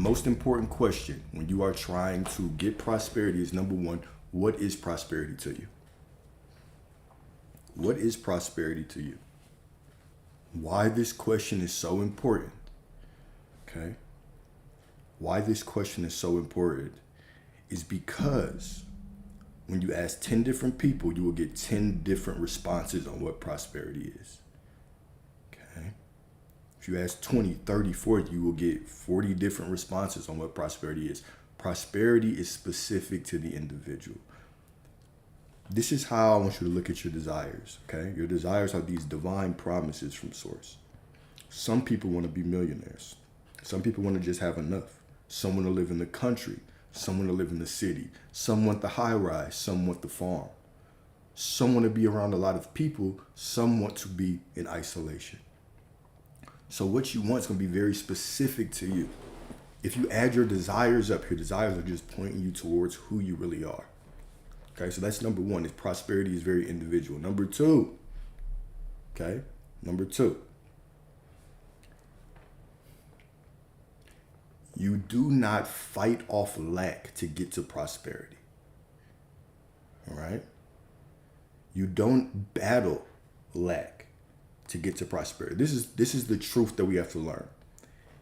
most important question when you are trying to get prosperity is number one, what is prosperity to you? What is prosperity to you? Why this question is so important, okay? Why this question is so important is because when you ask 10 different people, you will get 10 different responses on what prosperity is, okay? If you ask 20, 30, 40, you will get 40 different responses on what prosperity is. Prosperity is specific to the individual. This is how I want you to look at your desires, okay? Your desires are these divine promises from Source. Some people want to be millionaires. Some people want to just have enough. Some want to live in the country. Some want to live in the city. Some want the high rise. Some want the farm. Some want to be around a lot of people. Some want to be in isolation. So what you want is going to be very specific to you. If you add your desires up, your desires are just pointing you towards who you really are. Okay, so that's number one, is prosperity is very individual. Number two, okay, you do not fight off lack to get to prosperity. All right? You don't battle lack to get to prosperity. This is the truth that we have to learn,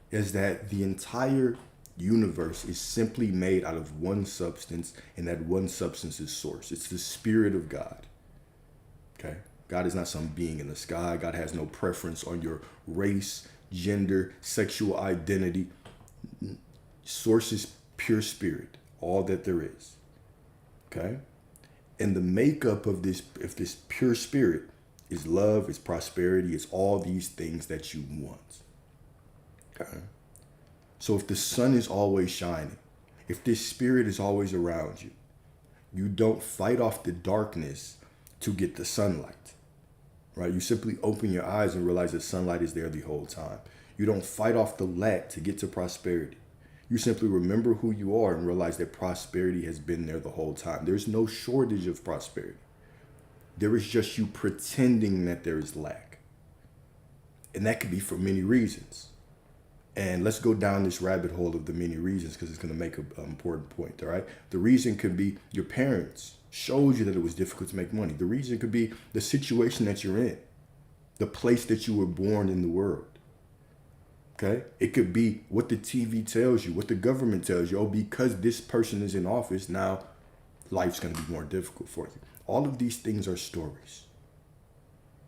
is that the entire universe is simply made out of one substance, and that one substance is Source. It's the Spirit of God. Okay? God is not some being in the sky. God has no preference on your race, gender, sexual identity. Source is pure spirit, all that there is. Okay? And the makeup of this pure spirit is love, is prosperity, is all these things that you want. Okay? So if the sun is always shining, if this spirit is always around you, you don't fight off the darkness to get the sunlight, right? You simply open your eyes and realize that sunlight is there the whole time. You don't fight off the lack to get to prosperity. You simply remember who you are and realize that prosperity has been there the whole time. There's no shortage of prosperity. There is just you pretending that there is lack. And that could be for many reasons. And let's go down this rabbit hole of the many reasons, because it's going to make an important point, all right? The reason could be your parents showed you that it was difficult to make money. The reason could be the situation that you're in, the place that you were born in the world, okay? It could be what the TV tells you, what the government tells you. Oh, because this person is in office, now life's going to be more difficult for you. All of these things are stories,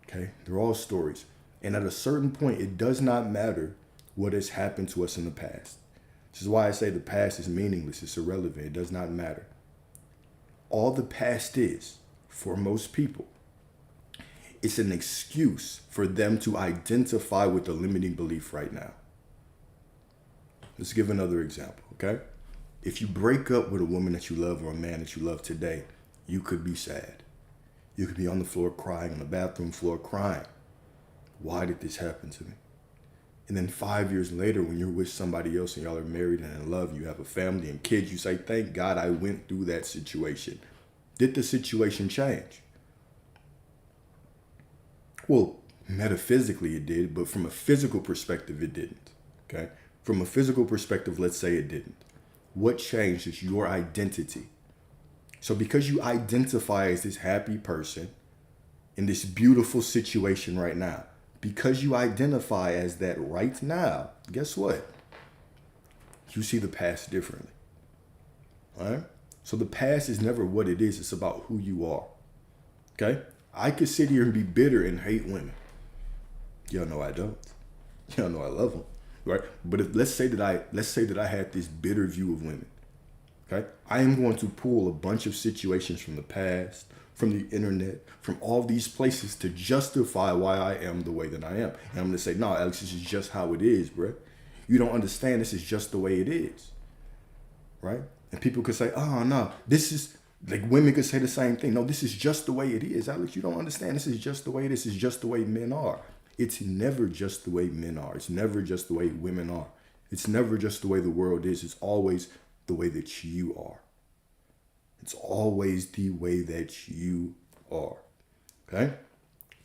okay? They're all stories. And at a certain point, it does not matter what has happened to us in the past. This is why I say the past is meaningless. It's irrelevant. It does not matter. All the past is, for most people, it's an excuse for them to identify with the limiting belief right now. Let's give another example, okay? If you break up with a woman that you love or a man that you love today, you could be sad. You could be on the floor crying, on the bathroom floor crying. Why did this happen to me? And then 5 years later, when you're with somebody else and y'all are married and in love, you have a family and kids, you say, thank God I went through that situation. Did the situation change? Well, metaphysically it did, but from a physical perspective, it didn't. Okay? From a physical perspective, let's say it didn't. What changed is your identity. So because you identify as this happy person in this beautiful situation right now, because you identify as that right now, guess what? You see the past differently. All right? So the past is never what it is. It's about who you are. Okay? I could sit here and be bitter and hate women. Y'all know I don't. Y'all know I love them. Right? But let's say that I had this bitter view of women. Okay? I am going to pull a bunch of situations from the past, from the internet, from all these places to justify why I am the way that I am. And I'm going to say, no, Alex, this is just how it is, bro. You don't understand. This is just the way it is. Right? And people could say, oh, no, this is, like women could say the same thing. No, this is just the way it is. Alex, you don't understand. This is just the way it is. This is just the way men are. It's never just the way men are. It's never just the way women are. It's never just the way the world is. It's always the way that you are. It's always the way that you are. Okay?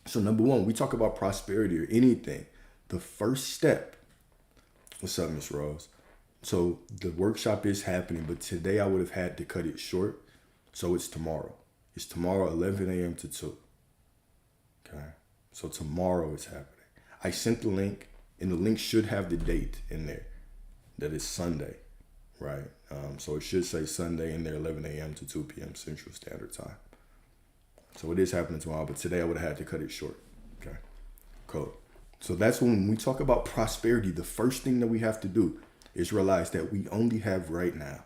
So number one, we talk about prosperity or anything. The first step, what's up, Miss Rose? So the workshop is happening, but today I would have had to cut it short. So it's tomorrow. It's tomorrow, 11 a.m. to 2. Okay. So tomorrow it's happening. I sent the link, and the link should have the date in there. That is Sunday, right? So it should say Sunday in there, 11 a.m. to 2 p.m. Central Standard Time. So it is happening tomorrow, but today I would have had to cut it short. Okay. Cool. So that's when we talk about prosperity, the first thing that we have to do is realize that we only have right now.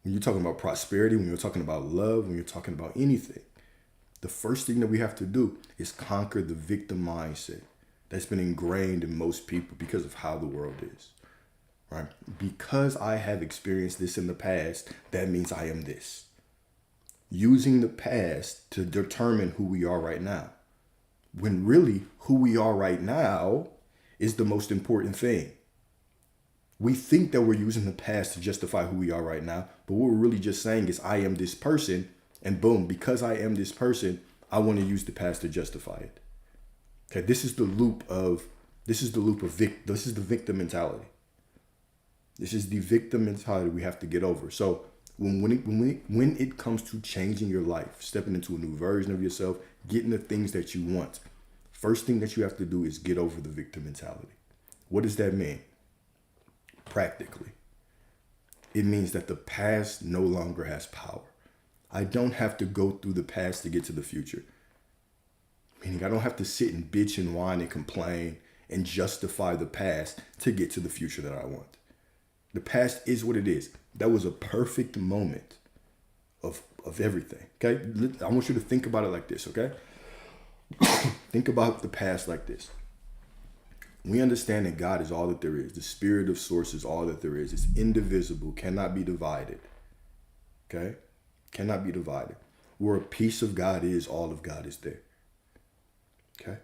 When you're talking about prosperity, when you're talking about love, when you're talking about anything, the first thing that we have to do is conquer the victim mindset that's been ingrained in most people because of how the world is, right? Because I have experienced this in the past, that means I am this. Using the past to determine who we are right now, when really who we are right now is the most important thing. We think that we're using the past to justify who we are right now, but what we're really just saying is I am this person, and boom, because I am this person, I want to use the past to justify it. Okay, this is the victim mentality. This is the victim mentality we have to get over. So when it comes to changing your life, stepping into a new version of yourself, getting the things that you want, first thing that you have to do is get over the victim mentality. What does that mean? Practically, it means that the past no longer has power. I don't have to go through the past to get to the future. Meaning I don't have to sit and bitch and whine and complain and justify the past to get to the future that I want. The past is what it is. That was a perfect moment of everything. Okay? I want you to think about it like this, okay? Think about the past like this. We understand that God is all that there is. The spirit of source is all that there is. It's indivisible, cannot be divided. Okay? Cannot be divided. Where a piece of God is, all of God is there. Okay?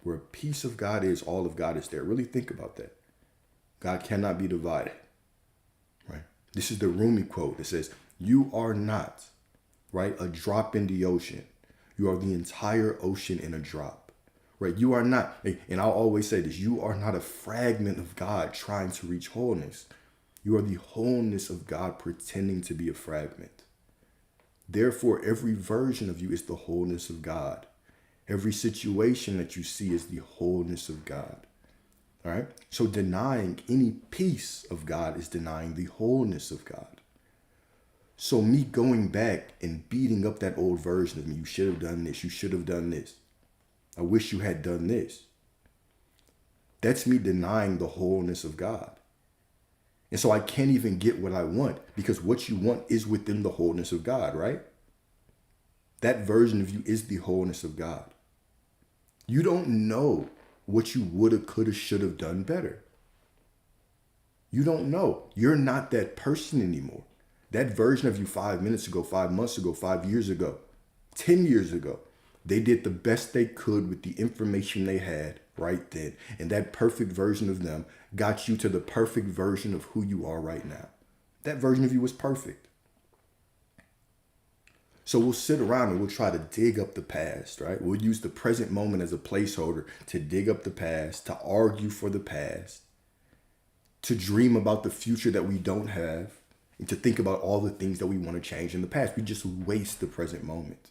Where a piece of God is, all of God is there. Really think about that. God cannot be divided. Right? This is the Rumi quote that says, you are not, right, a drop in the ocean. You are the entire ocean in a drop. Right? You are not, and I'll always say this, you are not a fragment of God trying to reach wholeness. You are the wholeness of God pretending to be a fragment. Therefore, every version of you is the wholeness of God. Every situation that you see is the wholeness of God. All right? So denying any piece of God is denying the wholeness of God. So me going back and beating up that old version of me, you should have done this, you should have done this. I wish you had done this. That's me denying the wholeness of God. And so I can't even get what I want because what you want is within the wholeness of God, right? That version of you is the wholeness of God. You don't know what you woulda, coulda, shoulda done better. You don't know. You're not that person anymore. That version of you 5 minutes ago, 5 months ago, 5 years ago, 10 years ago, they did the best they could with the information they had right then. And that perfect version of them got you to the perfect version of who you are right now. That version of you was perfect. So we'll sit around and we'll try to dig up the past, right? We'll use the present moment as a placeholder to dig up the past, to argue for the past, to dream about the future that we don't have, and to think about all the things that we want to change in the past. We just waste the present moment.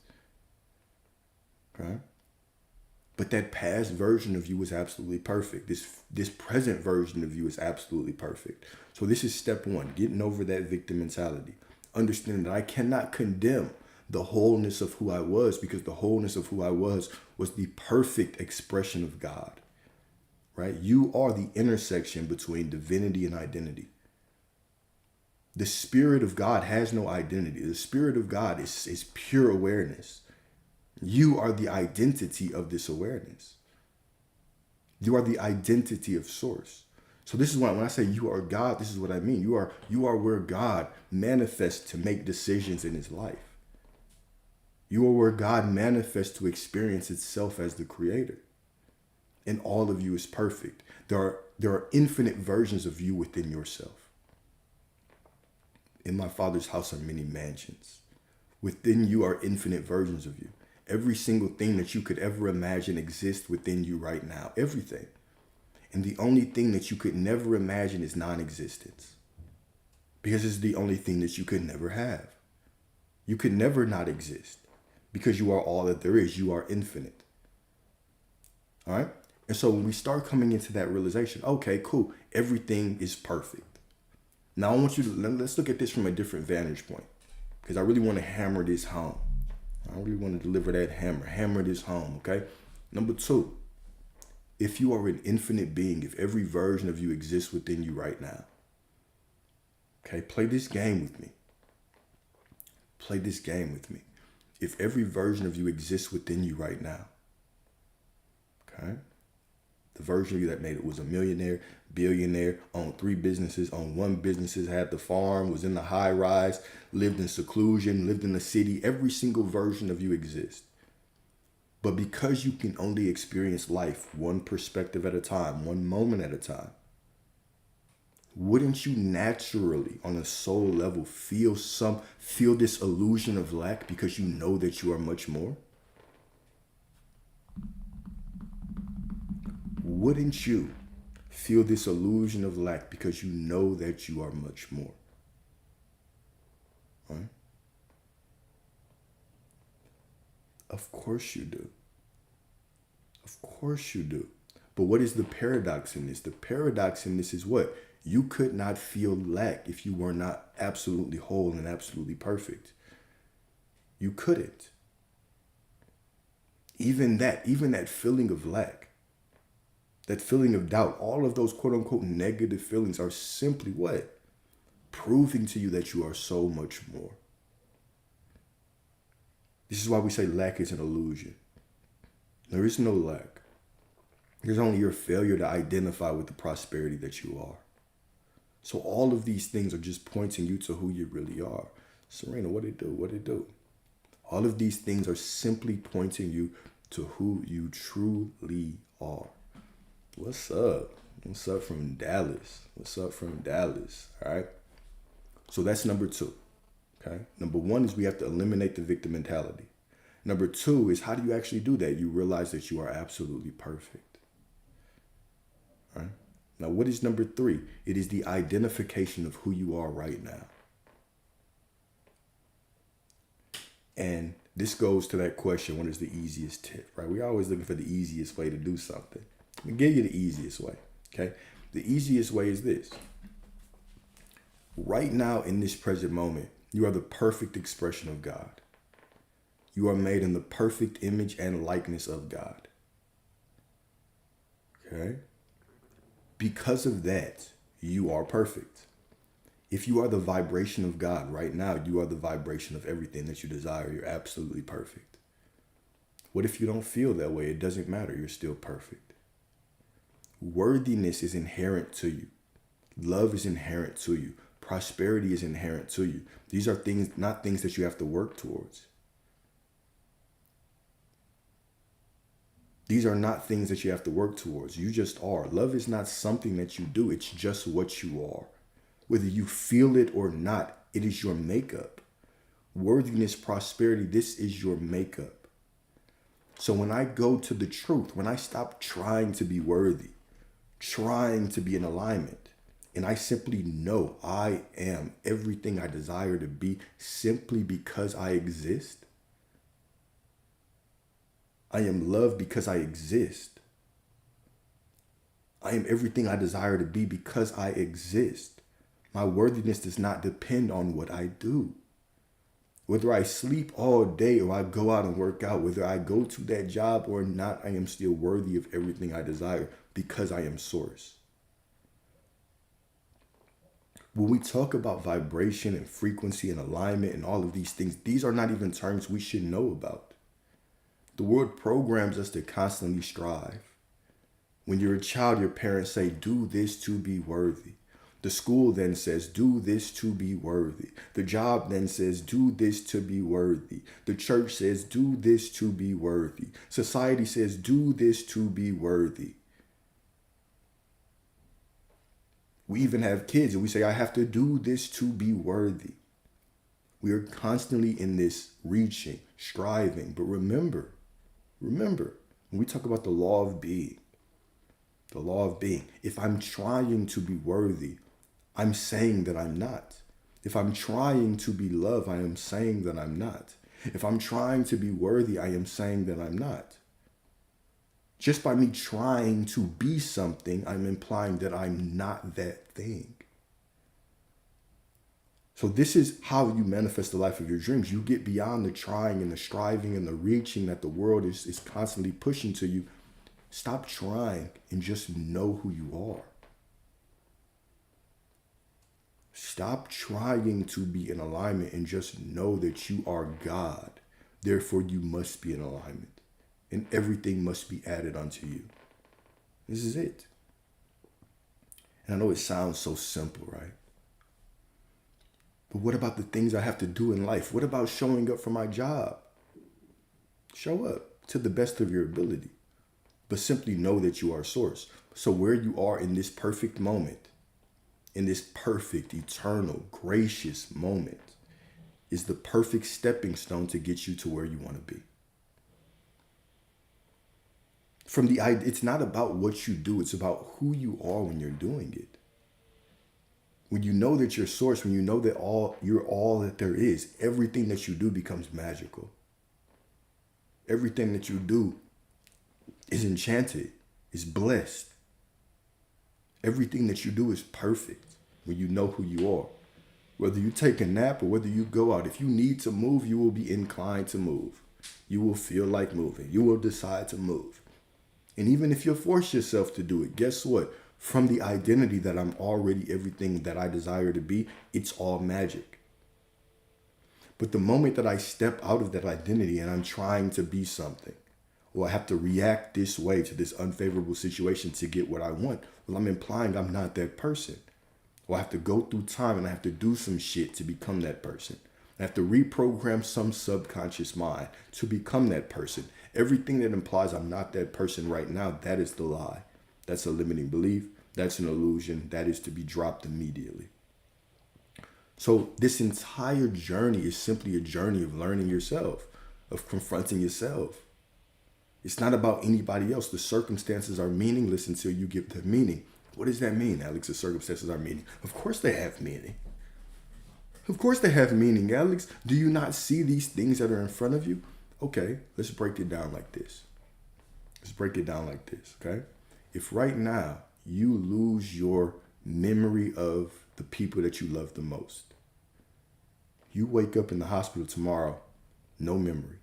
Okay? But that past version of you is absolutely perfect. This present version of you is absolutely perfect. So this is step one, getting over that victim mentality. Understanding that I cannot condemn the wholeness of who I was because the wholeness of who I was the perfect expression of God. Right? You are the intersection between divinity and identity. The Spirit of God has no identity. The Spirit of God is pure awareness. You are the identity of this awareness. You are the identity of source. So this is when I say you are God, this is what I mean. You are where God manifests to make decisions in his life. You are where God manifests to experience itself as the creator. And all of you is perfect. There are infinite versions of you within yourself. In my Father's house are many mansions. Within you are infinite versions of you. Every single thing that you could ever imagine exists within you right now. Everything. And the only thing that you could never imagine is non-existence. because it's the only thing that you could never have. You could never not exist because you are all that there is. You are infinite. All right? And so when we start coming into that realization, okay, cool, everything is perfect. Now I want you to, let's look at this from a different vantage point, because I really want to hammer this home. I really want to deliver that hammer this home, okay? Number two, if you are an infinite being, if every version of you exists within you right now, okay, play this game with me. Play this game with me. If every version of you exists within you right now, okay, the version of you that made it was a millionaire, billionaire, owned 3 businesses, owned 1 business, had the farm, was in the high rise, lived in seclusion, lived in the city. Every single version of you exists. But because you can only experience life one perspective at a time, one moment at a time, wouldn't you naturally, on a soul level, feel this illusion of lack because you know that you are much more? Wouldn't you feel this illusion of lack because you know that you are much more? Right? Of course you do. Of course you do. But what is the paradox in this? The paradox in this is what? You could not feel lack if you were not absolutely whole and absolutely perfect. You couldn't. Even that feeling of lack, that feeling of doubt, all of those quote unquote negative feelings are simply what? Proving to you that you are so much more. This is why we say lack is an illusion. There is no lack. There's only your failure to identify with the prosperity that you are. So all of these things are just pointing you to who you really are. Serena, what it do? What it do? All of these things are simply pointing you to who you truly are. What's up? What's up from Dallas? What's up from Dallas? All right. So that's number 2. Okay. Number 1 is we have to eliminate the victim mentality. Number 2 is, how do you actually do that? You realize that you are absolutely perfect. All right. Now, what is number 3? It is the identification of who you are right now. And this goes to that question, what is the easiest tip, right? We're always looking for the easiest way to do something. Let me give you the easiest way, okay? The easiest way is this. Right now, in this present moment, you are the perfect expression of God. You are made in the perfect image and likeness of God. Okay? Because of that, you are perfect. If you are the vibration of God right now, you are the vibration of everything that you desire. You're absolutely perfect. What if you don't feel that way? It doesn't matter. You're still perfect. Worthiness is inherent to you. Love is inherent to you. Prosperity is inherent to you. These are things, not things that you have to work towards. These are not things that you have to work towards. You just are. Love is not something that you do. It's just what you are. Whether you feel it or not, it is your makeup. Worthiness, prosperity, this is your makeup. So when I go to the truth, when I stop trying to be worthy, trying to be in alignment, and I simply know I am everything I desire to be simply because I exist. I am loved because I exist. I am everything I desire to be because I exist. My worthiness does not depend on what I do. Whether I sleep all day or I go out and work out, whether I go to that job or not, I am still worthy of everything I desire because I am source. When we talk about vibration and frequency and alignment and all of these things, these are not even terms we should know about. The world programs us to constantly strive. When you're a child, your parents say, do this to be worthy. The school then says, do this to be worthy. The job then says, do this to be worthy. The church says, do this to be worthy. Society says, do this to be worthy. We even have kids and we say, I have to do this to be worthy. We are constantly in this reaching, striving. But remember, when we talk about the law of being, if I'm trying to be worthy, I'm saying that I'm not. If I'm trying to be loved, I am saying that I'm not. If I'm trying to be worthy, I am saying that I'm not. Just by me trying to be something, I'm implying that I'm not that thing. So this is how you manifest the life of your dreams. You get beyond the trying and the striving and the reaching that the world is constantly pushing to you. Stop trying and just know who you are. Stop trying to be in alignment and just know that you are God. Therefore, you must be in alignment. And everything must be added unto you. This is it. And I know it sounds so simple, right? But what about the things I have to do in life? What about showing up for my job? Show up to the best of your ability. But simply know that you are source. So where you are in this perfect moment, in this perfect, eternal, gracious moment, is the perfect stepping stone to get you to where you want to be. It's not about what you do, it's about who you are when you're doing it. When you know that you're source, when you know that you're all that there is, everything that you do becomes magical. Everything that you do is enchanted, is blessed. Everything that you do is perfect when you know who you are. Whether you take a nap or whether you go out, if you need to move, you will be inclined to move. You will feel like moving. You will decide to move. And even if you force yourself to do it, guess what? From the identity that I'm already everything that I desire to be, it's all magic. But the moment that I step out of that identity and I'm trying to be something, or I have to react this way to this unfavorable situation to get what I want, well, I'm implying I'm not that person. Or I have to go through time and I have to do some shit to become that person. I have to reprogram some subconscious mind to become that person. Everything that implies I'm not that person right now, that is the lie. That's a limiting belief. That's an illusion. That is to be dropped immediately. So this entire journey is simply a journey of learning yourself, of confronting yourself. It's not about anybody else. The circumstances are meaningless until you give them meaning. What does that mean, Alex? The circumstances are meaning. Of course they have meaning. Of course they have meaning, Alex. Do you not see these things that are in front of you? Okay, let's break it down like this. Okay? If right now you lose your memory of the people that you love the most, you wake up in the hospital tomorrow, no memory.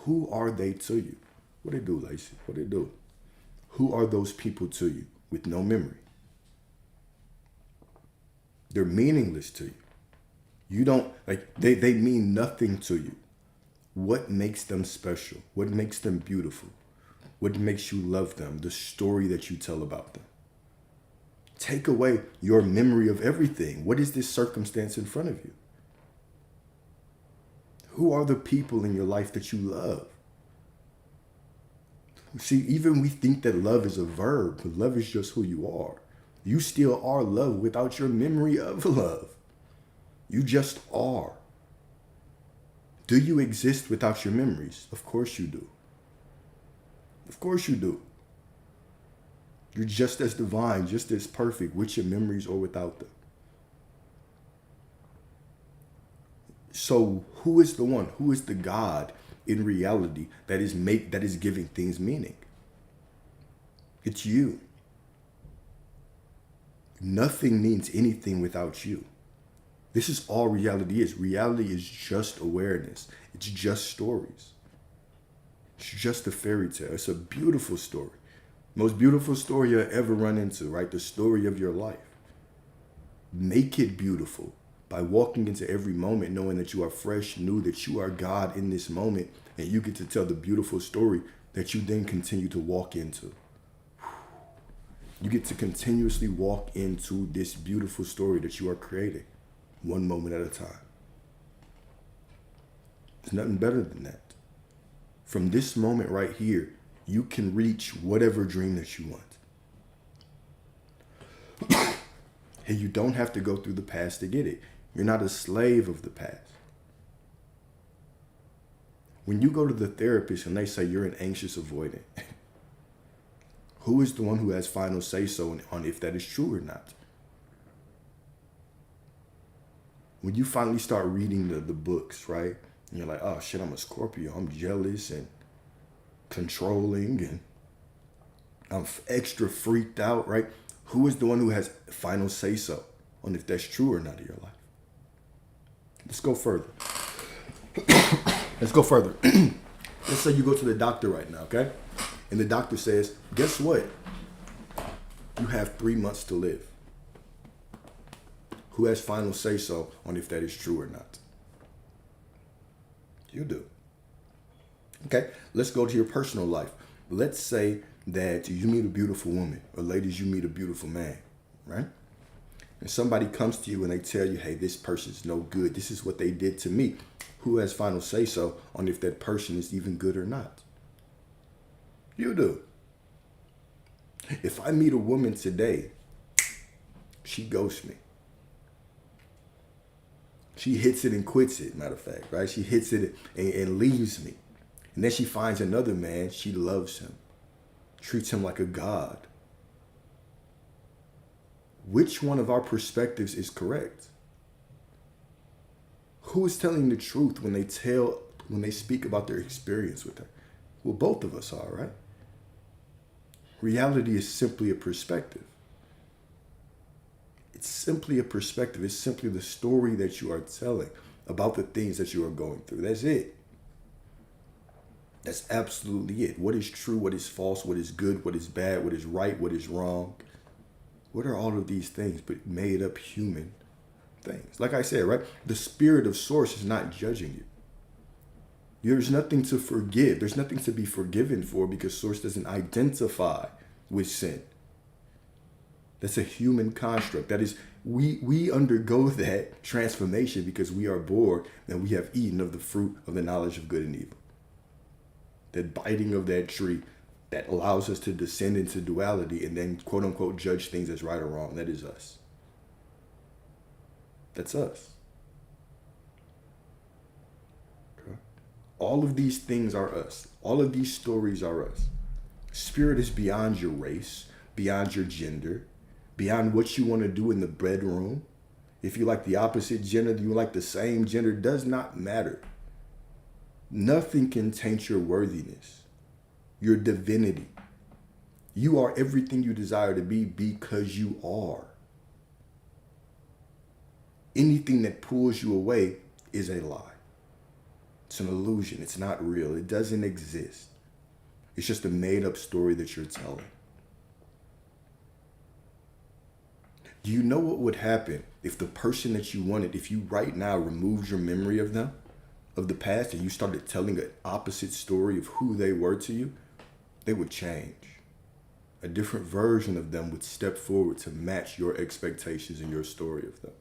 Who are they to you? What they do, Lacey? What they do? Who are those people to you with no memory? They're meaningless to you. You don't, they mean nothing to you. What makes them special? What makes them beautiful? What makes you love them? The story that you tell about them. Take away your memory of everything. What is this circumstance in front of you? Who are the people in your life that you love? See, even we think that love is a verb, but love is just who you are. You still are love without your memory of love. You just are. Do you exist without your memories? Of course you do. Of course you do. You're just as divine, just as perfect with your memories or without them. So who is the one? Who is the God in reality that is giving things meaning? It's you. Nothing means anything without you. This is all reality is. Reality is just awareness. It's just stories. It's just a fairy tale. It's a beautiful story. Most beautiful story you'll ever run into, right? The story of your life. Make it beautiful by walking into every moment knowing that you are fresh, new, that you are God in this moment, and you get to tell the beautiful story that you then continue to walk into. You get to continuously walk into this beautiful story that you are creating, one moment at a time. There's nothing better than that. From this moment right here, you can reach whatever dream that you want. And you don't have to go through the past to get it. You're not a slave of the past. When you go to the therapist and they say you're an anxious avoidant, who is the one who has final say-so on if that is true or not? When you finally start reading the books, right? And you're like, oh shit, I'm a Scorpio. I'm jealous and controlling and I'm extra freaked out, right? Who is the one who has final say so on if that's true or not in your life? Let's go further. Let's go further. Let's say you go to the doctor right now, okay? And the doctor says, guess what? You have 3 months to live. Who has final say so on if that is true or not? You do. Okay, let's go to your personal life. Let's say that you meet a beautiful woman, or ladies, you meet a beautiful man, right? And somebody comes to you and they tell you, hey, this person's no good. This is what they did to me. Who has final say so on if that person is even good or not? You do. If I meet a woman today, she ghosts me. She hits it and quits it, matter of fact, right? She hits it and leaves me. And then she finds another man, she loves him, treats him like a god. Which one of our perspectives is correct? Who is telling the truth when they speak about their experience with her? Well, both of us are, right? Reality is simply a perspective. It's simply a perspective. It's simply the story that you are telling about the things that you are going through. That's it. That's absolutely it. What is true, what is false, what is good, what is bad, what is right, what is wrong. What are all of these things but made up human things? Like I said, right? The spirit of source is not judging you. There's nothing to forgive. There's nothing to be forgiven for because source doesn't identify with sin. That's a human construct. That is, we undergo that transformation because we are born and we have eaten of the fruit of the knowledge of good and evil. That biting of that tree that allows us to descend into duality and then quote unquote judge things as right or wrong. That is us. That's us. Okay. All of these things are us. All of these stories are us. Spirit is beyond your race, beyond your gender, beyond what you want to do in the bedroom. If you like the opposite gender, you like the same gender, does not matter. Nothing can taint your worthiness, your divinity. You are everything you desire to be because you are. Anything that pulls you away is a lie. It's an illusion. It's not real. It doesn't exist. It's just a made-up story that you're telling. Do you know what would happen if the person that you wanted, if you right now removed your memory of them, of the past, and you started telling an opposite story of who they were to you? They would change. A different version of them would step forward to match your expectations and your story of them.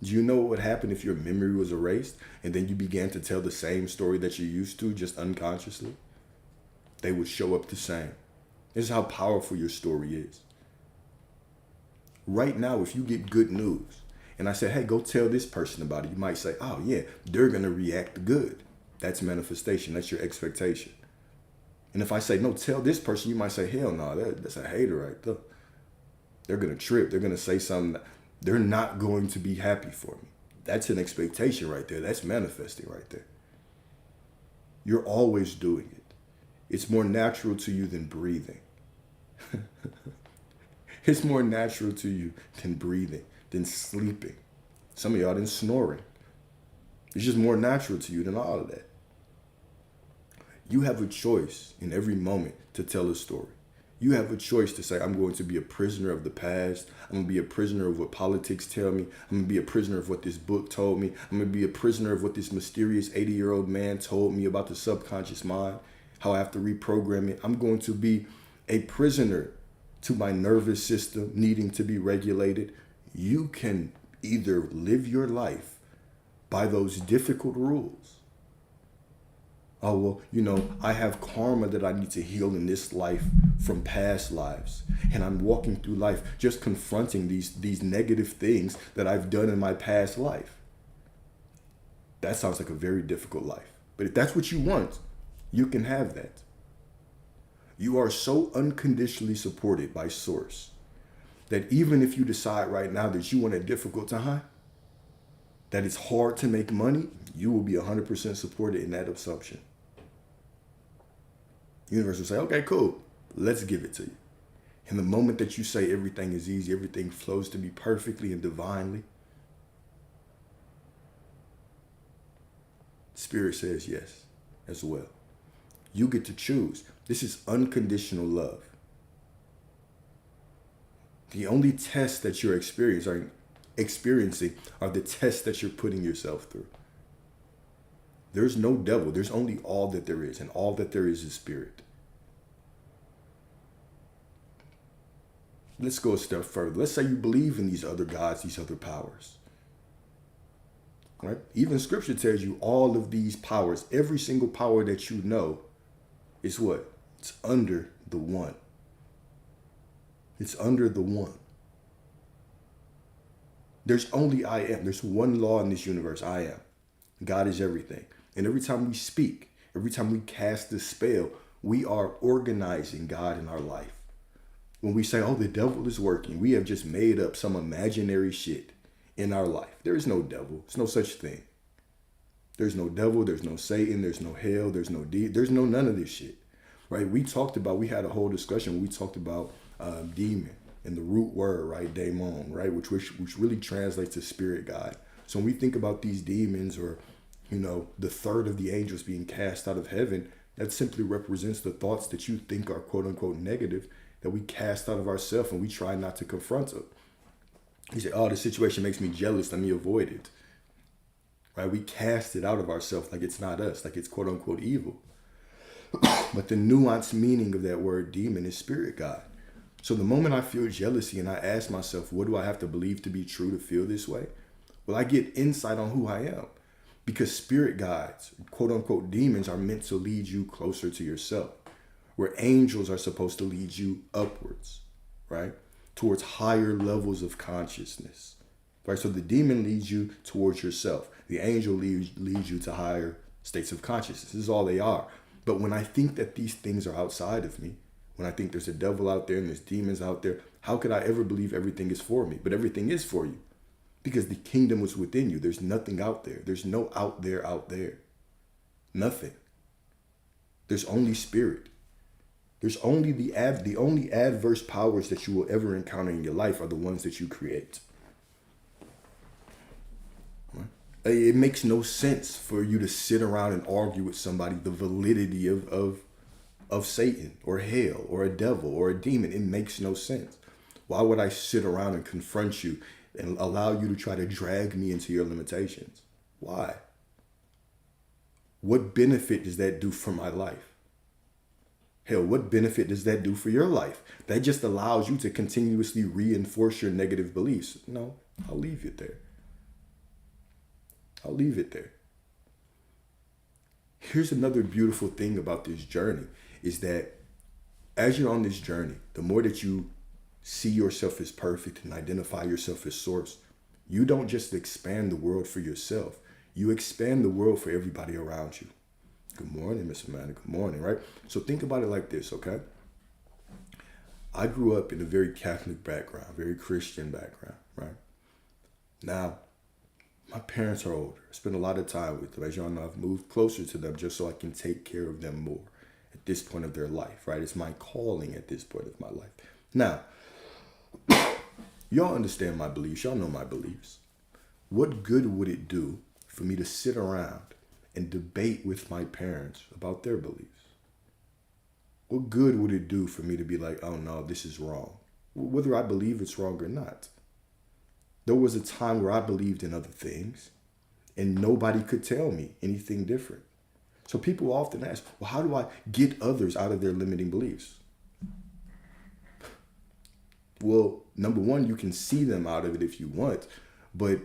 Do you know what would happen if your memory was erased and then you began to tell the same story that you used to, just unconsciously? They would show up the same. This is how powerful your story is. Right now, if you get good news and I say, hey, go tell this person about it, you might say, oh yeah, they're going to react good. That's manifestation. That's your expectation. And if I say, no, tell this person, you might say, hell no, that's a hater right there. They're going to trip. They're going to say something. They're not going to be happy for me. That's an expectation right there. That's manifesting right there. You're always doing it. It's more natural to you than breathing. It's more natural to you than breathing, than sleeping. Some of y'all than snoring. It's just more natural to you than all of that. You have a choice in every moment to tell a story. You have a choice to say, I'm going to be a prisoner of the past. I'm going to be a prisoner of what politics tell me. I'm going to be a prisoner of what this book told me. I'm going to be a prisoner of what this mysterious 80-year-old man told me about the subconscious mind, how I have to reprogram it. I'm going to be a prisoner to my nervous system needing to be regulated. You can either live your life by those difficult rules. Oh, well, I have karma that I need to heal in this life from past lives. And I'm walking through life just confronting these negative things that I've done in my past life. That sounds like a very difficult life. But if that's what you want, you can have that. You are so unconditionally supported by Source that even if you decide right now that you want a difficult time, that it's hard to make money, you will be 100% supported in that assumption. The universe will say, okay, cool, let's give it to you. And the moment that you say everything is easy, everything flows to me perfectly and divinely, Spirit says yes as well. You get to choose. This is unconditional love. The only tests that you're experiencing are the tests that you're putting yourself through. There's no devil. There's only all that there is, and all that there is Spirit. Let's go a step further. Let's say you believe in these other gods, these other powers. Right? Even Scripture tells you all of these powers, every single power that you know, is what? It's under the one. It's under the one. There's only I am. There's one law in this universe. I am. God is everything. And every time we speak, every time we cast this spell, we are organizing God in our life. When we say, oh, the devil is working, we have just made up some imaginary shit in our life. There is no devil. There's no such thing. There's no devil. There's no Satan. There's no hell. There's no there's no none of this shit. Right? We had a whole discussion when we talked about demon and the root word, right? Daemon, right? Which really translates to spirit guide. So when we think about these demons or, the third of the angels being cast out of heaven, that simply represents the thoughts that you think are quote unquote negative that we cast out of ourselves and we try not to confront them. He said, oh, the situation makes me jealous. Let me avoid it. Right? We cast it out of ourselves like it's not us, like it's quote unquote evil. But the nuanced meaning of that word demon is spirit guide. So the moment I feel jealousy and I ask myself, what do I have to believe to be true to feel this way? Well, I get insight on who I am. Because spirit guides, quote unquote demons, are meant to lead you closer to yourself. Where angels are supposed to lead you upwards, right? Towards higher levels of consciousness, right? So the demon leads you towards yourself. The angel leads you to higher states of consciousness. This is all they are. But when I think that these things are outside of me, when I think there's a devil out there and there's demons out there, how could I ever believe everything is for me? But everything is for you because the kingdom was within you. There's nothing out there. There's no out there. Nothing. There's only spirit. There's only the only adverse powers that you will ever encounter in your life are the ones that you create. Right? It makes no sense for you to sit around and argue with somebody the validity of Satan or hell or a devil or a demon. It makes no sense. Why would I sit around and confront you and allow you to try to drag me into your limitations? Why? What benefit does that do for my life? Hell, what benefit does that do for your life? That just allows you to continuously reinforce your negative beliefs. No, I'll leave it there. I'll leave it there. Here's another beautiful thing about this journey is that as you're on this journey, the more that you see yourself as perfect and identify yourself as source, you don't just expand the world for yourself. You expand the world for everybody around you. Good morning, Miss Amanda. Good morning, right? So think about it like this, okay? I grew up in a very Catholic background, very Christian background, right? Now, my parents are older. I spend a lot of time with them. As y'all know, I've moved closer to them just so I can take care of them more at this point of their life, right? It's my calling at this point of my life. Now, y'all understand my beliefs. Y'all know my beliefs. What good would it do for me to sit around and debate with my parents about their beliefs? What good would it do for me to be like, oh no, this is wrong, whether I believe it's wrong or not? There was a time where I believed in other things and nobody could tell me anything different. So people often ask, well, how do I get others out of their limiting beliefs? Well, number one, you can see them out of it if you want, but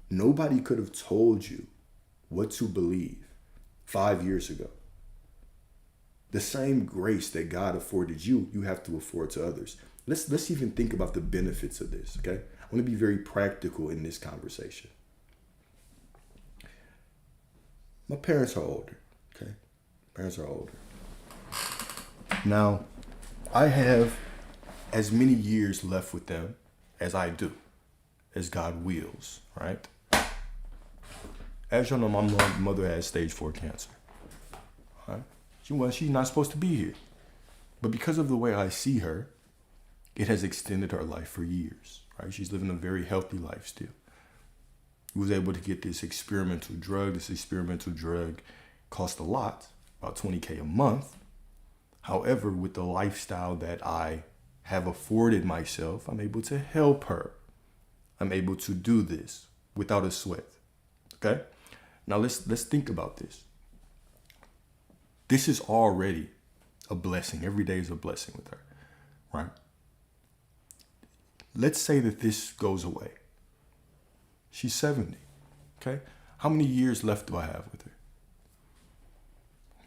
nobody could have told you what to believe 5 years ago. The same grace that God afforded you, you have to afford to others. Let's even think about the benefits of this, okay? I want to be very practical in this conversation. My parents are older, okay? Parents are older. Now, I have as many years left with them as I do, as God wills, right? As you know, my mother has stage 4 cancer. Right? She's not supposed to be here. But because of the way I see her, it has extended her life for years, right? She's living a very healthy life still. Was able to get this experimental drug. This experimental drug cost a lot, about $20K a month. However, with the lifestyle that I have afforded myself, I'm able to help her. I'm able to do this without a sweat. Okay? Now let's think about this. This is already a blessing. Every day is a blessing with her, right? Let's say that this goes away. She's 70, okay? How many years left do I have with her?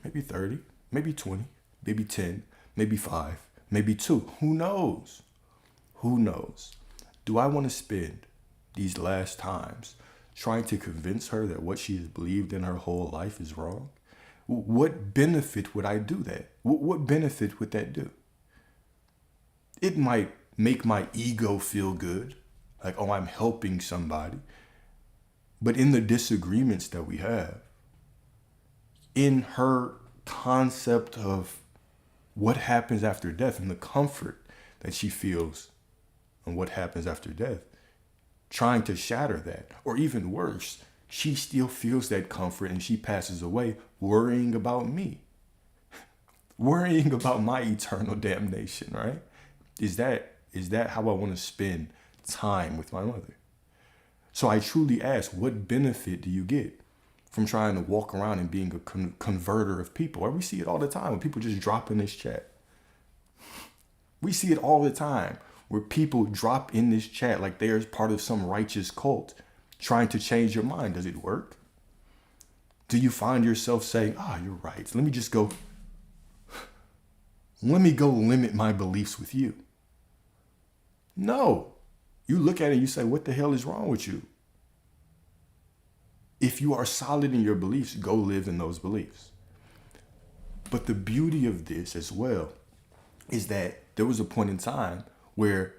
Maybe 30, maybe 20, maybe 10, maybe 5, maybe 2. Who knows? Who knows? Do I want to spend these last times trying to convince her that what she has believed in her whole life is wrong? What benefit would I do that? What benefit would that do? It might make my ego feel good, like, oh, I'm helping somebody. But in the disagreements that we have, in her concept of what happens after death and the comfort that she feels and what happens after death, trying to shatter that, or even worse, she still feels that comfort and she passes away worrying about me, worrying about my eternal damnation, right? Is that how I want to spend time with my mother? So I truly ask, what benefit do you get from trying to walk around and being a converter of people? Or we see it all the time when people just drop in this chat. We see it all the time where people drop in this chat like they're part of some righteous cult trying to change your mind. Does it work? Do you find yourself saying, you're right. Let me go limit my beliefs with you? No. You look at it and you say, what the hell is wrong with you? If you are solid in your beliefs, go live in those beliefs. But the beauty of this as well is that there was a point in time where,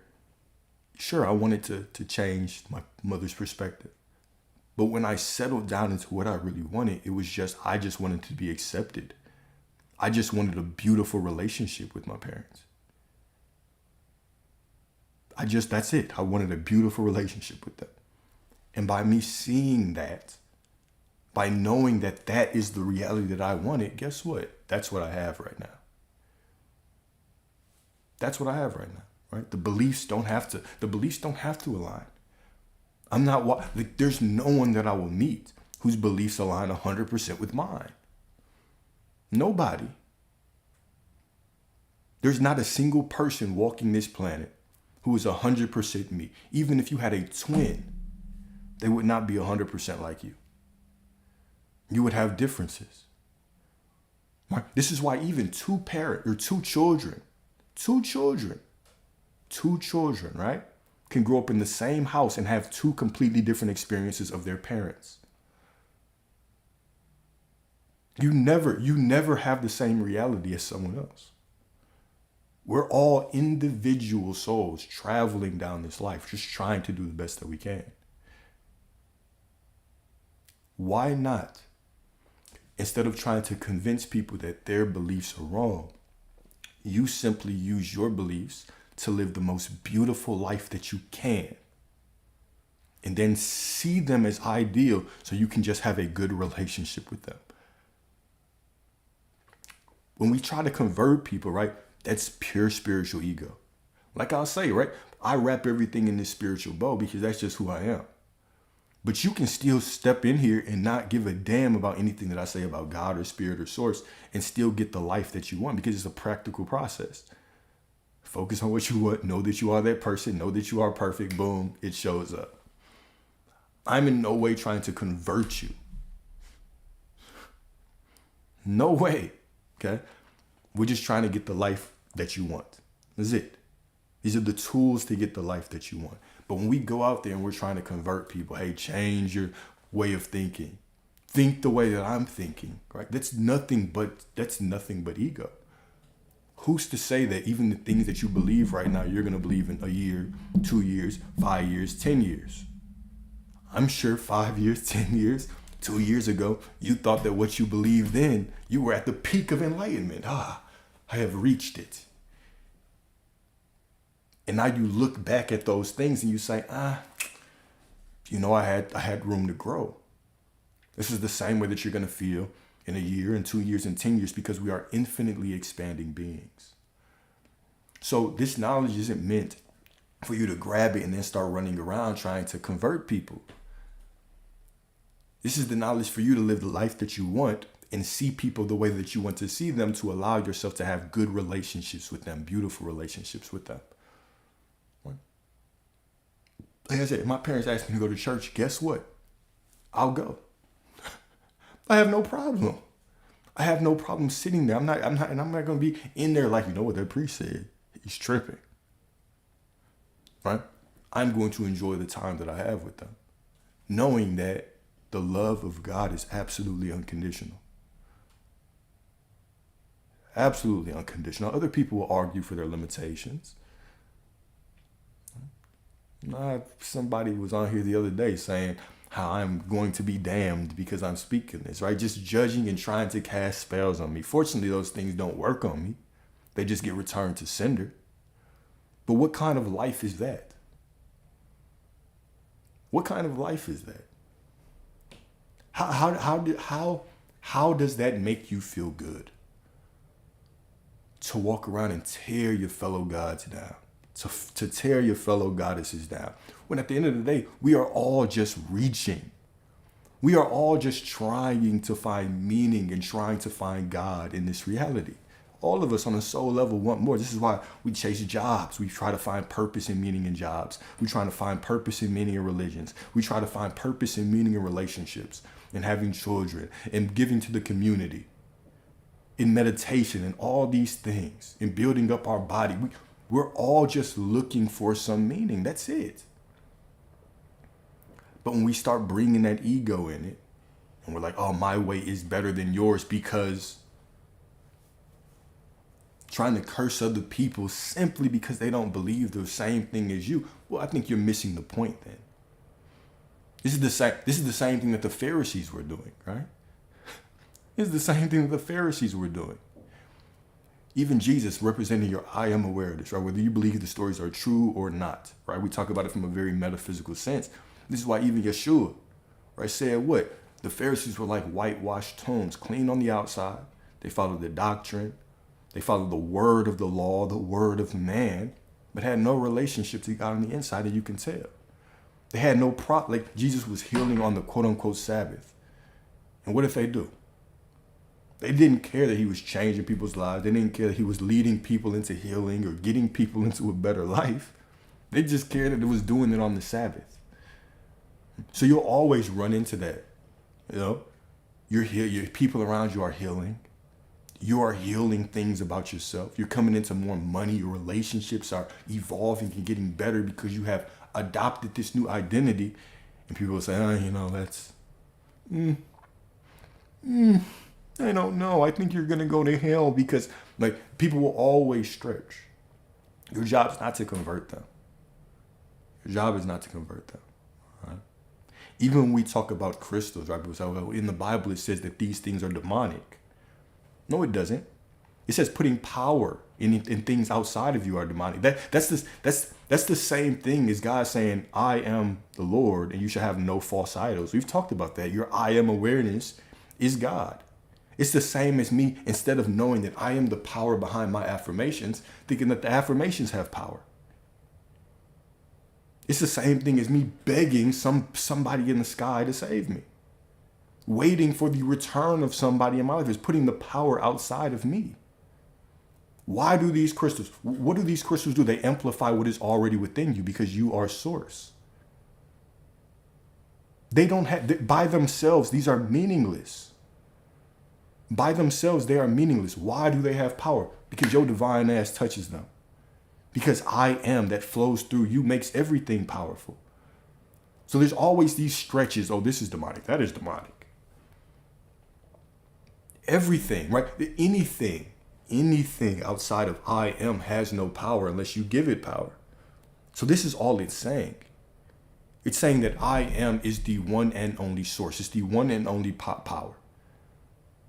sure, I wanted to change my mother's perspective. But when I settled down into what I really wanted, I just wanted to be accepted. I just wanted a beautiful relationship with my parents. That's it. I wanted a beautiful relationship with them. And by me seeing that, by knowing that that is the reality that I wanted, guess what? That's what I have right now. That's what I have right now, right? The beliefs don't have to align. There's no one that I will meet whose beliefs align 100% with mine. Nobody. There's not a single person walking this planet who is 100% me. Even if you had a twin, they would not be 100% like you. You would have differences. Right? This is why even two children, right, can grow up in the same house and have two completely different experiences of their parents. You never have the same reality as someone else. We're all individual souls traveling down this life, just trying to do the best that we can. Why not? Instead of trying to convince people that their beliefs are wrong, you simply use your beliefs to live the most beautiful life that you can. And then see them as ideal so you can just have a good relationship with them. When we try to convert people, right, that's pure spiritual ego. Like I'll say, right, I wrap everything in this spiritual bow because that's just who I am. But you can still step in here and not give a damn about anything that I say about God or spirit or source and still get the life that you want because it's a practical process. Focus on what you want. Know that you are that person. Know that you are perfect. Boom, it shows up. I'm in no way trying to convert you. No way. Okay? We're just trying to get the life that you want. That's it. These are the tools to get the life that you want. But when we go out there and we're trying to convert people, hey, change your way of thinking. Think the way that I'm thinking, right? That's nothing but ego. who's to say that even the things that you believe right now, you're going to believe in a year, 2 years, 5 years, 10 years? I'm sure 5 years, 10 years, 2 years ago, you thought that what you believed then, you were at the peak of enlightenment. I have reached it. And now you look back at those things and you say, I had room to grow. This is the same way that you're going to feel in a year, and 2 years, and 10 years, because we are infinitely expanding beings. So this knowledge isn't meant for you to grab it and then start running around trying to convert people. This is the knowledge for you to live the life that you want and see people the way that you want to see them, to allow yourself to have good relationships with them, beautiful relationships with them. Like I said, if my parents asked me to go to church, guess what? I'll go. I have no problem. I have no problem sitting there. I'm not going to be in there like, you know what that priest said. He's tripping. Right? I'm going to enjoy the time that I have with them, knowing that the love of God is absolutely unconditional. Absolutely unconditional. Other people will argue for their limitations. Somebody was on here the other day saying how I'm going to be damned because I'm speaking this, right? Just judging and trying to cast spells on me. Fortunately, those things don't work on me. They just get returned to sender. But what kind of life is that? What kind of life is that? How does that make you feel good? To walk around and tear your fellow gods down, to tear your fellow goddesses down. When at the end of the day, we are all just reaching. We are all just trying to find meaning and trying to find God in this reality. All of us on a soul level want more. This is why we chase jobs. We try to find purpose and meaning in jobs. We try to find purpose and meaning in religions. We try to find purpose and meaning in relationships, and having children, and giving to the community, in meditation, and all these things, in building up our body. We're all just looking for some meaning. That's it. But when we start bringing that ego in it, and we're like, oh, my way is better than yours, because trying to curse other people simply because they don't believe the same thing as you, well, I think you're missing the point then. This is the same thing that the Pharisees were doing, right? This is the same thing that the Pharisees were doing. Even Jesus representing your I am awareness, right? Whether you believe the stories are true or not, right? We talk about it from a very metaphysical sense. This is why even Yeshua, right, said what? The Pharisees were like whitewashed tombs, clean on the outside. They followed the doctrine. They followed the word of the law, the word of man, but had no relationship to God on the inside, and you can tell. They had no like Jesus was healing on the quote unquote Sabbath. And what did they do? They didn't care that he was changing people's lives. They didn't care that he was leading people into healing or getting people into a better life. They just cared that it was doing it on the Sabbath. So you'll always run into that. You know, your people around you are healing. You are healing things about yourself. You're coming into more money. Your relationships are evolving and getting better because you have adopted this new identity. And people will say, that's, I don't know. I think you're going to go to hell, because like people will always stretch. Your job is not to convert them. Your job is not to convert them. Right? Even when we talk about crystals, right? People say, well, in the Bible, it says that these things are demonic. No, it doesn't. It says putting power in things outside of you are demonic. That's the same thing as God saying, I am the Lord, and you should have no false idols. We've talked about that. Your I am awareness is God. It's the same as me, instead of knowing that I am the power behind my affirmations, thinking that the affirmations have power. It's the same thing as me begging somebody in the sky to save me. Waiting for the return of somebody in my life is putting the power outside of me. Why do these crystals? What do these crystals do? They amplify what is already within you, because you are source. They don't have, by themselves, these are meaningless. By themselves, they are meaningless. Why do they have power? Because your divine ass touches them. Because I am that flows through you makes everything powerful. So there's always these stretches. Oh, this is demonic. That is demonic. Everything, right? Anything Anything outside of I am has no power unless you give it power. So this is all it's saying. It's saying that I am is the one and only source. It's the one and only power.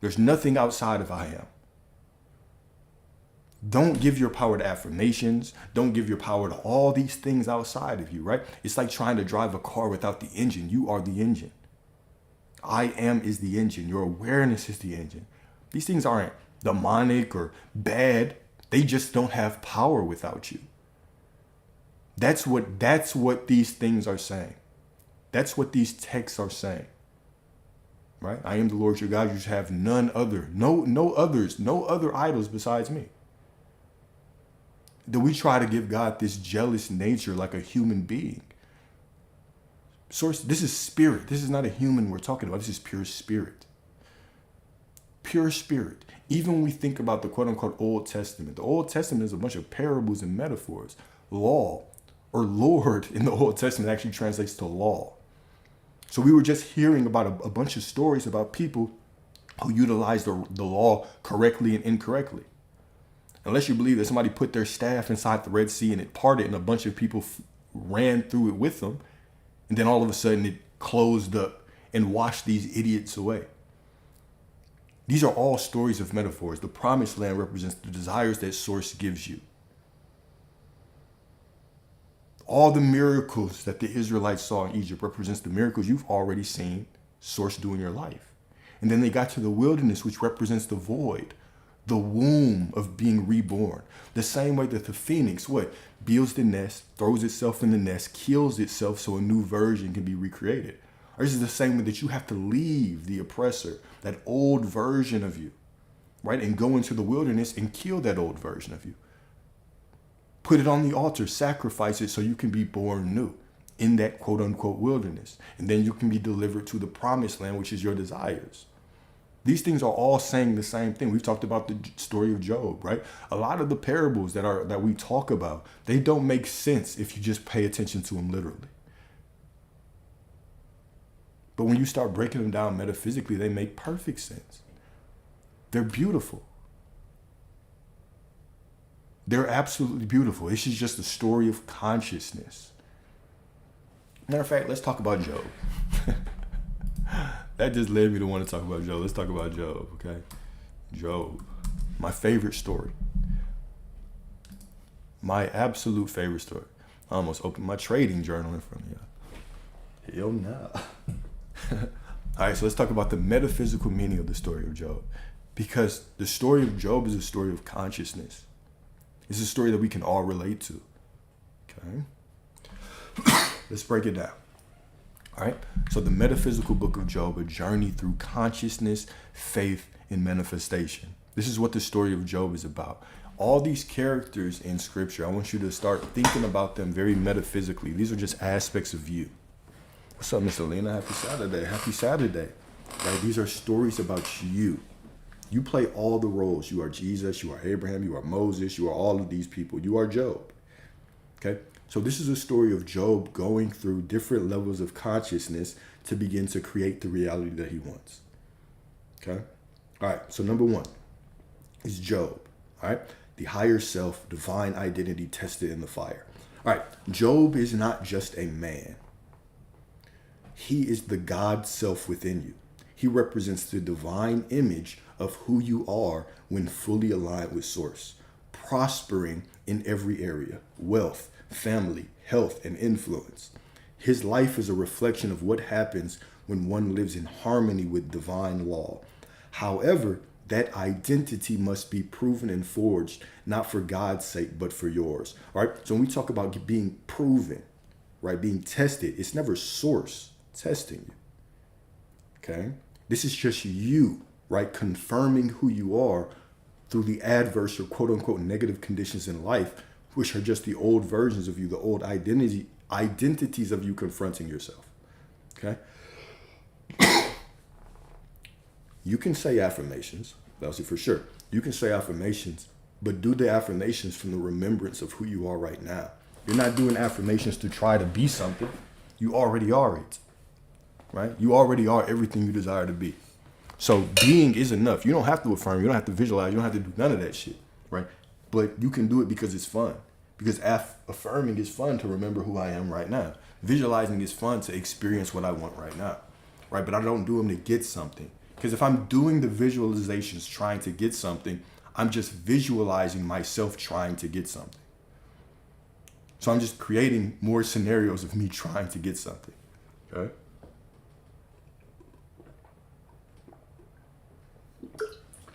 There's nothing outside of I am. Don't give your power to affirmations. Don't give your power to all these things outside of you, right? It's like trying to drive a car without the engine. You are the engine. I am is the engine. Your awareness is the engine. These things aren't demonic or bad. They just don't have power without you. That's what these things are saying. That's what these texts are saying. Right? I am the Lord your God. You should have none other. No others. No other idols besides me. Do we try to give God this jealous nature like a human being? Source, this is spirit. This is not a human we're talking about. This is pure spirit. Pure spirit. Even when we think about the quote unquote Old Testament, the Old Testament is a bunch of parables and metaphors. Law or Lord in the Old Testament actually translates to law. So we were just hearing about a bunch of stories about people who utilized the law correctly and incorrectly. Unless you believe that somebody put their staff inside the Red Sea and it parted and a bunch of people ran through it with them. And then all of a sudden it closed up and washed these idiots away. These are all stories of metaphors. The promised land represents the desires that Source gives you. All the miracles that the Israelites saw in Egypt represents the miracles you've already seen Source do in your life. And then they got to the wilderness, which represents the void, the womb of being reborn. The same way that the phoenix, builds the nest, throws itself in the nest, kills itself so a new version can be recreated. Or this is the same way that you have to leave the oppressor, that old version of you, right? And go into the wilderness and kill that old version of you. Put it on the altar, sacrifice it so you can be born new in that quote unquote wilderness. And then you can be delivered to the promised land, which is your desires. These things are all saying the same thing. We've talked about the story of Job, right? A lot of the parables that we talk about, they don't make sense if you just pay attention to them literally. But when you start breaking them down metaphysically, they make perfect sense. They're beautiful. They're absolutely beautiful. This is just a story of consciousness. Matter of fact, let's talk about Job. That just led me to want to talk about Job. Let's talk about Job, okay? Job, my favorite story. My absolute favorite story. I almost opened my trading journal in front of you. Hell no. All right, so let's talk about the metaphysical meaning of the story of Job. Because the story of Job is a story of consciousness. It's a story that we can all relate to. Okay? Let's break it down. All right? So the metaphysical book of Job, a journey through consciousness, faith, and manifestation. This is what the story of Job is about. All these characters in scripture, I want you to start thinking about them very metaphysically. These are just aspects of you. What's up, Miss Alina? Happy Saturday. Happy Saturday. Right? These are stories about you. You play all the roles. You are Jesus, you are Abraham, you are Moses, you are all of these people. You are Job. Okay? So this is a story of Job going through different levels of consciousness to begin to create the reality that he wants. Okay? All right. So number one is Job. All right? The higher self, divine identity tested in the fire. All right. Job is not just a man. He is the God self within you. He represents the divine image of who you are when fully aligned with Source, prospering in every area, wealth, family, health, and influence. His life is a reflection of what happens when one lives in harmony with divine law. However, that identity must be proven and forged, not for God's sake, but for yours. All right. So when we talk about being proven, right, being tested, it's never Source testing you. Okay. This is just you, right, confirming who you are through the adverse or quote unquote negative conditions in life, which are just the old versions of you, the old identities of you confronting yourself. Okay. You can say affirmations, that's it for sure. You can say affirmations, but do the affirmations from the remembrance of who you are right now. You're not doing affirmations to try to be something. You already are it, right? You already are everything you desire to be. So being is enough. You don't have to affirm. You don't have to visualize. You don't have to do none of that shit, right? But you can do it because it's fun. Because affirming is fun to remember who I am right now. Visualizing is fun to experience what I want right now, right? But I don't do them to get something. Because if I'm doing the visualizations trying to get something, I'm just visualizing myself trying to get something. So I'm just creating more scenarios of me trying to get something, okay?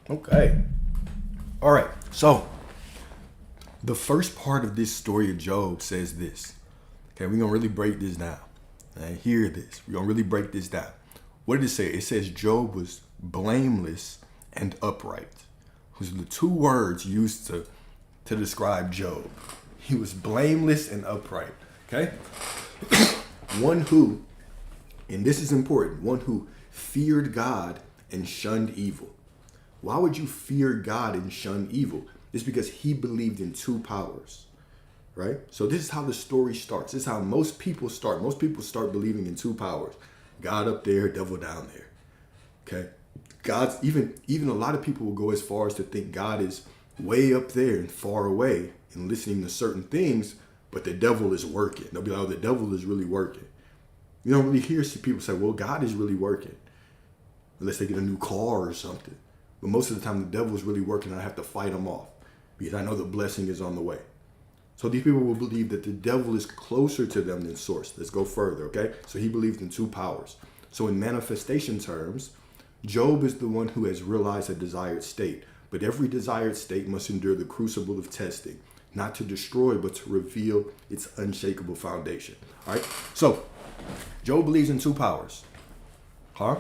Okay. All right. So the first part of this story of Job says this. Okay, we're going to really break this down. And hear this. We're going to really break this down. What did it say? It says Job was blameless and upright. Those are the two words used to describe Job. He was blameless and upright. Okay? One who, and this is important, one who feared God and shunned evil. Why would you fear God and shun evil? It's because he believed in two powers, right? So this is how the story starts. This is how most people start. Most people start believing in two powers. God up there, devil down there. Okay? God's even a lot of people will go as far as to think God is way up there and far away and listening to certain things, but the devil is working. They'll be like, oh, the devil is really working. You don't really hear people say, well, God is really working. Unless they get a new car or something. But most of the time, the devil is really working and I have to fight him off because I know the blessing is on the way. So these people will believe that the devil is closer to them than source. Let's go further, okay? So he believed in two powers. So in manifestation terms, Job is the one who has realized a desired state. But every desired state must endure the crucible of testing, not to destroy, but to reveal its unshakable foundation. All right? So Job believes in two powers. Huh?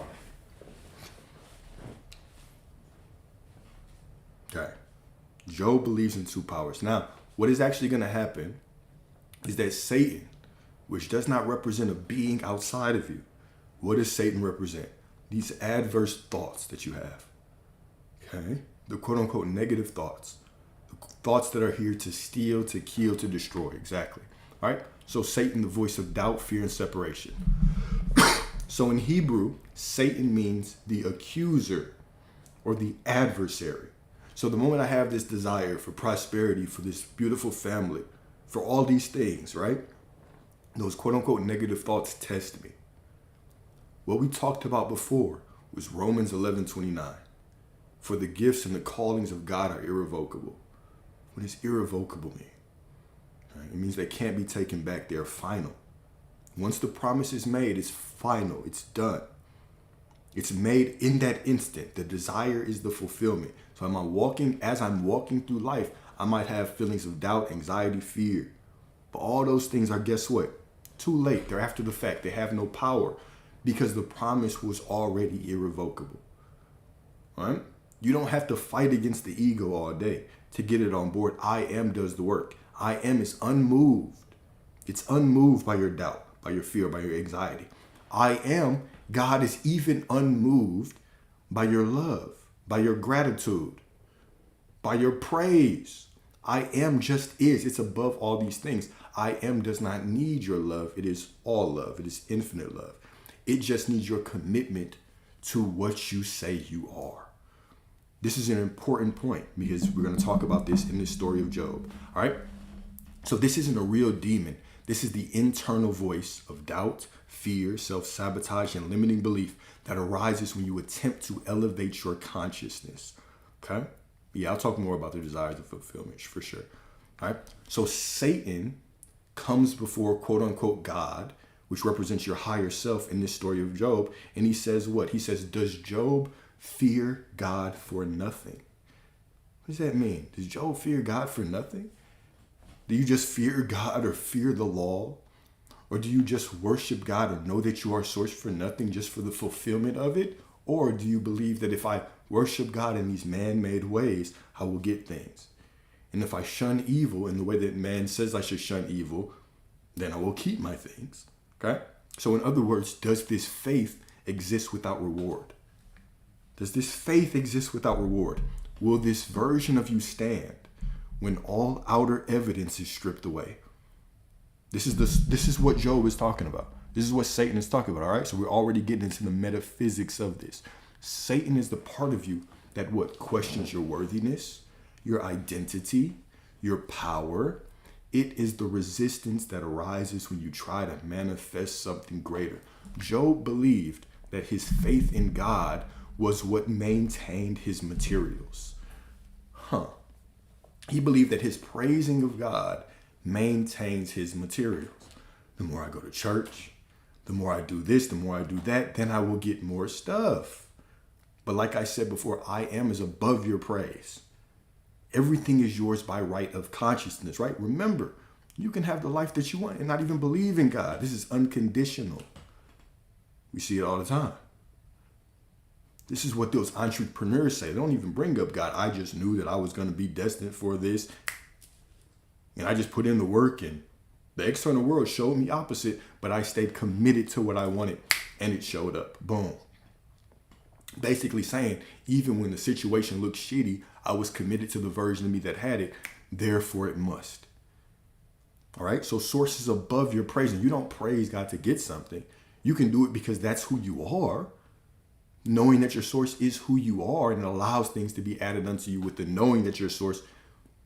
Okay. Job believes in two powers. Now, what is actually going to happen is that Satan, which does not represent a being outside of you, what does Satan represent? These adverse thoughts that you have. Okay? The quote unquote negative thoughts. The thoughts that are here to steal, to kill, to destroy. Exactly. All right? So Satan, the voice of doubt, fear, and separation. So in Hebrew, Satan means the accuser or the adversary. So the moment I have this desire for prosperity, for this beautiful family, for all these things, right? Those quote unquote negative thoughts test me. What we talked about before was Romans 11:29. For the gifts and the callings of God are irrevocable. What does irrevocable mean? Right? It means they can't be taken back. They're final. Once the promise is made, it's final. It's done. It's made in that instant. The desire is the fulfillment. So as I'm walking through life, I might have feelings of doubt, anxiety, fear. But all those things are, guess what? Too late. They're after the fact. They have no power because the promise was already irrevocable. All right? You don't have to fight against the ego all day to get it on board. I am does the work. I am is unmoved. It's unmoved by your doubt, by your fear, by your anxiety. I am, God is even unmoved by your love, by your gratitude, by your praise. I am just is. It's above all these things. I am does not need your love. It is all love. It is infinite love. It just needs your commitment to what you say you are. This is an important point because we're going to talk about this in this story of Job. All right. So this isn't a real demon. This is the internal voice of doubt, fear, self-sabotage, and limiting belief that arises when you attempt to elevate your consciousness. Okay? Yeah, I'll talk more about the desires of fulfillment for sure. All right? So Satan comes before quote unquote God, which represents your higher self in this story of Job. And he says what? He says, does Job fear God for nothing? What does that mean? Does Job fear God for nothing? Do you just fear God or fear the law? Or do you just worship God or know that you are source for nothing just for the fulfillment of it? Or do you believe that if I worship God in these man-made ways, I will get things? And if I shun evil in the way that man says I should shun evil, then I will keep my things. Okay? So in other words, does this faith exist without reward? Does this faith exist without reward? Will this version of you stand when all outer evidence is stripped away? This is what Job is talking about. This is what Satan is talking about, all right? So we're already getting into the metaphysics of this. Satan is the part of you that what? Questions your worthiness, your identity, your power. It is the resistance that arises when you try to manifest something greater. Job believed that his faith in God was what maintained his materials. He believed that his praising of God maintains his materials. The more I go to church, the more I do this, the more I do that, then I will get more stuff. But like I said before, I am is above your praise. Everything is yours by right of consciousness, right? Remember, you can have the life that you want and not even believe in God. This is unconditional. We see it all the time. This is what those entrepreneurs say. They don't even bring up God. I just knew that I was going to be destined for this. And I just put in the work, and the external world showed me opposite, but I stayed committed to what I wanted and it showed up. Boom. Basically saying, even when the situation looked shitty, I was committed to the version of me that had it. Therefore, it must. All right. So source is above your praising. You don't praise God to get something. You can do it because that's who you are. Knowing that your source is who you are, and it allows things to be added unto you with the knowing that your source,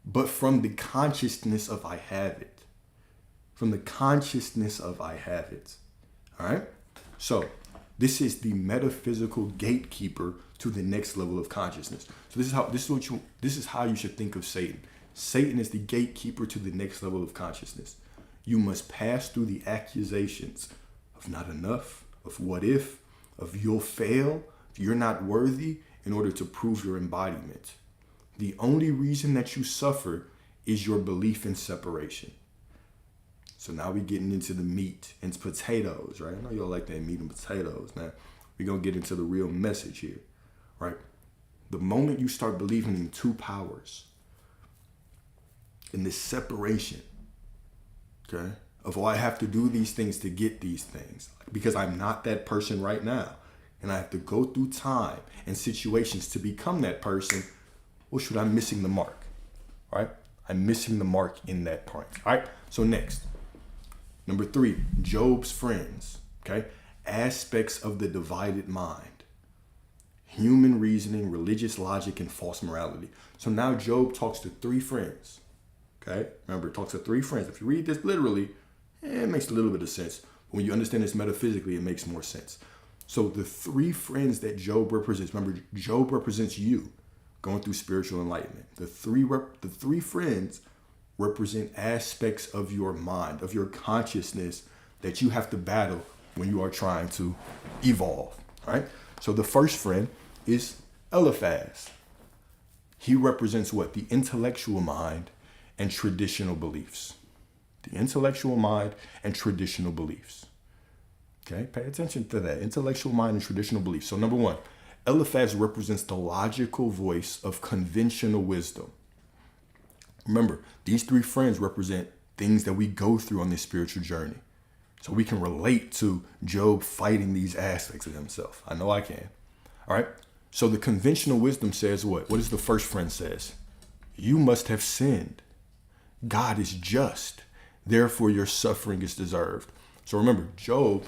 but from the consciousness of I have it. From the consciousness of I have it. All right. So this is the metaphysical gatekeeper to the next level of consciousness. So this is how you should think of Satan. Satan is the gatekeeper to the next level of consciousness. You must pass through the accusations of not enough, of what if, of you'll fail, if you're not worthy, in order to prove your embodiment. The only reason that you suffer is your belief in separation. So now we're getting into the meat and potatoes, right? I know y'all like that meat and potatoes. Now we're going to get into the real message here, right? The moment you start believing in two powers, in this separation, okay, of, oh, I have to do these things to get these things because I'm not that person right now. And I have to go through time and situations to become that person. Well, shoot, I'm missing the mark, all right? I'm missing the mark in that point. All right, so next. Number 3, Job's friends, okay? Aspects of the divided mind. Human reasoning, religious logic, and false morality. So now Job talks to 3 friends, okay? Remember, talks to 3 friends. If you read this literally, it makes a little bit of sense. When you understand this metaphysically, it makes more sense. So the 3 friends that Job represents, remember, Job represents you going through spiritual enlightenment. The three friends represent aspects of your mind, of your consciousness that you have to battle when you are trying to evolve, right? So the first friend is Eliphaz. He represents what? The intellectual mind and traditional beliefs. The intellectual mind and traditional beliefs. Okay, pay attention to that. Intellectual mind and traditional beliefs. So number 1, Eliphaz represents the logical voice of conventional wisdom. Remember, these 3 friends represent things that we go through on this spiritual journey. So we can relate to Job fighting these aspects of himself. I know I can. All right. So the conventional wisdom says what? What does the first friend says? You must have sinned. God is just. Therefore, your suffering is deserved. So remember, Job,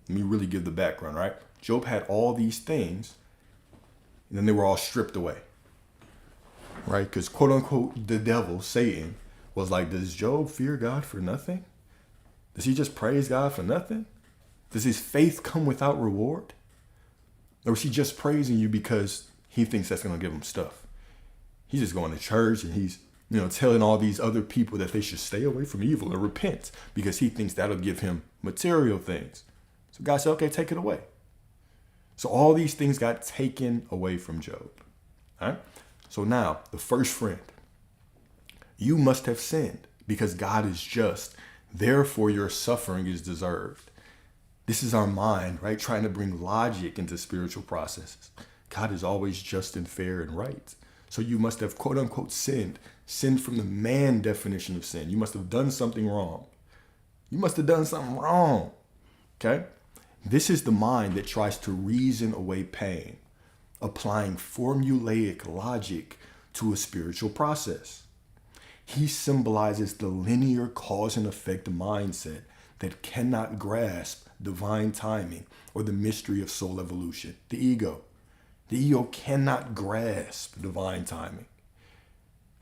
let me really give the background, right? Job had all these things, and then they were all stripped away, right? Because quote unquote, the devil, Satan, was like, does Job fear God for nothing? Does he just praise God for nothing? Does his faith come without reward? Or is he just praising you because he thinks that's going to give him stuff? He's just going to church and he's, telling all these other people that they should stay away from evil and repent because he thinks that'll give him material things. So God said, okay, take it away. So all these things got taken away from Job. All right. So now the first friend, you must have sinned because God is just. Therefore, your suffering is deserved. This is our mind, right? Trying to bring logic into spiritual processes. God is always just and fair and right. So you must have, quote unquote, sinned from the man definition of sin. You must have done something wrong. You must have done something wrong. Okay? This is the mind that tries to reason away pain, applying formulaic logic to a spiritual process. He symbolizes the linear cause and effect mindset that cannot grasp divine timing or the mystery of soul evolution, the ego. The ego cannot grasp divine timing.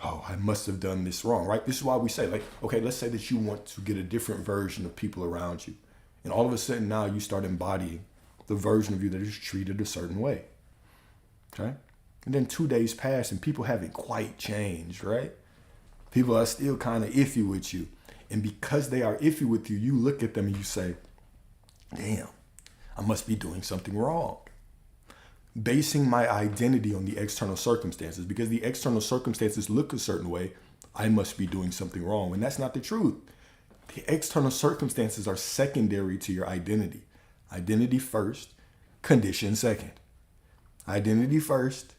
Oh, I must have done this wrong, right? This is why we say, like, okay, let's say that you want to get a different version of people around you. And all of a sudden now you start embodying the version of you that is treated a certain way. Okay? And then 2 days pass and people haven't quite changed, right? People are still kind of iffy with you. And because they are iffy with you, you look at them and you say, damn, I must be doing something wrong. Basing my identity on the external circumstances, because the external circumstances look a certain way, I must be doing something wrong. And that's not the truth. The external circumstances are secondary to your identity. Identity first, condition second. Identity first,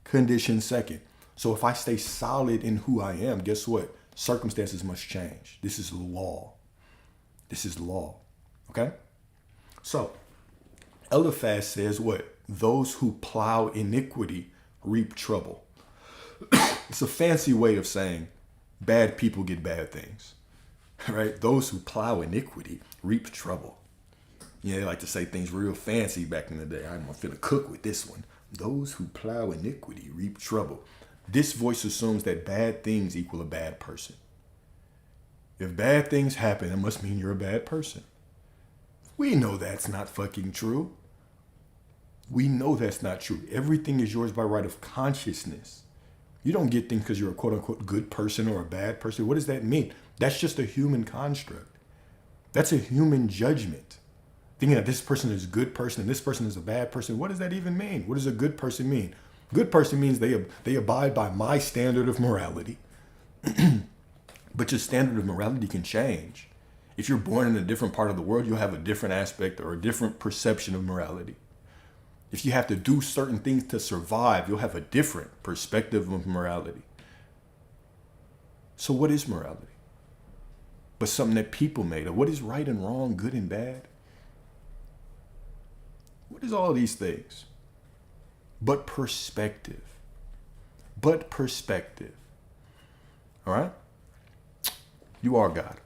condition second. So if I stay solid in who I am, guess what? Circumstances must change. This is law. This is law. Okay? So, Eliphaz says what? Those who plow iniquity reap trouble. It's a fancy way of saying bad people get bad things, right? Those who plow iniquity reap trouble. Yeah, they like to say things real fancy back in the day. I'm finna cook with this one. Those who plow iniquity reap trouble. This voice assumes that bad things equal a bad person. If bad things happen, it must mean you're a bad person. We know that's not fucking true. We know that's not true. Everything is yours by right of consciousness. You don't get things because you're a quote unquote good person or a bad person. What does that mean? That's just a human construct. That's a human judgment. Thinking that this person is a good person and this person is a bad person. What does that even mean? What does a good person mean? Good person means they abide by my standard of morality. But your standard of morality can change. If you're born in a different part of the world, you'll have a different aspect or a different perception of morality. If you have to do certain things to survive, you'll have a different perspective of morality. So what is morality? But something that people made. What is right and wrong, good and bad? What is all these things? But perspective. But perspective. All right? You are God.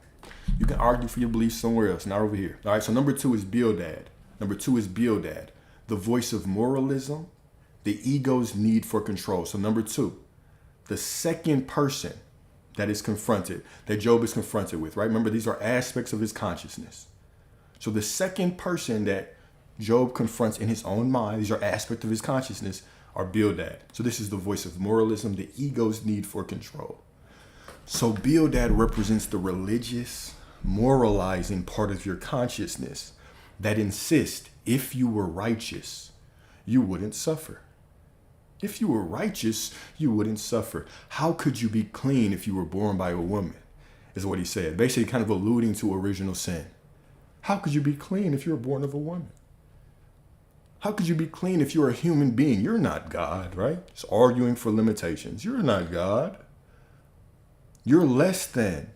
You can argue for your beliefs somewhere else, not over here. All right, so number 2 is Bildad. Number 2 is Bildad. The voice of moralism, the ego's need for control. So number 2, the second person that is confronted, that Job is confronted with, right? Remember, these are aspects of his consciousness. So the second person that Job confronts in his own mind, these are aspects of his consciousness, are Bildad. So this is the voice of moralism, the ego's need for control. So Bildad represents the religious, moralizing part of your consciousness that insists if you were righteous, you wouldn't suffer. If you were righteous, you wouldn't suffer. How could you be clean if you were born by a woman? Is what he said. Basically kind of alluding to original sin. How could you be clean if you were born of a woman? How could you be clean if you're a human being? You're not God, right? It's arguing for limitations. You're not God. You're less than.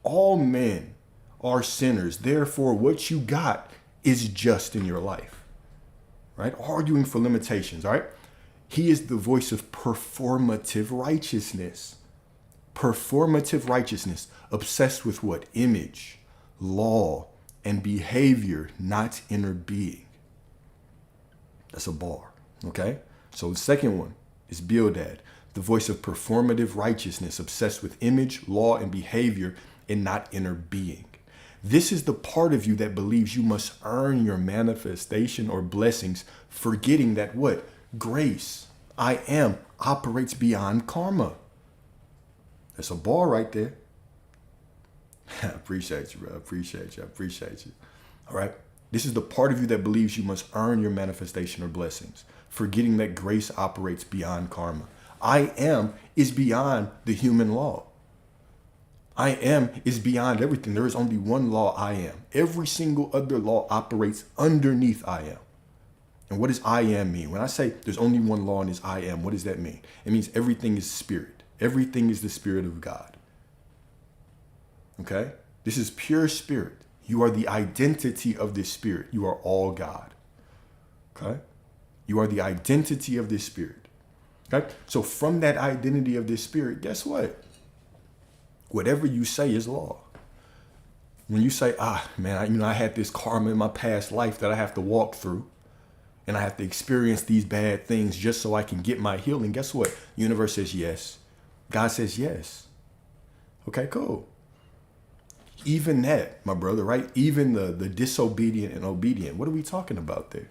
All men are sinners. Therefore, what you got is just in your life, right? Arguing for limitations, all right? He is the voice of performative righteousness. Performative righteousness, obsessed with what? Image, law, and behavior, not inner being. That's a bar, okay? So the second one is Bildad, the voice of performative righteousness, obsessed with image, law, and behavior, and not inner being. This is the part of you that believes you must earn your manifestation or blessings, forgetting that what? Grace, I am, operates beyond karma. That's a bar right there. I appreciate you, bro. I appreciate you. All right? This is the part of you that believes you must earn your manifestation or blessings, forgetting that grace operates beyond karma. I am is beyond the human law. I am is beyond everything. There is only one law, I am. Every single other law operates underneath I am. And what does I am mean? When I say there's only one law and it's I am, what does that mean? It means everything is spirit. Everything is the spirit of God. Okay? This is pure spirit. You are the identity of this spirit. You are all God. Okay? You are the identity of this spirit. Okay? So from that identity of this spirit, guess what? Whatever you say is law. When you say, man, I had this karma in my past life that I have to walk through. and I have to experience these bad things just so I can get my healing. Guess what? Universe says yes. God says yes. Okay, cool. Even that, my brother, right? Even the disobedient and obedient. What are we talking about there?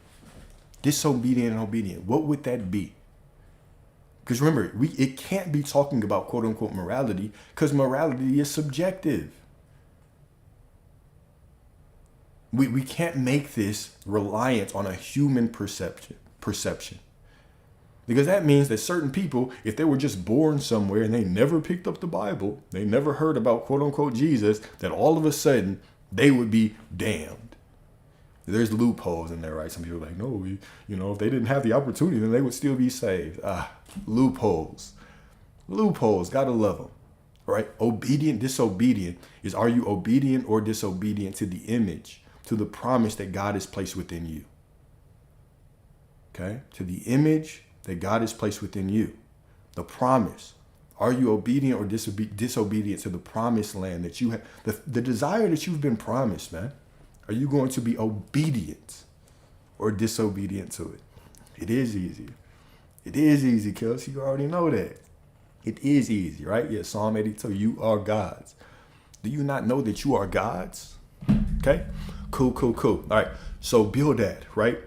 Disobedient and obedient. What would that be? Because remember, it can't be talking about quote unquote morality, because morality is subjective. We can't make this reliant on a human perception. Because that means that certain people, if they were just born somewhere and they never picked up the Bible, they never heard about quote unquote Jesus, that all of a sudden they would be damned. There's loopholes in there, right? Some people are like, no, if they didn't have the opportunity, then they would still be saved. Loopholes. Loopholes, gotta love them, right? Obedient, disobedient is, are you obedient or disobedient to the image, to the promise that God has placed within you? Okay? To the image that God has placed within you. The promise. Are you obedient or disobedient to the promised land that you have, the desire that you've been promised, man? Are you going to be obedient or disobedient to it? It is easy. It is easy, cuz you already know that. It is easy, right? Yeah, Psalm 82, you are God's. Do you not know that you are God's? Okay? Cool. All right. So build that, right?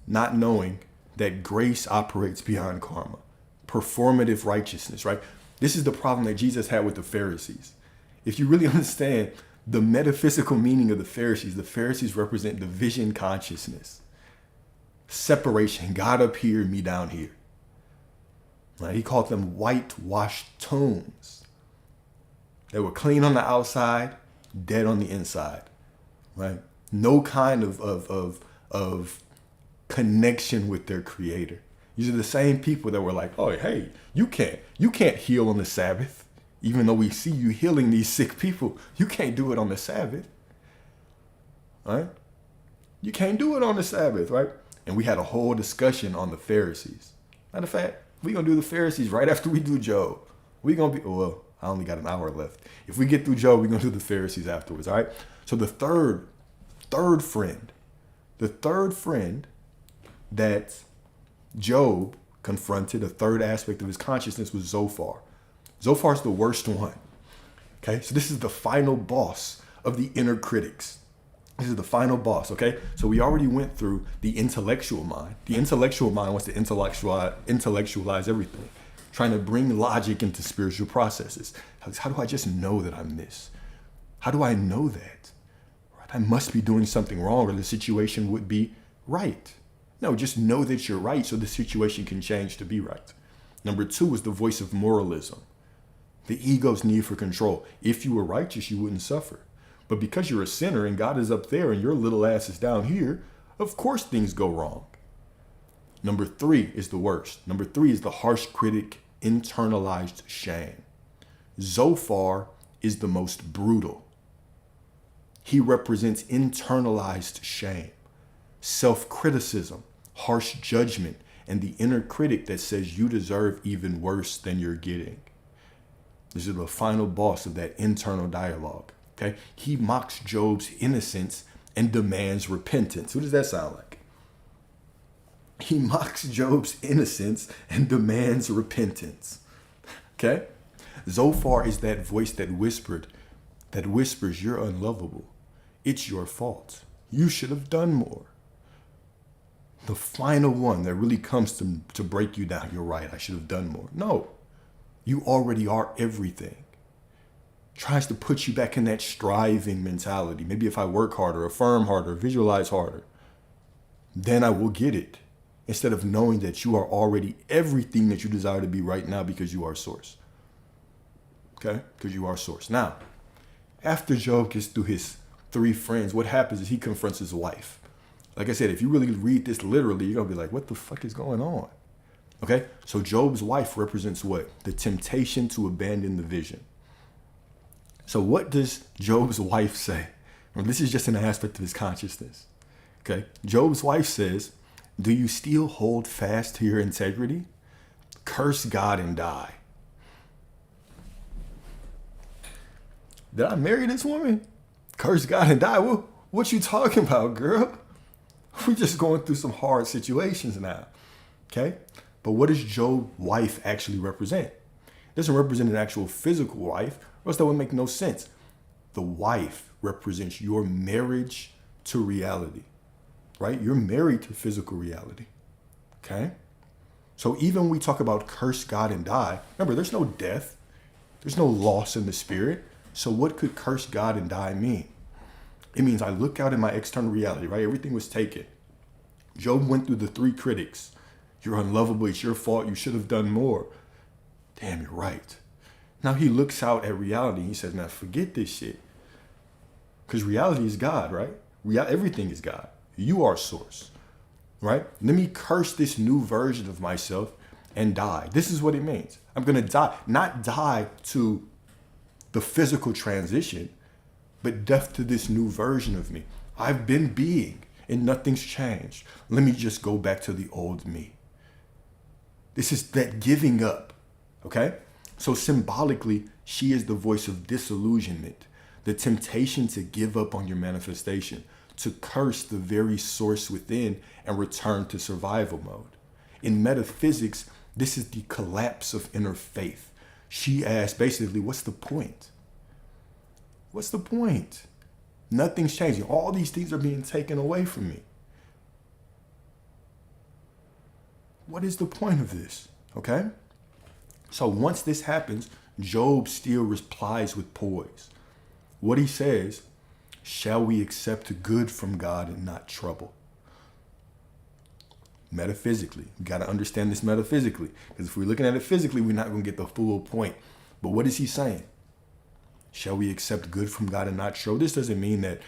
Not knowing that grace operates beyond karma. Performative righteousness, right? This is the problem that Jesus had with the Pharisees. If you really understand the metaphysical meaning of the Pharisees represent division consciousness. Separation. God up here, me down here. Right? He called them whitewashed tombs. They were clean on the outside, dead on the inside. Right? No kind of connection with their creator. These are the same people that were like, oh, hey, you can't heal on the Sabbath. Even though we see you healing these sick people, you can't do it on the Sabbath. Right? You can't do it on the Sabbath, right? And we had a whole discussion on the Pharisees. Matter of fact, we're going to do the Pharisees right after we do Job. We're going to be, well, I only got an hour left. If we get through Job, we're going to do the Pharisees afterwards, all right? So the third friend that Job confronted, a third aspect of his consciousness, was Zophar. Zophar's the worst one. Okay, so this is the final boss of the inner critics. This is the final boss, okay? So we already went through the intellectual mind. The intellectual mind wants to intellectualize everything, trying to bring logic into spiritual processes. How do I just know that I'm this? How do I know that? I must be doing something wrong or the situation would be right. No, just know that you're right so the situation can change to be right. Number 2 is the voice of moralism. The ego's need for control. If you were righteous, you wouldn't suffer. But because you're a sinner and God is up there and your little ass is down here, of course things go wrong. Number 3 is the worst. Number 3 is the harsh critic, internalized shame. Zophar is the most brutal. He represents internalized shame, self-criticism, harsh judgment, and the inner critic that says you deserve even worse than you're getting. This is the final boss of that internal dialogue. Okay? He mocks Job's innocence and demands repentance. Who does that sound like? He mocks Job's innocence and demands repentance. Okay? Zophar is that voice that whispers, you're unlovable. It's your fault. You should have done more. The final one that really comes to break you down. You're right, I should have done more. No, you already are everything. Tries to put you back in that striving mentality. Maybe if I work harder, affirm harder, visualize harder, then I will get it. Instead of knowing that you are already everything that you desire to be right now because you are source. Okay? Because you are source. Now, after Job gets through his 3 friends, what happens is he confronts his wife. Like I said, if you really read this literally, you're going to be like, what the fuck is going on? Okay? So Job's wife represents what? The temptation to abandon the vision. So what does Job's wife say? Well, this is just an aspect of his consciousness. Okay? Job's wife says, do you still hold fast to your integrity? Curse God and die. Did I marry this woman? Curse God and die? What you talking about, girl? We're just going through some hard situations now. Okay? But what does Job's wife actually represent? It doesn't represent an actual physical wife, or else that would make no sense. The wife represents your marriage to reality, right? You're married to physical reality. Okay? So even when we talk about curse God and die, remember, there's no death. There's no loss in the spirit. So what could curse God and die mean? It means I look out in my external reality, right? Everything was taken. Job went through the 3 critics. You're unlovable. It's your fault. You should have done more. Damn, you're right. Now he looks out at reality. He says, now forget this shit. Because reality is God, right? Everything is God. You are source, right? Let me curse this new version of myself and die. This is what it means. I'm going to die, not die to the physical transition, but death to this new version of me. I've been being and nothing's changed. Let me just go back to the old me. This is that giving up, okay? So symbolically, she is the voice of disillusionment, the temptation to give up on your manifestation, to curse the very source within and return to survival mode. In metaphysics, this is the collapse of inner faith. She asks basically, what's the point? What's the point? Nothing's changing. All these things are being taken away from me. What is the point of this? Okay? So once this happens, Job still replies with poise. What he says, shall we accept good from God and not trouble? Metaphysically. You got to understand this metaphysically. Because if we're looking at it physically, we're not going to get the full point. But what is he saying? Shall we accept good from God and not trouble? This doesn't mean that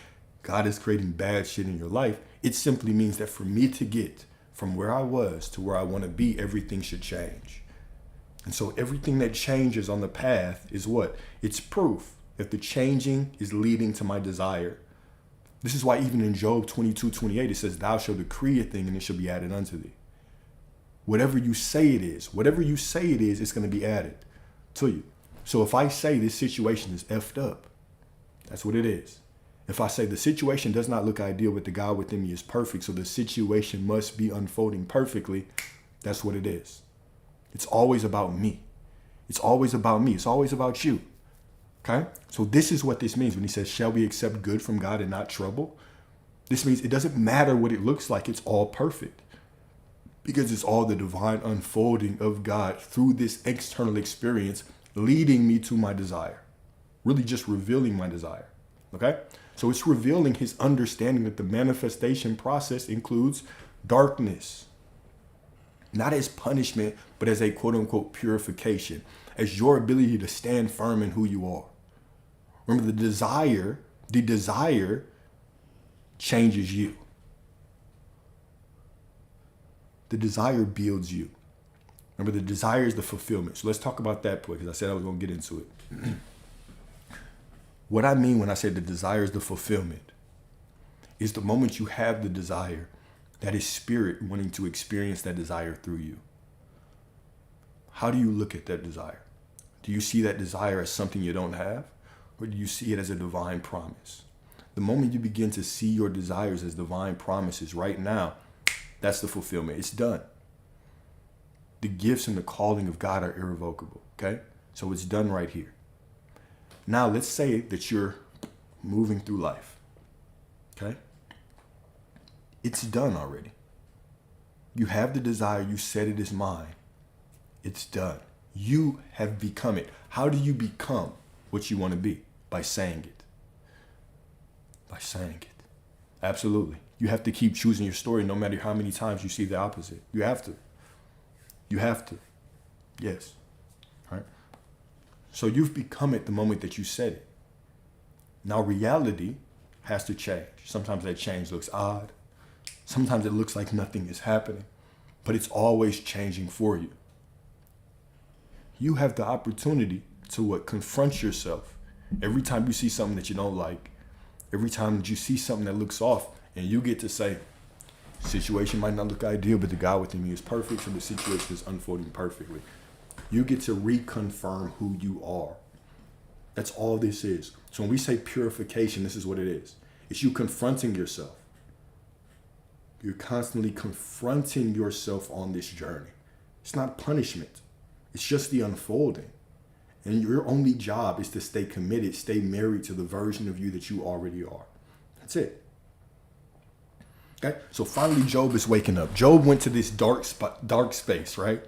God is creating bad shit in your life. It simply means that for me to get from where I was to where I want to be, everything should change. And so everything that changes on the path is what? It's proof that the changing is leading to my desire. This is why even in Job 22:28, it says, thou shalt decree a thing and it shall be added unto thee. Whatever you say it is, it's going to be added to you. So if I say this situation is effed up, that's what it is. If I say the situation does not look ideal, but the God within me is perfect, so the situation must be unfolding perfectly, that's what it is. It's always about me. It's always about me. It's always about you. Okay? So this is what this means when he says, shall we accept good from God and not trouble? This means it doesn't matter what it looks like. It's all perfect. Because it's all the divine unfolding of God through this external experience leading me to my desire. Really just revealing my desire. Okay? So it's revealing his understanding that the manifestation process includes darkness. Not as punishment, but as a quote unquote purification. As your ability to stand firm in who you are. Remember, the desire changes you. The desire builds you. Remember, the desire is the fulfillment. So let's talk about that because I said I was going to get into it. What I mean when I say the desire is the fulfillment is the moment you have the desire, that is spirit wanting to experience that desire through you. How do you look at that desire? Do you see that desire as something you don't have? Or do you see it as a divine promise? The moment you begin to see your desires as divine promises right now, that's the fulfillment. It's done. The gifts and the calling of God are irrevocable, okay? So it's done right here. Now let's say that you're moving through life, okay? It's done already. You have the desire, you said it is mine. It's done. You have become it. How do you become what you want to be? By saying it. By saying it. Absolutely. You have to keep choosing your story no matter how many times you see the opposite. You have to. You have to. Yes. All right. So you've become it the moment that you said it. Now reality has to change. Sometimes that change looks odd. Sometimes it looks like nothing is happening, but it's always changing for you. You have the opportunity to confront yourself every time you see something that you don't like, every time that you see something that looks off, and you get to say, situation might not look ideal, but the God within me is perfect, so the situation is unfolding perfectly. You get to reconfirm who you are. That's all this is. So when we say purification, this is what it is. It's you confronting yourself. You're constantly confronting yourself on this journey. It's not punishment. It's just the unfolding. And your only job is to stay committed, stay married to the version of you that you already are. That's it. Okay? So finally, Job is waking up. Job went to this dark space, right?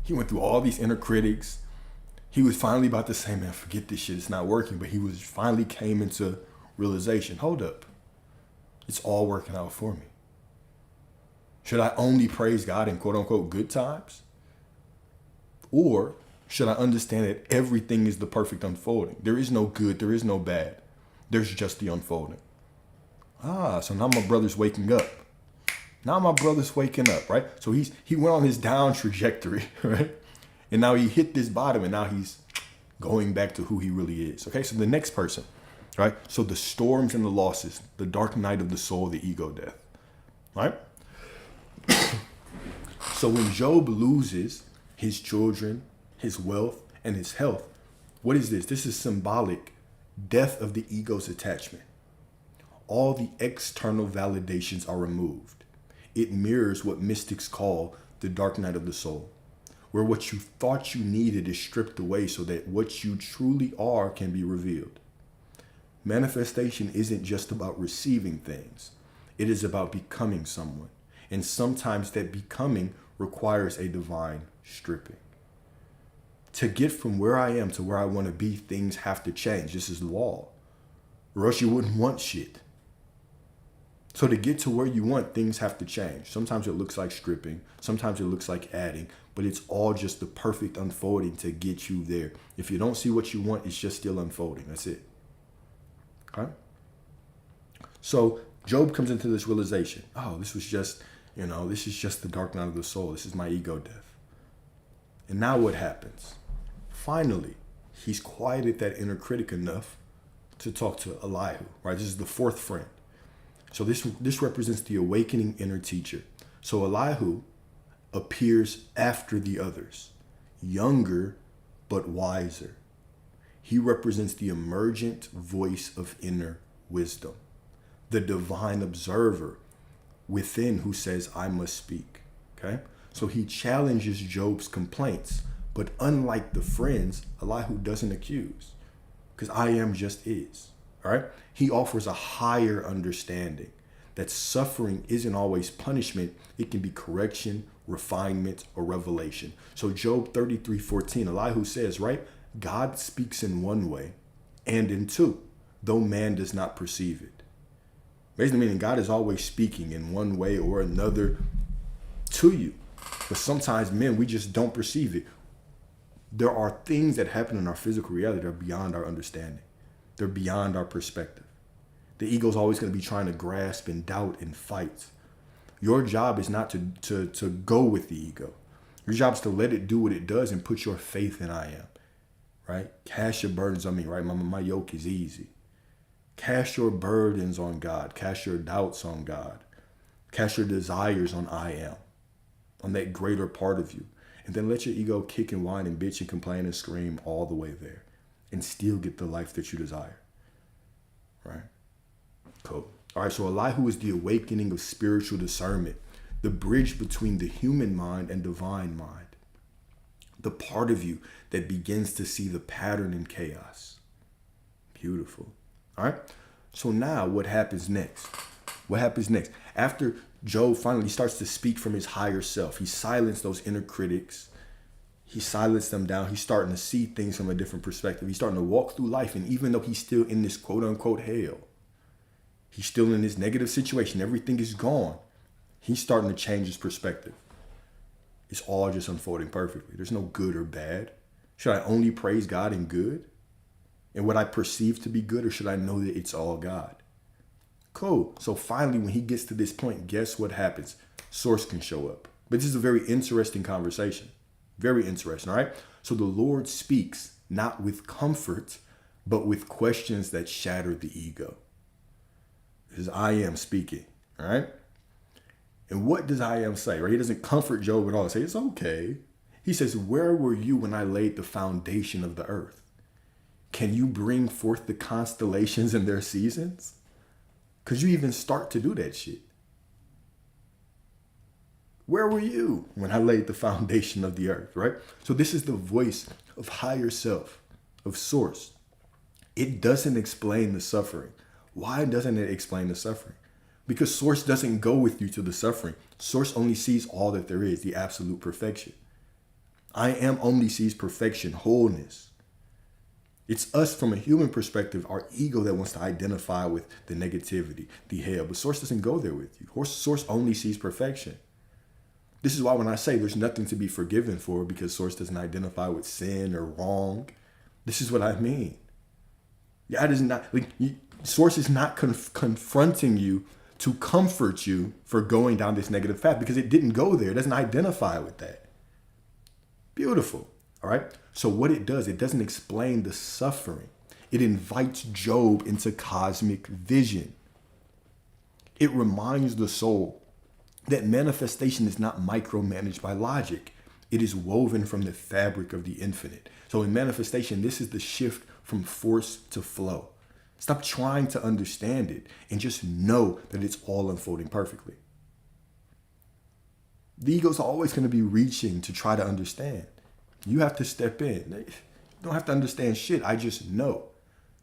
He went through all these inner critics. He was finally about to say, man, forget this shit. It's not working. But he was finally came into realization. Hold up. It's all working out for me. Should I only praise God in quote unquote good times? Or should I understand that everything is the perfect unfolding? There is no good. There is no bad. There's just the unfolding. So now my brother's waking up. Now my brother's waking up, right? So he went on his down trajectory, right? And now he hit this bottom and now he's going back to who he really is. Okay, so the next person, right? So the storms and the losses, the dark night of the soul, the ego death, right? So when Job loses his children, his wealth, and his health, what is this? This is symbolic death of the ego's attachment. All the external validations are removed. It mirrors what mystics call the dark night of the soul, where what you thought you needed is stripped away so that what you truly are can be revealed. Manifestation isn't just about receiving things. It is about becoming someone. And sometimes that becoming requires a divine stripping. To get from where I am to where I want to be, things have to change. This is law. Or else you wouldn't want shit. So to get to where you want, things have to change. Sometimes it looks like stripping. Sometimes it looks like adding. But it's all just the perfect unfolding to get you there. If you don't see what you want, it's just still unfolding. That's it. Okay? So Job comes into this realization. Oh, this was just, this is just the dark night of the soul. This is my ego death. And now what happens? Finally, he's quieted that inner critic enough to talk to Elihu, right? This is the fourth friend. So this represents the awakening inner teacher. So Elihu appears after the others, younger but wiser. He represents the emergent voice of inner wisdom, the divine observer within who says, I must speak. Okay? So he challenges Job's complaints, but unlike the friends, Elihu doesn't accuse, because I am just is. All right? He offers a higher understanding that suffering isn't always punishment. It can be correction, refinement, or revelation. So Job 33:14, Elihu says, right? God speaks in one way and in two, though man does not perceive it. Basically meaning God is always speaking in one way or another to you. But sometimes, men, we just don't perceive it. There are things that happen in our physical reality that are beyond our understanding. They're beyond our perspective. The ego's always going to be trying to grasp and doubt and fight. Your job is not to go with the ego. Your job is to let it do what it does and put your faith in I am. Right? Cast your burdens on me, right? My yoke is easy. Cast your burdens on God. Cast your doubts on God. Cast your desires on I am, on that greater part of you. And then let your ego kick and whine and bitch and complain and scream all the way there and still get the life that you desire. Right? Cool. All right, so Elihu is the awakening of spiritual discernment, the bridge between the human mind and divine mind, the part of you that begins to see the pattern in chaos. Beautiful. All right, so now what happens next? What happens next? After Job finally starts to speak from his higher self, he silenced those inner critics. He silenced them down. He's starting to see things from a different perspective. He's starting to walk through life. And even though he's still in this quote unquote hell, he's still in this negative situation, everything is gone, he's starting to change his perspective. It's all just unfolding perfectly. There's no good or bad. Should I only praise God in good? And what I perceive to be good, or should I know that it's all God? Cool. So finally, when he gets to this point, guess what happens? Source can show up. But this is a very interesting conversation. Very interesting, all right? So the Lord speaks not with comfort, but with questions that shatter the ego. This is I am speaking, all right? And what does I am say, right? He doesn't comfort Job at all. Say, it's okay. He says, where were you when I laid the foundation of the earth? Can you bring forth the constellations in their seasons? Could you even start to do that shit? Where were you when I laid the foundation of the earth, right? So this is the voice of higher self, of source. It doesn't explain the suffering. Why doesn't it explain the suffering? Because source doesn't go with you to the suffering. Source only sees all that there is, the absolute perfection. I am only sees perfection, wholeness. It's us from a human perspective, our ego that wants to identify with the negativity, the hell. But source doesn't go there with you. Source only sees perfection. This is why when I say there's nothing to be forgiven for because source doesn't identify with sin or wrong, this is what I mean. God is not, source is not confronting you to comfort you for going down this negative path because it didn't go there. It doesn't identify with that. Beautiful. All right. So what it does, it doesn't explain the suffering. It invites Job into cosmic vision. It reminds the soul that manifestation is not micromanaged by logic. It is woven from the fabric of the infinite. So in manifestation, this is the shift from force to flow. Stop trying to understand it and just know that it's all unfolding perfectly. The ego's always going to be reaching to try to understand. You have to step in. You don't have to understand shit. I just know.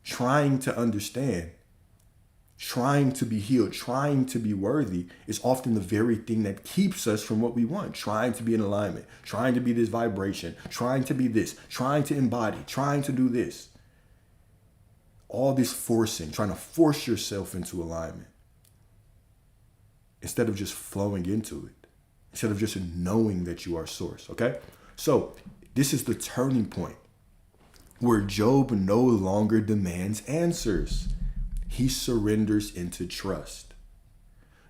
Trying to understand, trying to be healed, trying to be worthy is often the very thing that keeps us from what we want. Trying to be in alignment, trying to be this vibration, trying to be this, trying to embody, trying to do this. All this forcing, trying to force yourself into alignment instead of just flowing into it, instead of just knowing that you are source, okay? So this is the turning point where Job no longer demands answers. He surrenders into trust.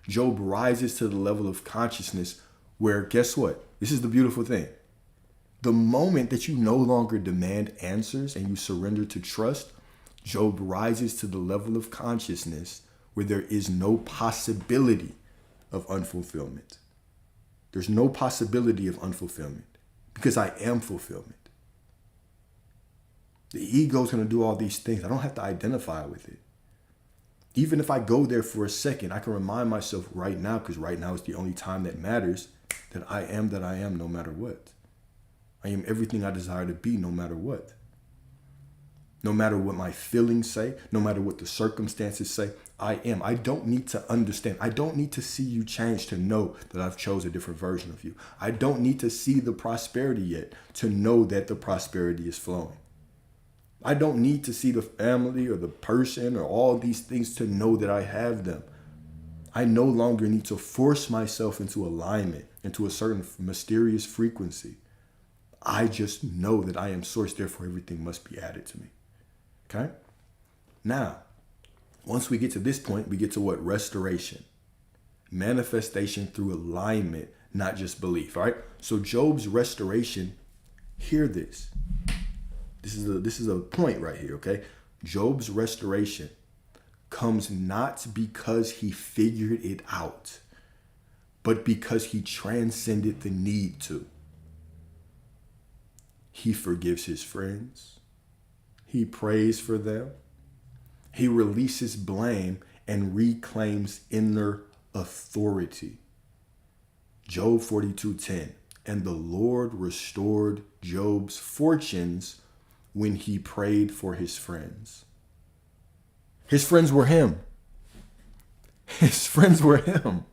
Job rises to the level of consciousness where, guess what? This is the beautiful thing. The moment that you no longer demand answers and you surrender to trust, Job rises to the level of consciousness where there is no possibility of unfulfillment. There's no possibility of unfulfillment because I am fulfillment. The ego is going to do all these things. I don't have to identify with it. Even if I go there for a second, I can remind myself right now, because right now is the only time that matters, that I am no matter what. I am everything I desire to be no matter what. No matter what my feelings say, no matter what the circumstances say, I am. I don't need to understand. I don't need to see you change to know that I've chose a different version of you. I don't need to see the prosperity yet to know that the prosperity is flowing. I don't need to see the family or the person or all these things to know that I have them. I no longer need to force myself into alignment, into a certain mysterious frequency. I just know that I am source, therefore everything must be added to me. Okay? Now, once we get to this point, we get to what? Restoration. Manifestation through alignment, not just belief. All right? So Job's restoration, hear this. This is a point right here, okay? Job's restoration comes not because he figured it out, but because he transcended the need to. He forgives his friends. He prays for them. He releases blame and reclaims inner authority. Job 42:10. And the Lord restored Job's fortunes when he prayed for his friends. His friends were him. His friends were him.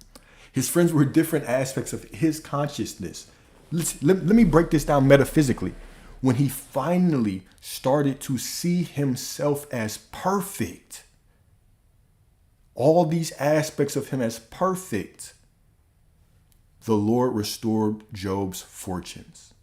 His friends were different aspects of his consciousness. Let me break this down metaphysically. When he finally started to see himself as perfect, all these aspects of him as perfect, the Lord restored Job's fortunes.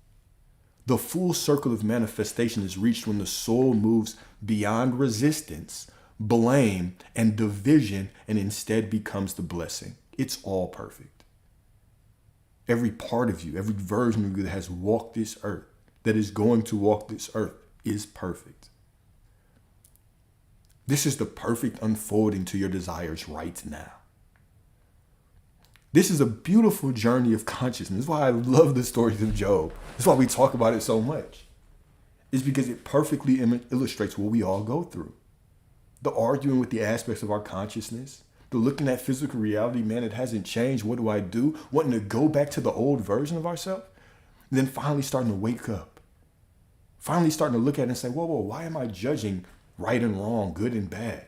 The full circle of manifestation is reached when the soul moves beyond resistance, blame, and division, and instead becomes the blessing. It's all perfect. Every part of you, every version of you that has walked this earth, that is going to walk this earth, is perfect. This is the perfect unfolding to your desires right now. This is a beautiful journey of consciousness. That's why I love the stories of Job. That's why we talk about it so much. It's because it perfectly illustrates what we all go through. The arguing with the aspects of our consciousness, The looking at physical reality, man, it hasn't changed. What do I do? Wanting to go back to the old version of ourselves. Then finally starting to wake up. Finally starting to look at it and say, whoa, why am I judging right and wrong, good and bad?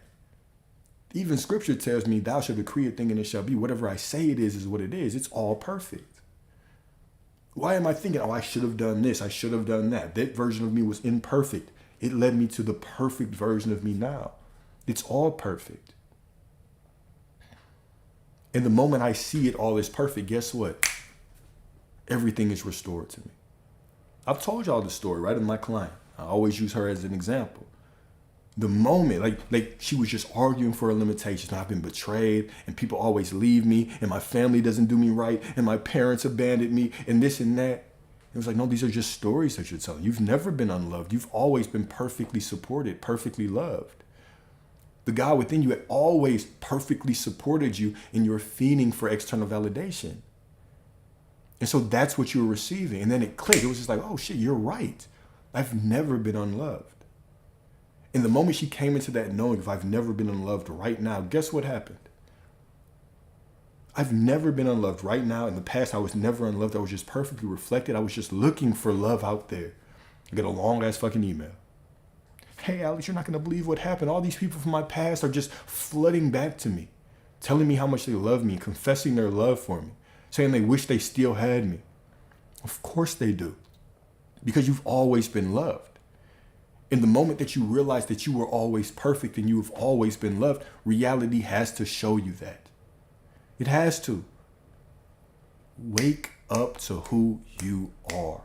Even scripture tells me, thou shalt decree a thing and it shall be. Whatever I say it is what it is. It's all perfect. Why am I thinking, I should have done this, I should have done that? That version of me was imperfect. It led me to the perfect version of me now. It's all perfect. And the moment I see it all is perfect, guess what? Everything is restored to me. I've told y'all the story, right, of my client. I always use her as an example. The moment, like she was just arguing for her limitations. I've been betrayed and people always leave me and my family doesn't do me right and my parents abandoned me and this and that. It was like, no, these are just stories that you're telling. You've never been unloved. You've always been perfectly supported, perfectly loved. The God within you had always perfectly supported you in your feeding for external validation. And so that's what you were receiving. And then it clicked. It was just like, oh shit, you're right. I've never been unloved. And the moment she came into that knowing, if I've never been unloved right now, guess what happened? I've never been unloved right now. In the past, I was never unloved. I was just perfectly reflected. I was just looking for love out there. I get a long ass fucking email. Hey, Alex, you're not going to believe what happened. All these people from my past are just flooding back to me, telling me how much they love me, confessing their love for me, saying they wish they still had me. Of course they do, because you've always been loved. In the moment that you realize that you were always perfect and you have always been loved, reality has to show you that. It has to. Wake up to who you are.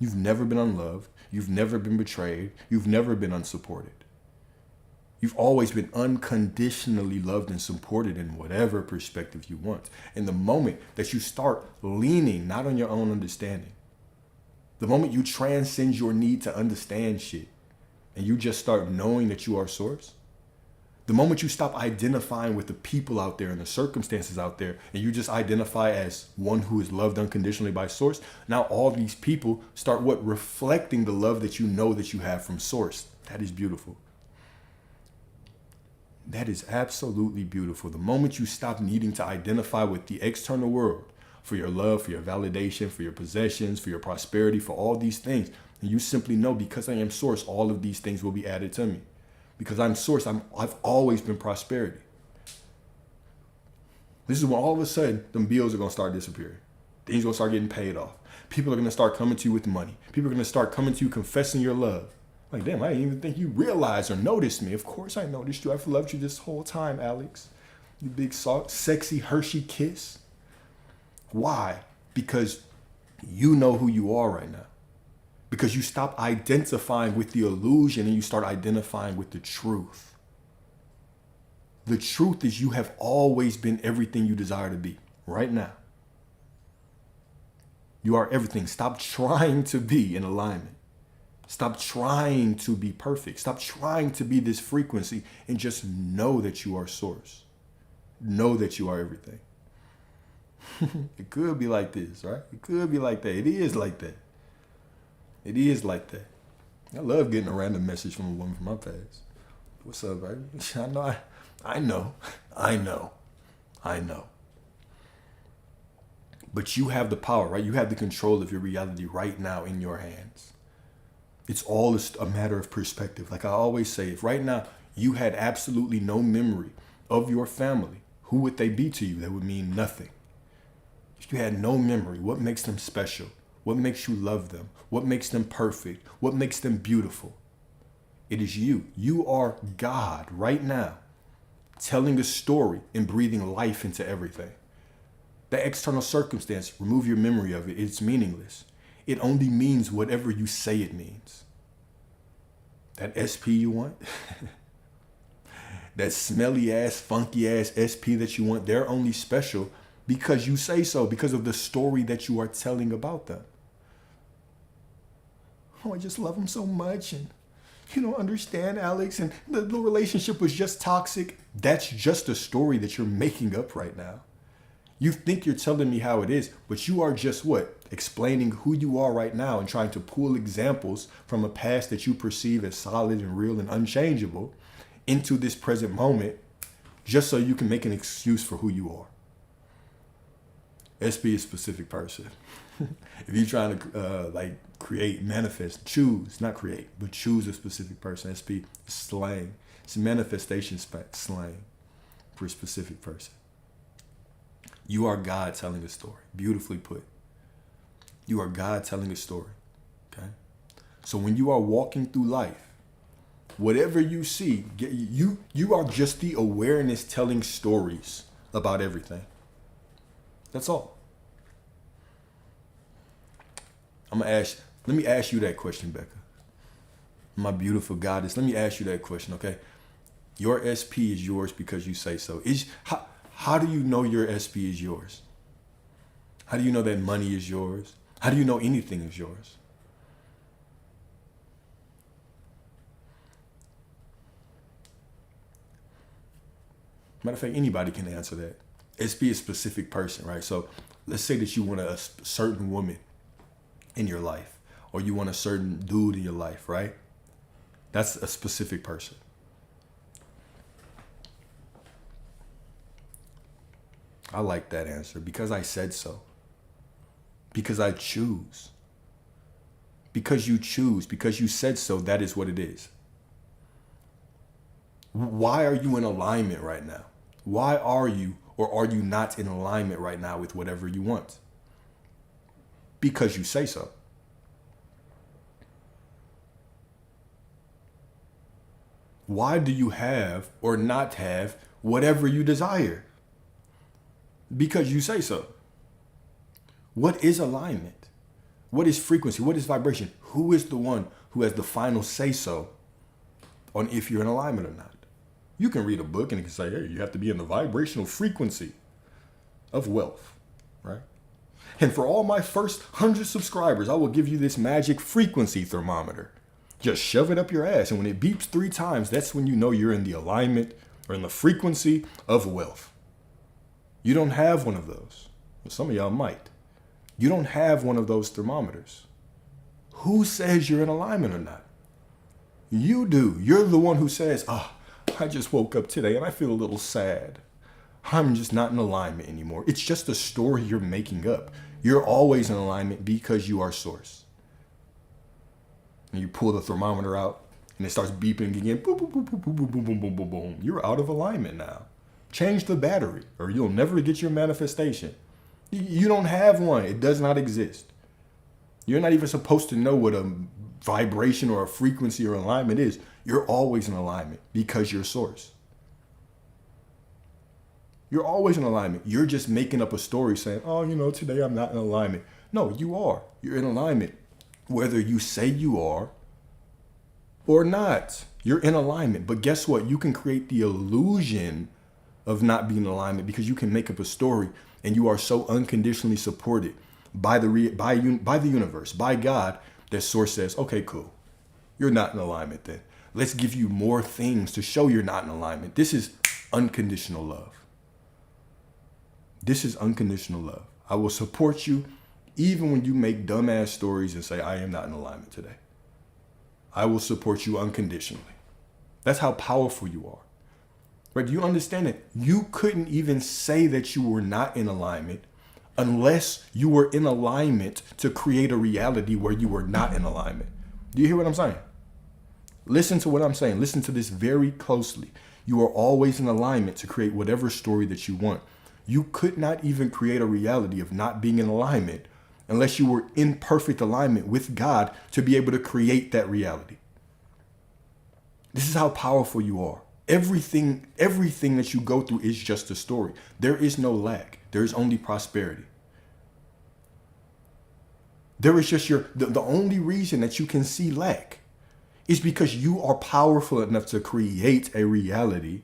You've never been unloved. You've never been betrayed. You've never been unsupported. You've always been unconditionally loved and supported in whatever perspective you want. And the moment that you start leaning not on your own understanding, the moment you transcend your need to understand shit, and you just start knowing that you are source, the moment you stop identifying with the people out there and the circumstances out there, and you just identify as one who is loved unconditionally by source, now all these people start reflecting the love that you know that you have from source. That is beautiful. That is absolutely beautiful. The moment you stop needing to identify with the external world for your love, for your validation, for your possessions, for your prosperity, for all these things, and you simply know, because I am source, all of these things will be added to me. Because I'm source, I've always been prosperity. This is when all of a sudden, them bills are going to start disappearing. Things are going to start getting paid off. People are going to start coming to you with money. People are going to start coming to you confessing your love. Like, damn, I didn't even think you realized or noticed me. Of course I noticed you. I've loved you this whole time, Alex. You big, sexy Hershey kiss. Why? Because you know who you are right now. Because you stop identifying with the illusion and you start identifying with the truth. The truth is you have always been everything you desire to be right now. You are everything. Stop trying to be in alignment. Stop trying to be perfect. Stop trying to be this frequency and just know that you are source. Know that you are everything. It could be like this, right? It could be like that. It is like that. It is like that. I love getting a random message from a woman from my past. What's up, baby? I know. But you have the power, right? You have the control of your reality right now in your hands. It's all a matter of perspective. Like I always say, if right now you had absolutely no memory of your family, who would they be to you? That would mean nothing. If you had no memory, what makes them special? What makes you love them? What makes them perfect? What makes them beautiful? It is you. You are God right now, telling a story and breathing life into everything. The external circumstance, remove your memory of it. It's meaningless. It only means whatever you say it means. That SP you want, that smelly ass, funky ass SP that you want, they're only special because you say so, because of the story that you are telling about them. Oh, I just love him so much. And you don't understand, Alex. And the relationship was just toxic. That's just a story that you're making up right now. You think you're telling me how it is, but you are just explaining who you are right now and trying to pull examples from a past that you perceive as solid and real and unchangeable into this present moment just so you can make an excuse for who you are. SP is a specific person. If you're trying to create, manifest, choose, not create, but choose a specific person. SP is slang. It's manifestation slang for a specific person. You are God telling a story. Beautifully put. You are God telling a story. Okay? So when you are walking through life, whatever you see, you are just the awareness telling stories about everything. That's all. Let me ask you that question, Becca. My beautiful goddess, let me ask you that question, okay? Your SP is yours because you say so. How do you know your SP is yours? How do you know that money is yours? How do you know anything is yours? Matter of fact, anybody can answer that. SP is a specific person, right? So let's say that you want a certain woman in your life, or you want a certain dude in your life, right? That's a specific person. I like that answer because I said so. Because I choose. Because you choose. Because you said so, that is what it is. Why are you in alignment right now? Why are you or are you not in alignment right now with whatever you want? Because you say so. Why do you have or not have whatever you desire? Because you say so. What is alignment? What is frequency? What is vibration? Who is the one who has the final say so on if you're in alignment or not? You can read a book and it can say, hey, you have to be in the vibrational frequency of wealth, right? And for all my first 100 subscribers, I will give you this magic frequency thermometer. Just shove it up your ass. And when it beeps 3 times, that's when you know you're in the alignment or in the frequency of wealth. You don't have one of those. Well, some of y'all might. You don't have one of those thermometers. Who says you're in alignment or not? You do. You're the one who says, I just woke up today and I feel a little sad. I'm just not in alignment anymore. It's just a story you're making up. You're always in alignment because you are source. And you pull the thermometer out and it starts beeping again. Boom, boom, boom, boom, boom, boom, boom, boom, boom, boom, boom. You're out of alignment now. Change the battery or you'll never get your manifestation. You don't have one. It does not exist. You're not even supposed to know what a vibration or a frequency or alignment is. You're always in alignment because you're source. You're always in alignment. You're just making up a story saying, today I'm not in alignment. No, you are. You're in alignment. Whether you say you are or not, you're in alignment. But guess what? You can create the illusion of not being in alignment because you can make up a story and you are so unconditionally supported by the universe, by God, that source says, okay, cool. You're not in alignment then. Let's give you more things to show you're not in alignment. This is unconditional love. This is unconditional love. I will support you even when you make dumbass stories and say, I am not in alignment today. I will support you unconditionally. That's how powerful you are. Right? Do you understand that you couldn't even say that you were not in alignment unless you were in alignment to create a reality where you were not in alignment? Do you hear what I'm saying? Listen to what I'm saying. Listen to this very closely. You are always in alignment to create whatever story that you want. You could not even create a reality of not being in alignment unless you were in perfect alignment with God to be able to create that reality. This is how powerful you are. Everything that you go through is just a story. There is no lack. There is only prosperity. There is just the only reason that you can see lack is because you are powerful enough to create a reality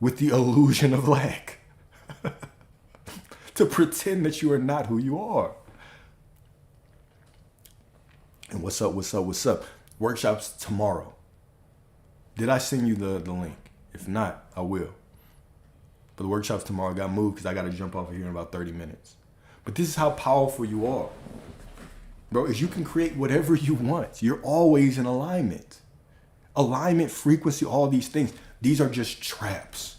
with the illusion of lack. To pretend that you are not who you are. And what's up? Workshops tomorrow. Did I send you the link? If not, I will. But the workshops tomorrow got moved because I got to jump off of here in about 30 minutes. But this is how powerful you are. Bro, is you can create whatever you want. You're always in alignment. Alignment, frequency, all these things. These are just traps.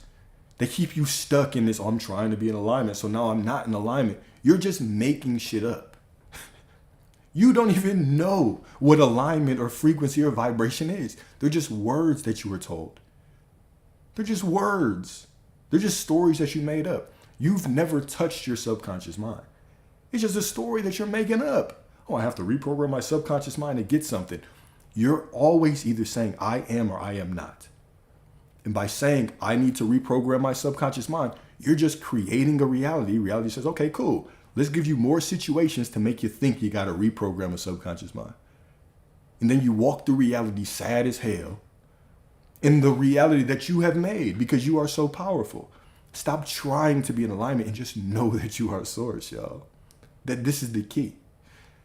They keep you stuck in this, oh, I'm trying to be in alignment, so now I'm not in alignment. You're just making shit up. You don't even know what alignment or frequency or vibration is. They're just words that you were told. They're just words. They're just stories that you made up. You've never touched your subconscious mind. It's just a story that you're making up. Oh, I have to reprogram my subconscious mind to get something. You're always either saying I am or I am not. And by saying I need to reprogram my subconscious mind, you're just creating a reality. Reality says, okay, cool. Let's give you more situations to make you think you got to reprogram a subconscious mind. And then you walk through reality sad as hell in the reality that you have made because you are so powerful. Stop trying to be in alignment and just know that you are source, y'all. That this is the key.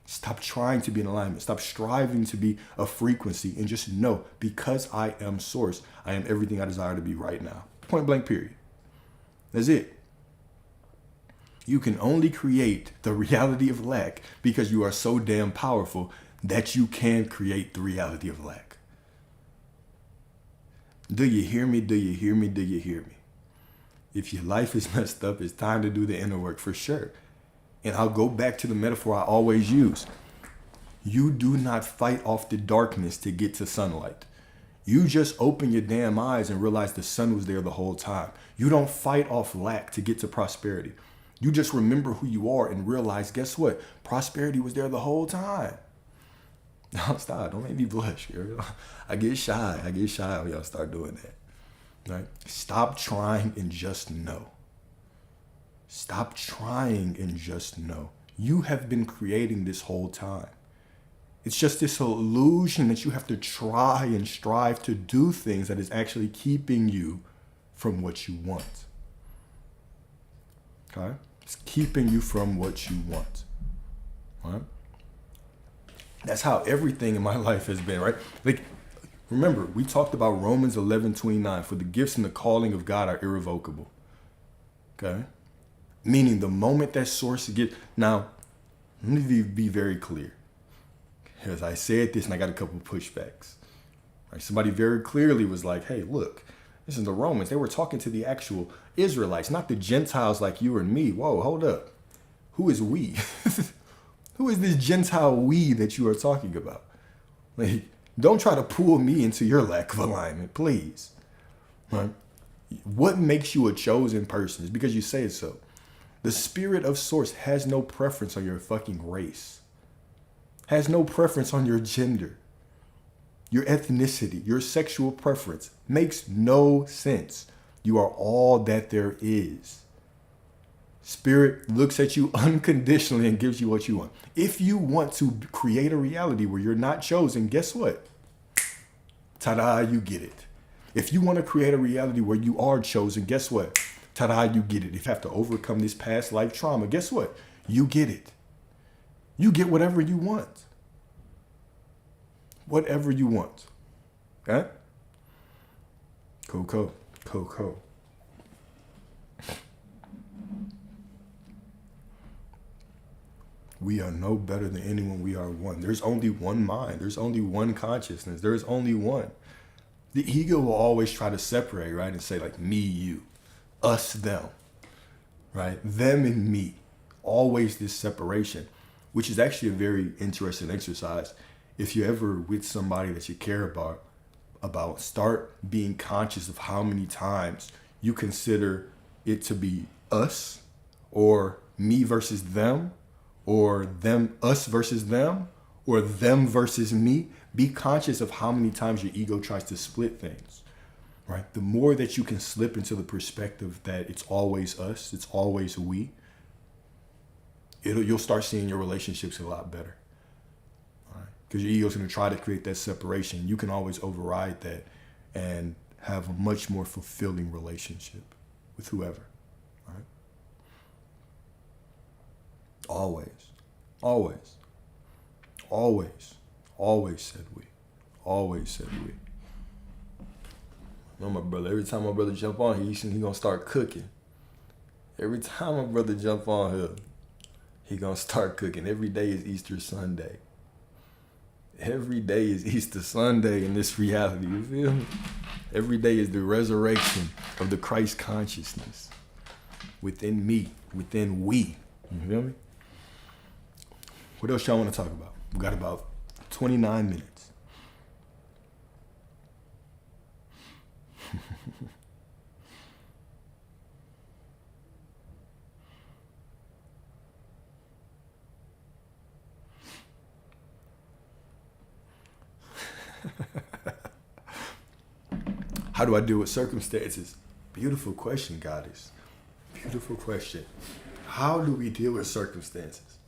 Stop trying to be in alignment. Stop striving to be a frequency and just know because I am source, I am everything I desire to be right now. Point blank, period. That's it. You can only create the reality of lack because you are so damn powerful that you can create the reality of lack. Do you hear me? Do you hear me? Do you hear me? If your life is messed up, it's time to do the inner work for sure. And I'll go back to the metaphor I always use. You do not fight off the darkness to get to sunlight. You just open your damn eyes and realize the sun was there the whole time. You don't fight off lack to get to prosperity. You just remember who you are and realize, guess what? Prosperity was there the whole time. No, stop. Don't make me blush. I get shy. I get shy when y'all start doing that. Right? Stop trying and just know. Stop trying and just know. You have been creating this whole time. It's just this illusion that you have to try and strive to do things that is actually keeping you from what you want. Okay? It's keeping you from what you want. Right? That's how everything in my life has been, right? Like, remember, we talked about Romans 11:29. For the gifts and the calling of God are irrevocable. Okay? Meaning the moment that source gets... Now, let me be very clear. As I said this, and I got a couple of pushbacks. Right? Somebody very clearly was like, hey, look, this is the Romans. They were talking to the actual Israelites, not the Gentiles like you and me. Whoa, hold up. Who is we? Who is this Gentile we that you are talking about? Like, don't try to pull me into your lack of alignment, please. Right? What makes you a chosen person is because you say so. The spirit of source has no preference on your fucking race. Has no preference on your gender. Your ethnicity, your sexual preference makes no sense. You are all that there is. Spirit looks at you unconditionally and gives you what you want. If you want to create a reality where you're not chosen, guess what? Ta-da, you get it. If you want to create a reality where you are chosen, guess what? Ta-da, you get it. If you have to overcome this past life trauma, guess what? You get it. You get whatever you want. Whatever you want. Okay? Cool. We are no better than anyone. We are one. There's only one mind. There's only one consciousness. There's only one. The ego will always try to separate, right? And say like me, you, us, them, right? Them and me. Always this separation, which is actually a very interesting exercise. If you're ever with somebody that you care about, start being conscious of how many times you consider it to be us or me versus them, or them, us versus them, or them versus me. Be conscious of how many times your ego tries to split things, right? The more that you can slip into the perspective that it's always us, it's always we, you'll start seeing your relationships a lot better, right? Because your ego's going to try to create that separation. You can always override that and have a much more fulfilling relationship with whoever, right? Always said we. Always said we. I know my brother, every time my brother jump on here, he gonna start cooking. Every time my brother jump on here, he gonna start cooking. Every day is Easter Sunday. Every day is Easter Sunday in this reality. You feel me? Every day is the resurrection of the Christ consciousness within me, within we. You feel me? What else y'all want to talk about? We got about 29 minutes. How do I deal with circumstances? Beautiful question, Goddess. Beautiful question. How do we deal with circumstances?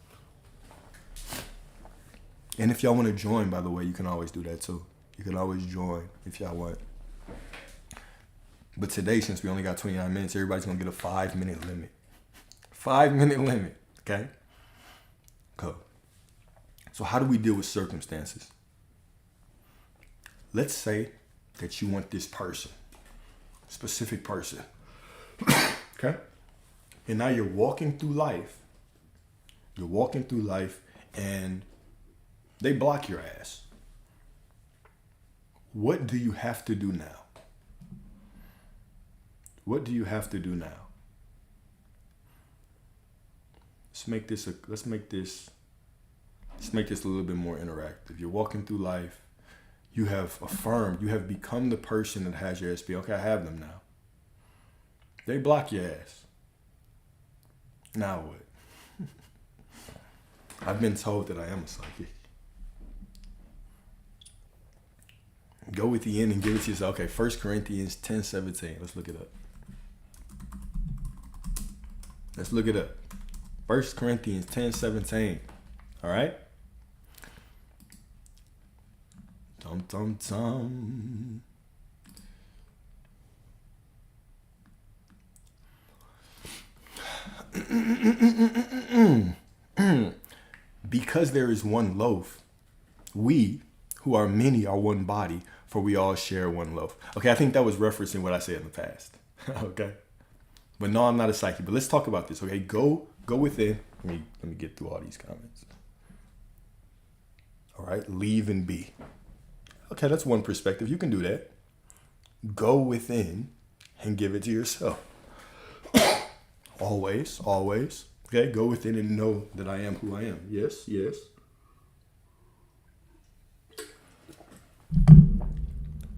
And if y'all want to join, by the way, you can always do that too. You can always join if y'all want. But today, since we only got 29 minutes, everybody's going to get a 5-minute limit. 5-minute limit, okay? Cool. So how do we deal with circumstances? Let's say that you want this person, specific person, okay? And now you're walking through life. You're walking through life and they block your ass. What do you have to do now? What do you have to do now? Let's make this a little bit more interactive. You're walking through life. You have affirmed, you have become the person that has your SB. Okay, I have them now. They block your ass. Now what? I've been told that I am a psychic. Go with the end and give it to yourself. Okay, 1 Corinthians 10:17. Let's look it up. Let's look it up. 1 Corinthians 10:17. All right? Dum, dum, dum. Because there is one loaf, we who are many are one body, for we all share one loaf. Okay, I think that was referencing what I said in the past. Okay. But no, I'm not a psychic. But let's talk about this. Okay, go within. Let me get through all these comments. All right, leave and be. Okay, that's one perspective. You can do that. Go within and give it to yourself. Always, always. Okay, go within and know that I am who I am. Yes, yes.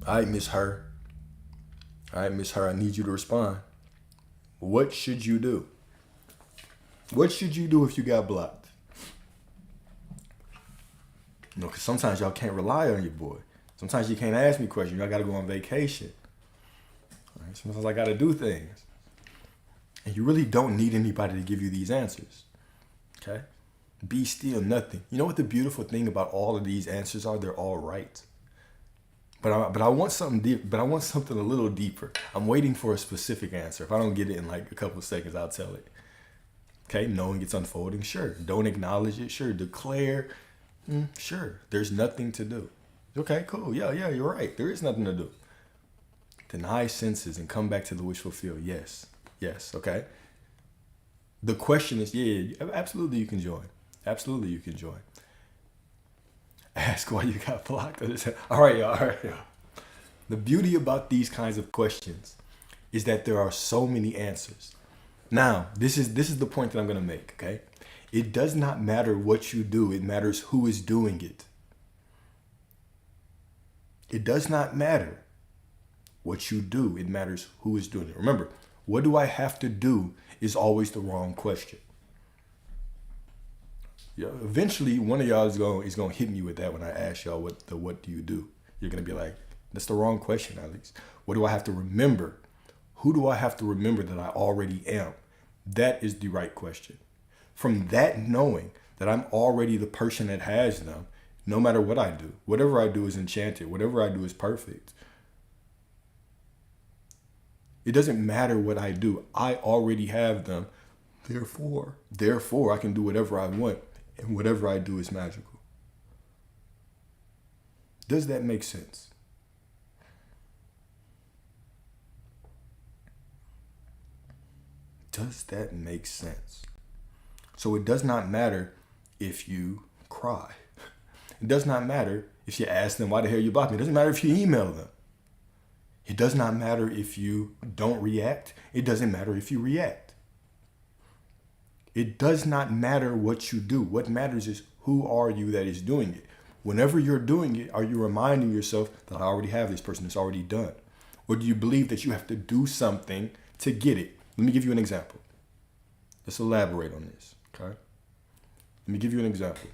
All right, Miss Her. All right, Miss Her, I need you to respond. What should you do? What should you do if you got blocked? You know, because sometimes y'all can't rely on your boy. Sometimes you can't ask me questions. Y'all got to go on vacation. All right? Sometimes I got to do things. And you really don't need anybody to give you these answers. Okay? Be still, nothing. You know what the beautiful thing about all of these answers are? They're all right. But I want something deep. But I want something a little deeper. I'm waiting for a specific answer. If I don't get it in like a couple of seconds, I'll tell it. Okay? Knowing it's unfolding, sure. Don't acknowledge it, sure. Declare, sure. There's nothing to do. Okay, cool. Yeah, you're right. There is nothing to do. Deny senses and come back to the wish fulfilled. Yes, okay. The question is, absolutely you can join. Absolutely you can join. Ask why you got blocked. All right, y'all. The beauty about these kinds of questions is that there are so many answers. Now, this is the point that I'm going to make, okay? It does not matter what you do. It matters who is doing it. It does not matter what you do. It matters who is doing it. Remember, what do I have to do is always the wrong question. Yeah, eventually, one of y'all is going to hit me with that when I ask y'all what do you do? You're going to be like, that's the wrong question, Alex. What do I have to remember? Who do I have to remember that I already am? That is the right question. From that knowing that I'm already the person that has them, no matter what I do, whatever I do is enchanted. Whatever I do is perfect. It doesn't matter what I do. I already have them. Therefore, I can do whatever I want. And whatever I do is magical. Does that make sense? Does that make sense? So it does not matter if you cry. It does not matter if you ask them why the hell you blocked me. It doesn't matter if you email them. It does not matter if you don't react. It doesn't matter if you react. It does not matter what you do. What matters is who are you that is doing it. Whenever you're doing it, are you reminding yourself that I already have this person, it's already done? Or do you believe that you have to do something to get it? Let me give you an example. Let's elaborate on this, okay? Let me give you an example.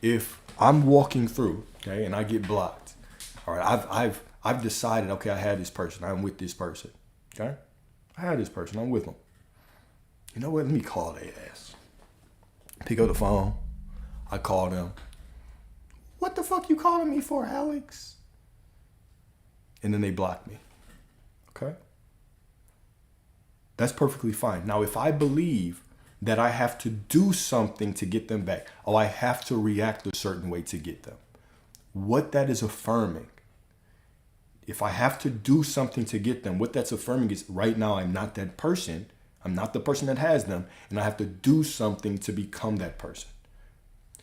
If I'm walking through, okay, and I get blocked, all right, I've decided, okay, I had this person, I'm with this person, okay? I had this person, I'm with them. You know what? Let me call their ass. Pick up the phone. I call them. What the fuck you calling me for, Alex? And then they block me. Okay? That's perfectly fine. Now, if I believe that I have to do something to get them back, or I have to react a certain way to get them, what that is affirming, if I have to do something to get them, what that's affirming is right now I'm not that person. I'm not the person that has them, and I have to do something to become that person.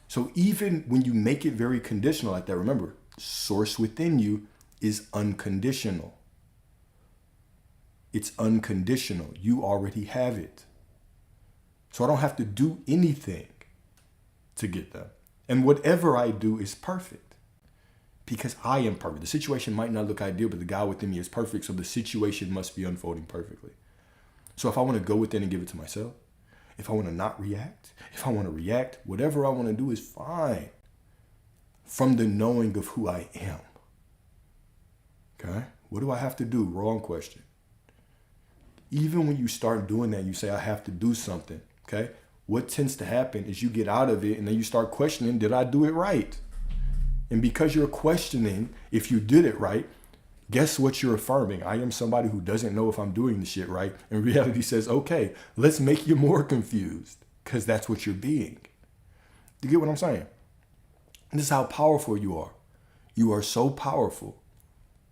So even when you make it very conditional like that, remember, source within you is unconditional. It's unconditional. You already have it. So I don't have to do anything to get them. And whatever I do is perfect because I am perfect. The situation might not look ideal, but the God within me is perfect, so the situation must be unfolding perfectly. So if I want to go within and give it to myself, if I want to not react, if I want to react, whatever I want to do is fine from the knowing of who I am. Okay? What do I have to do? Wrong question. Even when you start doing that, you say, I have to do something. Okay? What tends to happen is you get out of it and then you start questioning, did I do it right? And because you're questioning if you did it right, guess what you're affirming? I am somebody who doesn't know if I'm doing the shit right. And reality says, okay, let's make you more confused because that's what you're being. You get what I'm saying? And this is how powerful you are. You are so powerful.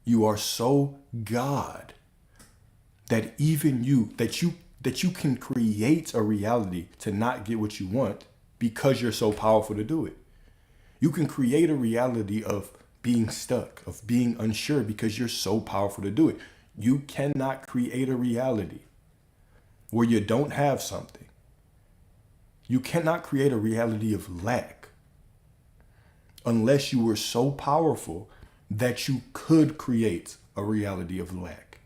You are so God that even you, that you can create a reality to not get what you want because you're so powerful to do it. You can create a reality of being stuck, of being unsure because you're so powerful to do it. You cannot create a reality where you don't have something. You cannot create a reality of lack unless you were so powerful that you could create a reality of lack.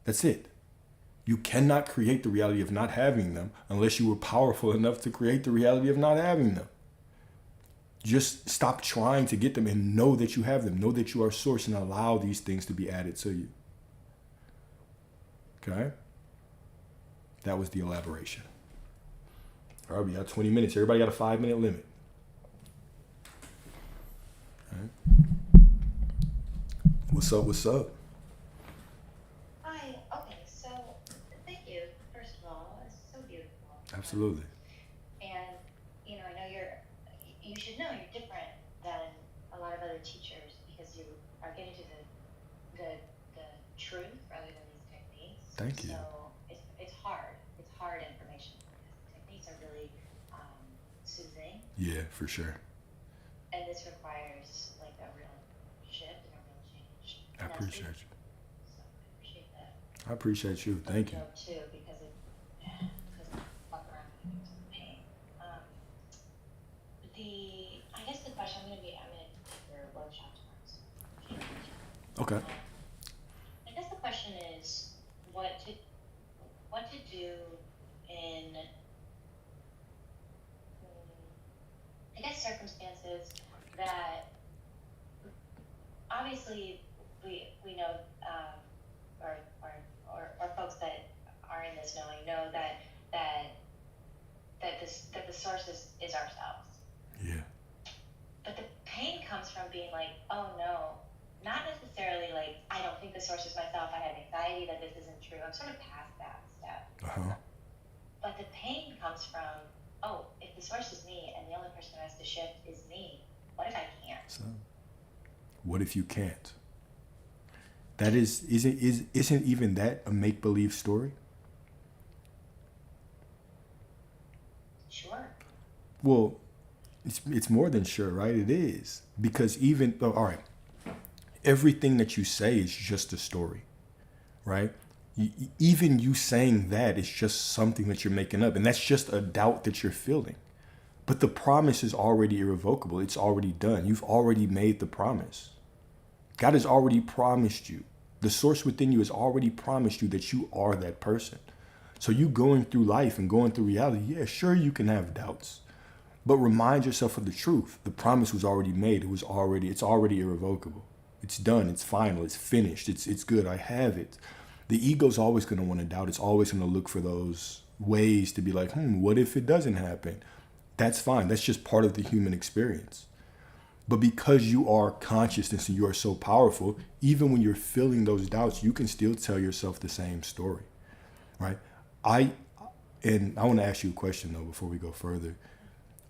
That's it. You cannot create the reality of not having them unless you were powerful enough to create the reality of not having them. Just stop trying to get them and know that you have them. Know that you are source and allow these things to be added to you. Okay? That was the elaboration. All right, we got 20 minutes. Everybody got a 5-minute limit. All right. What's up? What's up? Hi. Okay. So, thank you. First of all, it's so beautiful. Absolutely. And I know you should know you're different than a lot of other teachers because you are getting to the truth rather than these techniques. Thank you. So it's hard. It's hard information because the techniques are really soothing. Yeah, for sure. And this requires like a real shift and a real change. I appreciate you. So I appreciate that. I appreciate you. Thank you. Too, because I fuck around and do some pain. I guess the question I'm gonna take your workshop tomorrow. So Okay. I guess the question is what to do in I guess circumstances that obviously we know or folks that are in this knowing know that the source is ourselves. Yeah. But the pain comes from being like, oh no, not necessarily like I don't think the source is myself. I have anxiety that this isn't true. I'm sort of past that step. But the pain comes from, oh, if the source is me and the only person who has to shift is me, what if I can't? So, what if you can't? That isn't even that a make-believe story? Sure. Well, It's more than sure, right? It is. Because even, all right, everything that you say is just a story, right? Even you saying that is just something that you're making up. And that's just a doubt that you're feeling. But the promise is already irrevocable. It's already done. You've already made the promise. God has already promised you. The source within you has already promised you that you are that person. So you going through life and going through reality, yeah, sure, you can have doubts. But remind yourself of the truth. The promise was already made. It's already irrevocable. It's done. It's final. It's finished. It's good. I have it. The ego's always going to want to doubt. It's always going to look for those ways to be like, what if it doesn't happen? That's fine. That's just part of the human experience. But because you are consciousness and you are so powerful, even when you're feeling those doubts, you can still tell yourself the same story, right? I want to ask you a question though before we go further.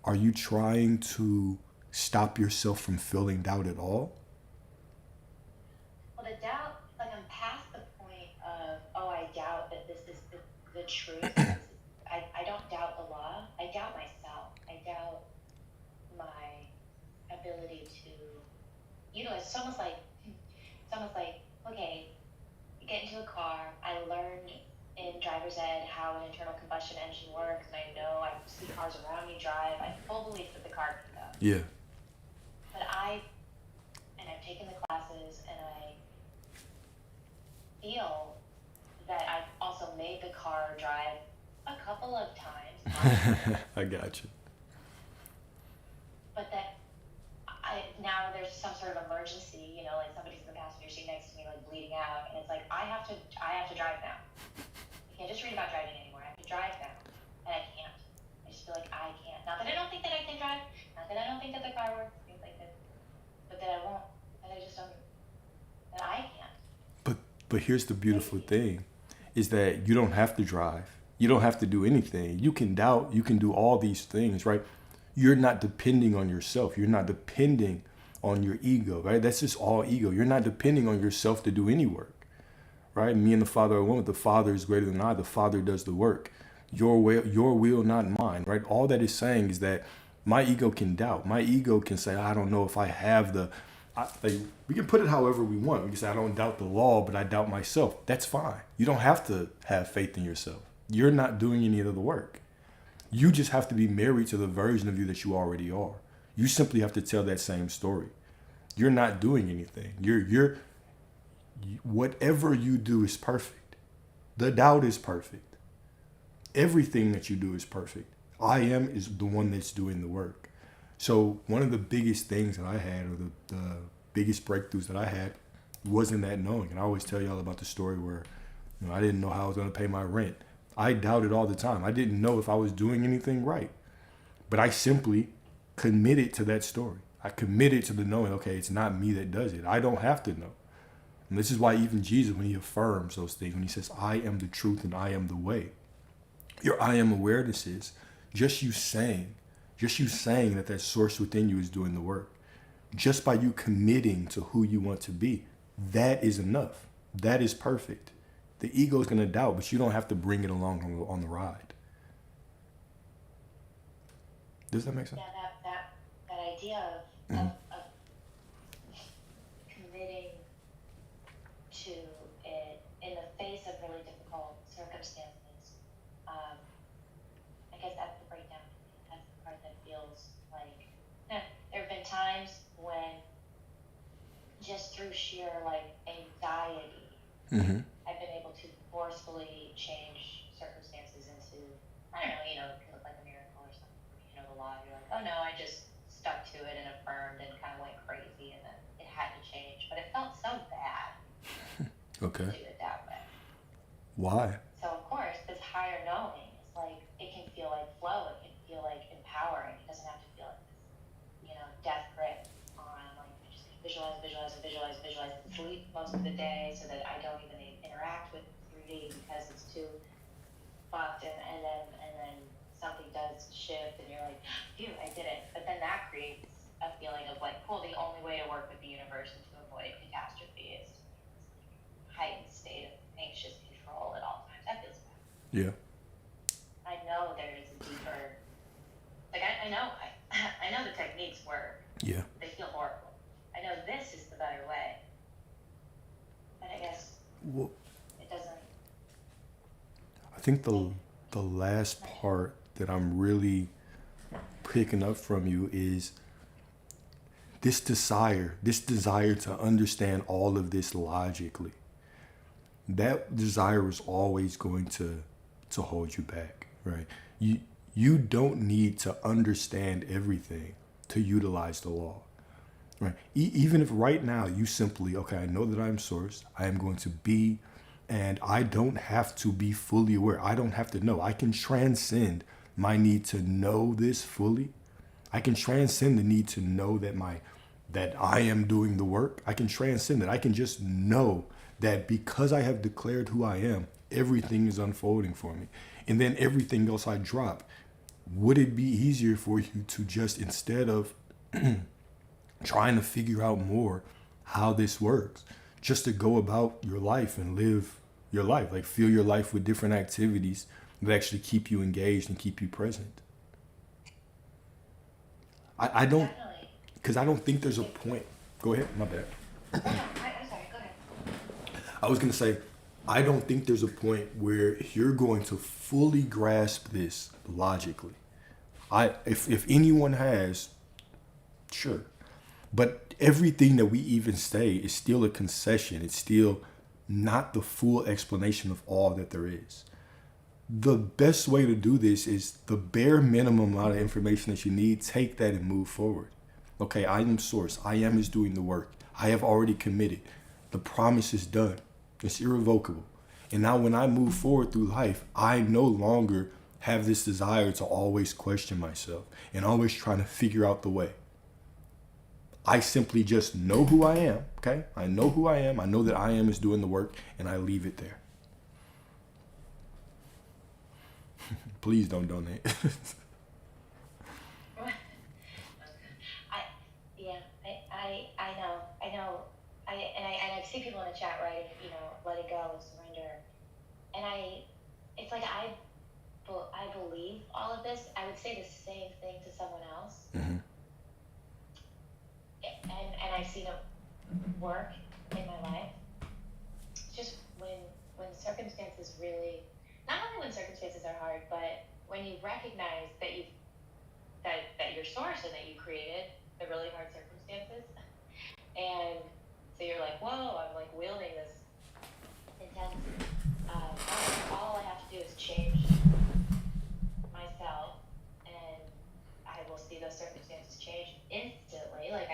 Are you trying to stop yourself from feeling doubt at all? Well, the doubt, like I'm past the point of, oh, I doubt that this is the truth. I don't doubt the law. I doubt myself. I doubt my ability to utilize. It's almost like, okay, you get into a car. I learned in driver's ed how an internal combustion engine works, and I see cars around me drive. I full belief that the car can go. Yeah. But I've taken the classes, and I feel that I've also made the car drive a couple of times. I got you. But that now there's some sort of emergency, like somebody's in the passenger seat next to me, like bleeding out, and it's like I have to drive now. I can't just read about driving anymore. I have to drive now, and I can't. I just feel like I can't. Not that I don't think that I can drive. Not that I don't think that the car works. Things like that. But that I won't. That I just don't. That I can't. But here's the beautiful thing, is that you don't have to drive. You don't have to do anything. You can doubt. You can do all these things, right? You're not depending on yourself. You're not depending on your ego, right? That's just all ego. You're not depending on yourself to do any work, right? Me and the Father are one. The Father is greater than I. The Father does the work. Your will, not mine, right? All that is saying is that my ego can doubt. My ego can say, I don't know if I have we can put it however we want. We can say, I don't doubt the law, but I doubt myself. That's fine. You don't have to have faith in yourself. You're not doing any of the work. You just have to be married to the version of you that you already are. You simply have to tell that same story. You're not doing anything. Whatever you do is perfect. The doubt is perfect. Everything that you do is perfect. I am is the one that's doing the work. So one of the biggest things that I had, or the biggest breakthroughs that I had, wasn't that knowing. And I always tell y'all about the story where I didn't know how I was going to pay my rent. I doubted all the time. I didn't know if I was doing anything right. But I simply committed to that story. I committed to the knowing, okay, it's not me that does it. I don't have to know. And this is why even Jesus, when he affirms those things, when he says, I am the truth and I am the way, your I am awareness is just you saying that source within you is doing the work. Just by you committing to who you want to be, that is enough. That is perfect. The ego is going to doubt, but you don't have to bring it along on the ride. Does that make sense? Yeah, that idea of committing to it in the face of really difficult circumstances. I guess that's the breakdown. That's the part that feels like there have been times when just through sheer anxiety, I've been able to forcefully change circumstances into, I don't know, it can look like a miracle or something. The law, you're like, oh no, I just stuck to it and affirmed and kind of went crazy, and then it had to change. But it felt so bad Okay. to do it that way. Why? So of course, this higher knowing is it can feel like flow. It can feel like empowering. It doesn't have to feel like this, death grip on I just visualize and sleep most of the day so that I don't even interact with 3D because it's too fucked, and then something does shift and you're like, phew, I did it. But then that creates a feeling of cool, the only way to work with the universe and to avoid catastrophe is heightened state of anxious control at all times. That feels bad. Yeah. I know there is a deeper, I know a better way. But I guess Well, it doesn't. I think the last part that I'm really picking up from you is this desire to understand all of this logically. That desire is always going to hold you back, right? You don't need to understand everything to utilize the law, right? Even if right now you simply, okay, I know that I'm source, I am going to be, and I don't have to be fully aware. I don't have to know. I can transcend my need to know this fully. I can transcend the need to know that I am doing the work. I can transcend it. I can just know that because I have declared who I am, everything is unfolding for me. And then everything else I drop. Would it be easier for you to just, instead of trying to figure out more how this works, just to go about your life and live your life, like fill your life with different activities that actually keep you engaged and keep you present? I don't, Definitely. because I don't think there's a point. Go ahead, my bad. Oh, no, I'm sorry. Go ahead. I was going to say, I don't think there's a point where you're going to fully grasp this logically. If anyone has, sure. But everything that we even say is still a concession. It's still not the full explanation of all that there is. The best way to do this is the bare minimum amount of information that you need. Take that and move forward. Okay, I am source. I am is doing the work. I have already committed. The promise is done. It's irrevocable. And now when I move forward through life, I no longer have this desire to always question myself and always trying to figure out the way. I simply just know who I am, okay? I know who I am. I know that I am is doing the work, and I leave it there. Please don't donate. I yeah, I know. I see people in the chat writing, let it go, surrender, and it's like I believe all of this. I would say the same thing to someone else, Mm-hmm. and I've seen it work in my life. It's just when circumstances really, not only when circumstances are hard, but when you recognize that you're source and that you created the really hard circumstances, and so you're like, whoa, I'm like wielding this intense. All I have to do is change myself, and I will see those circumstances change instantly, like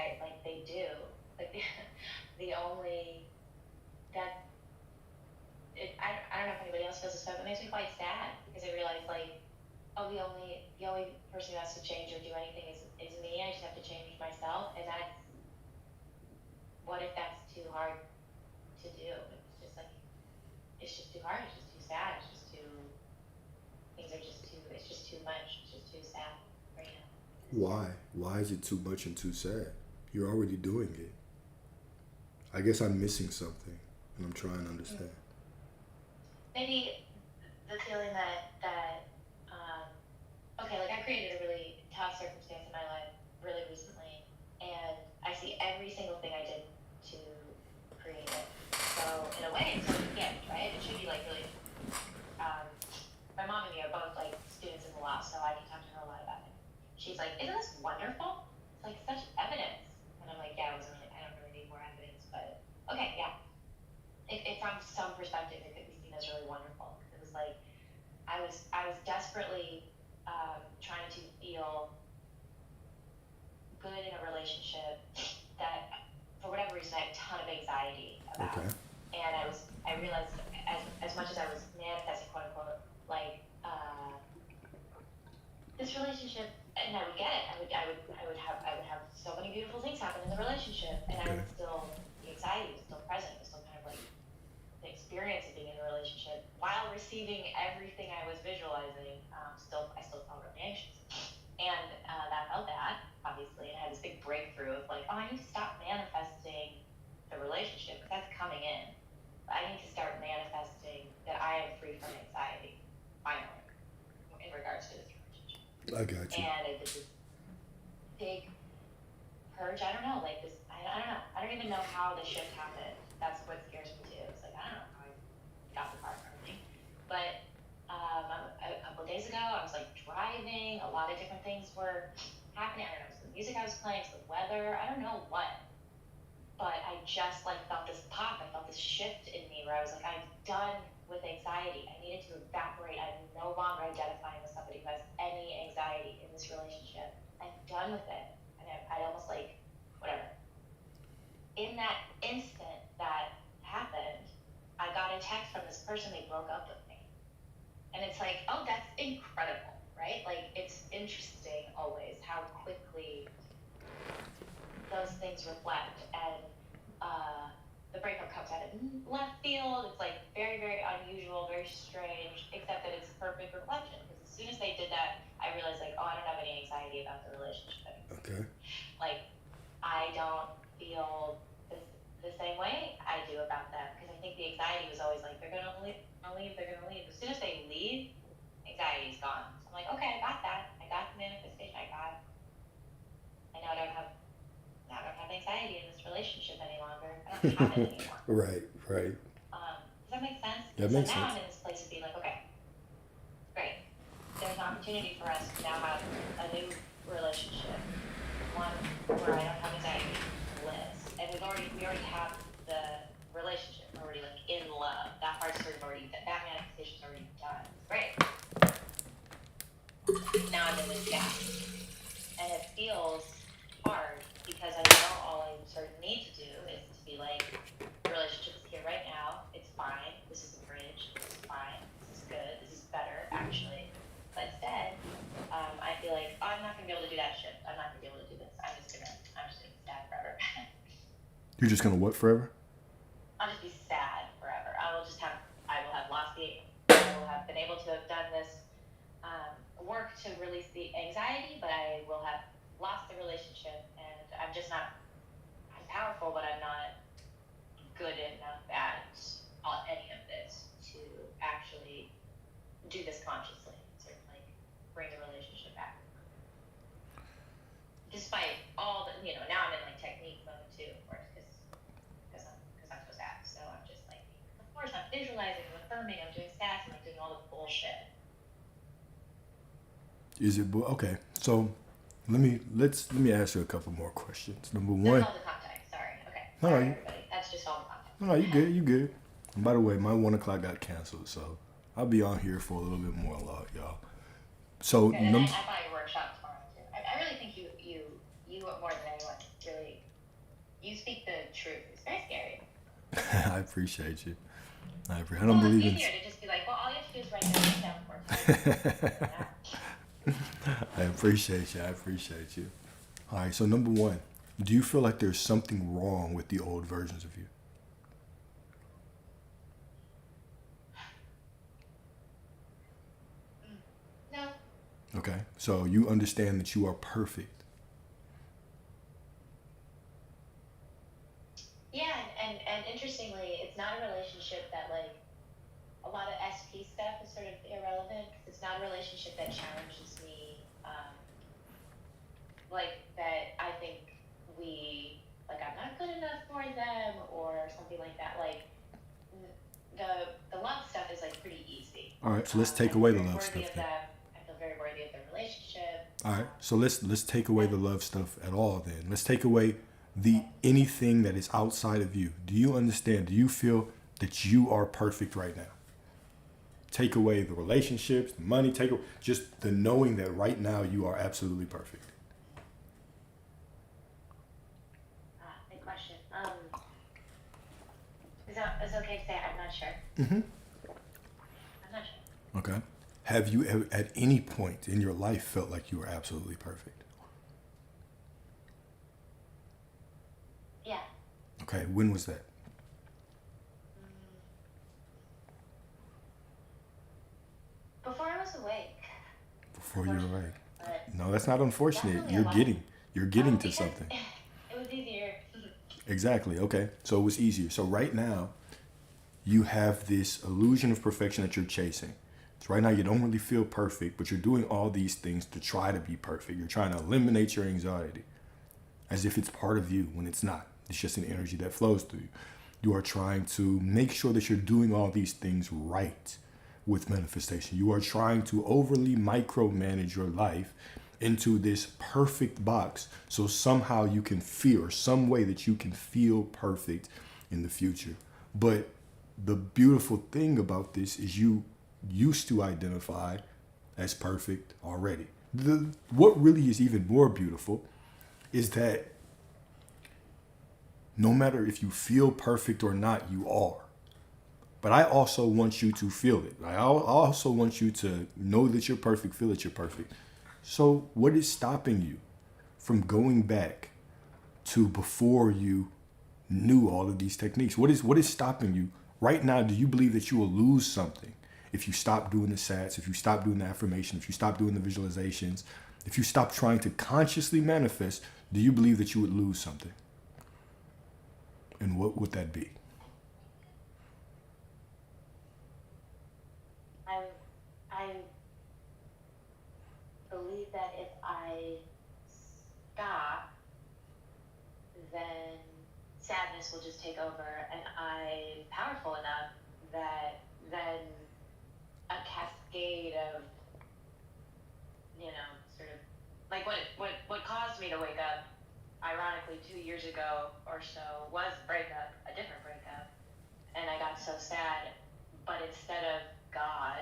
they do. Like the only that I don't know if anybody else feels this way, but it makes me quite sad because I realize like, oh, the only person who has to change or do anything is me. I just have to change myself, and what if that's too hard to do? It's just too hard. It's just too sad. It's just too much. It's just too sad right now. Why? Why is it too much and too sad? You're already doing it. I guess I'm missing something, and I'm trying to understand. Maybe the feeling that okay, like I created a really tough circumstance in my life really recently, and I see every single thing I did to create it. So in a way, it's sort of a gift, right? It should be like really. My mom and me are both like students in the law, so I can talk to her a lot about it. She's like, "Isn't this wonderful? It's like such evidence," and I'm like, "Yeah, I don't really need more evidence, but okay, yeah." It from some perspective, it could be seen as really wonderful. It was like I was desperately trying to feel good in a relationship that, for whatever reason, I had a ton of anxiety about. Okay. And I realized as much as I was manifesting, quote unquote, like this relationship, and I would get it. I would have so many beautiful things happen in the relationship, and I would still, the anxiety was still present. It was still kind of like the experience of being in a relationship while receiving everything I was visualizing. I still felt really anxious, and that felt bad, obviously. And I had this big breakthrough of like, oh, I need to stop manifesting the relationship because that's coming in. I need to start manifesting that I am free from anxiety, finally, in regards to this relationship. I got you. And it was this big purge. I don't know, like this. I don't know. I don't even know how I was like driving. A lot of different things were happening. I don't know, it was the music I was playing, it was the weather. I don't know what. But I just like felt this pop. I felt this shift in me where I was like, I'm done with anxiety. I needed to evaporate. I'm no longer identifying with somebody who has any anxiety in this relationship. I'm done with it. And I almost like, whatever. In that instant that happened, I got a text from this person. They broke up with me. And it's like, oh, that's incredible, right? Like, it's interesting always how quickly those things reflect. And the breakup comes out of left field. It's like very, very unusual, very strange, except that it's a perfect reflection. Because as soon as they did that, I realized, like, oh, I don't have any anxiety about the relationship anymore. Okay. Like, I don't feel the same way I do about them. Because I think the anxiety was always like, they're going to leave, they're going to leave. As soon as they leave, anxiety's gone. So I'm like, okay, I got that. I got the manifestation. I know I don't have anxiety in this relationship any longer. I don't have it anymore. Right. Does that make sense? That makes sense. So now I'm in this place of being like, okay, great. There's an opportunity for us to now have a new relationship, one where I don't have anxiety, bliss, and we already have the relationship. We're already like in love. That part's already that manifestation's already done. Great. Now I'm in this gap, and it feels hard because I know all I sort of need to do is to be like, the relationship is here right now. It's fine. This is a bridge. This is fine. This is good. This is better, actually. But instead, I feel like, oh, I'm not gonna be able to do that shit. I'm not gonna be able to do this. I'm just gonna be sad forever. You're just gonna what forever? I'll just be sad forever. I will have been able to have done this work to release the anxiety, but I will have lost the relationship, and I'm powerful, but I'm not good enough at any of this to actually do this consciously, sort of like bring the relationship back. Despite all the, now I'm in like technique mode too, of course, because I'm so sad. So I'm just like, of course, I'm visualizing, I'm affirming, I'm doing stats, and I'm doing all the bullshit. Is it okay? So let me ask you a couple more questions. Number one. That's all the context. Sorry. Okay. No, Sorry, everybody. That's just all the context. No, you good. And by the way, my 1 o'clock got canceled, so I'll be on here for a little bit more, y'all. So good. And I buy your workshop tomorrow too. I really think you more than anyone really, you speak the truth. It's very scary. I appreciate you. I don't believe it's easier to just be like, well, all you have to do is write this down for us. I appreciate you. All right, so number one, do you feel like there's something wrong with the old versions of you? No. Okay, so you understand that you are perfect. Yeah, and interestingly, it's not a relationship that, like, a lot of SP stuff is sort of irrelevant. It's not a relationship that challenges me, like, that I think I'm not good enough for them or something like that. Like, the love stuff is, like, pretty easy. All right, so let's take away the love stuff then. I feel very worthy of their relationship. All right, so let's take away the love stuff at all then. Let's take away anything that is outside of you. Do you understand? Do you feel that you are perfect right now? Take away the relationships, the money, take away just the knowing that right now you are absolutely perfect. Good question. Is it okay to say I'm not sure? Mm-hmm. I'm not sure. Okay. Have you ever, at any point in your life, felt like you were absolutely perfect? Yeah. Okay. When was that? Before I was awake. Before you were awake. No, that's not unfortunate. You're getting to something. It was easier. Exactly. Okay. So it was easier. So right now, you have this illusion of perfection that you're chasing. So right now, you don't really feel perfect, but you're doing all these things to try to be perfect. You're trying to eliminate your anxiety as if it's part of you when it's not. It's just an energy that flows through you. You are trying to make sure that you're doing all these things right. with manifestation. You are trying to overly micromanage your life into this perfect box so somehow you can feel, or some way that you can feel perfect in the future. But the beautiful thing about this is you used to identify as perfect already. What really is even more beautiful is that no matter if you feel perfect or not, you are. But I also want you to feel it. I also want you to know that you're perfect, feel that you're perfect. So what is stopping you from going back to before you knew all of these techniques? What is stopping you right now? Do you believe that you will lose something if you stop doing the sats, if you stop doing the affirmation, if you stop doing the visualizations, if you stop trying to consciously manifest? Do you believe that you would lose something? And what would that be? I believe that if I stop, then sadness will just take over, and I'm powerful enough that then a cascade of, sort of like what caused me to wake up, ironically 2 years ago or so, was a different breakup, and I got so sad, but instead of God,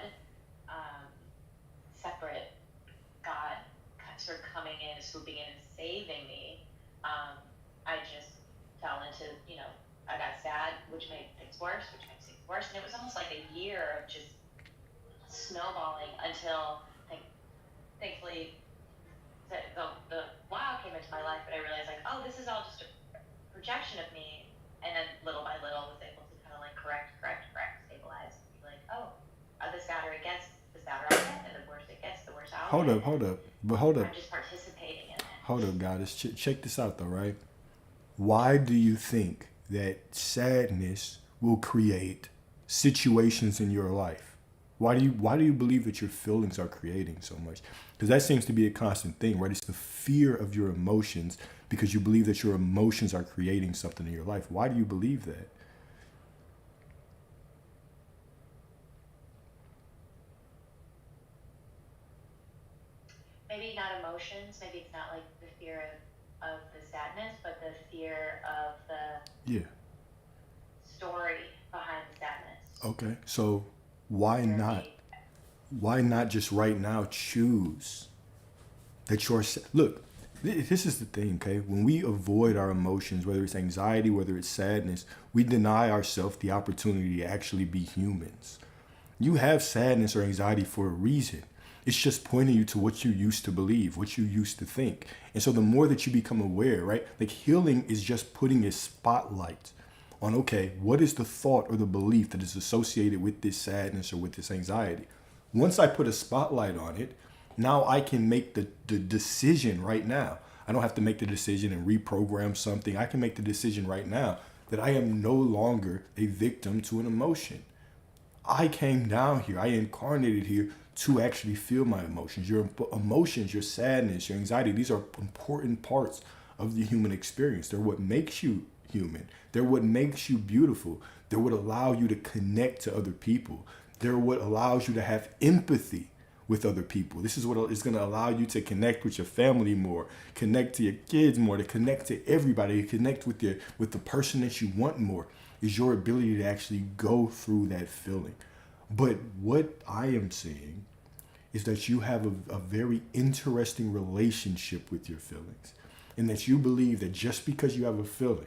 separate God sort of coming in, swooping in and saving me, I just fell into, I got sad, which made things worse, which made things worse. And it was almost like a year of just snowballing until, thankfully, the wow came into my life, but I realized, oh, this is all just a projection of me. And then little by little was able to kind of correct, stabilize. Oh, this got her against, this got her again, and the worse it gets, the worse I'll get. Hold up. I'm just participating in it. Hold up, guys. Check this out, though, right? Why do you think that sadness will create situations in your life? Why do you believe that your feelings are creating so much? Because that seems to be a constant thing, right? It's the fear of your emotions because you believe that your emotions are creating something in your life. Why do you believe that? Maybe not emotions. Maybe it's not the fear of the sadness, but the fear of the story behind the sadness. Okay, so why not just right now choose that you're, look, this is the thing, okay? When we avoid our emotions, whether it's anxiety, whether it's sadness, we deny ourselves the opportunity to actually be humans. You have sadness or anxiety for a reason. It's just pointing you to what you used to believe, what you used to think. And so the more that you become aware, right? Healing is just putting a spotlight on, okay, what is the thought or the belief that is associated with this sadness or with this anxiety? Once I put a spotlight on it, now I can make the decision right now. I don't have to make the decision and reprogram something. I can make the decision right now that I am no longer a victim to an emotion. I came down here, I incarnated here to actually feel my emotions. Your emotions, your sadness, your anxiety, these are important parts of the human experience. They're what makes you human. They're what makes you beautiful. They're what allow you to connect to other people. They're what allows you to have empathy with other people. This is what is going to allow you to connect with your family more, connect to your kids more, to connect to everybody, to connect with the person that you want more, is your ability to actually go through that feeling. But what I am seeing is that you have a very interesting relationship with your feelings, and that you believe that just because you have a feeling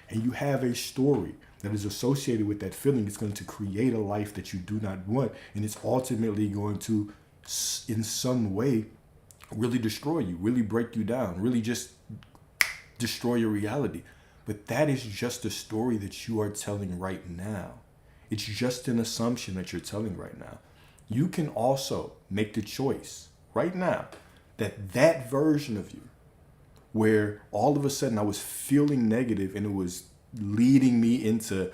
and you have a story that is associated with that feeling, it's going to create a life that you do not want, and it's ultimately going to, in some way, really destroy you, really break you down, really just destroy your reality. But that is just a story that you are telling right now. It's just an assumption that you're telling right now. You can also make the choice right now that that version of you, where all of a sudden I was feeling negative and it was leading me into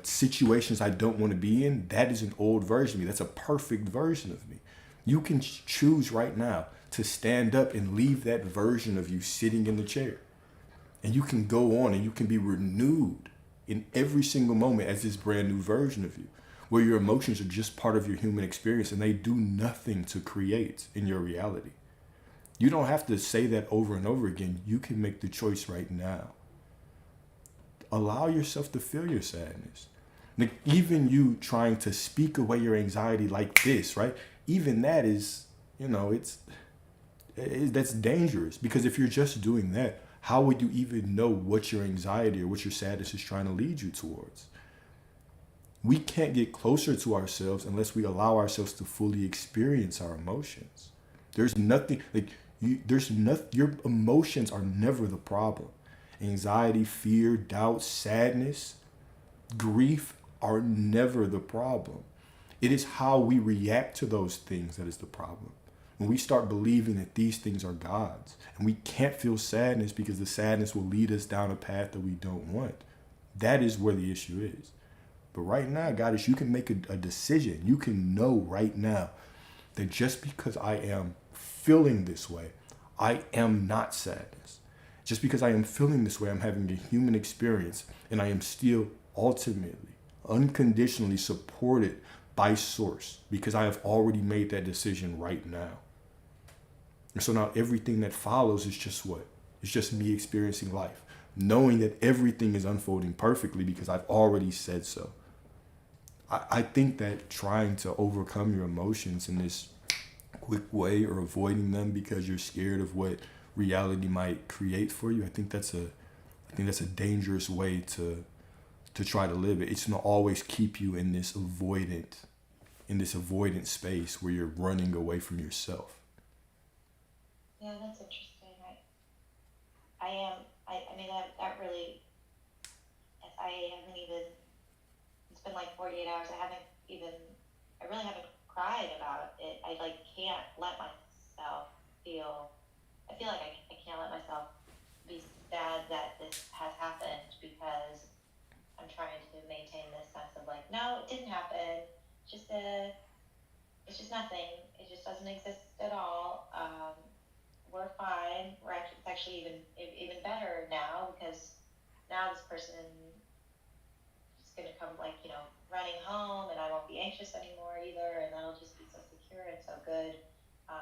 situations I don't want to be in, that is an old version of me. That's a perfect version of me. You can choose right now to stand up and leave that version of you sitting in the chair. And you can go on and you can be renewed in every single moment as this brand new version of you. where your emotions are just part of your human experience and they do nothing to create in your reality. You don't have to say that over and over again. You can make the choice right now. Allow yourself to feel your sadness. Like, even you trying to speak away your anxiety like this, right? Even that is, that's dangerous, because if you're just doing that, how would you even know what your anxiety or what your sadness is trying to lead you towards? We can't get closer to ourselves unless we allow ourselves to fully experience our emotions. There's nothing your emotions are never the problem. Anxiety, fear, doubt, sadness, grief are never the problem. It is how we react to those things that is the problem. When we start believing that these things are God's, and we can't feel sadness because the sadness will lead us down a path that we don't want, that is where the issue is. But right now, God, you can make a decision. You can know right now that just because I am feeling this way, I am not sadness. Just because I am feeling this way, I'm having a human experience, and I am still ultimately, unconditionally supported by Source, because I have already made that decision right now. And so now everything that follows is just what? It's just me experiencing life, knowing that everything is unfolding perfectly because I've already said so. I think that trying to overcome your emotions in this quick way, or avoiding them because you're scared of what reality might create for you, I think that's a dangerous way to try to live it. It's gonna always keep you in this avoidant space where you're running away from yourself. Yeah, that's interesting. That really, I haven't even, it's been like 48 hours. I really haven't cried about it. I can't let myself I feel like I can't let myself be sad that this has happened, because I'm trying to maintain this sense of no, it didn't happen. It's just nothing. It just doesn't exist at all. We're fine. It's actually even better now, because now this person is going to come running home, and I won't be anxious anymore either, and that'll just be so secure and so good.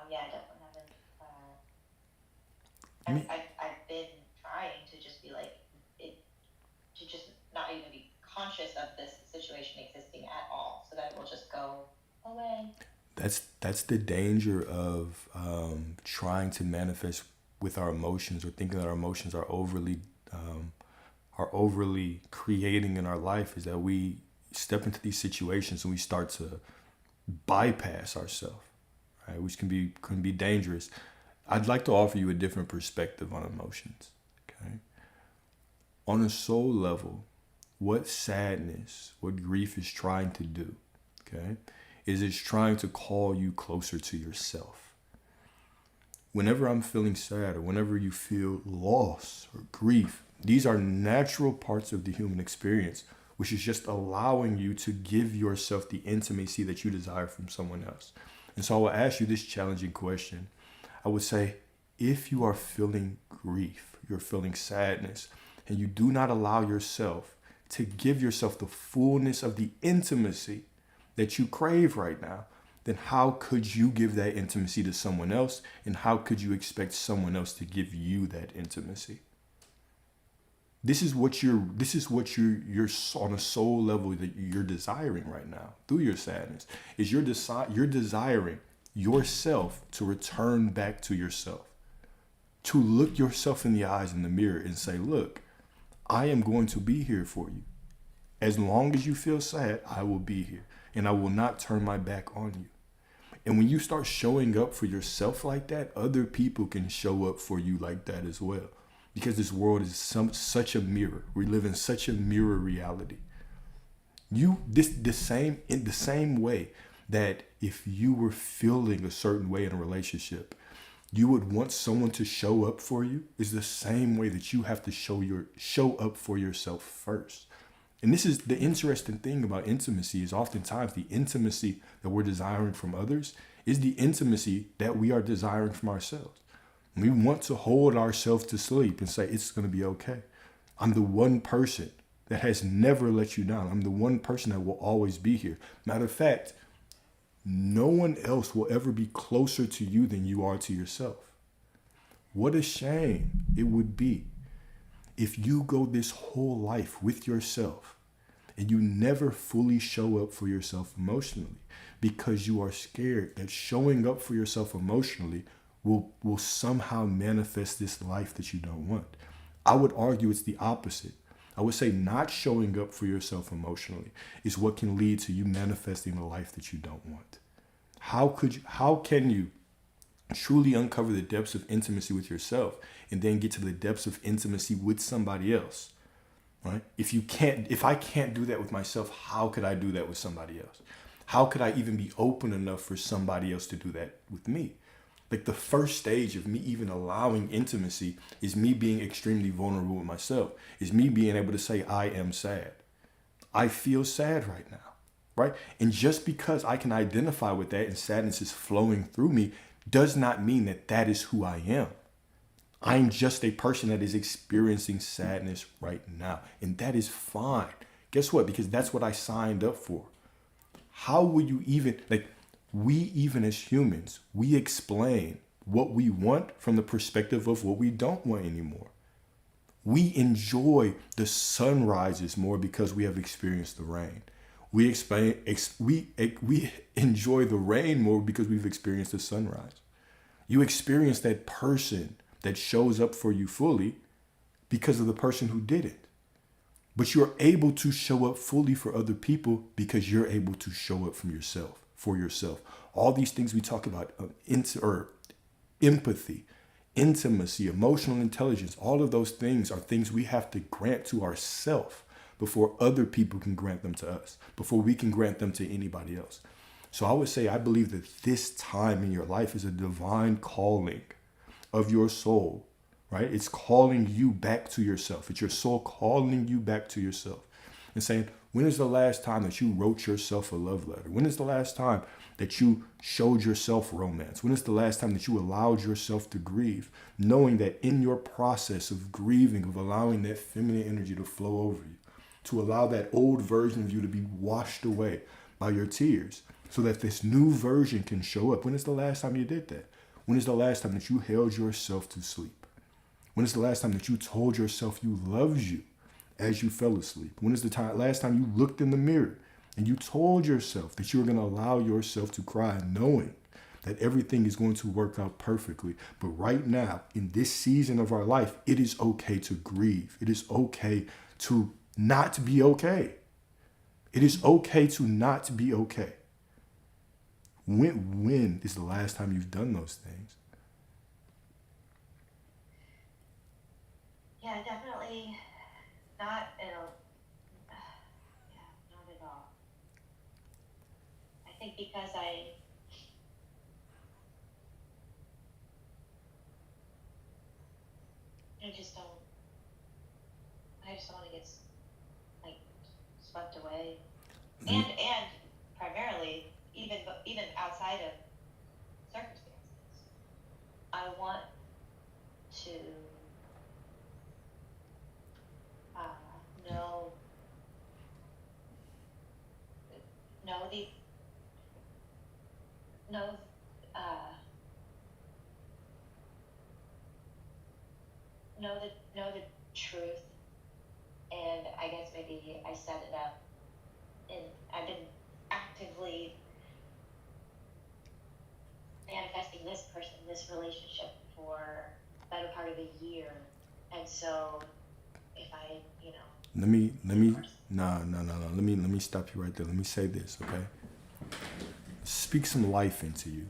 Yeah, I definitely haven't. I've been trying to just be to just not even be conscious of this situation existing at all, so that it will just go away. That's the danger of trying to manifest with our emotions, or thinking that our emotions are overly creating in our life, is that we step into these situations and we start to bypass ourselves, right? Which can be dangerous. I'd like to offer you a different perspective on emotions. Okay, on a soul level, what sadness, what grief is trying to do, okay, is it's trying to call you closer to yourself. Whenever I'm feeling sad, or whenever you feel loss or grief, these are natural parts of the human experience, which is just allowing you to give yourself the intimacy that you desire from someone else. And so I will ask you this challenging question. I would say, if you are feeling grief, you're feeling sadness, and you do not allow yourself to give yourself the fullness of the intimacy that you crave right now, then how could you give that intimacy to someone else? And how could you expect someone else to give you that intimacy? This is what you're on a soul level that you're desiring right now through your sadness. Is you're desiring yourself to return back to yourself, to look yourself in the eyes in the mirror and say, look, I am going to be here for you. As long as you feel sad, I will be here, and I will not turn my back on you. And when you start showing up for yourself like that, other people can show up for you like that as well. Because this world is such a mirror. We live in such a mirror reality. In the same way that if you were feeling a certain way in a relationship, you would want someone to show up for you, is the same way that you have to show up for yourself first. And this is the interesting thing about intimacy, is oftentimes the intimacy that we're desiring from others is the intimacy that we are desiring from ourselves. We want to hold ourselves to sleep and say, it's going to be okay. I'm the one person that has never let you down. I'm the one person that will always be here. Matter of fact, no one else will ever be closer to you than you are to yourself. What a shame it would be if you go this whole life with yourself and you never fully show up for yourself emotionally because you are scared that showing up for yourself emotionally will somehow manifest this life that you don't want. I would argue it's the opposite. I would say not showing up for yourself emotionally is what can lead to you manifesting the life that you don't want. How can you truly uncover the depths of intimacy with yourself and then get to the depths of intimacy with somebody else? Right? If I can't do that with myself, how could I do that with somebody else? How could I even be open enough for somebody else to do that with me? Like the first stage of me even allowing intimacy is me being extremely vulnerable with myself, is me being able to say, I am sad. I feel sad right now, right? And just because I can identify with that and sadness is flowing through me does not mean that that is who I am. I'm just a person that is experiencing sadness right now. And that is fine. Guess what? Because that's what I signed up for. How will you even, we even as humans, we explain what we want from the perspective of what we don't want anymore. We enjoy the sunrises more because we have experienced the rain. We enjoy the rain more because we've experienced the sunrise. You experience that person that shows up for you fully because of the person who did it. But you're able to show up fully for other people because you're able to show up for yourself. All these things we talk about, empathy, intimacy, emotional intelligence, all of those things are things we have to grant to ourselves before other people can grant them to us, before we can grant them to anybody else. So I would say I believe that this time in your life is a divine calling of your soul, right? It's calling you back to yourself. It's your soul calling you back to yourself and saying, when is the last time that you wrote yourself a love letter? When is the last time that you showed yourself romance? When is the last time that you allowed yourself to grieve, knowing that in your process of grieving, of allowing that feminine energy to flow over you, to allow that old version of you to be washed away by your tears so that this new version can show up? When is the last time you did that? When is the last time that you held yourself to sleep? When is the last time that you told yourself you loved you as you fell asleep? When is the last time you looked in the mirror and you told yourself that you were going to allow yourself to cry, knowing that everything is going to work out perfectly? But right now, in this season of our life, it is okay to grieve. It is okay to not be okay. It is okay to not be okay. When is the last time you've done those things? Yeah, definitely not not at all. I think because I just don't want to get like swept away, and primarily even outside of circumstances, I want to know the know know the truth, and I guess maybe I set it up, and I've been actively manifesting this person, this relationship for the better part of a year, and so if I, let me let me stop you right there. Let me say this, okay? Speak some life into you,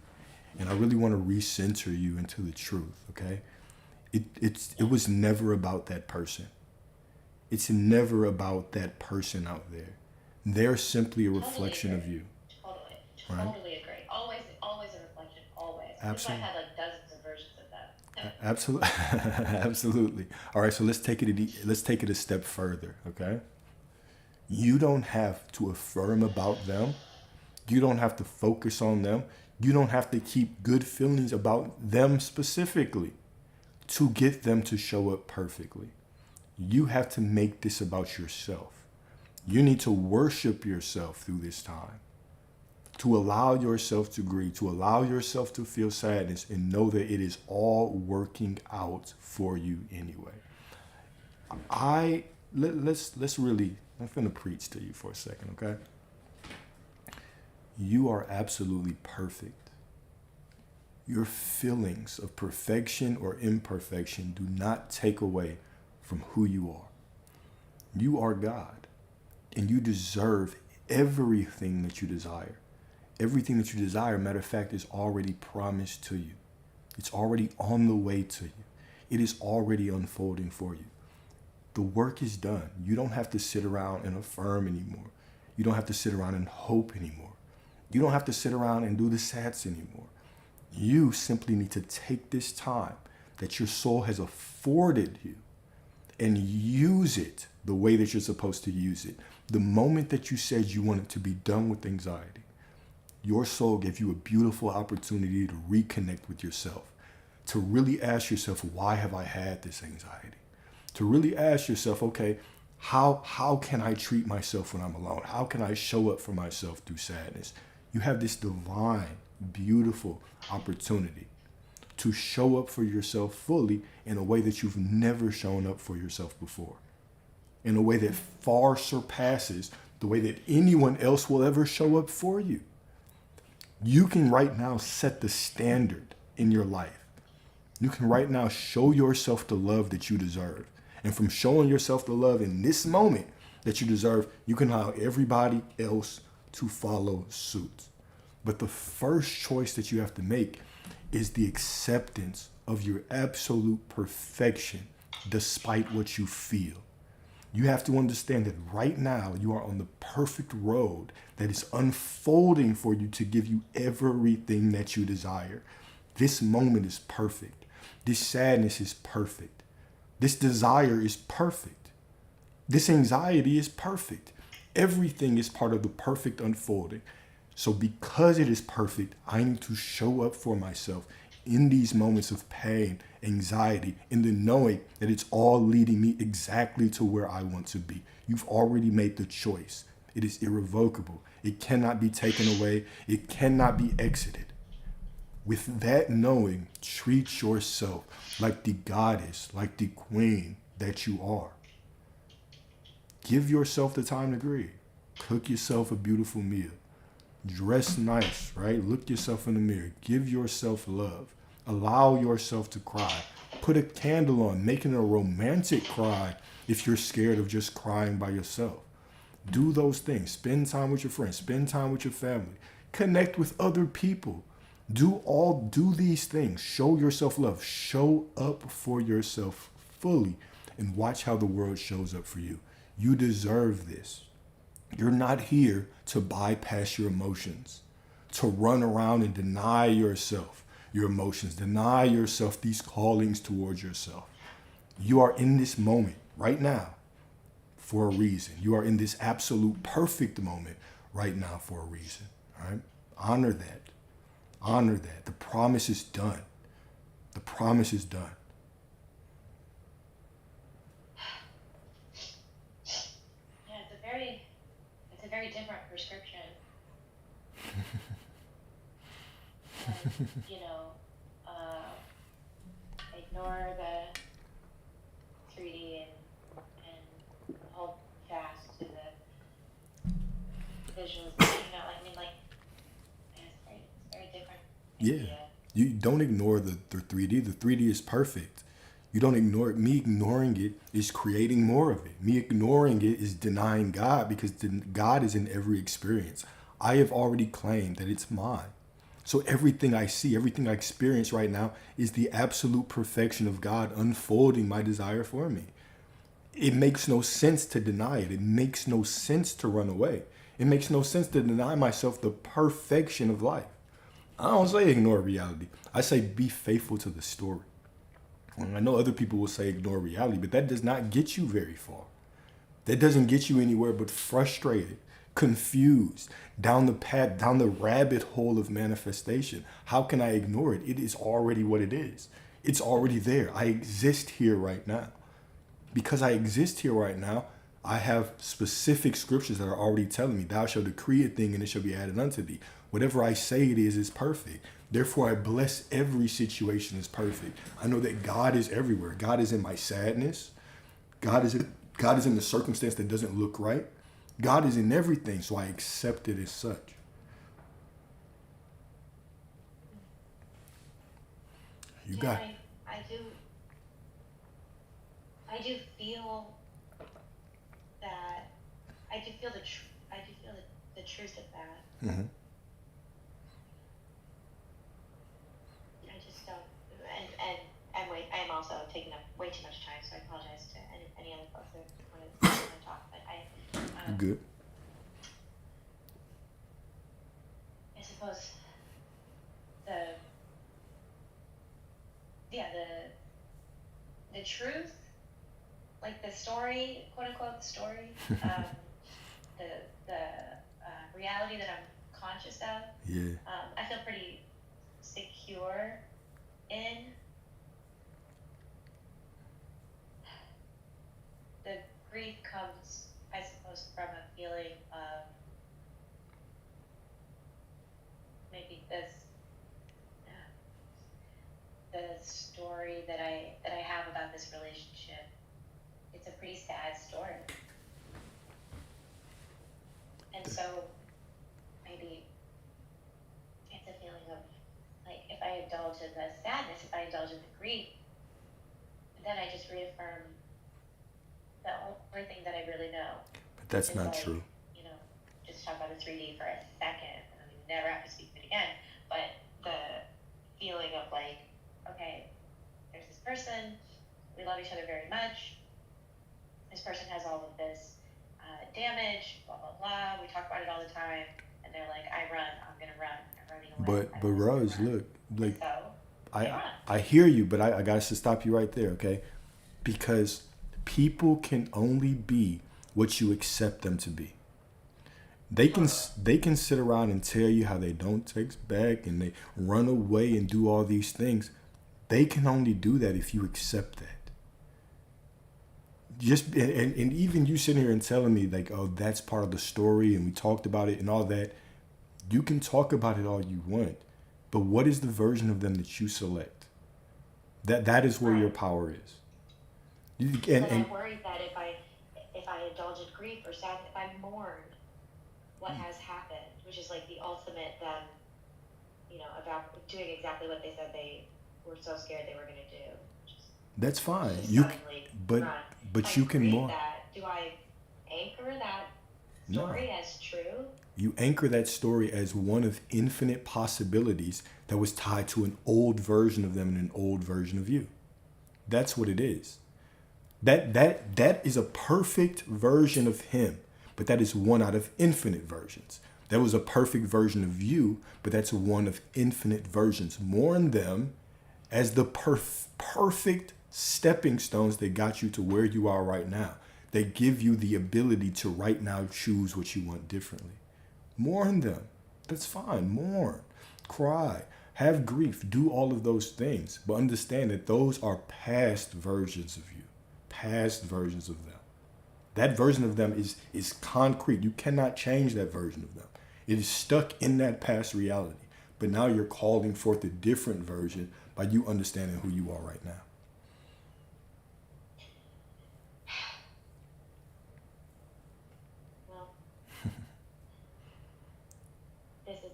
and I really want to recenter you into the truth, okay? It was never about that person. It's never about that person out there. They're simply a reflection of you. Totally agree. Always a reflection. Always. Absolutely. I've had like dozens of versions of that. Absolutely, absolutely. All right, so let's take it a step further, okay? You don't have to affirm about them. You don't have to focus on them. You don't have to keep good feelings about them specifically to get them to show up perfectly. You have to make this about yourself. You need to worship yourself through this time, to allow yourself to grieve, to allow yourself to feel sadness, and know that it is all working out for you anyway. Let's really, I'm going to preach to you for a second, okay? You are absolutely perfect. Your feelings of perfection or imperfection do not take away from who you are. You are God, and you deserve everything that you desire. Everything that you desire, matter of fact, is already promised to you. It's already on the way to you. It is already unfolding for you. The work is done. You don't have to sit around and affirm anymore. You don't have to sit around and hope anymore. You don't have to sit around and do the sats anymore. You simply need to take this time that your soul has afforded you and use it the way that you're supposed to use it. The moment that you said you wanted to be done with anxiety, your soul gave you a beautiful opportunity to reconnect with yourself, to really ask yourself, why have I had this anxiety? To really ask yourself, okay, how can I treat myself when I'm alone? How can I show up for myself through sadness? You have this divine, beautiful opportunity to show up for yourself fully in a way that you've never shown up for yourself before, in a way that far surpasses the way that anyone else will ever show up for you. You can right now set the standard in your life. You can right now show yourself the love that you deserve. And from showing yourself the love in this moment that you deserve, you can allow everybody else to follow suit. But the first choice that you have to make is the acceptance of your absolute perfection despite what you feel. You have to understand that right now you are on the perfect road that is unfolding for you to give you everything that you desire. This moment is perfect. This sadness is perfect. This desire is perfect. This anxiety is perfect. Everything is part of the perfect unfolding. So because it is perfect, I need to show up for myself in these moments of pain, anxiety, in the knowing that it's all leading me exactly to where I want to be. You've already made the choice. It is irrevocable. It cannot be taken away. It cannot be exited. With that knowing, treat yourself like the goddess, like the queen that you are. Give yourself the time to grieve. Cook yourself a beautiful meal. Dress nice, right? Look yourself in the mirror. Give yourself love. Allow yourself to cry. Put a candle on, making a romantic cry if you're scared of just crying by yourself. Do those things. Spend time with your friends. Spend time with your family. Connect with other people. Do these things. Show yourself love. Show up for yourself fully and watch how the world shows up for you. You deserve this. You're not here to bypass your emotions, to run around and deny yourself your emotions, deny yourself these callings towards yourself. You are in this moment right now for a reason. You are in this absolute perfect moment right now for a reason. All right? Honor that. Honor that. The promise is done. The promise is done. Yeah, it's a very different prescription. And, ignore the 3D and hold fast to the visualization. It's very different. Yeah. idea. You don't ignore the 3D. The 3D is perfect. You don't ignore it. Me ignoring it is creating more of it. Me ignoring it is denying God because God is in every experience. I have already claimed that it's mine. So everything I see, everything I experience right now is the absolute perfection of God unfolding my desire for me. It makes no sense to deny it. It makes no sense to run away. It makes no sense to deny myself the perfection of life. I don't say ignore reality. I say be faithful to the story. And I know other people will say ignore reality, but that does not get you very far. That doesn't get you anywhere but frustrated, confused, down the path, down the rabbit hole of manifestation. How can I ignore it? It is already what it is. It's already there. I exist here right now. Because I exist here right now, I have specific scriptures that are already telling me, thou shalt decree a thing and it shall be added unto thee. Whatever I say it is perfect. Therefore, I bless every situation as perfect. I know that God is everywhere. God is in my sadness. God is in the circumstance that doesn't look right. God is in everything, so I accept it as such. You Yeah, got I do feel that I do feel the truth of that. hmm I just don't. And wait, I am also taking up way too much time, so I apologize to any other folks that want to talk. But You good. I suppose the yeah the truth, like the story, quote unquote, the story, the reality that I'm conscious of. Yeah. I feel pretty secure in. The grief comes, I suppose, from a feeling of maybe the story that I have about this relationship. It's a pretty sad story, and so maybe it's a feeling of like if I indulge in the sadness, if I indulge in the grief, then I just reaffirm the only thing that I really know But that's is not like, true. you know, just talk about the 3D for a second, and then we never have to speak of it again. But the feeling of like, okay, there's this person, we love each other very much. This person has all of this damage, blah blah blah. We talk about it all the time, and they're like, I run, I'm gonna run, I'm running away. But Rose, look, like So they I run. I hear you, but I got to stop you right there, okay? Because people can only be what you accept them to be. They can sit around and tell you how they don't text back and they run away and do all these things. They can only do that if you accept that. Just and even you sitting here and telling me like, oh, that's part of the story and we talked about it and all that. You can talk about it all you want, but what is the version of them that you select? That is where your Right. power is. But And I worry that if I indulge in grief or sadness, if I mourn what has happened, which is like the ultimate them, about doing exactly what they said they were so scared they were going to do, which is that's fine. just You suddenly but run. If I you can grieve more. that, do I anchor that No. story as true? You anchor that story as one of infinite possibilities that was tied to an old version of them and an old version of you. That's what it is. That is a perfect version of him, but that is one out of infinite versions. That was a perfect version of you, but that's one of infinite versions. Mourn them as the perfect stepping stones that got you to where you are right now. They give you the ability to right now choose what you want differently. Mourn them. That's fine. Mourn. Cry. Have grief. Do all of those things. But understand that those are past versions of you. Past versions of them. That version of them is concrete. You cannot change that version of them. It is stuck in that past reality. But now you're calling forth a different version by you understanding who you are right now. Well, this is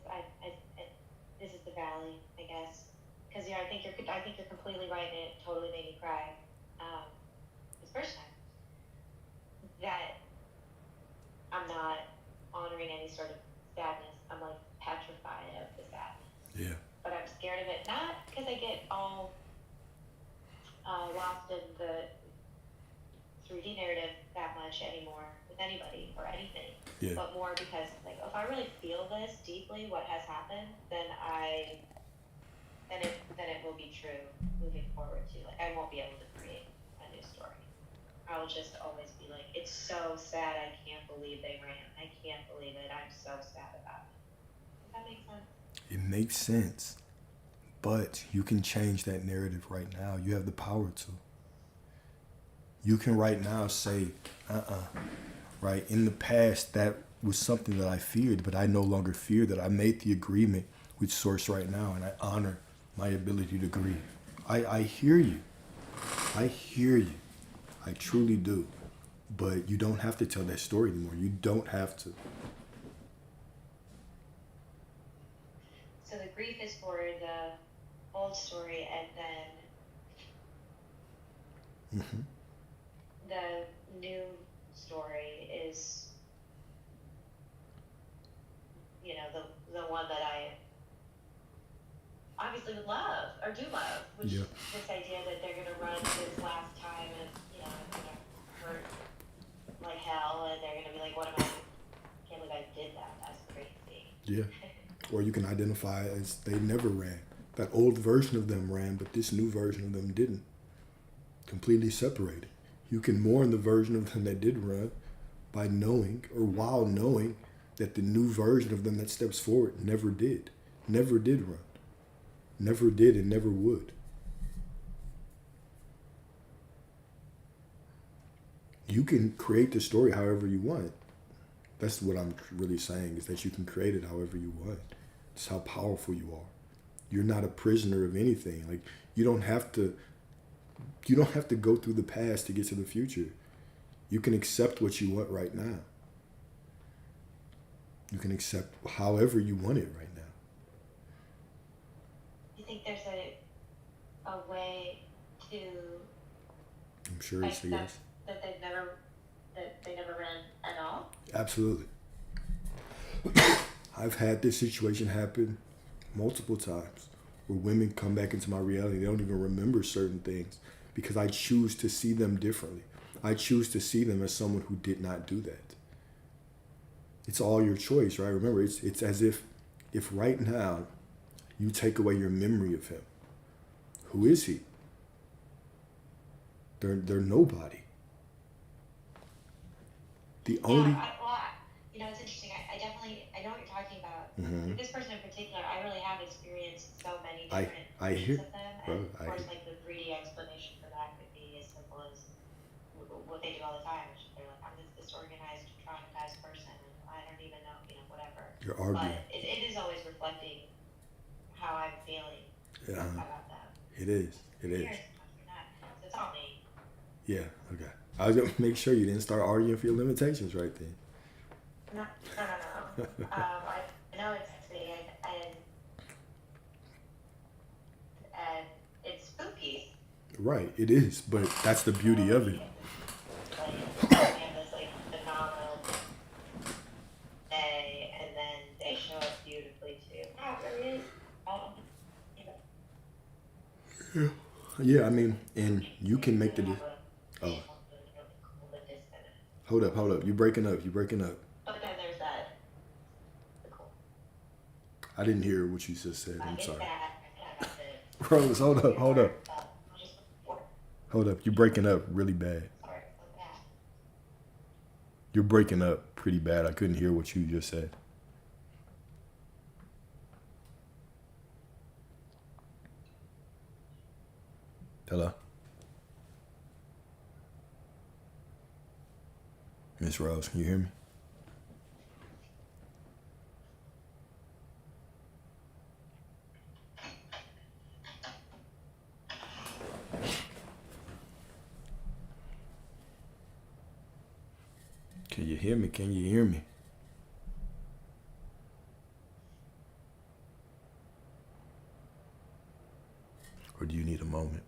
this is the valley, I guess, because I think you're completely right, and it totally made me cry this first time that I'm not honoring any sort of sadness. I'm like petrified of the sadness, Yeah. but I'm scared of it not because I get all lost in the 3D narrative that much anymore with anybody or anything, Yeah. but more because like if I really feel this deeply, what has happened, then it will be true moving forward too. Like I won't be able to create a new story. I will just always be like, it's so sad. I can't believe they ran. I can't believe it. I'm so sad about it. Does that make sense? It makes sense. But you can change that narrative right now. You have the power to. You can right now say, right? In the past, that was something that I feared, but I no longer fear that. I made the agreement with Source right now, and I honor my ability to grieve. I hear you. I hear you. I truly do. But you don't have to tell that story anymore. You don't have to. So the grief is for the old story, and then the new story is, the one that I obviously would love or do love, which Yeah. this idea that they're gonna run this last time and it's gonna hurt like hell, and they're gonna be like, "What am I? Can't believe I did that. That's crazy." Yeah. Or you can identify as they never ran. That old version of them ran, but this new version of them didn't. Completely separated. You can mourn the version of them that did run by knowing, or while knowing, that the new version of them that steps forward never did. Never did run. Never did and never would. You can create the story however you want. That's what I'm really saying, is that you can create it however you want. It's how powerful you are. You're not a prisoner of anything. Like, you don't have to go through the past to get to the future. You can accept what you want right now. You can accept however you want it right now. You think there's a way to, I'm sure it's a yes. that they never ran at all? Absolutely. I've had this situation happen multiple times where women come back into my reality. They don't even remember certain things because I choose to see them differently. I choose to see them as someone who did not do that. It's all your choice, right? Remember, it's as if right now you take away your memory of him. Who is he? They're nobody. The only... It's interesting. I know what you're talking about. Mm-hmm. With this person in particular, I really have experienced so many different I hear, of them. bro, And of course, like the 3D explanation for that could be as simple as what they do all the time, which is they're like, I'm this disorganized, traumatized person, and I don't even know, whatever. You're arguing. But it is always reflecting how I'm feeling about them. It is. It is. So it's all me. Yeah, okay. I was going to make sure you didn't start arguing for your limitations right then. No. I know it's me, and it's spooky. Right, it is, but that's the beauty of it. Like, this phenomenal day, and then they show up beautifully too. Oh, there it is. Yeah, I mean, and you can make the... Hold up. You're breaking up. But then there's that. I didn't hear what you just said. I'm sorry. Rose, hold up. Hold up. You're breaking up really bad. You're breaking up pretty bad. I couldn't hear what you just said. Hello? Miss Rose, can you hear me? Can you hear me? Or do you need a moment?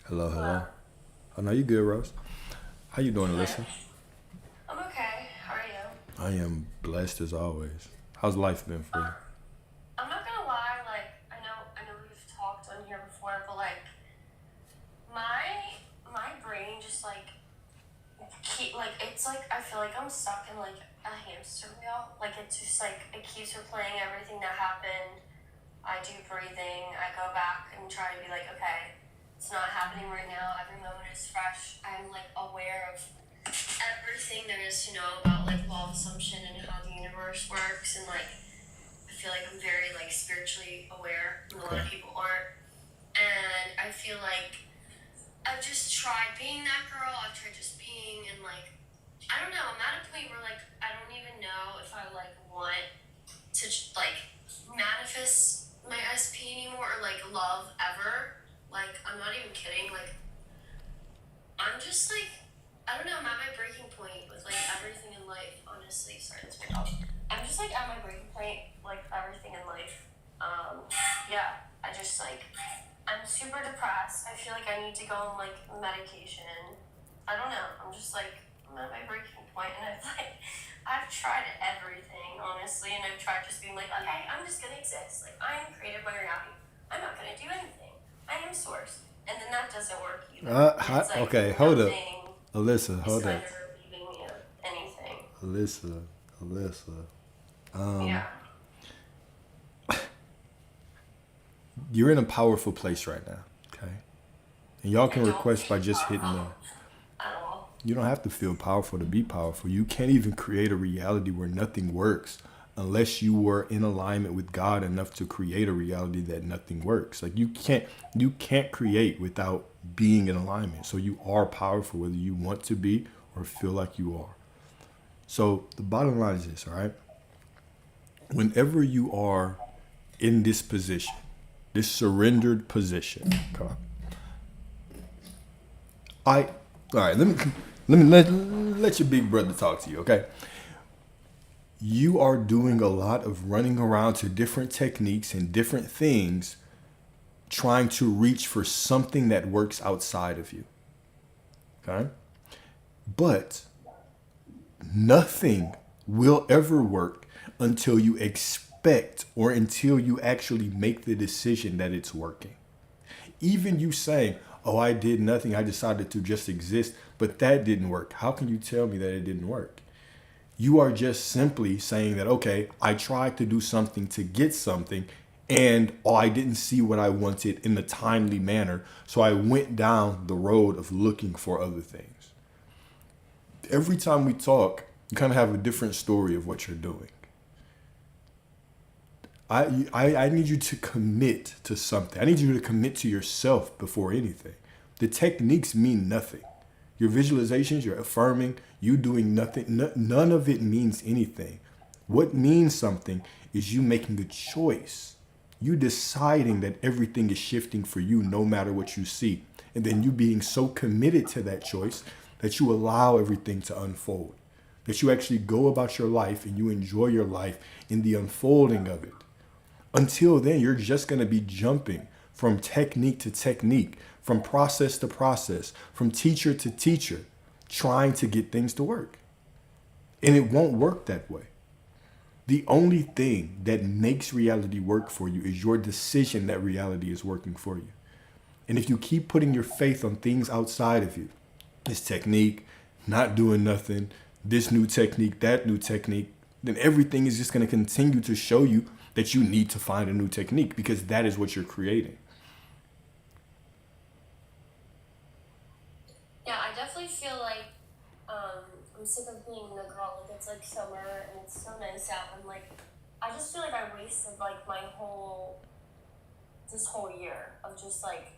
Hello. Oh, no, you good, Rose. How you doing, Alyssa? I'm okay. How are you? I am blessed as always. How's life been for you? I'm not gonna lie, I know we've talked on here before, but my brain just it's I feel like I'm stuck in a hamster wheel. It just it keeps replaying everything that happened. I do breathing. I go back and try to be okay, it's not happening right now. Every moment is fresh. I'm aware of everything there is to know about like law of assumption and how the universe works, and like I feel like I'm very like spiritually aware, and a lot of people aren't. And I feel like I've just tried being that girl. I've tried just being, and like I don't know. I'm at a point where like I don't even know if I like want to like manifest my SP anymore or like love ever. Like I'm not even kidding. Like I'm just like I don't know. I'm at my breaking point with like everything in life. Honestly, sorry, that's my dog. I'm just like at my breaking point, like everything in life. Yeah. I just like I'm super depressed. I feel like I need to go on like medication. I don't know. I'm just like I'm at my breaking point, and I've tried everything honestly, and I've tried just being like, okay, I'm just gonna exist. Like I am created by reality. I'm not gonna do anything. I am source, and then that doesn't work either. It's like Okay, hold up. nothing Alyssa, is hold kind up. of relieving me of anything. Alyssa. Yeah. You're in a powerful place right now, okay? And y'all can I don't request by feel just hitting powerful the. at all. You don't have to feel powerful to be powerful. You can't even create a reality where nothing works unless you were in alignment with God enough to create a reality that nothing works. Like you can't create without being in alignment. So you are powerful whether you want to be or feel like you are. So the bottom line is this, all right? Whenever you are in this position, this surrendered position, okay? All right, let your big brother talk to you, okay? You are doing a lot of running around to different techniques and different things trying to reach for something that works outside of you. Okay? But nothing will ever work until you expect or until you actually make the decision that it's working. Even you saying, oh, I did nothing, I decided to just exist, but that didn't work. How can you tell me that it didn't work? You are just simply saying that, okay, I tried to do something to get something and I didn't see what I wanted in a timely manner. So I went down the road of looking for other things. Every time we talk, you kind of have a different story of what you're doing. I need you to commit to something. I need you to commit to yourself before anything. The techniques mean nothing. Your visualizations, your affirming, you doing nothing, none of it means anything. What means something is you making a choice. You deciding that everything is shifting for you no matter what you see. And then you being so committed to that choice that you allow everything to unfold. That you actually go about your life and you enjoy your life in the unfolding of it. Until then, you're just going to be jumping from technique to technique, from process to process, from teacher to teacher, trying to get things to work. And it won't work that way. The only thing that makes reality work for you is your decision that reality is working for you. And if you keep putting your faith on things outside of you, this technique, not doing nothing, this new technique, that new technique, then everything is just going to continue to show you that you need to find a new technique because that is what you're creating. Yeah, I definitely feel like I'm sick of being the girl. Like it's like summer and it's so nice out, and like I just feel like I wasted like this whole year of just like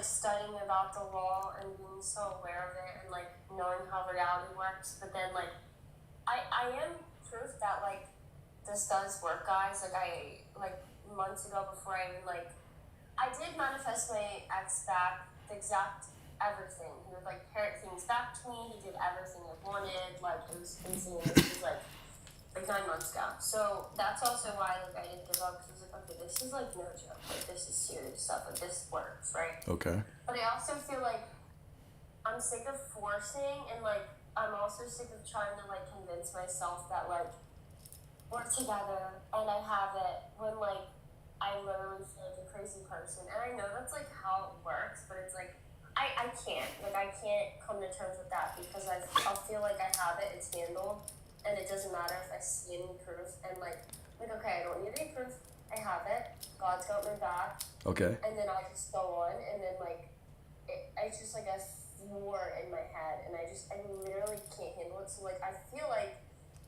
studying about the law and being so aware of it and like knowing how reality works. But then like I am proof that like this does work, guys. Like months ago before I even like I did manifest my ex back, the exact everything. He would like parrot things back to me. He did everything I wanted. Like it was insane. This was like 9 months ago. So that's also why like I didn't give up, because I was like, okay, this is like no joke. Like this is serious stuff. Like this works, right? Okay. But I also feel like I'm sick of forcing, and like I'm also sick of trying to like convince myself that like we're together and I have it when like I literally feel like a crazy person. And I know that's like how it works, but it's like I can't. Like I can't come to terms with that because I'll feel like I have it, it's handled, and it doesn't matter if I see any proof. And like okay, I don't need any proof. I have it. God's got my back. Okay. And then I just go on, and then like it's just like I war in my head, and I literally can't handle it. So like I feel like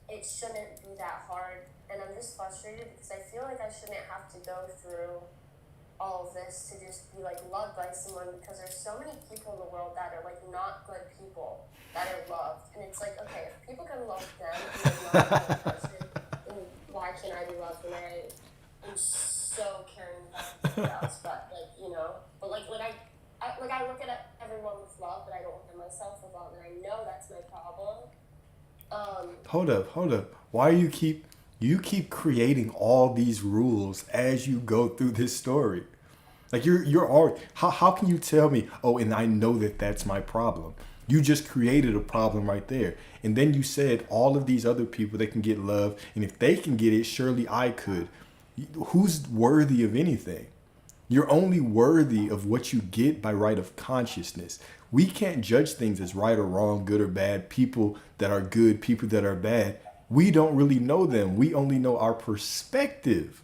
it shouldn't be that hard, and I'm just frustrated because I feel like I shouldn't have to go through all of this to just be like loved by someone, because there's so many people in the world that are like not good people that are loved, and it's like, okay, if people can love them and they're not a good person, then why can't I be loved when I am so caring about everybody else? But like, you know, but like I look at everyone with love, but I don't look at myself with love, and I know that's my problem. Hold up. Why you keep creating all these rules as you go through this story? Like you're already, how can you tell me, oh, and I know that that's my problem? You just created a problem right there. And then you said all of these other people, they can get love, and if they can get it, surely I could. Who's worthy of anything? You're only worthy of what you get by right of consciousness. We can't judge things as right or wrong, good or bad, people that are good, people that are bad. We don't really know them. We only know our perspective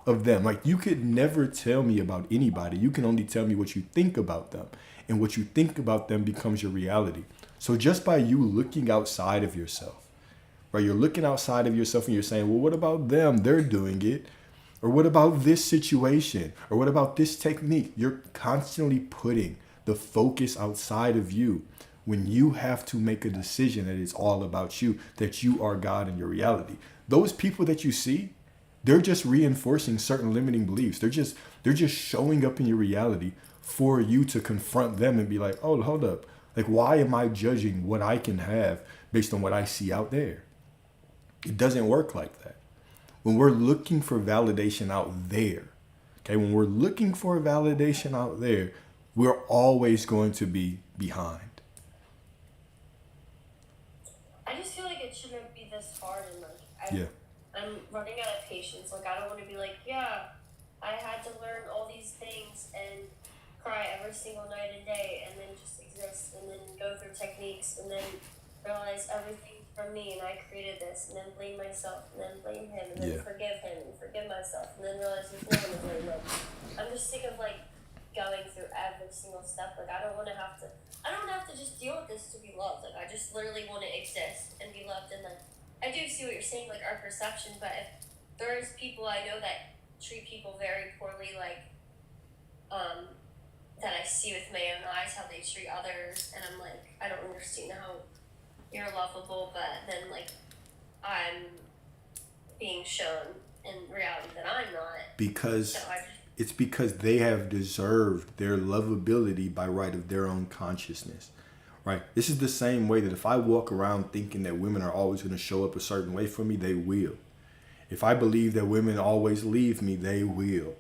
of them. Like, you could never tell me about anybody. You can only tell me what you think about them. And what you think about them becomes your reality. So just by you looking outside of yourself, right? You're looking outside of yourself and you're saying, well, what about them? They're doing it. Or what about this situation? Or what about this technique? You're constantly putting the focus outside of you when you have to make a decision that it's all about you, that you are God in your reality. Those people that you see, they're just reinforcing certain limiting beliefs. They're just showing up in your reality for you to confront them and be like, oh, hold up. Like, why am I judging what I can have based on what I see out there? It doesn't work like that. When we're looking for validation out there, okay, when we're looking for validation out there, we're always going to be behind. I just feel like it shouldn't be this hard, and like I'm running out of patience. Like, I don't want to be like, yeah, I had to learn all these things and cry every single night and day, and then just exist, and then go through techniques, and then realize everything from me, and I created this, and then blame myself, and then blame him, and then forgive him, and forgive myself, and then realize there's no one to blame. Like, I'm just sick of like going through every single step. Like, I don't want to have to just deal with this to be loved. Like, I just literally want to exist and be loved. And like, I do see what you're saying, like our perception, but if there's people I know that treat people very poorly, like that I see with my own eyes how they treat others, and I'm like, I don't understand how you're lovable, but then like I'm being shown in reality that I'm not. Because it's because they have deserved their lovability by right of their own consciousness, right? This is the same way that if I walk around thinking that women are always going to show up a certain way for me, they will. If I believe that women always leave me, they will.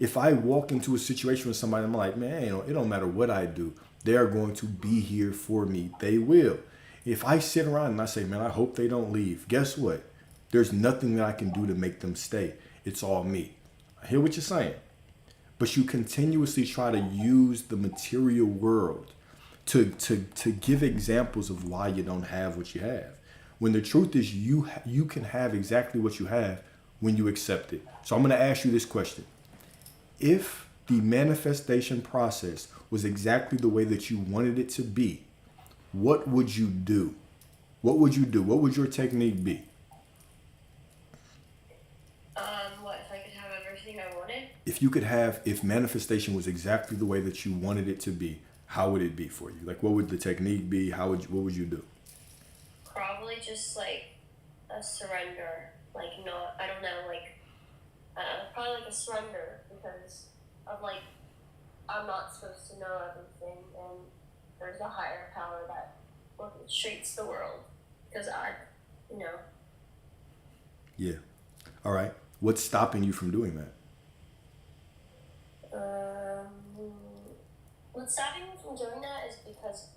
If I walk into a situation with somebody, I'm like, man, it don't matter what I do, they are going to be here for me. They will. If I sit around and I say, man, I hope they don't leave, guess what? There's nothing that I can do to make them stay. It's all me. I hear what you're saying. But you continuously try to use the material world to give examples of why you don't have what you have. When the truth is you can have exactly what you have when you accept it. So I'm going to ask you this question. If the manifestation process was exactly the way that you wanted it to be, what would you do? What would you do? What would your technique be? What if I could have everything I wanted? If manifestation was exactly the way that you wanted it to be, how would it be for you? Like, what would the technique be? What would you do? Probably just like a surrender. Like, not, I don't know, like, probably like a surrender, because of like, I'm not supposed to know everything, and there's a higher power that treats the world, because Yeah. All right. What's stopping you from doing that? What's stopping me from doing that is because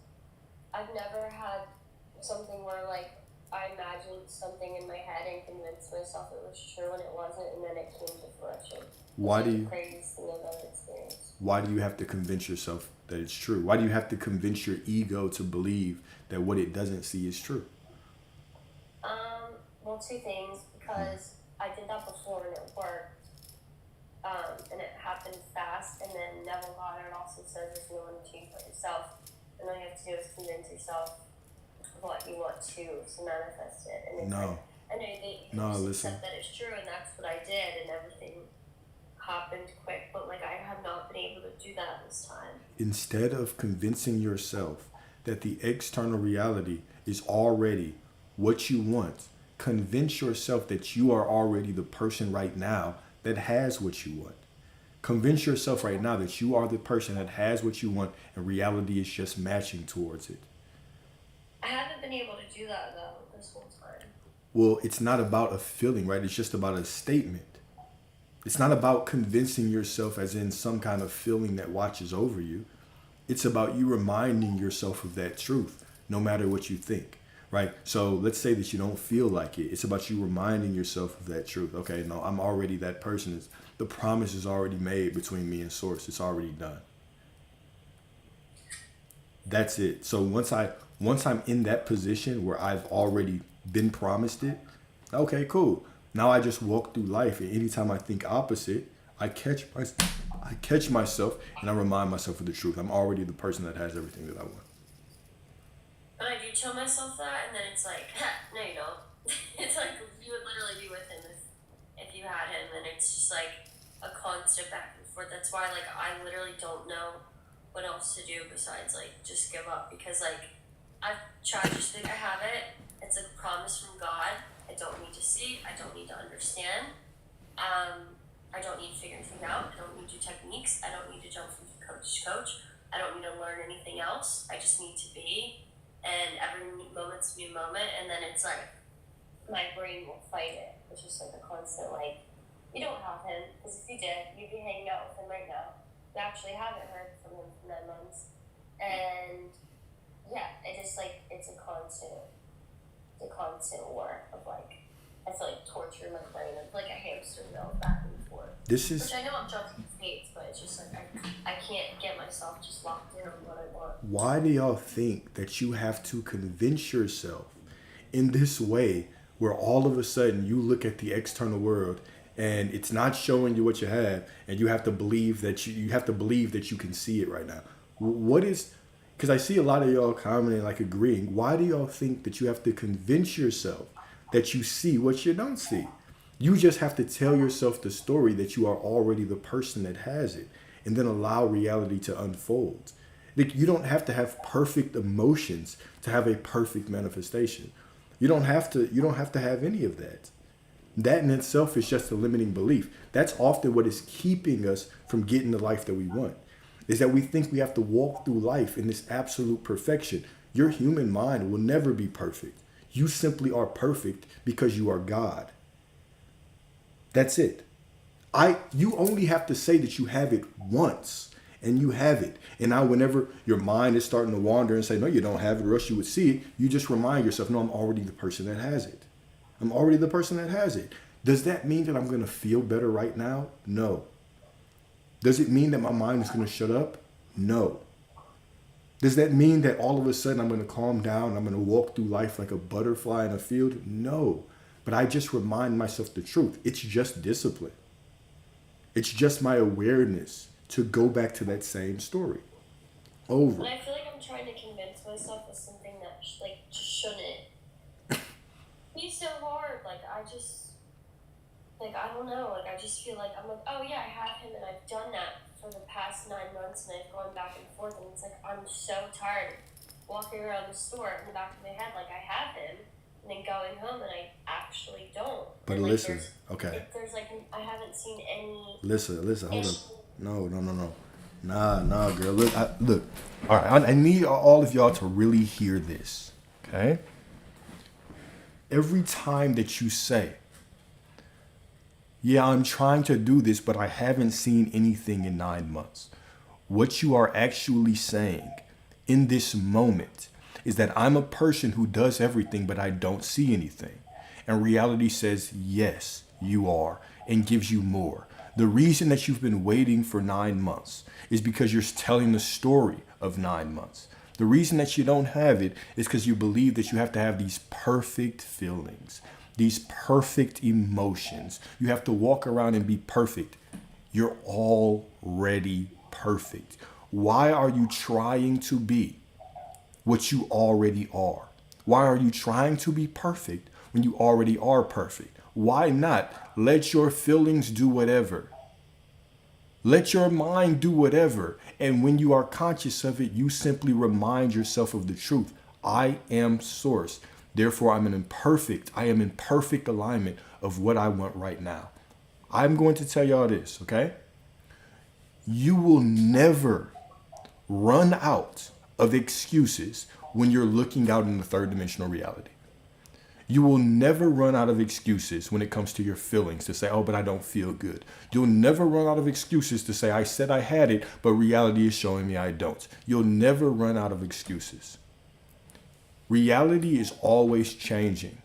I've never had something where like I imagined something in my head and convinced myself it was true and it wasn't, and then it came to fruition. Why do you? The craziest thing I've ever experienced. Why do you have to convince yourself that it's true? Why do you have to convince your ego to believe that what it doesn't see is true? Well, two things, because I did that before and it worked. And it happened fast, and then Neville Goddard also says there's no one to change but yourself. and all you have to do is convince yourself of what you want to manifest it. And it's No. like, I know that you No, just listen. accept that it's true, and that's what I did, and everything happened quick. But like, I have not been able to do that this time. Instead of convincing yourself that the external reality is already what you want, convince yourself that you are already the person right now that has what you want. Convince yourself right now that you are the person that has what you want, and reality is just matching towards it. I haven't been able to do that though this whole time. Well, it's not about a feeling, right? It's just about a statement. It's not about convincing yourself as in some kind of feeling that watches over you. It's about you reminding yourself of that truth, no matter what you think, right? So let's say that you don't feel like it. It's about you reminding yourself of that truth. Okay, no, I'm already that person. The promise is already made between me and Source. It's already done. That's it. So once I'm in that position where I've already been promised it, okay, cool. Now I just walk through life, and anytime I think opposite, I catch myself, and I remind myself of the truth. I'm already the person that has everything that I want. And I do tell myself that, and then it's like, no, you don't. It's like you would literally be with him if you had him, and it's just like a constant back and forth. That's why, like, I literally don't know what else to do besides like just give up, because like I've tried to just think I have it. It's a promise from God. I don't need to see. I don't need to understand. I don't need to figure anything out. I don't need new techniques. I don't need to jump from coach to coach. I don't need to learn anything else. I just need to be. And every moment's a new moment. And then it's like my brain will fight it. It's just like a constant like, you don't have him, because if you did, you'd be hanging out with him right now. You actually haven't heard from him for 9 months. And yeah, it just like it's a constant war of like, I feel like torturing my brain of like a hamster wheel back and forth. Which I know I'm jumping states, but it's just like I can't get myself just locked in on what I want. Why do y'all think that you have to convince yourself in this way, where all of a sudden you look at the external world and it's not showing you what you have, and you have to believe that you can see it right now? What is, because I see a lot of y'all commenting, like agreeing. Why do y'all think that you have to convince yourself that you see what you don't see? You just have to tell yourself the story that you are already the person that has it, and then allow reality to unfold. Like, you don't have to have perfect emotions to have a perfect manifestation. You don't have to have any of that. That in itself is just a limiting belief. That's often what is keeping us from getting the life that we want, is that we think we have to walk through life in this absolute perfection. Your human mind will never be perfect. You simply are perfect because you are God. That's it. You only have to say that you have it once, and you have it. And now whenever your mind is starting to wander and say, no, you don't have it, or else you would see it, you just remind yourself, no, I'm already the person that has it. I'm already the person that has it. Does that mean that I'm going to feel better right now? No. Does it mean that my mind is going to shut up? No. Does that mean that all of a sudden I'm going to calm down and I'm going to walk through life like a butterfly in a field? No. But I just remind myself the truth. It's just discipline. It's just my awareness to go back to that same story over. And I feel like I'm trying to convince myself of something that just shouldn't be so hard. Like I don't know. Like I just feel like I'm like, oh yeah, I have him, and I've done that for the past 9 months, and I've gone back and forth, and it's like I'm so tired walking around the store in the back of my head like I have him, and then going home and I actually don't. But and, like, listen, okay. There's like I haven't seen any. Listen, hold up. No. Nah, girl. Look. All right, I need all of y'all to really hear this, okay? Every time that you say, yeah, I'm trying to do this, but I haven't seen anything in 9 months, what you are actually saying in this moment is that I'm a person who does everything, but I don't see anything. And reality says, yes, you are, and gives you more. The reason that you've been waiting for 9 months is because you're telling the story of 9 months. The reason that you don't have it is because you believe that you have to have these perfect feelings, these perfect emotions. You have to walk around and be perfect. You're already perfect. Why are you trying to be? what you already are? Why are you trying to be perfect when you already are perfect? Why not let your feelings do whatever? Let your mind do whatever. And when you are conscious of it, you simply remind yourself of the truth. I am source. Therefore, I am in perfect alignment of what I want right now. I'm going to tell y'all this, okay? You will never run out of excuses when you're looking out in the third dimensional reality. You will never run out of excuses when it comes to your feelings to say, oh, but I don't feel good. You'll never run out of excuses to say, I said I had it, but reality is showing me I don't. You'll never run out of excuses. Reality is always changing.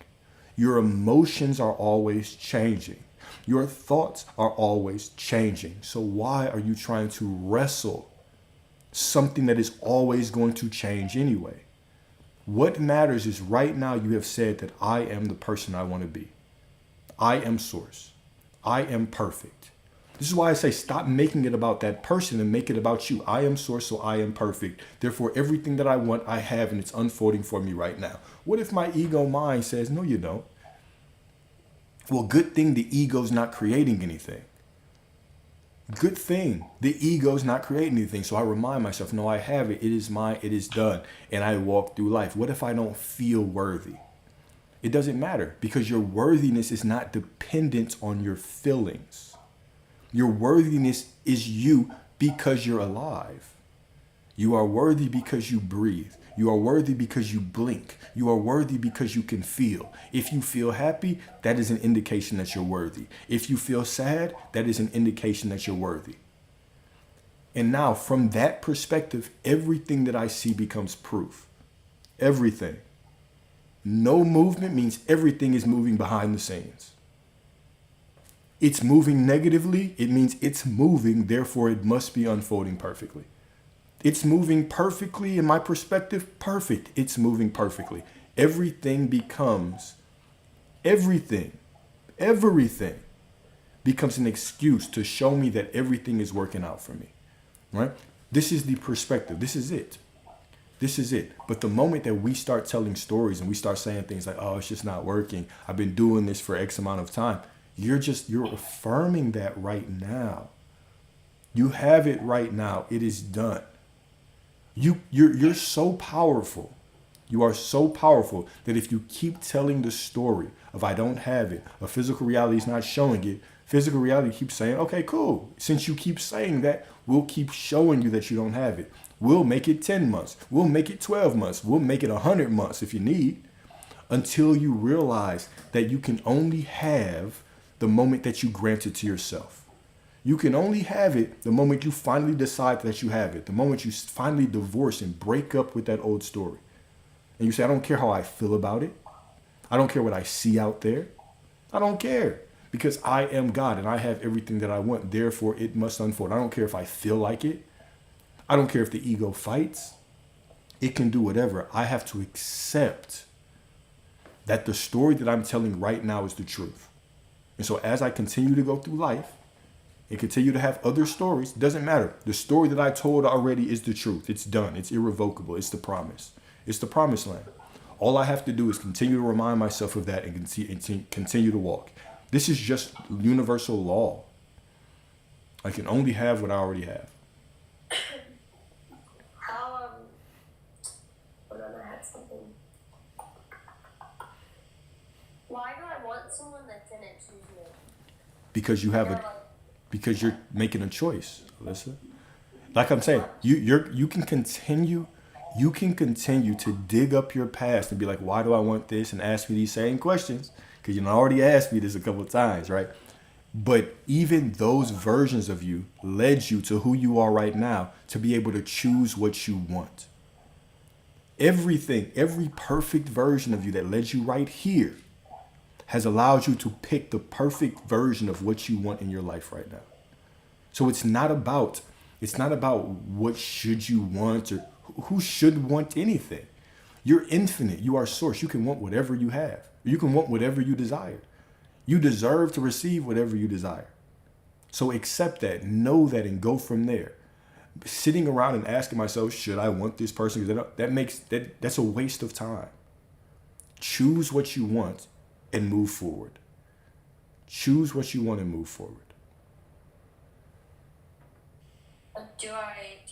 Your emotions are always changing. Your thoughts are always changing. So why are you trying to wrestle something that is always going to change anyway? What matters is right now you have said that I am the person I want to be. I am source. I am perfect. This is why I say stop making it about that person and make it about you. I am source, so I am perfect. Therefore, everything that I want, I have, and it's unfolding for me right now. What if my ego mind says, no, you don't? Well, good thing the ego's not creating anything. Good thing the ego's not creating anything. So I remind myself, no, I have it. It is mine. It is done. And I walk through life. What if I don't feel worthy? It doesn't matter because your worthiness is not dependent on your feelings. Your worthiness is you because you're alive. You are worthy because you breathe. You are worthy because you blink. You are worthy because you can feel. If you feel happy, that is an indication that you're worthy. If you feel sad, that is an indication that you're worthy. And now from that perspective, everything that I see becomes proof. Everything. No movement means everything is moving behind the scenes. It's moving negatively. It means it's moving. Therefore, it must be unfolding perfectly. It's moving perfectly in my perspective. Perfect. It's moving perfectly. Everything becomes everything becomes an excuse to show me that everything is working out for me. Right? This is the perspective. This is it. This is it. But the moment that we start telling stories and we start saying things like, oh, it's just not working. I've been doing this for X amount of time. You're affirming that right now. You have it right now. It is done. You're so powerful. You are so powerful that if you keep telling the story of I don't have it, a physical reality is not showing it, physical reality keeps saying, okay, cool. Since you keep saying that, we'll keep showing you that you don't have it. We'll make it 10 months. We'll make it 12 months. We'll make it 100 months if you need, until you realize that you can only have the moment that you grant it to yourself. You can only have it the moment you finally decide that you have it, the moment you finally divorce and break up with that old story. And you say, I don't care how I feel about it. I don't care what I see out there. I don't care because I am God and I have everything that I want. Therefore, it must unfold. I don't care if I feel like it. I don't care if the ego fights. It can do whatever. I have to accept that the story that I'm telling right now is the truth. And so as I continue to go through life, and continue to have other stories, doesn't matter. The story that I told already is the truth. It's done. It's irrevocable. It's the promise. It's the promised land. All I have to do is continue to remind myself of that and continue to walk. This is just universal law. I can only have what I already have. Hold on, I had something. Why do I want someone that didn't choose me? Because because you're making a choice, Alyssa. Like I'm saying, you can continue to dig up your past and be like, why do I want this? And ask me these same questions. Because you already asked me this a couple of times, right? But even those versions of you led you to who you are right now to be able to choose what you want. Everything, every perfect version of you that led you right here has allowed you to pick the perfect version of what you want in your life right now. So it's not about what should you want or who should want anything. You're infinite. You are source. You can want whatever you have. You can want whatever you desire. You deserve to receive whatever you desire. So accept that, know that, and go from there. Sitting around and asking myself, should I want this person? Because that's a waste of time. Choose what you want and move forward. Choose what you want and move forward. Do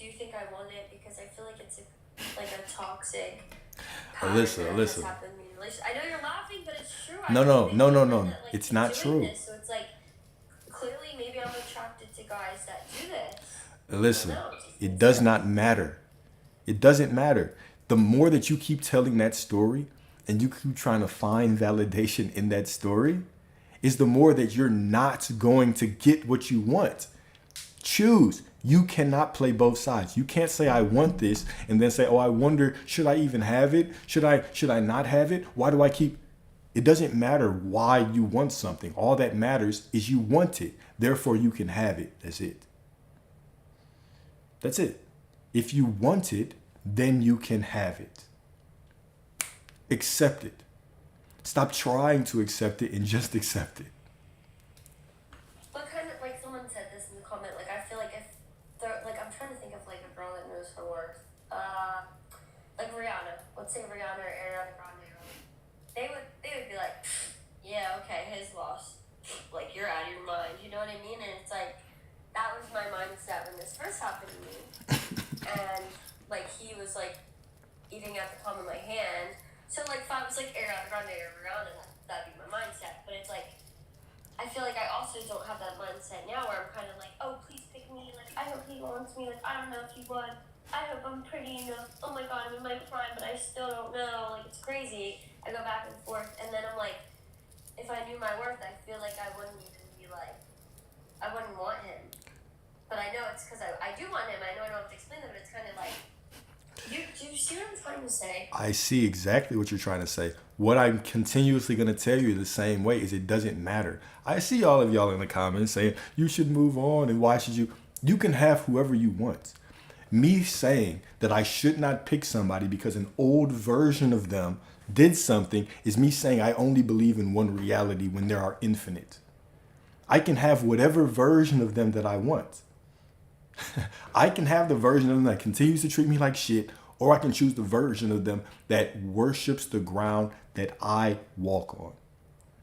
you think I want it? Because I feel like it's a toxic pattern Alyssa, that Alyssa. has happened in relationships. I know you're laughing, but it's true. No, I no, think no, no, that, no. like, It's you're not doing true. This, so it's like, clearly maybe I'm attracted to guys that do this. Listen, No, it does not matter. It doesn't matter. The more that you keep telling that story and you keep trying to find validation in that story, is the more that you're not going to get what you want. Choose. You cannot play both sides. You can't say I want this and then say, oh, I wonder, should I even have it? Should I not have it? Why do I keep? It doesn't matter why you want something. All that matters is you want it. Therefore, you can have it. That's it. That's it. If you want it, then you can have it. Accept it. Stop trying to accept it and just accept it. But kind of like someone said this in the comment, like I feel like if they're like, I'm trying to think of like a girl that knows her worth. Like Rihanna. Let's say Rihanna or Ariana Grande. They would be like, yeah, okay, his loss. Like you're out of your mind. You know what I mean? And it's like that was my mindset when this first happened to me. And like he was like eating at the palm of my hand. So like if I was like Ariana Grande or Rihanna, that'd be my mindset. But it's like I feel like I also don't have that mindset now where I'm kind of like, oh, please pick me. Like I hope he wants me. Like I don't know if he would. I hope I'm pretty enough. Oh my god, I'm in my prime, but I still don't know. Like it's crazy. I go back and forth, and then I'm like, if I knew my worth, I feel like I wouldn't even be like, I wouldn't want him. But I know it's because I do want him. I know I don't have to explain that, but it's kind of like, do you see what I'm trying to say? I see exactly what you're trying to say. What I'm continuously going to tell you the same way is it doesn't matter. I see all of y'all in the comments saying you should move on and why should you? You can have whoever you want. Me saying that I should not pick somebody because an old version of them did something is me saying I only believe in one reality when there are infinite. I can have whatever version of them that I want. I can have the version of them that continues to treat me like shit, or I can choose the version of them that worships the ground that I walk on.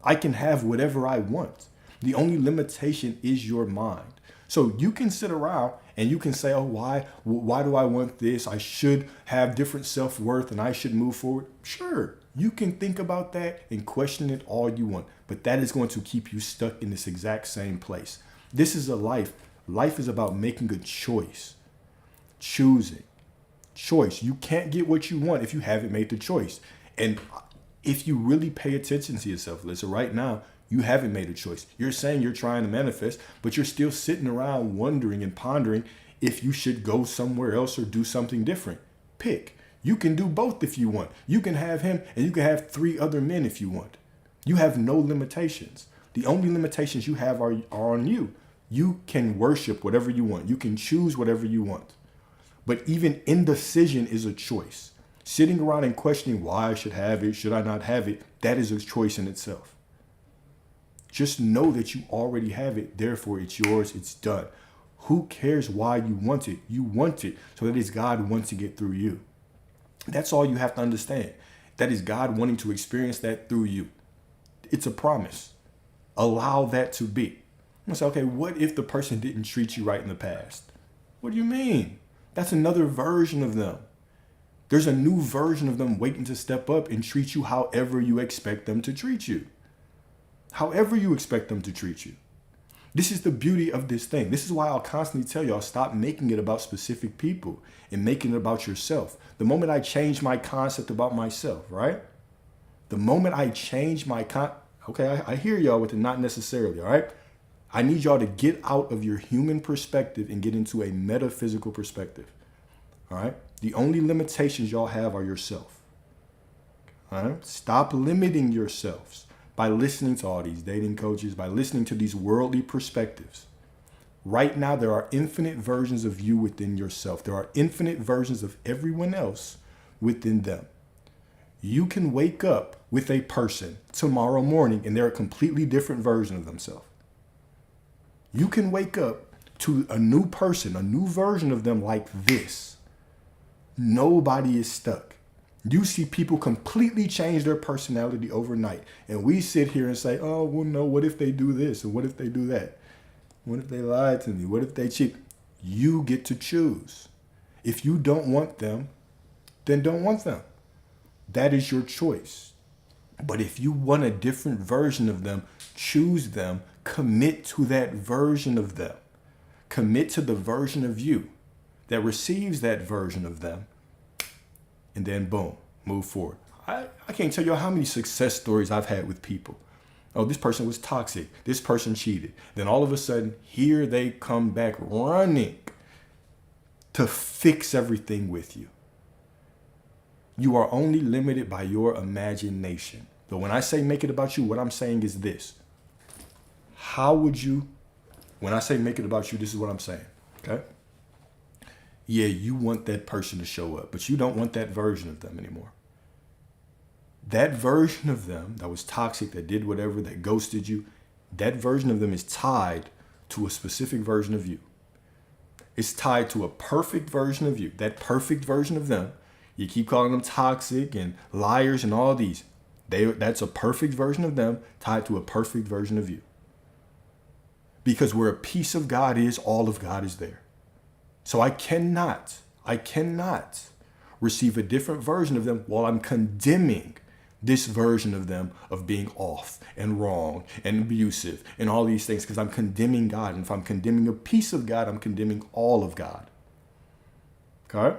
I can have whatever I want. The only limitation is your mind. So you can sit around and you can say, oh, why do I want this? I should have different self-worth and I should move forward. Sure, you can think about that and question it all you want, but that is going to keep you stuck in this exact same place. This is a life. Life is about making a choice, choosing, choice. You can't get what you want if you haven't made the choice. And if you really pay attention to yourself, listen, right now, you haven't made a choice. You're saying you're trying to manifest, but you're still sitting around wondering and pondering if you should go somewhere else or do something different. Pick. You can do both if you want. You can have him and you can have 3 other men if you want. You have no limitations. The only limitations you have are on you. You can worship whatever you want. You can choose whatever you want. But even indecision is a choice. Sitting around and questioning why I should have it, should I not have it, that is a choice in itself. Just know that you already have it. Therefore, it's yours. It's done. Who cares why you want it? You want it so that it's God wants to get through you. That's all you have to understand. That is God wanting to experience that through you. It's a promise. Allow that to be. I'm gonna say, okay, what if the person didn't treat you right in the past? What do you mean? That's another version of them. There's a new version of them waiting to step up and treat you however you expect them to treat you. However you expect them to treat you. This is the beauty of this thing. This is why I'll constantly tell y'all, stop making it about specific people and making it about yourself. The moment I change my concept about myself, right? The moment I change my okay, I hear y'all with the not necessarily, all right? I need y'all to get out of your human perspective and get into a metaphysical perspective. All right? The only limitations y'all have are yourself. All right? Stop limiting yourselves by listening to all these dating coaches, by listening to these worldly perspectives. Right now, there are infinite versions of you within yourself. There are infinite versions of everyone else within them. You can wake up with a person tomorrow morning and they're a completely different version of themselves. You can wake up to a new person, a new version of them like this. Nobody is stuck. You see people completely change their personality overnight. And we sit here and say, oh, well, no, what if they do this? And what if they do that? What if they lie to me? What if they cheat? You get to choose. If you don't want them, then don't want them. That is your choice. But if you want a different version of them, choose them, commit to that version of them. Commit to the version of you that receives that version of them. And then boom, move forward. I can't tell you how many success stories I've had with people. Oh, this person was toxic. This person cheated. Then all of a sudden, here they come back running to fix everything with you. You are only limited by your imagination. But when I say make it about you, what I'm saying is this. How would you, when I say make it about you, this is what I'm saying, okay? Yeah, you want that person to show up, but you don't want that version of them anymore. That version of them that was toxic, that did whatever, that ghosted you, that version of them is tied to a specific version of you. It's tied to a perfect version of you. That perfect version of them, you keep calling them toxic and liars and all these. That's a perfect version of them tied to a perfect version of you. Because where a piece of God is, all of God is there. So I cannot receive a different version of them while I'm condemning this version of them of being off and wrong and abusive and all these things, because I'm condemning God. And if I'm condemning a piece of God, I'm condemning all of God. Okay?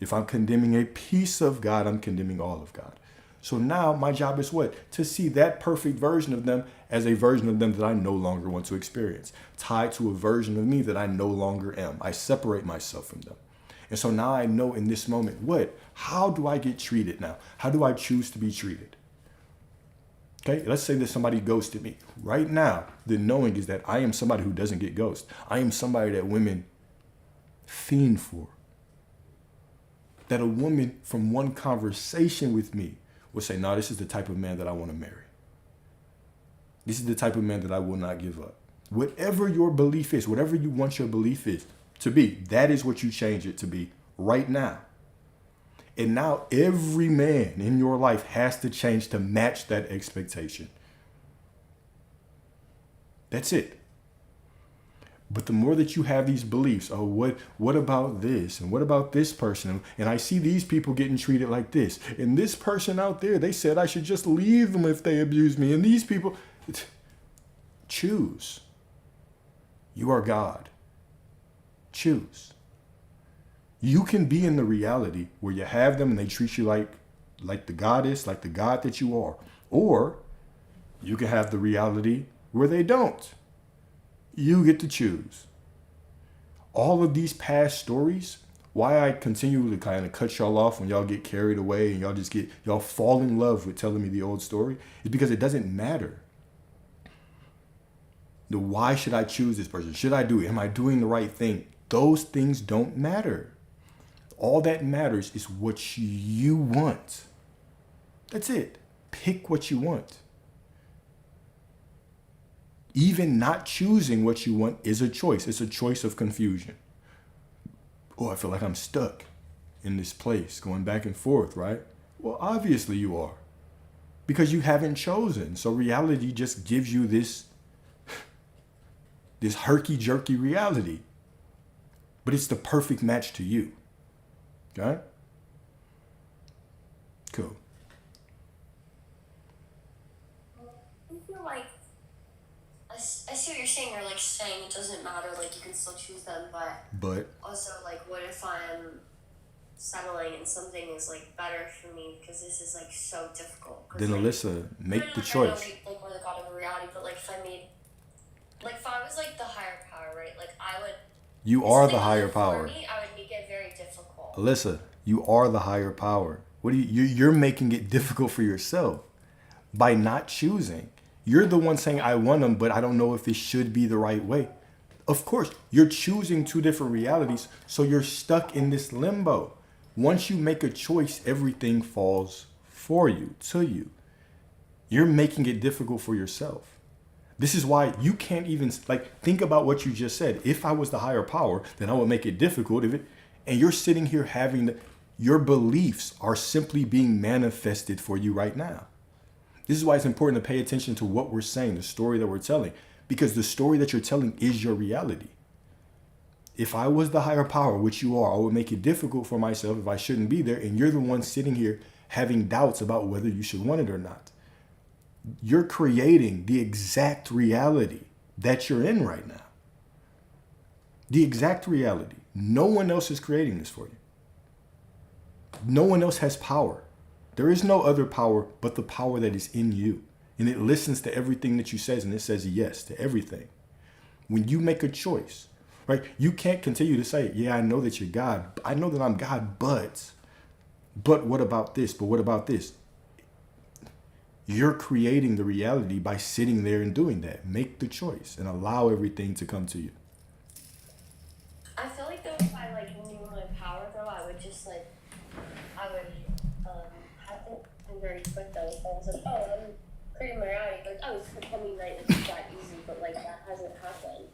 If I'm condemning a piece of God, I'm condemning all of God. So now my job is what? To see that perfect version of them as a version of them that I no longer want to experience, tied to a version of me that I no longer am. I separate myself from them. And so now I know in this moment, what? How do I get treated now? How do I choose to be treated? Okay, let's say that somebody ghosted me. Right now, the knowing is that I am somebody who doesn't get ghosted. I am somebody that women fiend for. That a woman from one conversation with me will say, no, this is the type of man that I want to marry. This is the type of man that I will not give up. Whatever your belief is, whatever you want your belief is to be, that is what you change it to be right now. And now every man in your life has to change to match that expectation. That's it. But the more that you have these beliefs, oh, what about this? And what about this person? And I see these people getting treated like this. And this person out there, they said I should just leave them if they abuse me. And these people, choose. You are God. Choose. You can be in the reality where you have them and they treat you like the goddess, like the God that you are. Or you can have the reality where they don't. You get to choose. All of these past stories, why I continue to kind of cut y'all off when y'all get carried away and y'all fall in love with telling me the old story, is because it doesn't matter. The why should I choose this person? Should I do it? Am I doing the right thing? Those things don't matter. All that matters is what you want. That's it. Pick what you want. Even not choosing what you want is a choice. It's a choice of confusion. Oh, I feel like I'm stuck in this place, going back and forth, right? Well, obviously you are. Because you haven't chosen. So reality just gives you this herky-jerky reality. But it's the perfect match to you. Okay? Cool. I feel like I see what you're saying. You're like saying it doesn't matter. Like you can still choose them, but also like, what if I'm settling and something is like better for me because this is like so difficult? Then like, Alyssa, make the choice. I like we're the god of reality, but like if I was like the higher power, right? Like I would. You are the higher power. For me, I would make it very difficult. Alyssa, you are the higher power. What do you're making it difficult for yourself by not choosing. You're the one saying, I want them, but I don't know if it should be the right way. Of course, you're choosing two different realities, so you're stuck in this limbo. Once you make a choice, everything falls for you, to you. You're making it difficult for yourself. This is why you can't even, like, think about what you just said. If I was the higher power, then I would make it difficult. And you're sitting here your beliefs are simply being manifested for you right now. This is why it's important to pay attention to what we're saying, the story that we're telling, because the story that you're telling is your reality. If I was the higher power, which you are, I would make it difficult for myself if I shouldn't be there. And you're the one sitting here having doubts about whether you should want it or not. You're creating the exact reality that you're in right now. The exact reality. No one else is creating this for you. No one else has power. There is no other power but the power that is in you. And it listens to everything that you say, and it says yes to everything. When you make a choice, right? You can't continue to say, yeah, I know that you're God. I know that I'm God, but what about this? But what about this? You're creating the reality by sitting there and doing that. Make the choice and allow everything to come to you. I feel like though if I like knew my power though, I would just like, I would have to, I'm very quick though. If I was like, oh, I'm creating my reality, like, oh, it's becoming night, it's that easy, but like that hasn't happened.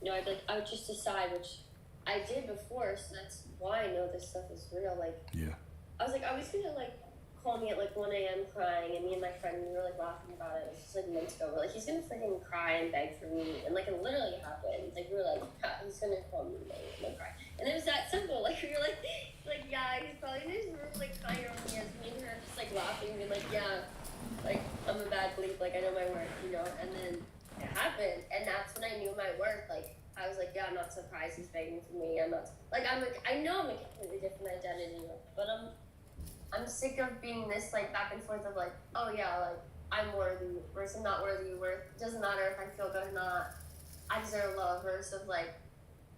You know, I would just decide, which I did before, so that's why I know this stuff is real. Like, Yeah. I was like, I was gonna like call me at like 1 a.m. crying, and me and my friend, we were like laughing about it. It was just like months ago. We're like, he's gonna freaking cry and beg for me, and like it literally happened. Like we were like, he's gonna call me and cry, and it was that simple. Like we were like yeah, he's probably in his room like crying on me, as me and her just like laughing and like, yeah, like I'm a bad bleep, like I know my worth, you know. And then it happened, and that's when I knew my worth. Like I was like, yeah, I'm not surprised he's begging for me. I'm not like I know I'm a completely different identity, but I'm sick of being this like back and forth of like, oh yeah, like I'm worthy versus not worthy. Where it doesn't matter if I feel good or not, I deserve love. Versus of like,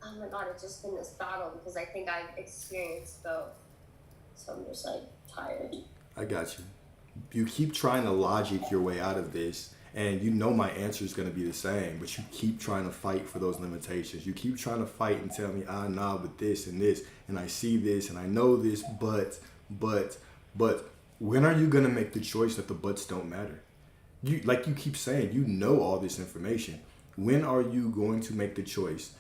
oh my god, it's just been this battle because I think I've experienced both. So I'm just like tired. I got you. You keep trying to logic your way out of this, and you know my answer is going to be the same, but you keep trying to fight for those limitations. You keep trying to fight and tell me, nah, but this, and I see this, and I know this, but when are you going to make the choice that the buts don't matter? You, like you keep saying, you know all this information. When are you going to make the choice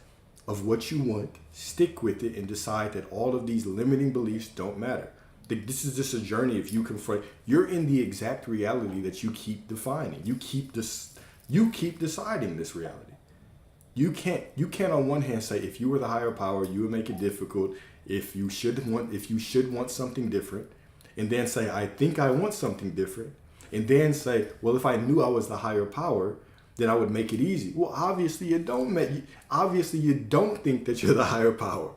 of what you want, stick with it, and decide that all of these limiting beliefs don't matter? This is just a journey. If you confront, you're in the exact reality that you keep defining. You keep deciding this reality. You can't on one hand say, if you were the higher power, you would make it difficult. If you should want something different, and then say, I think I want something different, and then say, well, if I knew I was the higher power, then I would make it easy. Well, obviously you don't think that you're the higher power.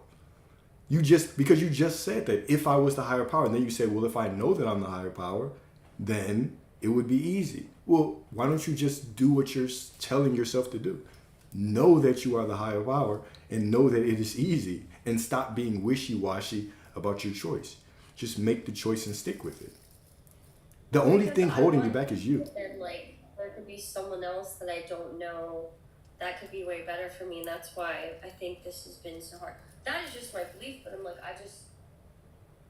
Because you just said that if I was the higher power, and then you say, well, if I know that I'm the higher power, then it would be easy. Well, why don't you just do what you're telling yourself to do? Know that you are the higher power and know that it is easy, and stop being wishy-washy about your choice. Just make the choice and stick with it. The only thing holding you back is you. And like there could be someone else that I don't know that could be way better for me, and that's why I think this has been so hard. That is just my belief, but I'm like,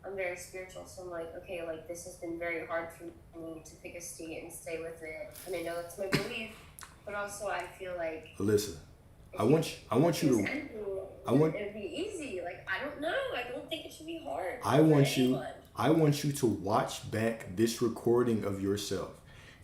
I'm very spiritual, so I'm like, okay, like this has been very hard for me to pick a state and stay with it, and I know that's my belief, but also I feel like. Listen, I want you to. It would be easy. Like I don't know. I don't think it should be hard. I want you to watch back this recording of yourself,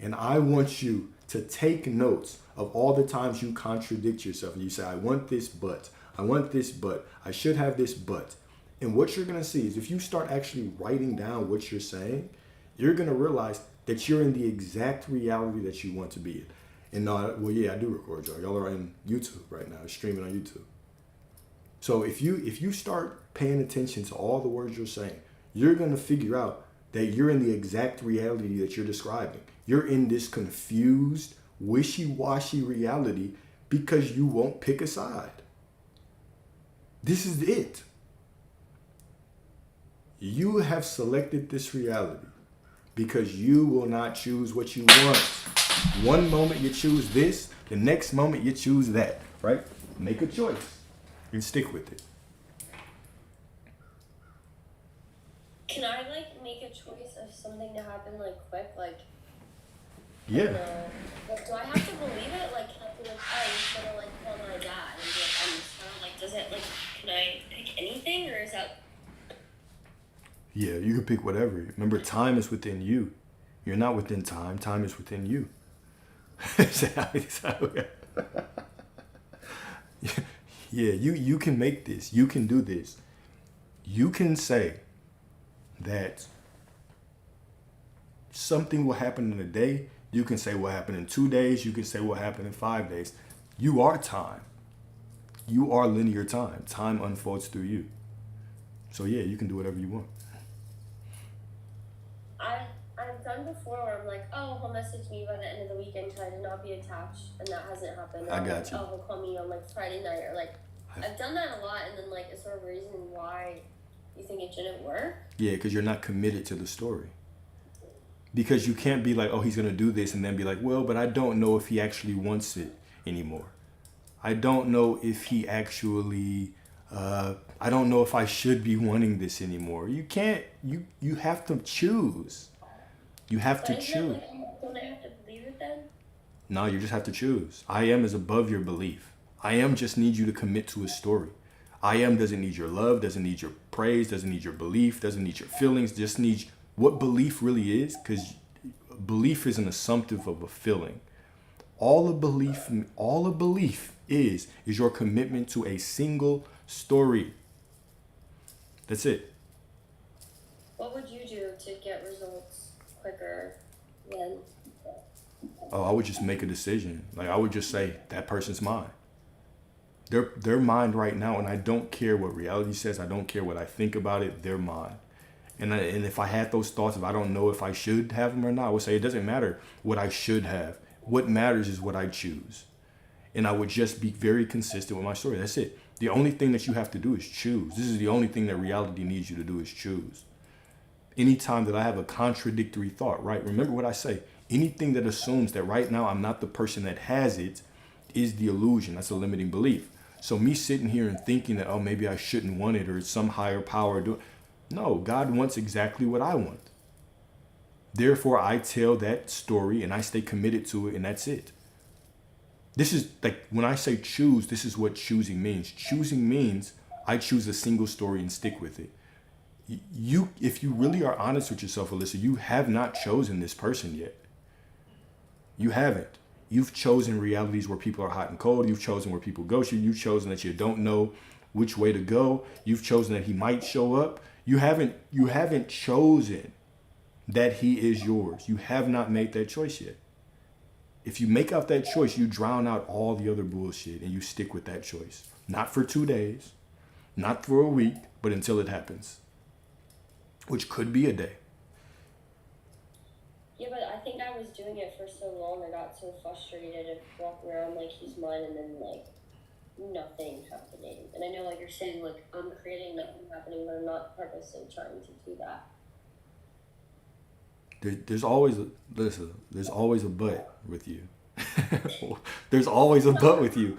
and I want you to take notes of all the times you contradict yourself and you say, I want this, but I should have this, but. And what you're going to see is if you start actually writing down what you're saying, you're going to realize that you're in the exact reality that you want to be in. And I do record y'all. Y'all are on YouTube right now. It's streaming on YouTube. So if you start paying attention to all the words you're saying, you're going to figure out that you're in the exact reality that you're describing. You're in this confused, wishy-washy reality because you won't pick a side. This is it. You have selected this reality because you will not choose what you want. One moment you choose this, the next moment you choose that, right? Make a choice and stick with it. Can I like make a choice of something to happen like quick? Like Yeah. Like, do I have to believe it? Like, can I be like, oh, I'm gonna like call my dad and be like, I'm just gonna like, does it like, can I pick anything or is that? Yeah, you can pick whatever. Remember, time is within you. You're not within time. Time is within you. Yeah, you can make this. You can do this. You can say that something will happen in a day. You can say what happened in 2 days. You can say what happened in 5 days. You are time. You are linear time. Time unfolds through you. So yeah, you can do whatever you want. I've done before where I'm like, oh, he'll message me by the end of the weekend trying to not be attached, and that hasn't happened. I got like, you. Oh, he'll call me on like Friday night, or like, I've done that a lot, and then like, is there a reason why you think it didn't work? Yeah, because you're not committed to the story. Because you can't be like, oh, he's going to do this, and then be like, well, but I don't know if he actually wants it anymore. I don't know if he actually, I don't know if I should be wanting this anymore. You can't, you have to choose. You have to choose. Like, don't I have to believe it then? No, you just have to choose. I am is above your belief. I am just need you to commit to a story. I am doesn't need your love, doesn't need your praise, doesn't need your belief, doesn't need your feelings, just needs what belief really is, because belief is an assumptive of a feeling. All a belief is your commitment to a single story. That's it. What would you do to get results quicker than? Oh, I would just make a decision. Like, I would just say, that person's mine. They're mine right now, and I don't care what reality says. I don't care what I think about it. They're mine. And if I had those thoughts, if I don't know if I should have them or not, I would say it doesn't matter what I should have. What matters is what I choose. And I would just be very consistent with my story. That's it. The only thing that you have to do is choose. This is the only thing that reality needs you to do is choose. Anytime that I have a contradictory thought, right? Remember what I say. Anything that assumes that right now I'm not the person that has it is the illusion. That's a limiting belief. So me sitting here and thinking that, oh, maybe I shouldn't want it or it's some higher power doing. No, God wants exactly what I want. Therefore, I tell that story and I stay committed to it, and that's it. This is like when I say choose, this is what choosing means. Choosing means I choose a single story and stick with it. You, if you really are honest with yourself, Alyssa, you have not chosen this person yet. You haven't. You've chosen realities where people are hot and cold. You've chosen where people ghost you. You've chosen that you don't know which way to go. You've chosen that he might show up. You haven't chosen that he is yours. You have not made that choice yet. If you make out that choice, you drown out all the other bullshit and you stick with that choice. Not for 2 days, not for a week, but until it happens, which could be a day. Yeah, but I think I was doing it for so long, I got so frustrated and walking around like he's mine, and then like nothing happening. And I know, like you're saying, like I'm creating nothing happening, but I'm not purposely trying to do that. There's always a but with you. There's always a but with you.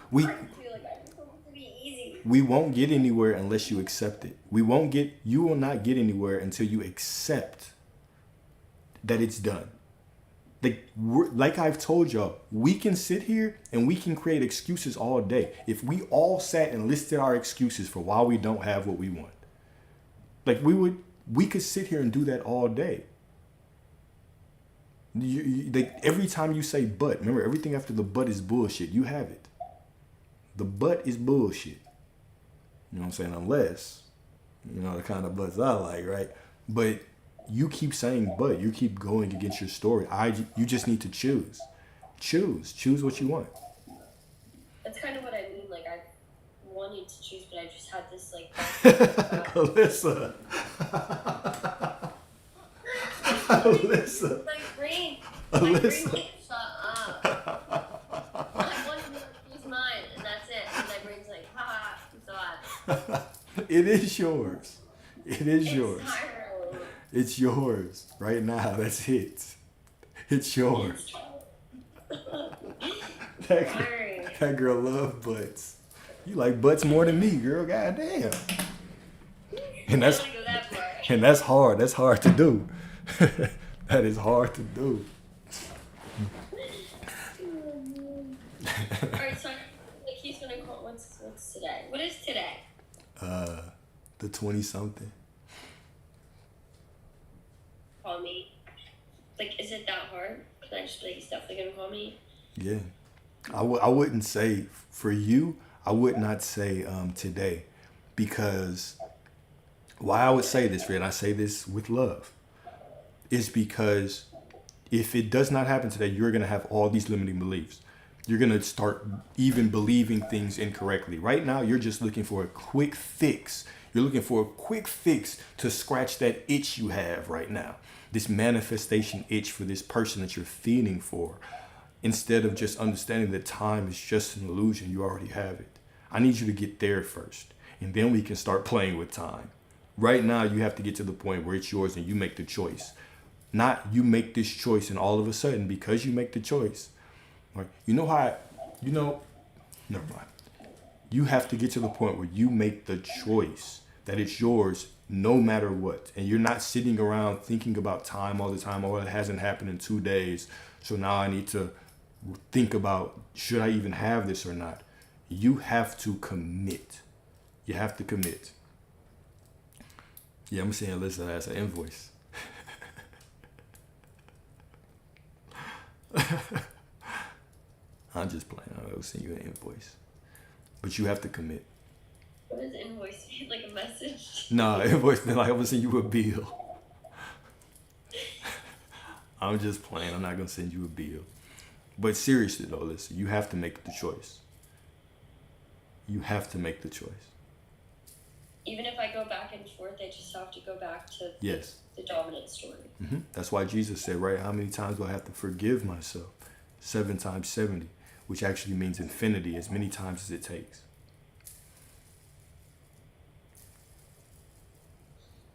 We won't get anywhere unless you accept it. You will not get anywhere until you accept that it's done. Like I've told y'all, we can sit here and we can create excuses all day. If we all sat and listed our excuses for why we don't have what we want, we could sit here and do that all day. Every time you say but, remember, everything after the but is bullshit. You have it. The but is bullshit. You know what I'm saying? Unless, the kind of buts I like, right? But you keep saying but. You keep going against your story. You just need to choose. Choose what you want. That's kind of what I mean. Like, I wanted to choose, but I just had this, like... Alyssa. Alyssa. My brain like, shut up. I want to choose mine, and that's it. And my brain's like, ha, I'm so It is yours. It's yours. Tiring. It's yours right now. That's it. It's yours. That girl love butts. You like butts more than me, girl. Goddamn. And that's hard. That's hard to do. That is hard to do. Alright, so like he's gonna call what's today? What is today? The 20 something. Call me. Like, is it that hard? Can I just be like, he's definitely gonna call me? Yeah. I wouldn't say for you, I would not say today, because why I would say this, Fred, I say this with love, is because if it does not happen today, you're going to have all these limiting beliefs. You're going to start even believing things incorrectly. Right now, you're just looking for a quick fix. You're looking for a quick fix to scratch that itch you have right now, this manifestation itch for this person that you're feeding for, instead of just understanding that time is just an illusion. You already have it. I need you to get there first, and then we can start playing with time. Right now, you have to get to the point where it's yours and you make the choice. Not you make this choice and all of a sudden, because you make the choice, like, never mind. You have to get to the point where you make the choice that it's yours no matter what. And you're not sitting around thinking about time all the time. Oh, it hasn't happened in 2 days, so now I need to think about, should I even have this or not? You have to commit. You have to commit. Yeah, I'm saying Alyssa has an invoice. I'm just playing. I'll send you an invoice. But you have to commit. What does invoice mean? Like a message? No, invoice mean like I'm gonna send you a bill. I'm just playing. I'm not gonna send you a bill. But seriously though, listen, you have to make the choice. You have to make the choice. Even if I go back and forth, I just have to go back to Yes. the dominant story. That's why Jesus said, right, how many times do I have to forgive myself? 7 times 70, which actually means infinity, as many times as it takes.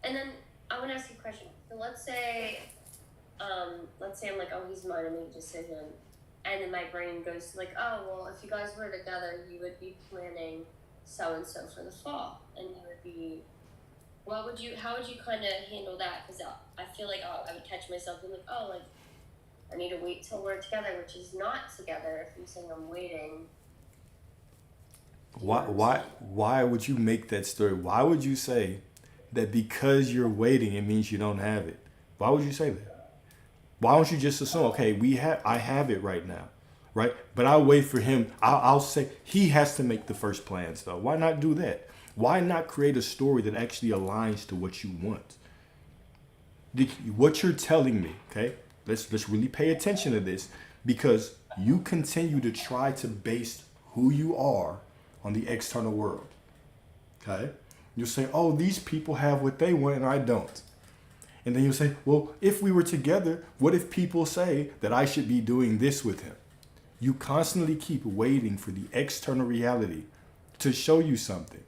And then I want to ask you a question. So let's say I'm like, oh, he's mine, I made a decision. And then my brain goes like, oh, well, if you guys were together, you would be planning so-and-so for the fall. And you would be, how would you kind of handle that? Because I feel like I would catch myself being like, oh, like, I need to wait till we're together, which is not together. If you're saying I'm waiting. Why would you make that story? Why would you say that because you're waiting, it means you don't have it? Why would you say that? Why don't you just assume, okay, I have it right now, right? But I'll wait for him. I'll say he has to make the first plans, though. Why not do that? Why not create a story that actually aligns to what you want? What you're telling me, okay? Let's really pay attention to this, because you continue to try to base who you are on the external world, okay? You'll say, oh, these people have what they want and I don't. And then you'll say, well, if we were together, what if people say that I should be doing this with him? You constantly keep waiting for the external reality to show you something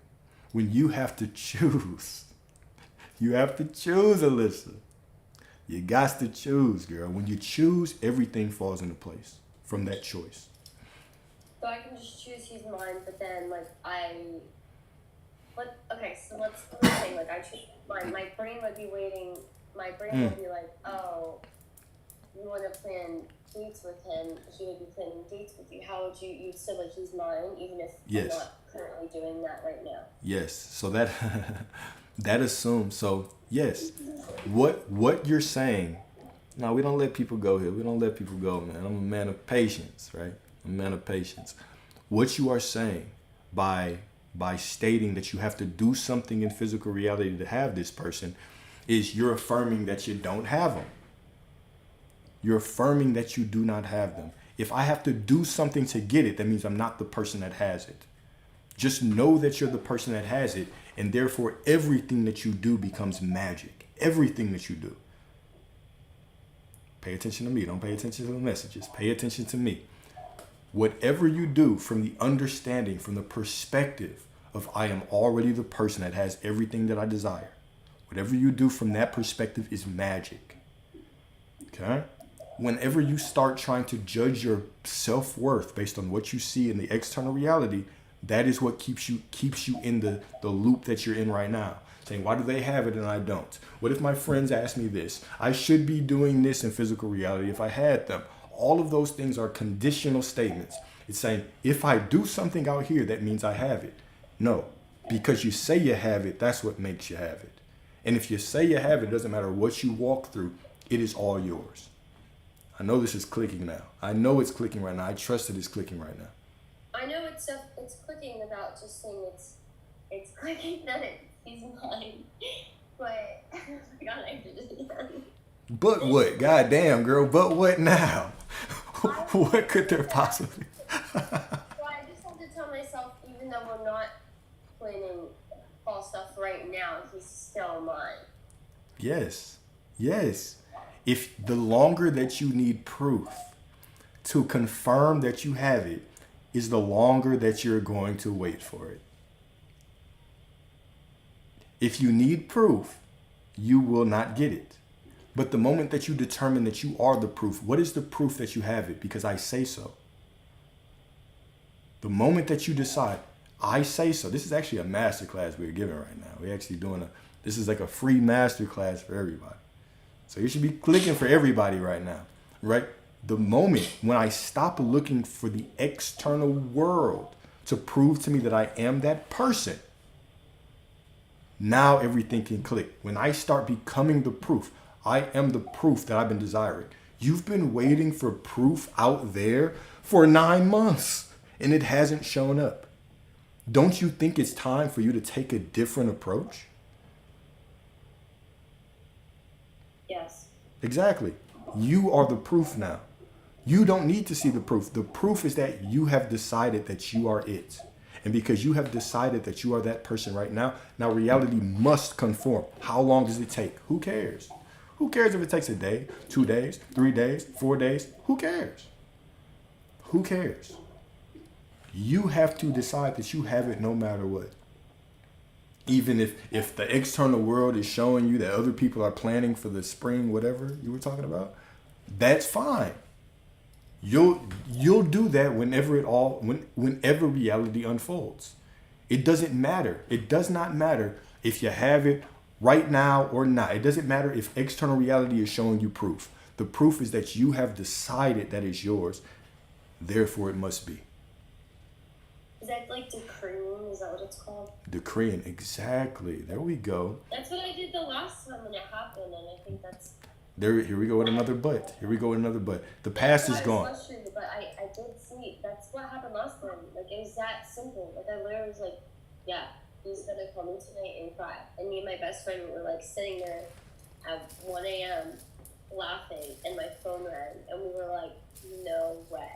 when you have to choose. You have to choose, Alyssa. You got to choose, girl. When you choose, everything falls into place from that choice. So I can just choose he's mine, but then so let's say like I choose mine. My brain would be waiting. My brain would be like, oh, you want to plan dates with him. He would be planning dates with you. How would you still like he's mine, even if Yes. I'm not currently doing that right now? Yes. So that that assumes. So yes, what you're saying. No, we don't let people go here. We don't let people go, man. I'm a man of patience, right? I'm a man of patience. What you are saying by stating that you have to do something in physical reality to have this person is you're affirming that you don't have them. You're affirming that you do not have them. If I have to do something to get it, that means I'm not the person that has it. Just know that you're the person that has it, and therefore everything that you do becomes magic. Everything that you do. Pay attention to me. Don't pay attention to the messages. Pay attention to me. Whatever you do from the understanding, from the perspective of I am already the person that has everything that I desire. Whatever you do from that perspective is magic. Okay? Whenever you start trying to judge your self-worth based on what you see in the external reality, that is what keeps you in the loop that you're in right now. Saying, why do they have it and I don't? What if my friends ask me this? I should be doing this in physical reality if I had them. All of those things are conditional statements. It's saying, if I do something out here, that means I have it. No, because you say you have it, that's what makes you have it. And if you say you have it, it doesn't matter what you walk through, it is all yours. I know this is clicking now. I know it's clicking right now. I trust that it's clicking right now. I know it's clicking without just saying it's clicking that he's mine. But oh my god, I did it again. But what? God damn, girl. But what now? What could there possibly? Well, I just have to tell myself, even though we're not planning fall stuff right now, he's still mine. Yes. Yes. If the longer that you need proof to confirm that you have it is the longer that you're going to wait for it. If you need proof, you will not get it. But the moment that you determine that you are the proof, what is the proof that you have it? Because I say so. The moment that you decide, I say so. This is actually a master class we're giving right now. We're actually this is like a free master class for everybody. So you should be clicking for everybody right now, right? The moment when I stop looking for the external world to prove to me that I am that person, now everything can click. When I start becoming the proof, I am the proof that I've been desiring. You've been waiting for proof out there for 9 months and it hasn't shown up. Don't you think it's time for you to take a different approach? Yes. Exactly. You are the proof now. You don't need to see the proof. The proof is that you have decided that you are it. And because you have decided that you are that person right now, now reality must conform. How long does it take? Who cares? Who cares if it takes a day, 2 days, 3 days, 4 days? Who cares? Who cares? You have to decide that you have it no matter what. Even if the external world is showing you that other people are planning for the spring, whatever you were talking about, that's fine. You'll do that whenever reality unfolds. It doesn't matter. It does not matter if you have it right now or not. It doesn't matter if external reality is showing you proof. The proof is that you have decided that it's yours. Therefore, it must be. Is that like decreeing? Is that what it's called? Decreeing, exactly. There we go. That's what I did the last time when it happened, and I think that's... Here we go with another but. Here we go with another but. The past is gone. But I did see, that's what happened last time. Like, it was that simple. Like, I literally was like, yeah, he's gonna come in tonight and cry. And me and my best friend were like sitting there at 1 a.m. laughing, and my phone rang, and we were like, no way.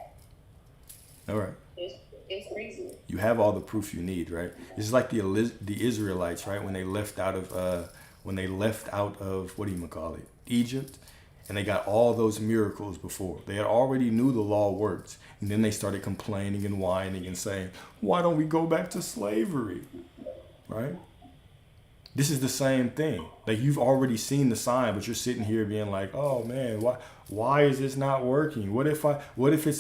All right. It's crazy. You have all the proof you need, right? It's like the Israelites, right? When they left out of Egypt, and they got all those miracles before. They had already knew the law worked, and then they started complaining and whining and saying, "Why don't we go back to slavery?" Right? This is the same thing. Like, you've already seen the sign, but you're sitting here being like, "Oh man, why is this not working? What if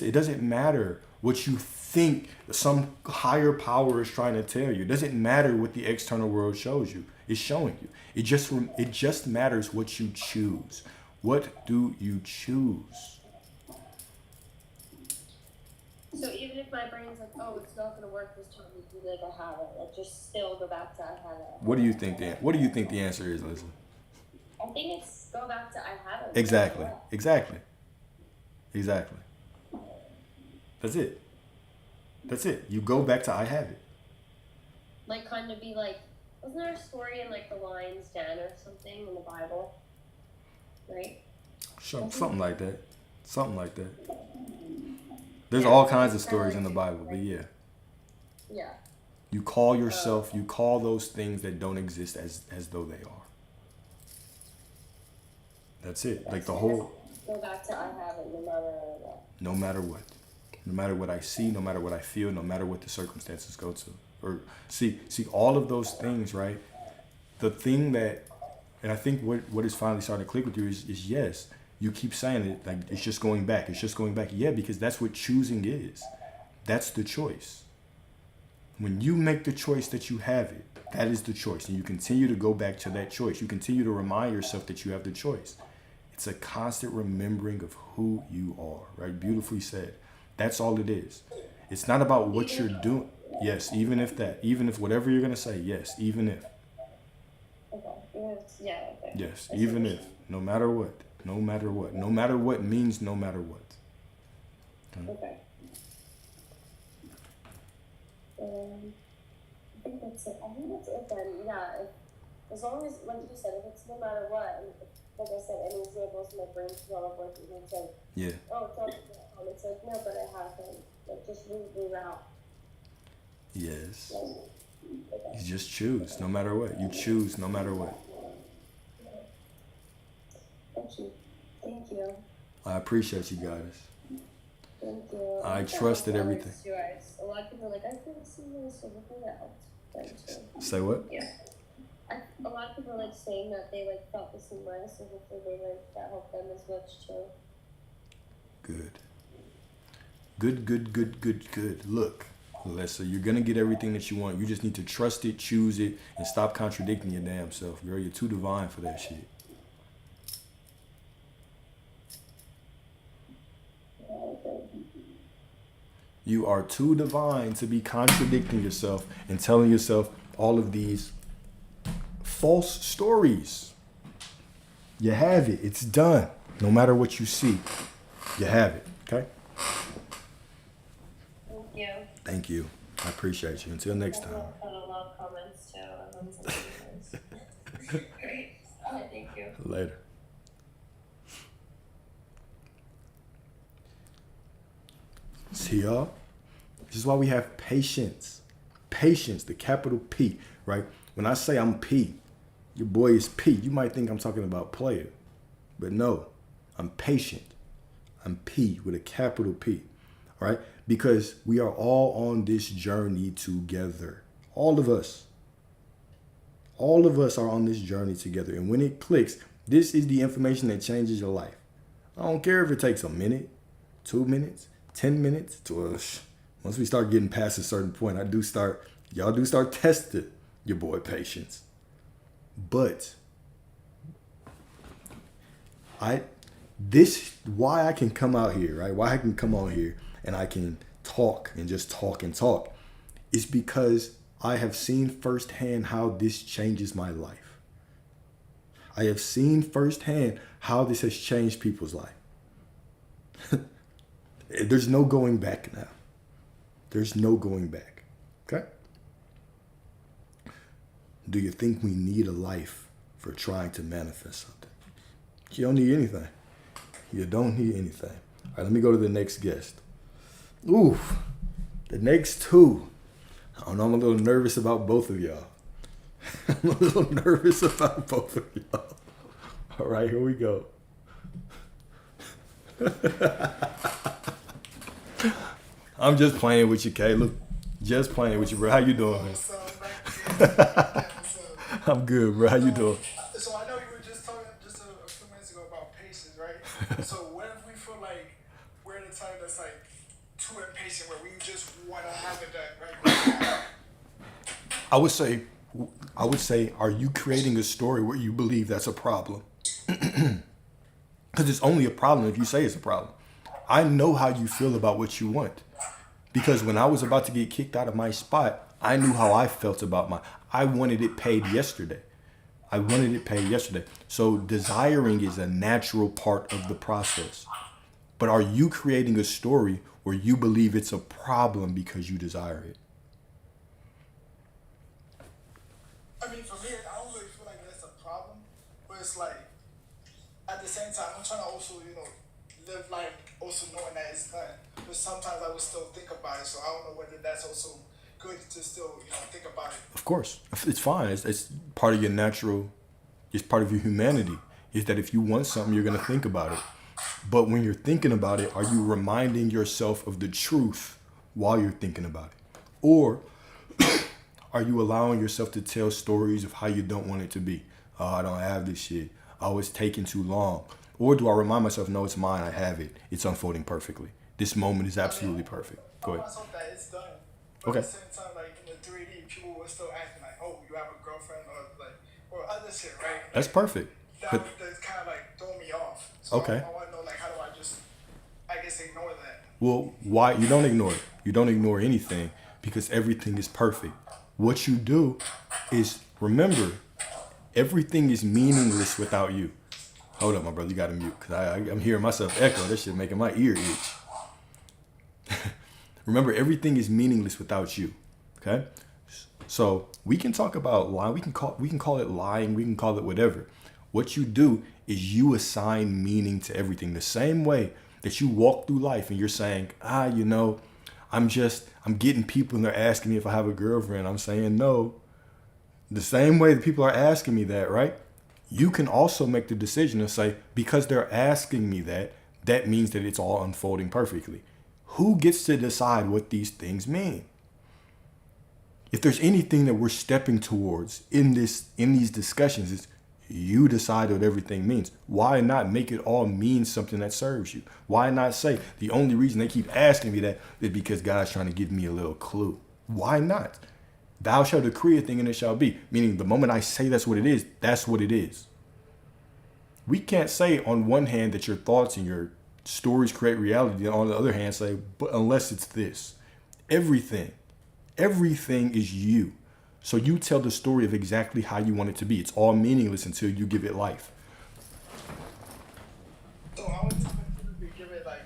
it doesn't matter what you think some higher power is trying to tell you. It doesn't matter what the external world shows you. It's showing you. It just matters what you choose. What do you choose? So even if my brain's like, oh, it's not gonna work this time, you be like, I have it. Like, just still go back to I have it. What do you think the answer is, Leslie? I think it's go back to I have it. Exactly. That's it. You go back to I have it. Like, kind of be like, wasn't there a story in like the lion's den or something in the Bible? Right? Something like that. There's all kinds of stories in the Bible, but yeah. Yeah. You call those things that don't exist as though they are. That's it. Like the whole. Go back to I have it no matter what. No matter what. No matter what I see, no matter what I feel, no matter what the circumstances go to. Or see all of those things, right? The thing that, and I think what is finally starting to click with you is yes, you keep saying it, like it's just going back. Yeah, because that's what choosing is. That's the choice. When you make the choice that you have it, that is the choice. And you continue to go back to that choice. You continue to remind yourself that you have the choice. It's a constant remembering of who you are, right? Beautifully said. That's all it is. It's not about what Even you're doing. Yes, even if that, even if whatever you're gonna say, yes, even if, okay, even if, yeah, okay. yes, I see even what if, you're no matter what, no matter what, no matter what means no matter what. saying. Okay. I think that's it. I think that's it then. Yeah. As long as, like you said, if it's no matter what, and like I said, any examples my brain's well of working, it's like, Yeah, oh, it's all good. It's like, no, but I haven't. Like, just reroute. yes. Like, okay. You just choose, no matter what. You choose, no matter what. Thank you. Thank you. I appreciate you guys. Thank you. I think that trusted helped everything. too. A lot of people are like, I feel similar, so hopefully that helped them too. Say what? Yeah. A lot of people are like saying that they like felt the same way, so hopefully they like that helped them as much too. Good. Good, good, good, good, good. Look, Alyssa, you're gonna get everything that you want. You just need to trust it, choose it, and stop contradicting your damn self. Girl, you're too divine for that shit. You are too divine to be contradicting yourself and telling yourself all of these false stories. You have it. It's done. No matter what you see, you have it. Okay? Thank you. Thank you. I appreciate you. Until next time. I had a lot of comments too. Everyone's like, great. Thank you. Later. See y'all? This is why we have patience. Patience, the capital P, right? When I say I'm P, your boy is P. You might think I'm talking about player, but no, I'm patient. I'm P with a capital P, all right? Because we are all on this journey together. All of us. All of us are on this journey together. And when it clicks, this is the information that changes your life. I don't care if it takes a minute, 2 minutes, 10 minutes to us. Once we start getting past a certain point, y'all do start testing your boy patience. But why I can come out here, right? Why I can come on here and I can talk and just talk and talk is because I have seen firsthand how this changes my life. I have seen firsthand how this has changed people's life. There's no going back now. There's no going back. Okay? Do you think we need a life for trying to manifest something? You don't need anything. You don't need anything. All right, let me go to the next guest. Ooh, the next two. I don't know, I'm a little nervous about both of y'all. I'm a little nervous about both of y'all. All right, here we go. I'm just playing with you, Caleb. Just playing with you, bro. How you doing, man? I'm good, bro. How you doing? So I know you were just talking just a few minutes ago about patience, right? So what if we feel like we're in a time that's like too impatient, where we just want to have it done right now? I would say, are you creating a story where you believe that's a problem? Because it's only a problem if you say it's a problem. I know how you feel about what you want. Because when I was about to get kicked out of my spot, I knew how I felt about I wanted it paid yesterday. So desiring is a natural part of the process. But are you creating a story where you believe it's a problem because you desire it? I mean, for me, I don't really feel like that's a problem, but it's like, at the same time, I'm trying to also, live life also knowing that it's done. But sometimes I would still think about it, so I don't know whether that's also good to still, think about it. Of course. It's fine. It's part of your natural, it's part of your humanity. Is that if you want something, you're going to think about it. But when you're thinking about it, are you reminding yourself of the truth while you're thinking about it? Or are you allowing yourself to tell stories of how you don't want it to be? Oh, I don't have this shit. Oh, it's taking too long. Or do I remind myself, no, it's mine, I have it. It's unfolding perfectly. This moment is absolutely perfect. Go ahead. I hope that it's done. But Okay. at the same time, like in the 3D, people were still acting like, oh, you have a girlfriend or other shit, right? That's perfect. That's kind of like throw me off. So Okay. I want to know, like, how do I just, I guess, ignore that? Well, why? You don't ignore it. You don't ignore anything because everything is perfect. What you do is remember, everything is meaningless without you. Hold up, my brother, you gotta mute, because I'm hearing myself echo. This shit making my ear itch. Remember, everything is meaningless without you. Okay? So we can talk about lying. We can call it lying. We can call it whatever. What you do is you assign meaning to everything. The same way that you walk through life and you're saying, I'm getting people and they're asking me if I have a girlfriend. I'm saying no. The same way that people are asking me that, right? You can also make the decision to say, because they're asking me that, that means that it's all unfolding perfectly. Who gets to decide what these things mean? If there's anything that we're stepping towards in these discussions, it's you decide what everything means. Why not make it all mean something that serves you? Why not say the only reason they keep asking me that is because God's trying to give me a little clue? Why not? Thou shalt decree a thing and it shall be. Meaning the moment I say that's what it is, that's what it is. We can't say on one hand that your thoughts and your stories create reality, and on the other hand say, but unless it's this. Everything is you. So you tell the story of exactly how you want it to be. It's all meaningless until you give it life. So I would typically give it like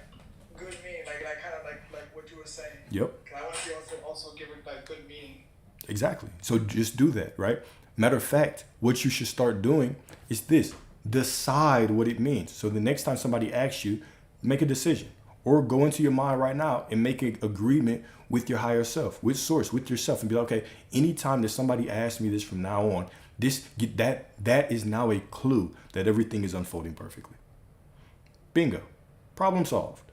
good meaning, like kind of like what you were saying. Yep. I want to be able to also give it like good meaning. Exactly. So just do that, right? Matter of fact, what you should start doing is this. Decide what it means. So the next time somebody asks you, make a decision. Or go into your mind right now and make an agreement with your higher self, with source, with yourself, and be like, okay, anytime that somebody asks me this from now on, that is now a clue that everything is unfolding perfectly. Bingo. Problem solved.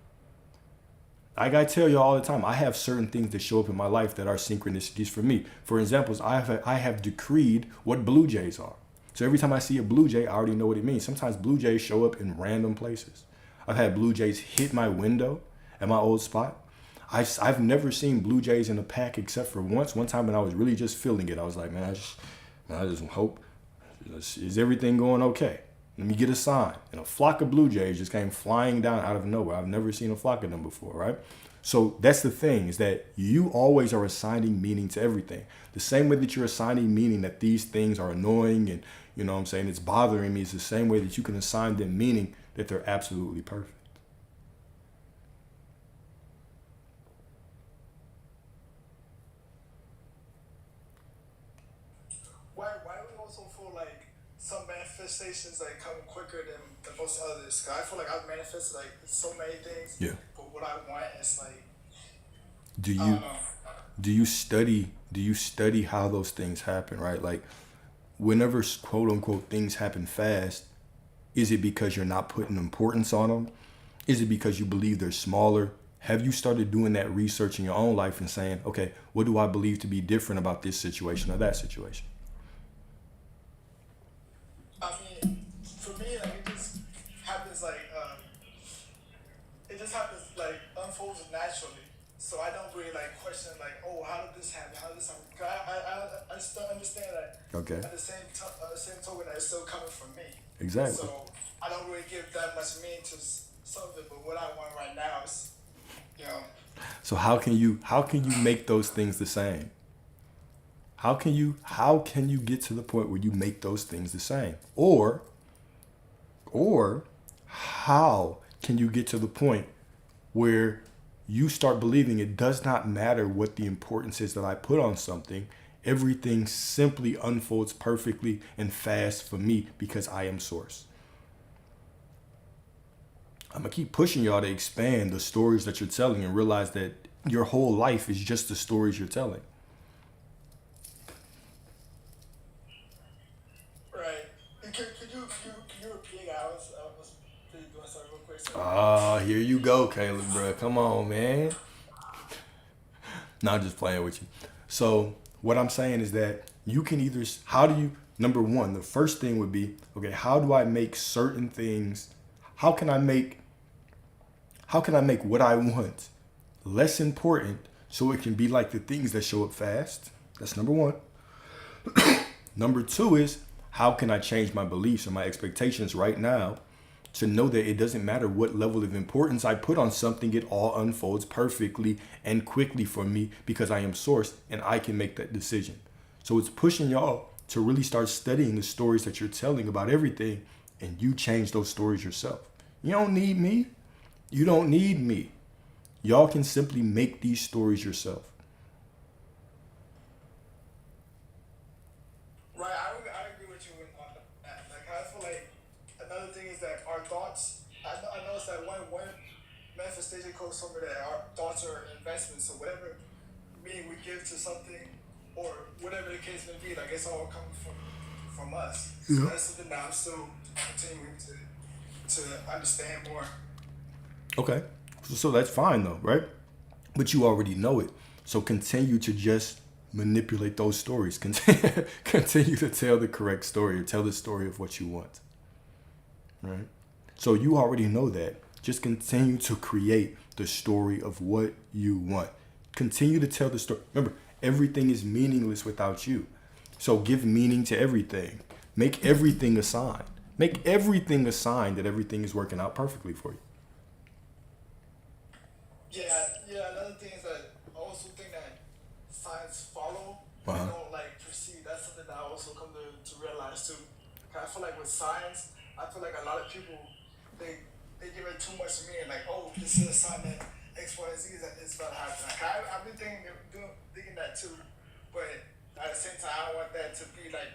Like I tell you all the time, I have certain things that show up in my life that are synchronicities for me. For examples, I have decreed what blue jays are. So every time I see a blue jay, I already know what it means. Sometimes blue jays show up in random places. I've had blue jays hit my window at my old spot. I've never seen blue jays in a pack except for once. One time when I was really just feeling it. I was like, man, I just hope, is everything going okay? Let me get a sign. And a flock of blue jays just came flying down out of nowhere. I've never seen a flock of them before, right? So that's the thing, is that you always are assigning meaning to everything. The same way that you're assigning meaning that these things are annoying and, you know what I'm saying, it's bothering me, is the same way that you can assign them meaning that they're absolutely perfect. Why do we also feel like some manifestations like come quicker than most others? Cause I feel like I've manifested like so many things. Yeah. But what I want is like, Do I don't know. you study how those things happen, right? Like whenever quote unquote things happen fast, is it because you're not putting importance on them? Is it because you believe they're smaller? Have you started doing that research in your own life and saying, okay, what do I believe to be different about this situation or that situation? I mean, for me, like it just happens like unfolds naturally. So I don't really like question like, oh, how did this happen? How did this happen? 'Cause I still understand that. Okay. At the same token, that it's still coming from me. Exactly. So I don't really give that much meaning to some of it. But what I want right now is, you know. So how can you make those things the same? How can you get to the point where you make those things the same? Or how can you get to the point where you start believing it does not matter what the importance is that I put on something, everything simply unfolds perfectly and fast for me because I am source. I'm gonna keep pushing y'all to expand the stories that you're telling and realize that your whole life is just the stories you're telling. Right. Could you repeat that? I was doing something real quick. So, Here you go, Caleb, bro. Come on, man. Not just playing with you. So what I'm saying is that you can either, number one, the first thing would be, okay, how do I make certain things, how can I make what I want less important so it can be like the things that show up fast? That's number one. Number two is, how can I change my beliefs and my expectations right now to know that it doesn't matter what level of importance I put on something, it all unfolds perfectly and quickly for me because I am sourced and I can make that decision. So it's pushing y'all to really start studying the stories that you're telling about everything, and you change those stories yourself. You don't need me. You don't need me. Y'all can simply make these stories yourself. Right, I agree with you on that. Like, I feel like another thing is that our thoughts, I noticed that one manifestation comes from it, that our thoughts are investments. So whatever meaning we give to something, or whatever the case may be, like, it's all coming from us. So that's something that I'm still continuing to understand more. Okay. So that's fine though, right? But you already know it. So continue to just manipulate those stories. Continue to tell the correct story, or tell the story of what you want. Right? So you already know that. Just continue to create the story of what you want. Continue to tell the story. Remember, everything is meaningless without you. So give meaning to everything. Make everything a sign. Make everything a sign that everything is working out perfectly for you. Yeah. Another thing is that I also think that signs follow. They don't like proceed. That's something that I also come to realize too. 'Cause I feel like with signs, I feel like a lot of people they give it too much meaning. Like, oh, this is a sign that X, Y, Z is about to happen. Like, I've been thinking that too, but at the same time, I don't want that to be like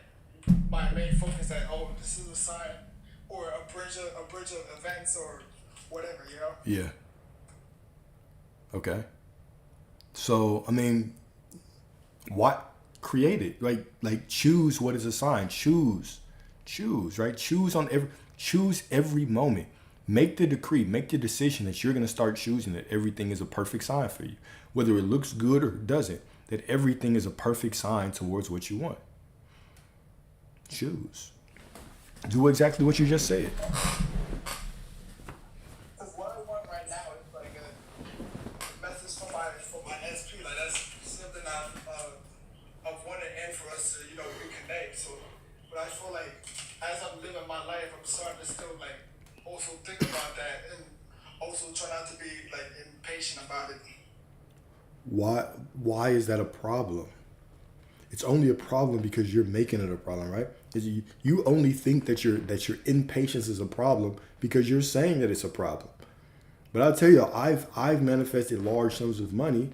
my main focus. That, oh, this is a sign or a bridge of events or whatever, you know. Yeah. Okay. So, I mean, what create it? Like choose what is a sign. Choose, right? Choose every moment. Make the decree, make the decision that you're going to start choosing that everything is a perfect sign for you. Whether it looks good or it doesn't, that everything is a perfect sign towards what you want. Choose. Do exactly what you just said. What I want right now is like a message for my SP. Like, that's something I've wanted and for us to, reconnect. So, but I feel like as I'm living my life, I'm starting to still like also think about that and also try not to be like impatient about it. Why is that a problem? It's only a problem because you're making it a problem, right? You only think that your impatience is a problem because you're saying that it's a problem. But I'll tell you, I've manifested large sums of money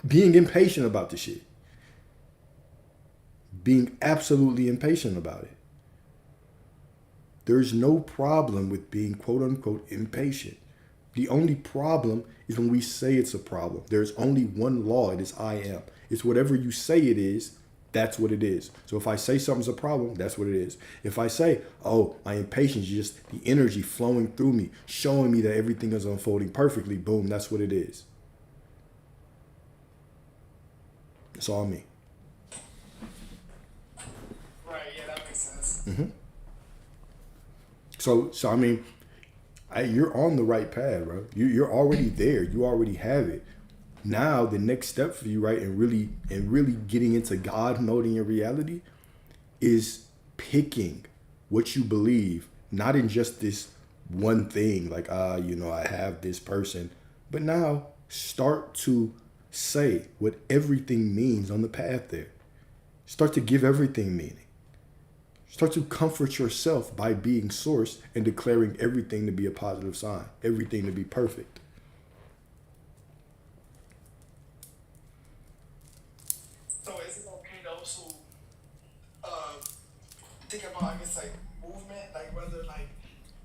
being impatient about the shit. Being absolutely impatient about it. There's no problem with being quote unquote impatient. The only problem is when we say it's a problem. There's only one law. It is I am. It's whatever you say it is, that's what it is. So if I say something's a problem, that's what it is. If I say, oh, my impatience is just the energy flowing through me, showing me that everything is unfolding perfectly, boom, that's what it is. It's all me. Right, yeah, that makes sense. Mm-hmm. So I mean, you're on the right path, bro. You're already there. You already have it. Now the next step for you, right, and really getting into God mode in your reality is picking what you believe, not in just this one thing, like I have this person, but now start to say what everything means on the path there. Start to give everything meaning. Start to comfort yourself by being sourced and declaring everything to be a positive sign, everything to be perfect. So is it okay to also think about, I guess, like movement, like whether like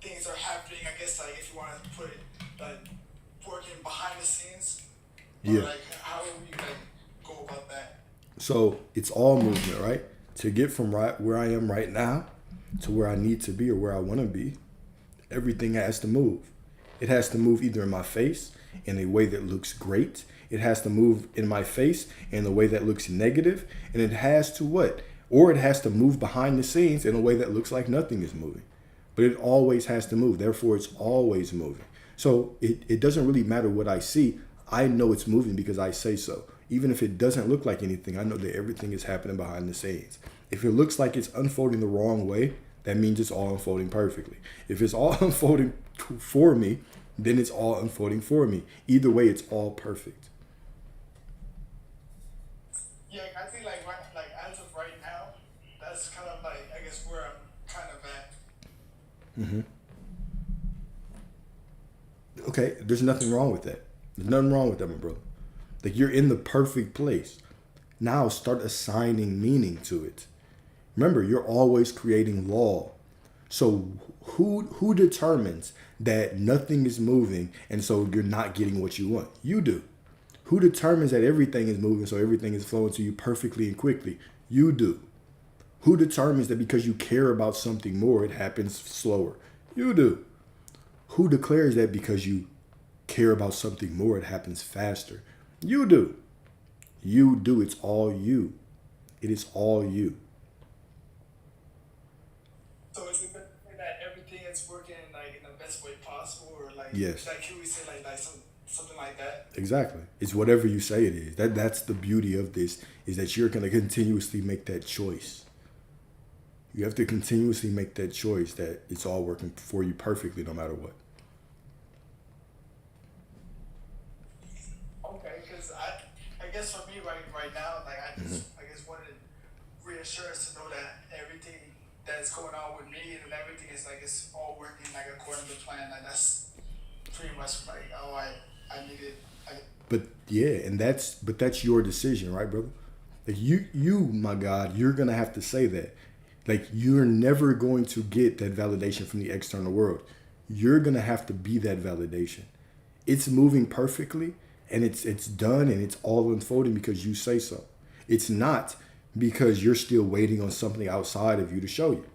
things are happening, I guess, like if you want to put it like working behind the scenes? Yeah. Or, like, how would we like go about that? So it's all movement, right? To get from right where I am right now to where I need to be or where I want to be, everything has to move. It has to move either in my face in a way that looks great. It has to move in my face in a way that looks negative. And it has to what? Or it has to move behind the scenes in a way that looks like nothing is moving. But it always has to move. Therefore, it's always moving. So it doesn't really matter what I see. I know it's moving because I say so. Even if it doesn't look like anything, I know that everything is happening behind the scenes. If it looks like it's unfolding the wrong way, that means it's all unfolding perfectly. If it's all unfolding for me, then it's all unfolding for me. Either way, it's all perfect. Yeah, I think like as of right now, that's kind of like I guess where I'm kind of at. Mm-hmm. Okay, there's nothing wrong with that. There's nothing wrong with that, my brother. Like, you're in the perfect place. Now start assigning meaning to it. Remember, you're always creating law. So who determines that nothing is moving and so you're not getting what you want? You do. Who determines that everything is moving so everything is flowing to you perfectly and quickly? You do. Who determines that because you care about something more, it happens slower? You do. Who declares that because you care about something more, it happens faster? You do. You do. It's all you. It is all you. So is it better to say that everything is working like in the best way possible, or like Yes. like can we say like something like that? Exactly. It's whatever you say it is. That's the beauty of this, is that you're going to continuously make that choice. You have to continuously make that choice that it's all working for you perfectly no matter what. Okay, because I guess for me right now, like I just wanted reassurance to know that everything that's going on with me and everything is like it's all working like according to plan. Like that's pretty much like I needed. But yeah, but that's your decision, right, brother? Like you, my God, you're gonna have to say that. Like, you're never going to get that validation from the external world. You're gonna have to be that validation. It's moving perfectly, and it's done, and it's all unfolding because you say so. It's not because you're still waiting on something outside of you to show you.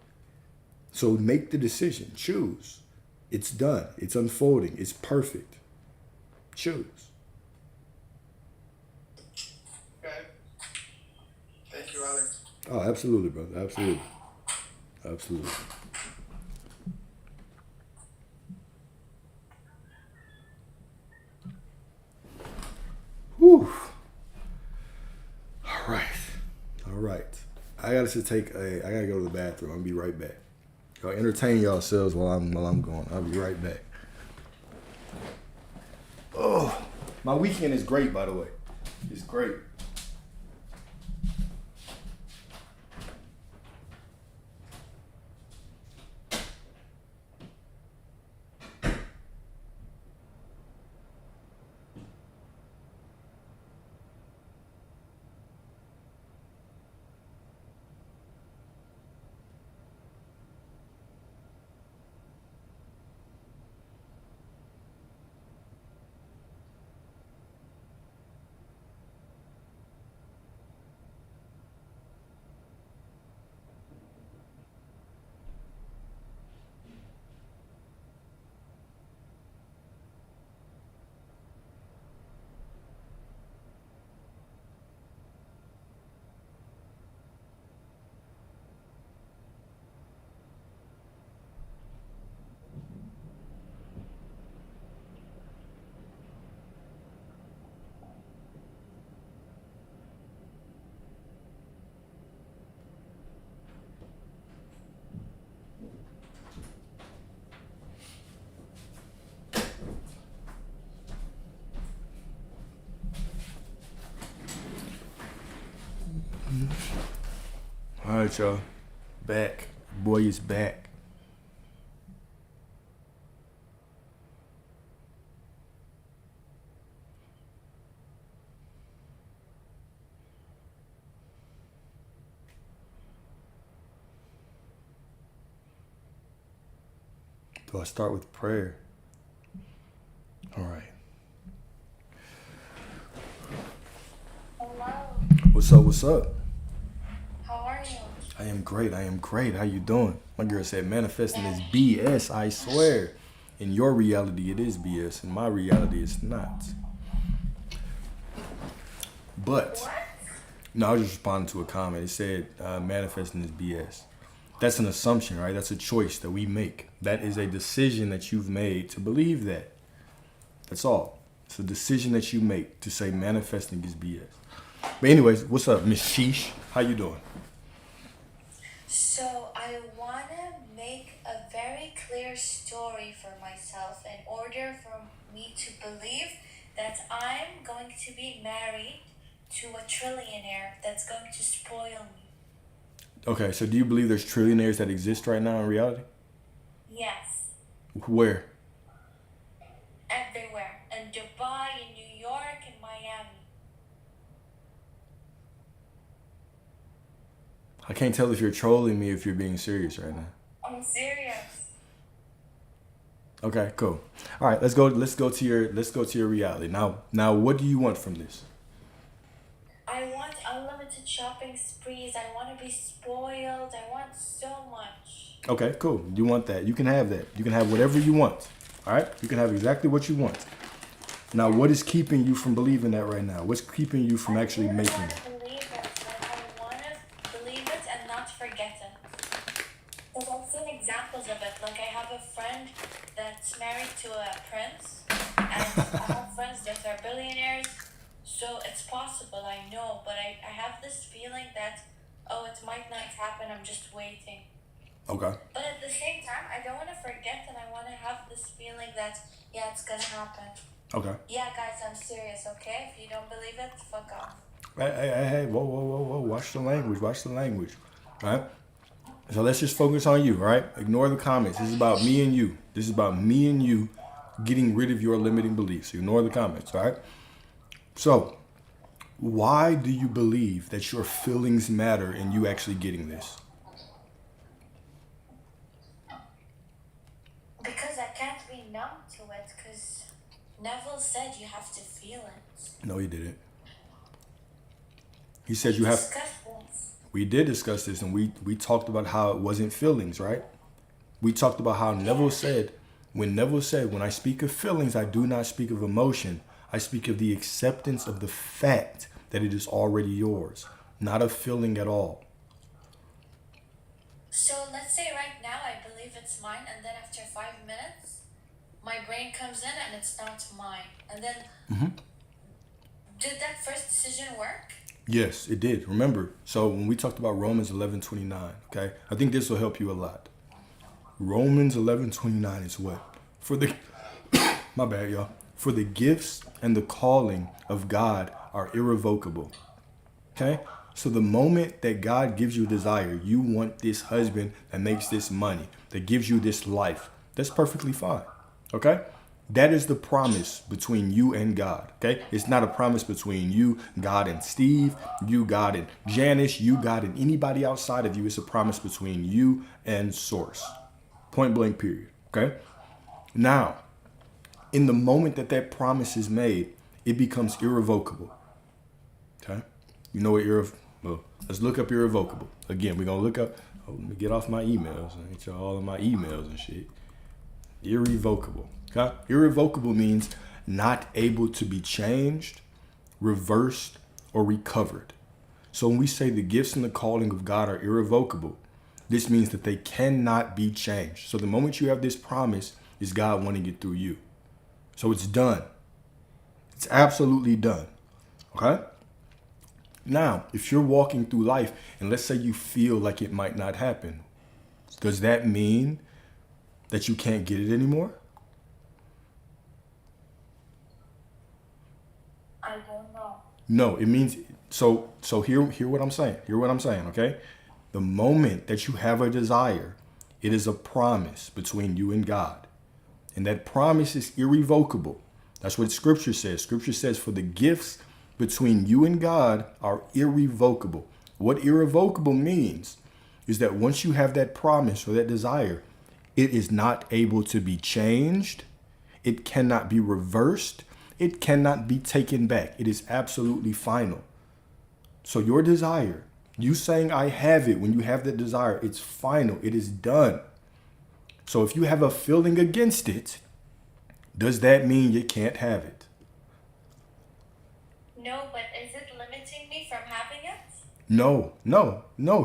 So make the decision. Choose. It's done. It's unfolding. It's perfect. Choose. Okay. Thank you, Alex. Oh, absolutely, brother. Absolutely. Absolutely. Whew. All right. All right. I gotta go to the bathroom. I'll be right back. Y'all entertain yourselves while I'm going. I'll be right back. Oh, my weekend is great, by the way. It's great. All right, y'all. Back. Boy is back. Do I start with prayer? All right. Hello. What's up? What's up? How are you? I am great. I am great. How you doing? My girl said manifesting is BS, I swear. In your reality, it is BS. In my reality, it's not. But, no, I was just responding to a comment. It said manifesting is BS. That's an assumption, right? That's a choice that we make. That is a decision that you've made to believe that. That's all. It's a decision that you make to say manifesting is BS. But anyways, what's up, Miss Sheesh? How you doing? So I want to clear story for myself in order for me to believe that I'm going to be married to a trillionaire that's going to spoil me. Okay, so do you believe there's trillionaires that exist right now in reality? Yes, Where? everywhere. In Dubai, in New York, in Miami. I can't tell if you're trolling me, if you're being serious right now. I'm serious. Okay, cool. All right, let's go to your reality. Now what do you want from this? I want unlimited shopping sprees. I want to be spoiled. I want so much. Okay, cool. You want that. You can have that. You can have whatever you want. All right? You can have exactly what you want. Now, what is keeping you from believing that right now? What's keeping you from actually I really making want it? to believe it. Like, I want to believe it and not forget it. Because I've seen examples of it. Like, I have a friend that's married to a prince, and I have friends that are billionaires. So it's possible, I know, but I have this feeling that, oh, it might not happen, I'm just waiting. Okay. But at the same time, I don't want to forget, and I want to have this feeling that, yeah, it's gonna happen. Okay. Yeah, guys, I'm serious, okay? If you don't believe it, fuck off. Hey, whoa. Watch the language. All right? So let's just focus on you, all right? Ignore the comments. This is about me and you. This is about me and you getting rid of your limiting beliefs. Ignore the comments, all right? So, why do you believe that your feelings matter in you actually getting this? Because I can't be numb to it, because Neville said you have to feel it. No, he didn't. He said you have... Discuss this. We did discuss this, and we talked about how it wasn't feelings, right? We talked about how Neville said, when I speak of feelings, I do not speak of emotion. I speak of the acceptance of the fact that it is already yours, not a feeling at all. So let's say right now I believe it's mine, and then after 5 minutes, my brain comes in and it's not mine. And then, did that first decision work? Yes, it did. Remember, so when we talked about Romans 11:29, okay, I think this will help you a lot. Romans 11:29 is what? For the, my bad, y'all. For the gifts and the calling of God are irrevocable. Okay? So the moment that God gives you a desire, you want this husband that makes this money, that gives you this life, that's perfectly fine. Okay? That is the promise between you and God. Okay? It's not a promise between you, God, and Steve, you, God, and Janice, you, God, and anybody outside of you. It's a promise between you and Source. Point blank, period. Okay? Now, in the moment that promise is made, it becomes irrevocable. Okay? You know what well, let's look up irrevocable. Again, we're going to look up, let me get off my emails. I get you all of my emails and shit. Irrevocable. Okay? Irrevocable means not able to be changed, reversed, or recovered. So when we say the gifts and the calling of God are irrevocable, this means that they cannot be changed. So the moment you have this promise is God wanting it through you. So it's done. It's absolutely done. Okay? Now, if you're walking through life and let's say you feel like it might not happen, does that mean that you can't get it anymore? I don't know. No, it means so hear what I'm saying. Hear what I'm saying, okay? The moment that you have a desire, it is a promise between you and God. And that promise is irrevocable. That's what Scripture says. Scripture says for the gifts between you and God are irrevocable. What irrevocable means is that once you have that promise or that desire, it is not able to be changed. It cannot be reversed. It cannot be taken back. It is absolutely final. So your desire, you saying I have it, when you have that desire, it's final. It is done. So if you have a feeling against it, does that mean you can't have it? No, but is it limiting me from having it? No.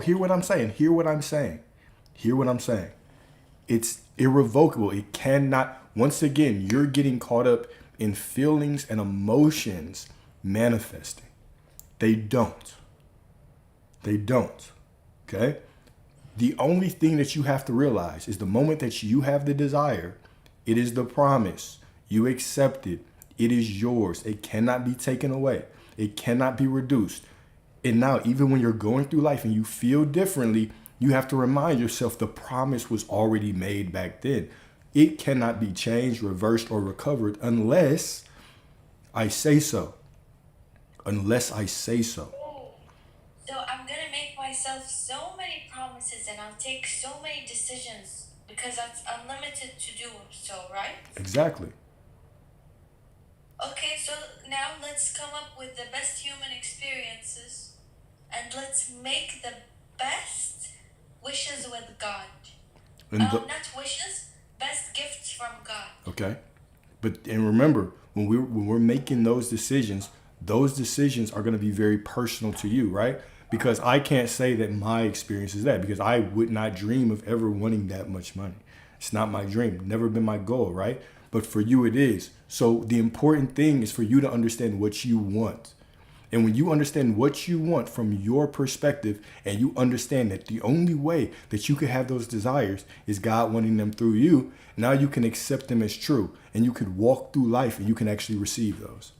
Hear what I'm saying. It's irrevocable. It cannot, once again, you're getting caught up in feelings and emotions manifesting. They don't. Okay? The only thing that you have to realize is the moment that you have the desire, it is the promise. You accept it. It is yours. It cannot be taken away. It cannot be reduced. And now, even when you're going through life and you feel differently, you have to remind yourself the promise was already made back then. It cannot be changed, reversed, or recovered unless I say so. Unless I say so. So I'm gonna make myself so many promises and I'll take so many decisions because that's unlimited to do so, right? Exactly. Okay, so now let's come up with the best human experiences and let's make the best wishes with God. Not wishes, best gifts from God. Okay. And remember, when we're making those decisions are going to be very personal to you, right? Because I can't say that my experience is that, because I would not dream of ever wanting that much money. It's not my dream, never been my goal, right? But for you it is. So the important thing is for you to understand what you want. And when you understand what you want from your perspective, and you understand that the only way that you can have those desires is God wanting them through you, now you can accept them as true, and you could walk through life and you can actually receive those.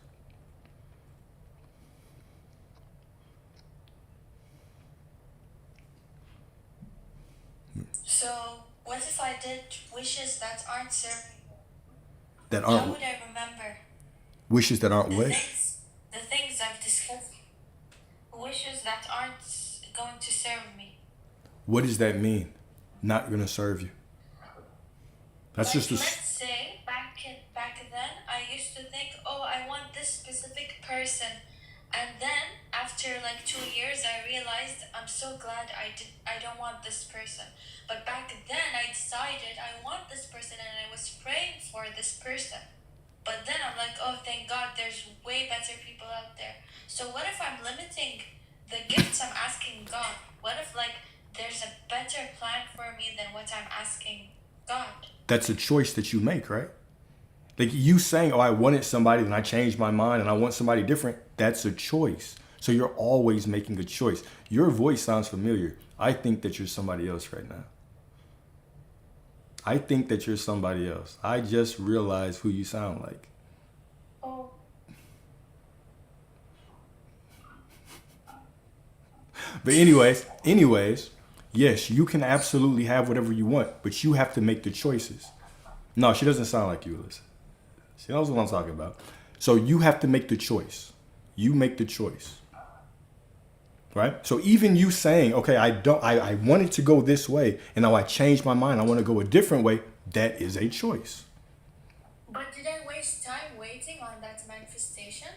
So what if I did wishes that aren't serving? How would I remember? Wishes that aren't what? The things I've discussed. Wishes that aren't going to serve me. What does that mean? Not going to serve you. That's like, just let's say back then I used to think, oh, I want this specific person, and then after like 2 years I realized I'm so glad I don't want this person. But back then I decided I want this person and I was praying for this person. But then I'm like, oh, thank God there's way better people out there. So what if I'm limiting the gifts I'm asking God? What if like there's a better plan for me than what I'm asking God? That's a choice that you make, right? Like you saying, oh, I wanted somebody, then I changed my mind and I want somebody different. That's a choice. So you're always making a choice. Your voice sounds familiar. I think that you're somebody else right now. I think that you're somebody else. I just realized who you sound like. Oh. But anyways, yes, you can absolutely have whatever you want, but you have to make the choices. No, she doesn't sound like you, Alyssa. She knows what I'm talking about. So you have to make the choice. You make the choice. Right? So even you saying, okay, I wanted to go this way and now I changed my mind, I want to go a different way, that is a choice. But did I waste time waiting on that manifestation?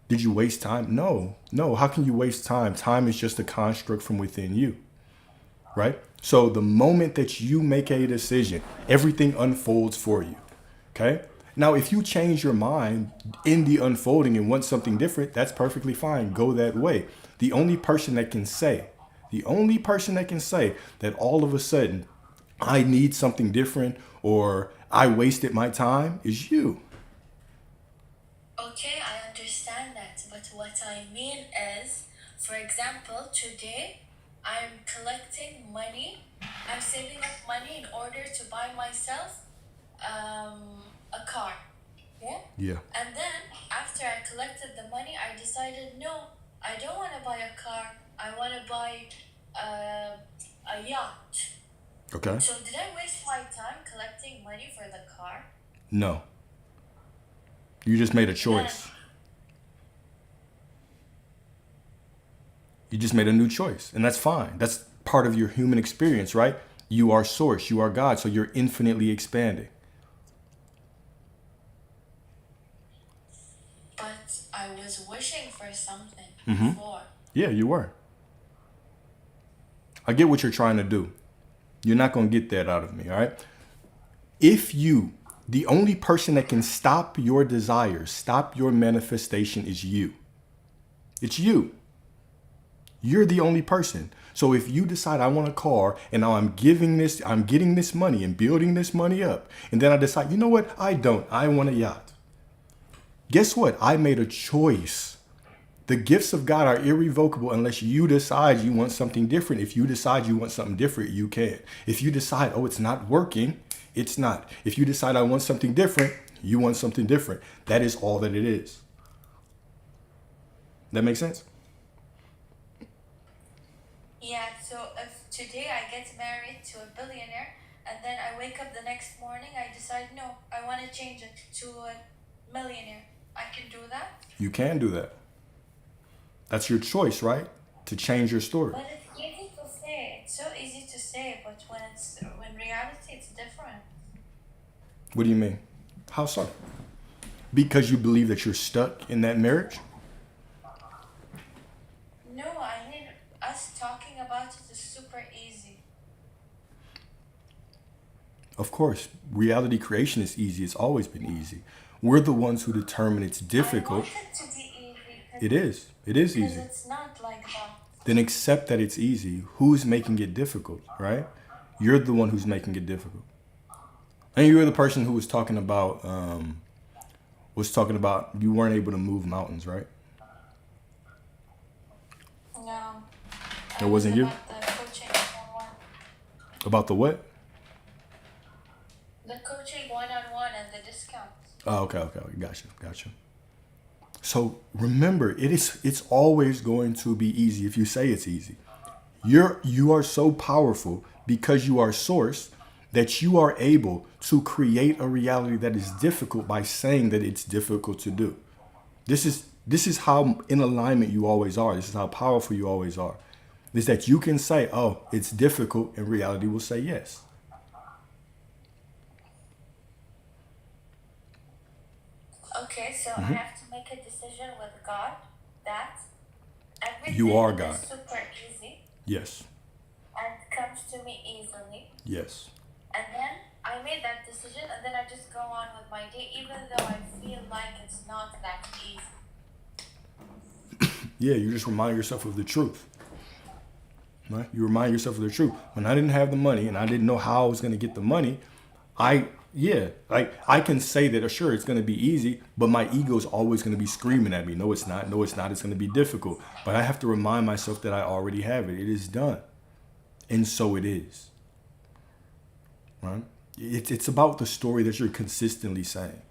Did you waste time? No. How can you waste time? Time is just a construct from within you. Right? So the moment that you make a decision, everything unfolds for you. Okay? Now, if you change your mind in the unfolding and want something different, that's perfectly fine. Go that way. The only person that can say that all of a sudden I need something different or I wasted my time is you. Okay, I understand that. But what I mean is, for example, today I'm collecting money. I'm saving up money in order to buy myself a car. Yeah. And then after I collected the money, I decided, no, I don't want to buy a car. I want to buy a yacht. Okay. So did I waste my time collecting money for the car? No. You just made a choice. You just made a new choice, and that's fine. That's part of your human experience, right? You are source, you are God, so you're infinitely expanding. But I was wishing for something Mm-hmm. before. Yeah, you were. I get what you're trying to do. You're not going to get that out of me, all right? The only person that can stop your desires, stop your manifestation is you. It's you. You're the only person. So if you decide I want a car and now I'm getting this money and building this money up, and then I decide, you know what? I want a yacht. Guess what? I made a choice The gifts of God are irrevocable unless you decide you want something different. If you decide you want something different, you can. If you decide, oh, it's not working, it's not. If you decide I want something different, you want something different. That is all that it is. That makes sense? Yeah, so if today I get married to a billionaire and then I wake up the next morning, I decide, no, I want to change it to a millionaire. I can do that? You can do that. That's your choice, right? To change your story. But it's easy to say. It's so easy to say, but when reality, it's different. What do you mean? How so? Because you believe that you're stuck in that marriage? No, I mean, us talking about it is super easy. Of course, reality creation is easy. It's always been easy. We're the ones who determine it's difficult. I want it to be easy. It is. It is Because easy. it's not like that. Then accept that it's easy. Who's making it difficult, right? You're the one who's making it difficult. And you were the person who was talking about you weren't able to move mountains, right? No. It wasn't you? About the coaching one-on-one. About the what? The coaching one-on-one and the discounts. Oh, okay. Gotcha. So remember, it's always going to be easy if you say it's easy. You are so powerful because you are source that you are able to create a reality that is difficult by saying that it's difficult to do. This is how in alignment you always are. This is how powerful you always are. Is that you can say, oh, it's difficult, and reality will say yes. Okay, so I have to make a decision with God that everything You are God. is super easy Yes. and comes to me easily. Yes. And then I made that decision and then I just go on with my day even though I feel like it's not that easy. Yeah, you just remind yourself of the truth. Right? You remind yourself of the truth. When I didn't have the money and I didn't know how I was going to get the money, I can say that, sure, it's going to be easy, but my ego is always going to be screaming at me. No, it's not. No, it's not. It's going to be difficult. But I have to remind myself that I already have it. It is done. And so it is. Right? It's about the story that you're consistently saying.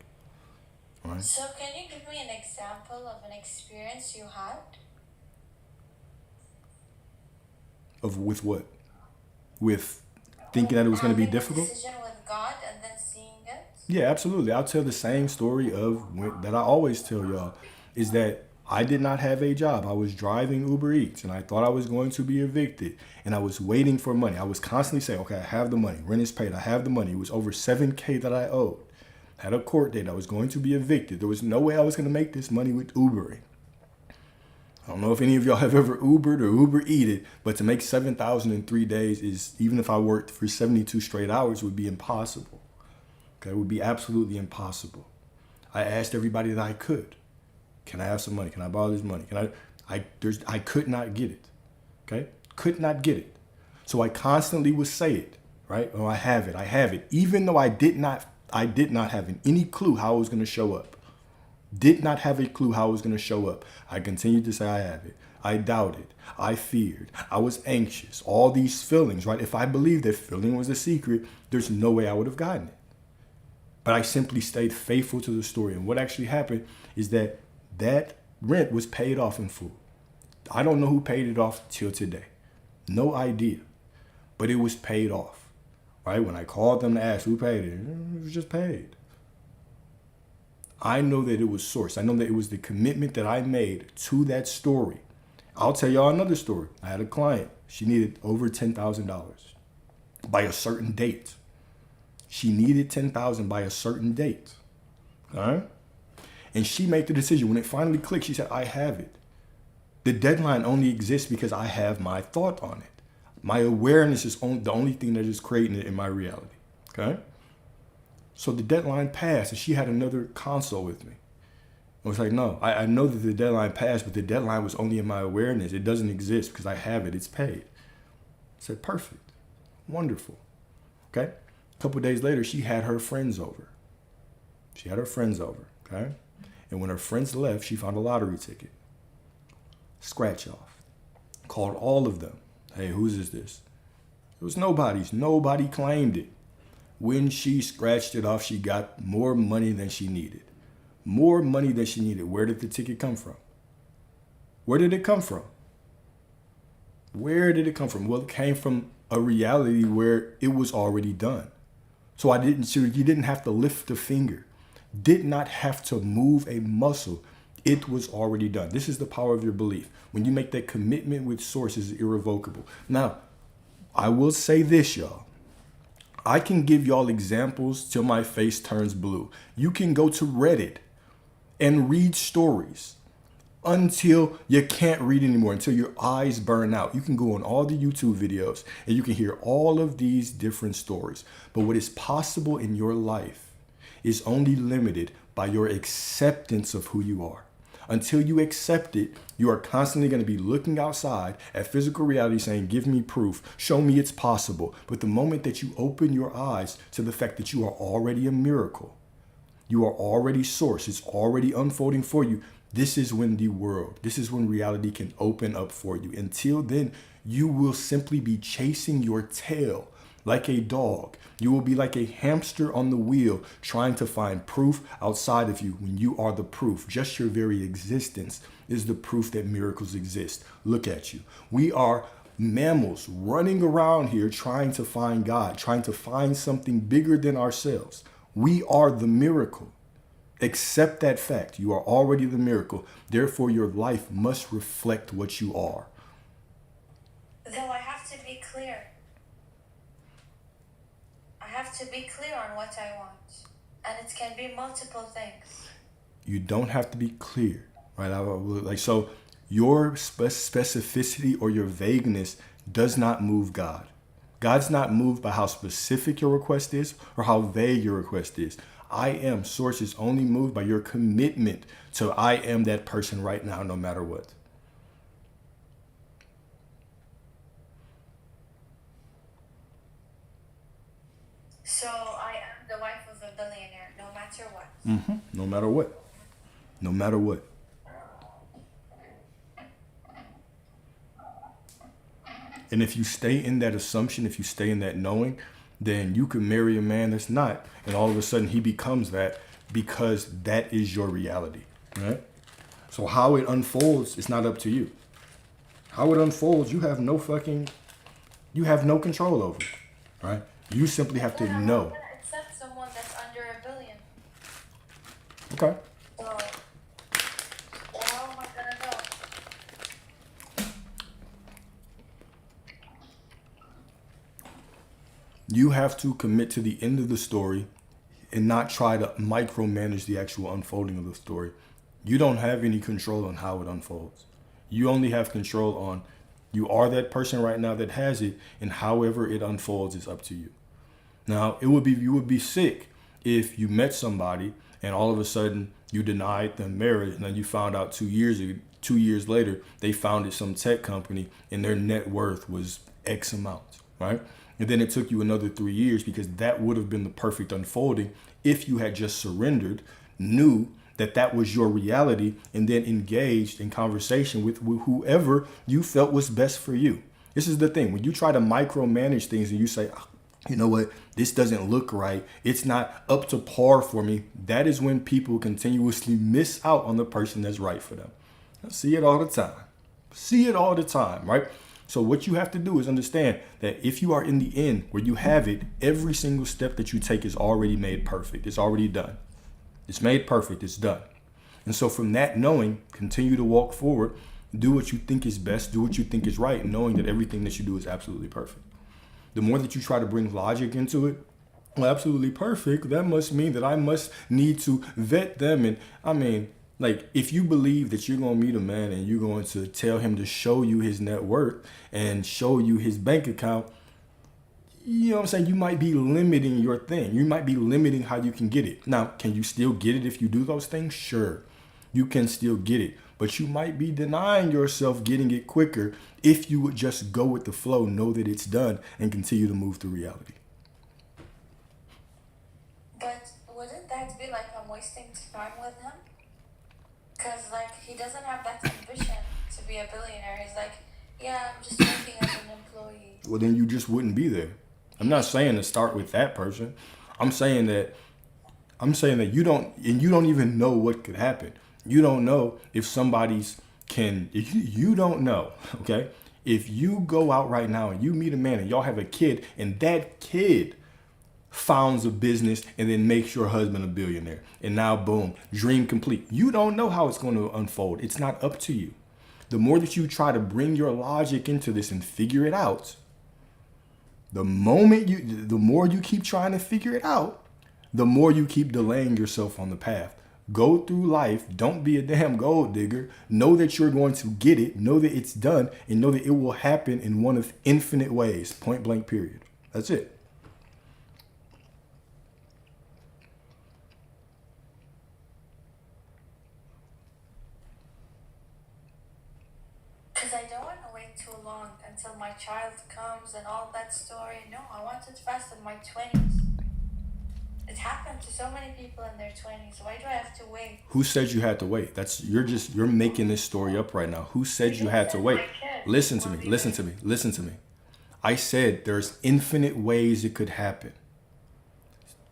Right? So can you give me an example of an experience you had? With what? With thinking that it was going to be Having a difficult? decision with God and then seeing it? Yeah, absolutely. I'll tell the same story that I always tell y'all, is that I did not have a job. I was driving Uber Eats and I thought I was going to be evicted and I was waiting for money. I was constantly saying, okay, I have the money. Rent is paid. I have the money. It was over $7,000 that I owed. Had a court date. I was going to be evicted. There was no way I was going to make this money with Ubering. I don't know if any of y'all have ever Ubered or Uber Eated, but to make $7,000 in 3 days is, even if I worked for 72 straight hours, would be impossible. Okay, it would be absolutely impossible. I asked everybody that I could, can I have some money? Can I borrow this money? I could not get it. Okay, could not get it. So I constantly would say it, right? Oh, I have it, even though I did not have any clue how it was going to show up. Did not have a clue how it was going to show up. I continued to say I have it. I doubted. I feared. I was anxious. All these feelings, right? If I believed that feeling was a secret, there's no way I would have gotten it. But I simply stayed faithful to the story. And what actually happened is that rent was paid off in full. I don't know who paid it off till today. No idea. But it was paid off, right? When I called them to ask who paid it, it was just paid. I know that it was source. I know that it was the commitment that I made to that story. I'll tell y'all another story. I had a client. She needed over $10,000 by a certain date. She needed $10,000 by a certain date. All right? And she made the decision. When it finally clicked, she said, I have it. The deadline only exists because I have my thought on it. My awareness is the only thing that is creating it in my reality. Okay? So the deadline passed and she had another consult with me. I was like, no, I know that the deadline passed, but the deadline was only in my awareness. It doesn't exist because I have it. It's paid. I said, perfect. Wonderful. Okay? A couple of days later, she had her friends over. Okay? And when her friends left, she found a lottery ticket. Scratch off. Called all of them. Hey, whose is this? It was nobody's. Nobody claimed it. When she scratched it off, she got more money than she needed. More money than she needed. Where did the ticket come from? Where did it come from? Where did it come from? Well, it came from a reality where it was already done. So you didn't have to lift a finger. Did not have to move a muscle. It was already done. This is the power of your belief. When you make that commitment with source, it's irrevocable. Now, I will say this, y'all. I can give y'all examples till my face turns blue. You can go to Reddit and read stories until you can't read anymore, until your eyes burn out. You can go on all the YouTube videos and you can hear all of these different stories. But what is possible in your life is only limited by your acceptance of who you are. Until you accept it, you are constantly going to be looking outside at physical reality saying, give me proof, show me it's possible. But the moment that you open your eyes to the fact that you are already a miracle, you are already source, it's already unfolding for you, this is when reality can open up for you. Until then, you will simply be chasing your tail like a dog. You will be like a hamster on the wheel trying to find proof outside of you when you are the proof. Just your very existence is the proof that miracles exist. Look at you. We are mammals running around here trying to find God, trying to find something bigger than ourselves. We are the miracle. Accept that fact. You are already the miracle. Therefore, your life must reflect what you are. Though I have to be clear. I have to be clear on what I want. And it can be multiple things. You don't have to be clear, right? So your specificity or your vagueness does not move God. God's not moved by how specific your request is or how vague your request is. I am source is only moved by your commitment to I am that person right now, no matter what. So I am the wife of a billionaire, no matter what. No matter what. No matter what. And if you stay in that assumption, if you stay in that knowing, then you can marry a man that's not, and all of a sudden he becomes that because that is your reality, right? So how it unfolds is not up to you. How it unfolds, you have no control over, right? You simply have to But I'm know. not gonna accept someone that's under $1 billion. Okay. So how am I gonna know? You have to commit to the end of the story and not try to micromanage the actual unfolding of the story. You don't have any control on how it unfolds. You only have control on you are that person right now that has it, and however it unfolds is up to you. Now, you would be sick if you met somebody and all of a sudden you denied them marriage, and then you found out 2 years later they founded some tech company and their net worth was X amount, right? And then it took you another 3 years because that would have been the perfect unfolding if you had just surrendered, knew that that was your reality, and then engaged in conversation with whoever you felt was best for you. This is the thing. When you try to micromanage things and you say, oh, you know what, this doesn't look right, it's not up to par for me, that is when people continuously miss out on the person that's right for them. I see it all the time. See it all the time, right? So what you have to do is understand that if you are in the end where you have it, every single step that you take is already made perfect. It's already done. It's made perfect. It's done. And so from that knowing, continue to walk forward, do what you think is best, do what you think is right, knowing that everything that you do is absolutely perfect. The more that you try to bring logic into it, well, absolutely perfect, that must mean that I must need to vet them. And I mean, like, if you believe that you're going to meet a man and you're going to tell him to show you his net worth and show you his bank account, you know what I'm saying? You might be limiting your thing. You might be limiting how you can get it. Now, can you still get it if you do those things? Sure, you can still get it. But you might be denying yourself getting it quicker if you would just go with the flow, know that it's done, and continue to move through reality. But wouldn't that be like I'm wasting time with him? Because like he doesn't have that ambition to be a billionaire. He's like, yeah, I'm just working as an employee. Well, then you just wouldn't be there. I'm not saying to start with that person. I'm saying that you don't even know what could happen. You don't know if you don't know, okay? If you go out right now and you meet a man and y'all have a kid and that kid founds a business and then makes your husband a billionaire and now boom, dream complete. You don't know how it's going to unfold. It's not up to you. The more that you try to bring your logic into this and figure it out, the more you keep trying to figure it out, the more you keep delaying yourself on the path. Go through life. Don't be a damn gold digger. Know that you're going to get it. Know that it's done. And know that it will happen in one of infinite ways. Point blank, period. That's it. Because I don't want to wait too long until my child comes and all that story. No, I want it fast in my 20s. It happened to so many people in their 20s. Why do I have to wait? Who said you had to wait? You're making this story up right now. Who said you had to wait? Listen to me. I said there's infinite ways it could happen.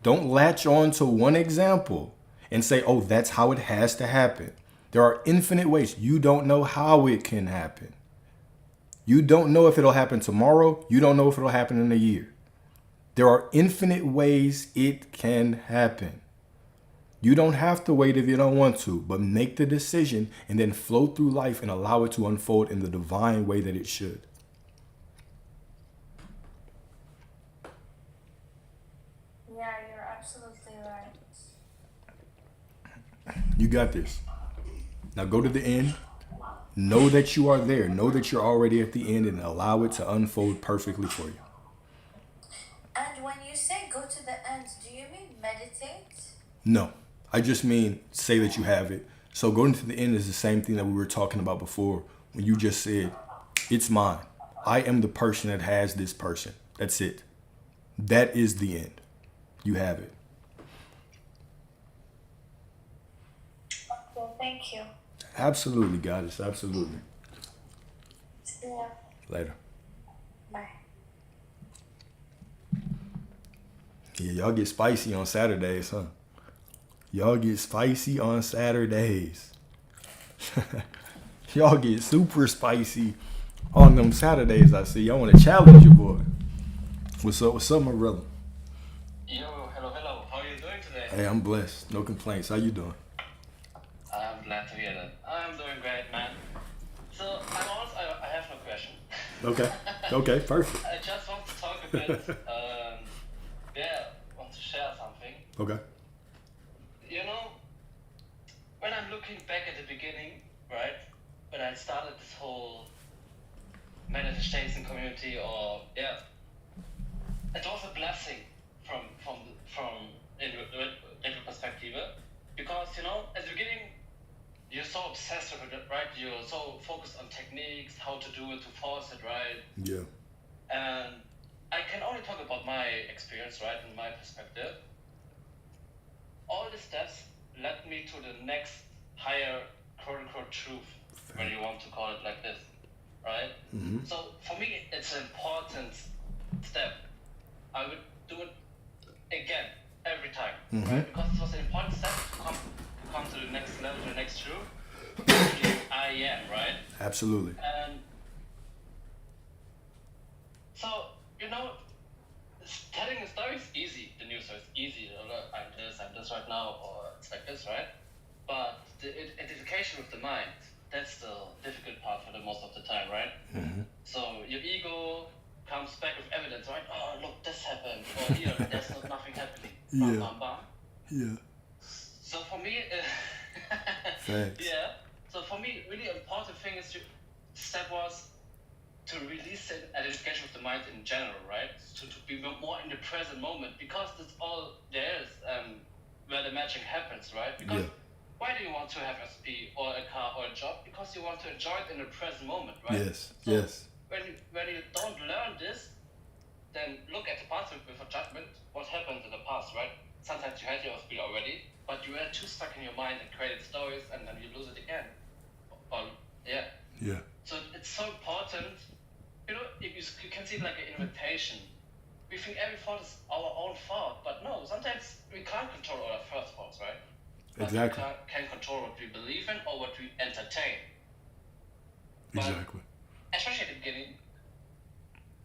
Don't latch on to one example and say, oh, that's how it has to happen. There are infinite ways. You don't know how it can happen. You don't know if it'll happen tomorrow. You don't know if it'll happen in a year. There are infinite ways it can happen. You don't have to wait if you don't want to, but make the decision and then flow through life and allow it to unfold in the divine way that it should. Yeah, you're absolutely right. You got this. Now go to the end. Know that you are there. Know that you're already at the end and allow it to unfold perfectly for you. And when you say go to the end, do you mean meditate? No, I just mean say that you have it. So going to the end is the same thing that we were talking about before when you just said, it's mine. I am the person that has this person. That's it. That is the end. You have it. Okay, thank you. Absolutely, goddess. Absolutely. See ya. Later. Bye. Yeah, y'all get spicy on Saturdays, huh? Y'all get spicy on Saturdays. Y'all get super spicy on them Saturdays, I see. Y'all want to challenge your boy. What's up, my brother? Yo, hello. How are you doing today? Hey, I'm blessed. No complaints. How you doing? I'm glad to hear that. I'm doing great, man. So, I have no question. Okay, perfect. I just want to talk a bit, want to share something. Okay. You know, when I'm looking back at the beginning, right, when I started this whole manifestation community, it was a blessing from in perspective, because you know at the beginning you're so obsessed with it, right? You're so focused on techniques, how to do it, to force it, right? Yeah. And I can only talk about my experience, right, and my perspective. All the steps led me to the next higher quote-unquote truth, when you want to call it like this, right? Mm-hmm. So for me, it's an important step. I would do it again every time, right? Because it was an important step to come to the next level, to the next truth. I am, right? Absolutely. And so, you know, telling a story is easy. The news story is easy. I'm this right now, or it's like this, right? But the identification with the mind, that's the difficult part for the most of the time, right? Mm-hmm. So your ego comes back with evidence, right? Oh, look, this happened. Or here, there's nothing happening. Yeah. Bam, bam, bam. Yeah. So for me, Thanks. yeah. So for me, really important thing is step was to release the identification with the mind in general, right? To be more in the present moment, because that's all there is, where the magic happens, right? Because why do you want to have a SP or a car or a job? Because you want to enjoy it in the present moment, right? Yes. So Yes. When you don't learn this, then look at the past with a judgment. What happened in the past, right? Sometimes you had your SP already, but you were too stuck in your mind and created stories, and then you lose it again. Yeah. So it's so important. If you can see it like an invitation. We think every thought is our own thought, but no, sometimes we can't control our first thoughts, right? But Exactly. we can control what we believe in or what we entertain. But Exactly. especially at the beginning,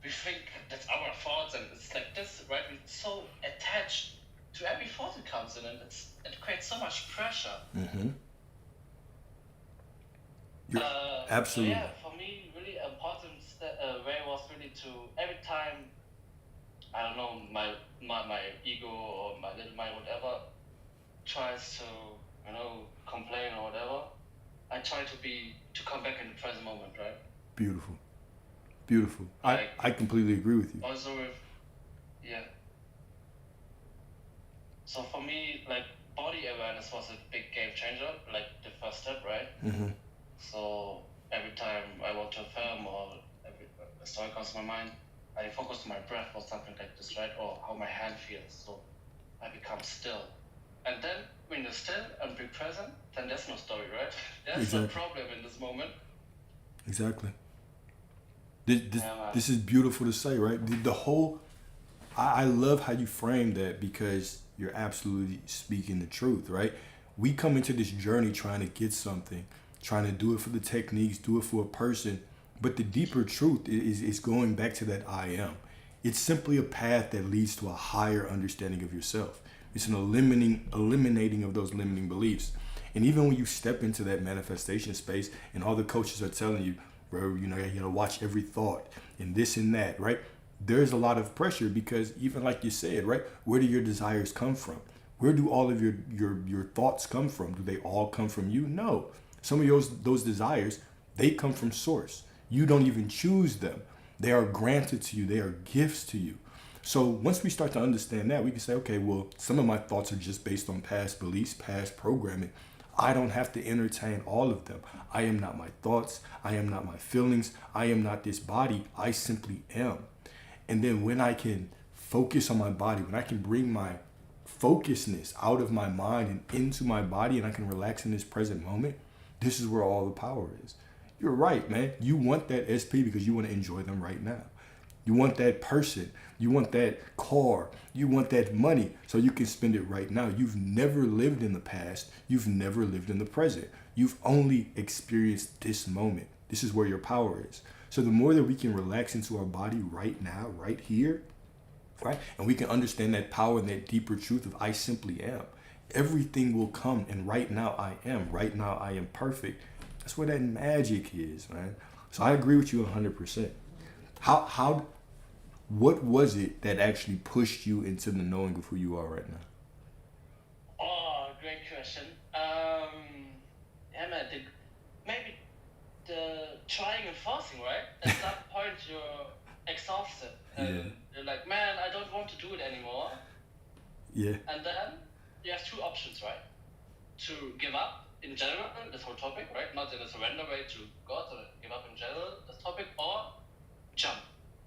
we think that's our thoughts and it's like this, right? We're so attached to every thought that comes in, and it creates so much pressure. Mm-hmm. Absolutely. So yeah, for me, really important way was really to every time, I don't know, my ego or my little mind, whatever, tries to, complain or whatever, I try to come back in the present moment, right? Beautiful. Beautiful. I completely agree with you. Also with, yeah. So for me, like, body awareness was a big game changer, like the first step, right? Mm-hmm. So every time I watch a film or a story comes to my mind, I focus on my breath or something like this, right? Or how my hand feels. So I become still. And then when you're still and be present, then there's no story, right? There's no problem in this moment. Exactly. This is beautiful to say, right? The whole, I love how you frame that because you're absolutely speaking the truth, right? We come into this journey trying to get something, trying to do it for the techniques, do it for a person. But the deeper truth is going back to that I am. It's simply a path that leads to a higher understanding of yourself. It's an eliminating of those limiting beliefs. And even when you step into that manifestation space and all the coaches are telling you, bro, you gotta watch every thought and this and that, right? There's a lot of pressure because even like you said, right? Where do your desires come from? Where do all of your thoughts come from? Do they all come from you? No. Some of those desires, they come from source. You don't even choose them. They are granted to you. They are gifts to you. So once we start to understand that, we can say, okay, well, some of my thoughts are just based on past beliefs, past programming. I don't have to entertain all of them. I am not my thoughts. I am not my feelings. I am not this body. I simply am. And then when I can focus on my body, when I can bring my focusness out of my mind and into my body, and I can relax in this present moment, this is where all the power is. You're right, man. You want that SP because you want to enjoy them right now. You want that person. You want that car. You want that money so you can spend it right now. You've never lived in the past. You've never lived in the present. You've only experienced this moment. This is where your power is. So the more that we can relax into our body right now, right here, right? And we can understand that power and that deeper truth of I simply am. Everything will come, and right now I am. Right now I am perfect. That's where that magic is, man. So I agree with you 100%. What was it that actually pushed you into the knowing of who you are right now? Oh, great question. Yeah, man, maybe the trying and forcing, right? At that point, you're exhausted. And you're like, man, I don't want to do it anymore. Yeah. And then you have two options, right? To give up in general, this whole topic, right? Not in a surrender way to God, or give up in general, this topic, or jump.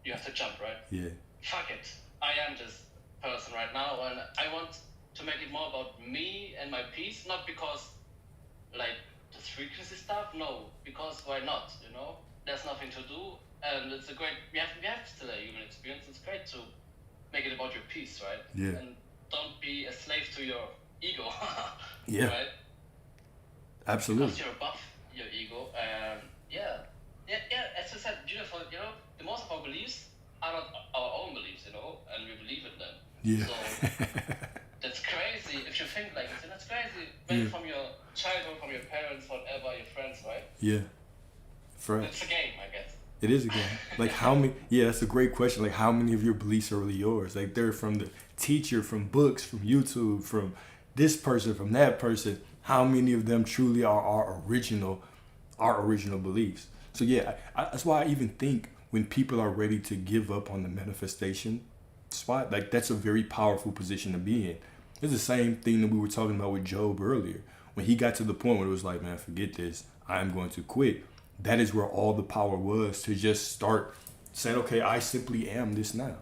You have to jump, right? Yeah. Fuck it. I am this person right now, and I want to make it more about me and my peace, not because, like, the frequency stuff, no, because why not, There's nothing to do, and it's we have still a human experience, it's great to make it about your peace, right? Yeah. And don't be a slave to your ego, Yeah. right? Absolutely. Because you're above your ego, and yeah, as you said, beautiful, the most of our beliefs are not our own beliefs, and we believe in them. Yeah. So that's crazy if you think like this, and that's crazy, maybe from your childhood, from your parents, whatever, your friends, right? Yeah. Right. It's a game, I guess. It is a game. Like how many, that's a great question. Like how many of your beliefs are really yours? Like they're from the teacher, from books, from YouTube, from this person, from that person. How many of them truly are our original beliefs? So yeah, that's why I even think when people are ready to give up on the manifestation spot, like that's a very powerful position to be in. It's the same thing that we were talking about with Job earlier. When he got to the point where it was like, man, forget this. I'm going to quit. That is where all the power was to just start saying, okay, I simply am this now.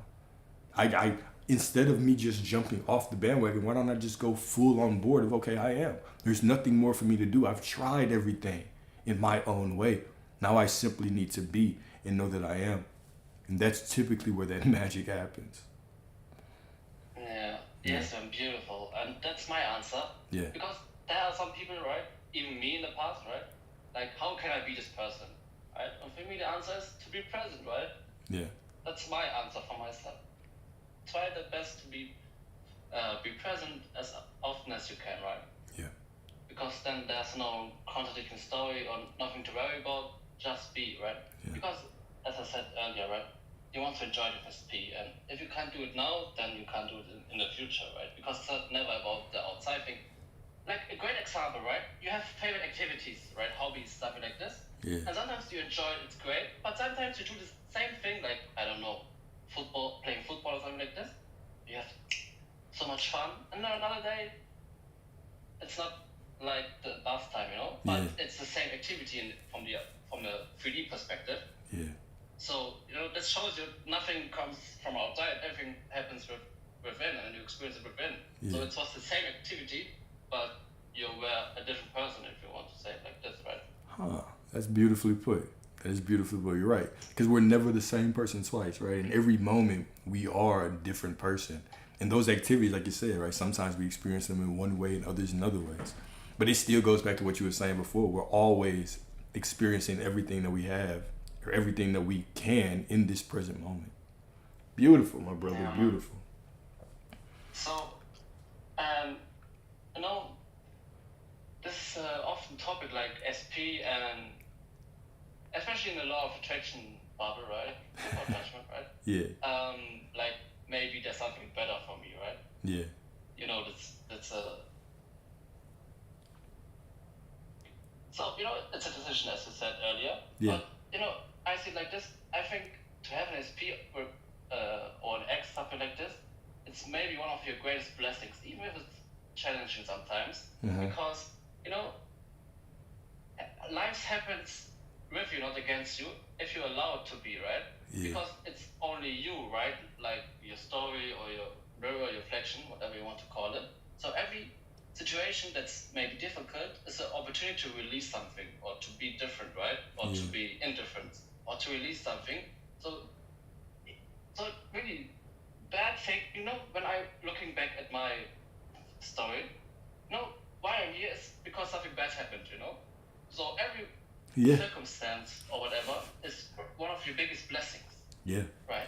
I instead of me just jumping off the bandwagon, why don't I just go full on board of, okay, I am. There's nothing more for me to do. I've tried everything in my own way. Now I simply need to be and know that I am. And that's typically where that magic happens. Yeah. Yes, I'm beautiful, and that's my answer. Yeah. Because there are some people, right? Even me in the past, right? Like, how can I be this person, right? And for me, the answer is to be present, right? Yeah. That's my answer for myself. Try the best to be present as often as you can, right? Yeah. Because then there's no contradicting story or nothing to worry about. Just be, right? Yeah. Because, as I said earlier, right? You want to enjoy the SP, and if you can't do it now, then you can't do it in the future, right? Because it's not never about the outside thing. Like a great example, right? You have favorite activities, right? Hobbies, stuff like this. Yeah. And sometimes you enjoy it, it's great. But sometimes you do the same thing, like, I don't know, playing football or something like this. You have so much fun. And then another day, it's not like the last time, you know? But it's the same activity from the 3D perspective. Yeah. So, you know, this shows you nothing comes from outside, everything happens within, and you experience it within. Yeah. So it was the same activity, but you were a different person, if you want to say it like this, right? Huh. That's beautifully put. That is beautifully put. You're right. Because we're never the same person twice, right? In every moment, we are a different person. And those activities, like you said, right? Sometimes we experience them in one way and others in other ways. But it still goes back to what you were saying before. We're always experiencing everything that we have or everything that we can in this present moment. Beautiful, my brother. Yeah. Beautiful. So, you know, this is often topic like SP and especially in the law of attraction bubble, right? Attachment, right? Yeah. Like maybe there's something better for me, right? Yeah. You know, that's a so you know it's a decision as you said earlier. Yeah. But you know, I see it like this. I think to have an SP or an X something like this, it's maybe one of your greatest blessings, even if it's challenging sometimes, because you know, life happens with you, not against you, if you're allowed to be, right? Yeah. Because it's only you, right? Like your story or your mirror, your reflection, whatever you want to call it. So every situation that's maybe difficult is an opportunity to release something or to be different, right? Or to be indifferent or to release something. So really bad thing, you know, when I'm looking back at my story, you know, why I'm here is because something bad happened, you know? So every circumstance or whatever is one of your biggest blessings. Yeah. Right?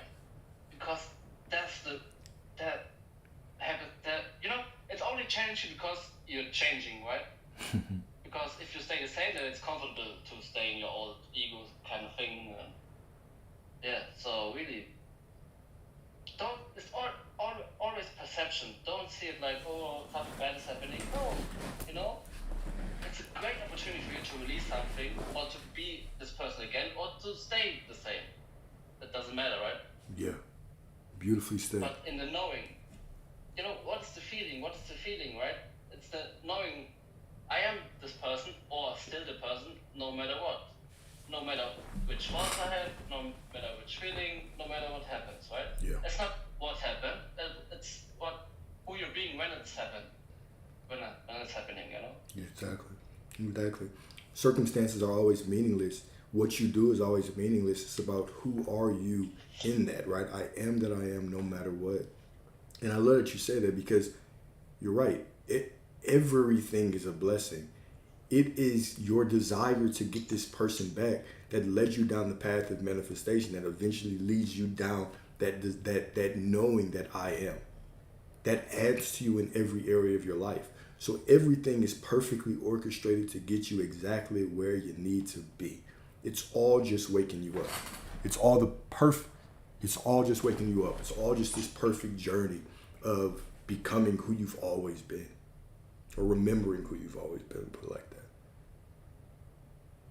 Because that's that habit that, you know, it's only changing because you're changing, right? Because if you stay the same, then it's comfortable to stay in your old ego kind of thing. And so really, it's always perception. Don't see it like, oh, something bad is happening. No, you know, it's a great opportunity for you to release something or to be this person again or to stay the same. It doesn't matter, right? Yeah. Beautifully said. But in the knowing, you know, what's the feeling? What's the feeling, right? It's the knowing I am this person or still the person no matter what. No matter which thoughts I have, no matter which feeling, no matter what happens, right? Yeah. It's not what happened, it's who you're being when it's happened. When it's happening, you know? Yeah, exactly. Circumstances are always meaningless. What you do is always meaningless. It's about who are you in that, right? I am that I am no matter what. And I love that you say that because you're right. Everything is a blessing. It is your desire to get this person back that led you down the path of manifestation that eventually leads you down that knowing that I am. That adds to you in every area of your life. So everything is perfectly orchestrated to get you exactly where you need to be. It's all just waking you up. It's all just waking you up. It's all just this perfect journey of becoming who you've always been. Or remembering who you've always been, put it like that.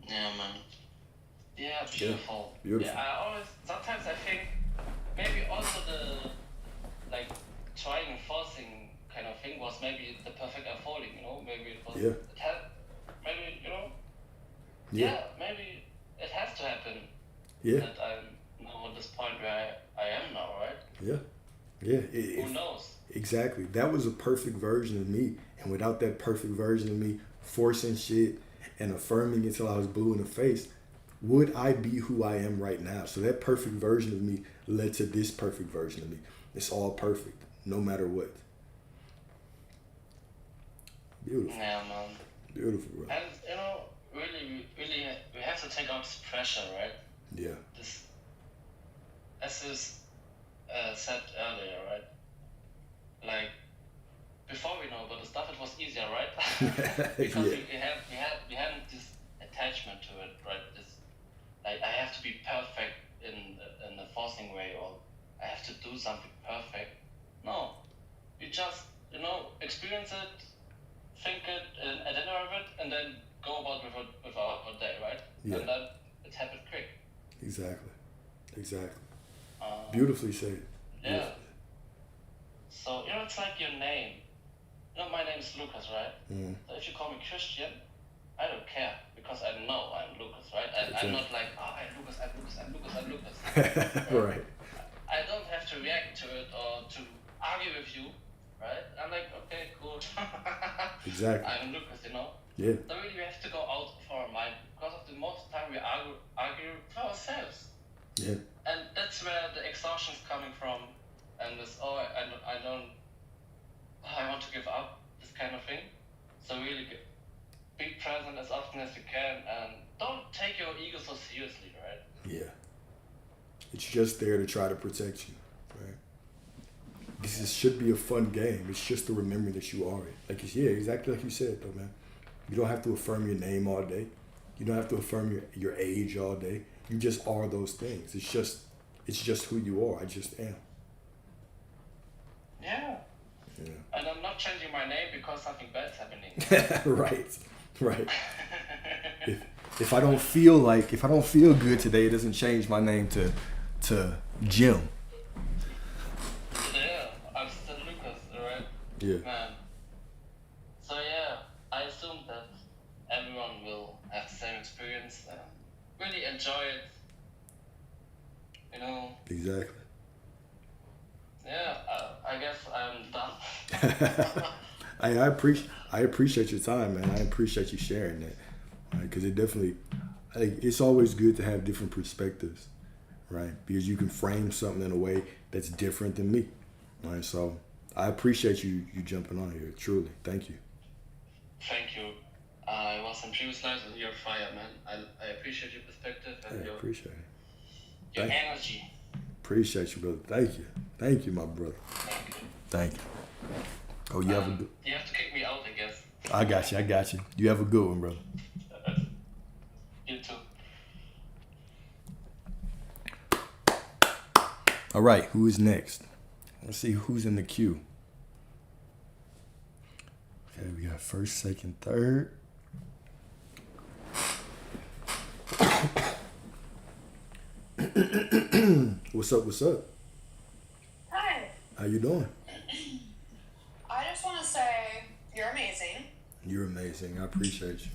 Yeah, man. Yeah, beautiful. Yeah, beautiful. Yeah, sometimes I think maybe also the, like, trying and forcing kind of thing was maybe the perfect unfolding, you know? Maybe it was, maybe, you know? Yeah, maybe it has to happen. Yeah. That I'm now at this point where I am now, right? Yeah. Who knows? Exactly. That was a perfect version of me. And without that perfect version of me forcing shit and affirming it till I was blue in the face, would I be who I am right now? So that perfect version of me led to this perfect version of me. It's all perfect, no matter what. Beautiful. Yeah, man. Beautiful, bro. And you know, really, we have to take out this pressure, right? Yeah. This, as is said earlier, right? Like before we know about the stuff, it was easier, right? Because Yeah. we had this attachment to it, right? This, like, I have to be perfect in the forcing way, or I have to do something perfect. No, you just experience it, think it, and identify with it, and then go about with our day, right? Yeah. And then it happened quick. Exactly. Exactly. Beautiful. Beautifully said. Yeah. So it's like your name. My name is Lucas, right? Mm. So if you call me Christian, I don't care because I know I'm Lucas, right? Exactly. I'm not like, I'm Lucas. Right. I don't have to react to it or to argue with you, right? I'm like, okay, cool. Exactly. I'm Lucas, Yeah. So really we have to go out of our mind because of the most time we argue for ourselves. Yeah. And that's where the exhaustion is coming from. And this, I want to give up, this kind of thing. So really be present as often as you can and don't take your ego so seriously, right? Yeah. It's just there to try to protect you, right? This should be a fun game. It's just to remember that you are it. Exactly like you said, though, man. You don't have to affirm your name all day. You don't have to affirm your age all day. You just are those things. It's just who you are. I just am. Yeah. Yeah. And I'm not changing my name because something bad's happening. Right. If I don't feel good today, it doesn't change my name to Jim. Yeah, I'm still Lucas, right? Yeah. Man. So yeah, I assume that everyone will have the same experience and really enjoy it. Exactly. Yeah, I guess I'm done. I appreciate your time, man. I appreciate you sharing that, right? Because it's always good to have different perspectives, right? Because you can frame something in a way that's different than me, right? So I appreciate you jumping on here. Truly, thank you. Thank you. I was in previous lives and you're fire, man. I appreciate your perspective and I appreciate it. your Thank you. energy. Appreciate you, brother. Thank you, my brother. Thank you. Oh, you have a good. You have to kick me out, I guess. I got you. You have a good one, brother. You too. All right, who is next? Let's see who's in the queue. Okay, we got first, second, third. What's up? Hi. How you doing? I just want to say you're amazing. You're amazing. I appreciate you.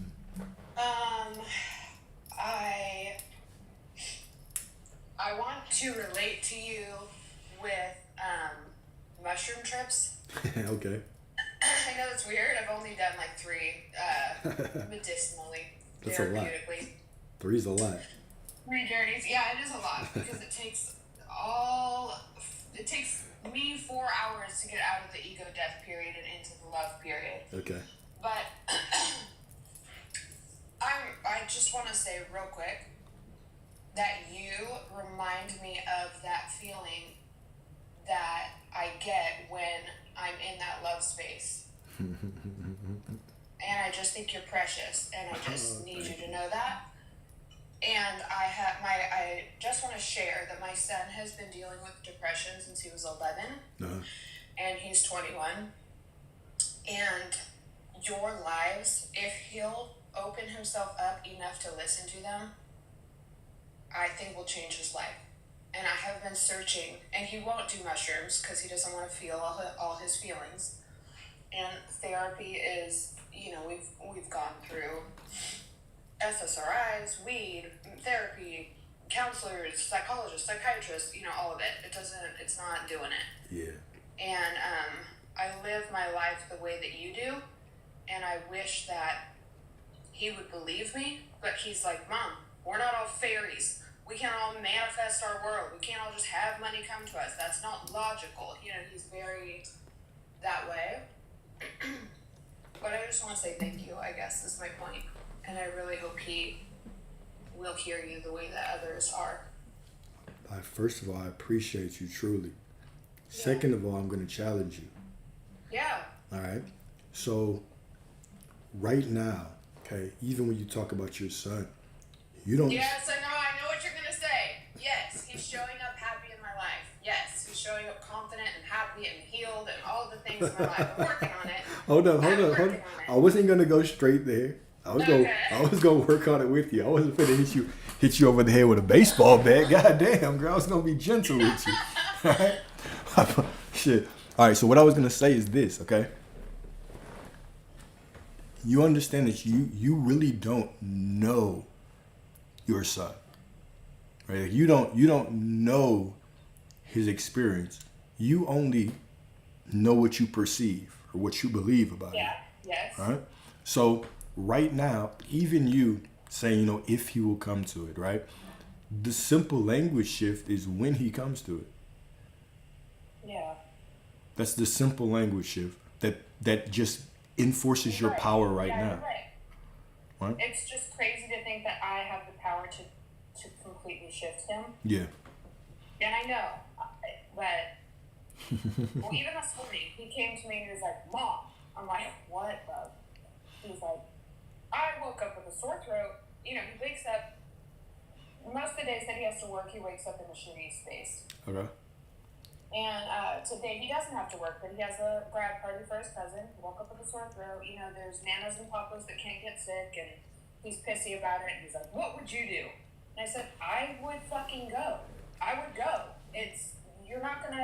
I want to relate to you with mushroom trips. Okay. I know it's weird. I've only done like 3 medicinally, That's a lot. therapeutically. 3's a lot. 3 journeys. Yeah, it is a lot because it takes me 4 hours to get out of the ego death period and into the love period. Okay. But I just want to say real quick that you remind me of that feeling that I get when I'm in that love space. And I just think you're precious, and I just need you to know that. And I just want to share that my son has been dealing with depression since he was 11, and he's 21. And your lives, if he'll open himself up enough to listen to them, I think will change his life. And I have been searching, and he won't do mushrooms because he doesn't want to feel all his feelings. And therapy is, we've gone through SSRIs, weed, therapy, counselors, psychologists, psychiatrists, all of it. It's not doing it. Yeah. And I live my life the way that you do, and I wish that he would believe me, but he's like, Mom, We're not all fairies. We can't all manifest our world. We can't all just have money come to us. That's not logical. You know, he's very that way. But I just want to say thank you, I guess, is my point. And I really hope he will hear you the way that others are. First of all, I appreciate you truly. Second of all, I'm going to challenge you. Yeah. All right. So right now, okay, even when you talk about your son, you don't. Yes, I know what you're going to say. Yes, he's showing up happy in my life. Yes, he's showing up confident and happy and healed and all the things in my life. I'm working on it. Hold up. I wasn't going to go straight there. I was gonna work on it with you. I wasn't gonna hit you over the head with a baseball bat. God damn, girl, I was gonna be gentle with you. All right? Shit. All right. So what I was gonna say is this, okay? You understand that you really don't know your son, right? Like you don't know his experience. You only know what you perceive or what you believe about him. Yeah. Yes. All right. So right now, even you saying, if he will come to it, right? The simple language shift is when he comes to it. Yeah. That's the simple language shift that just enforces your power right now. Right. It's just crazy to think that I have the power to completely shift him. Yeah. And I know, but well, even this morning, he came to me and he was like, "Mom," I'm like, "What, love?" He was like, "I woke up with a sore throat." You know, he wakes up. Most of the days that he has to work, he wakes up in a shitty space. Okay. And today he doesn't have to work, but he has a grad party for his cousin. He woke up with a sore throat. You know, there's nanas and papas that can't get sick, and he's pissy about it. And he's like, "What would you do?" And I said, "I would fucking go. I would go. You're not gonna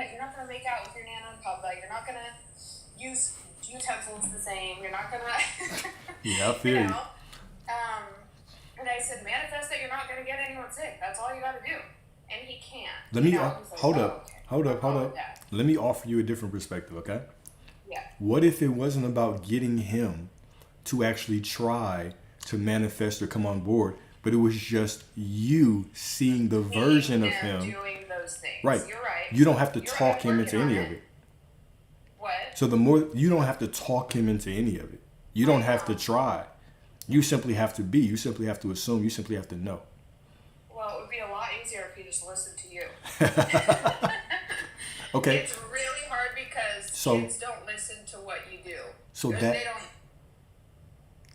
make out with your nana in public. You're not gonna use utensils the same. You're not gonna." Yeah, I feel you. And I said, "Manifest that you're not gonna get anyone sick. That's all you gotta do." And he can't. Let me He's like, hold "Oh, up. okay. Hold up. Yeah. Let me offer you a different perspective, okay? Yeah. What if it wasn't about getting him to actually try to manifest or come on board, but it was just you seeing the version of him doing those things? Right. You're right. You don't have to You're talk right, him working into any on of it. What? So the more you don't have to talk him into any of it. You don't have to try. You simply have to be. You simply have to assume. You simply have to know. Well, it would be a lot easier if he just listened to you. Okay. It's really hard because kids don't listen to what you do. So They that.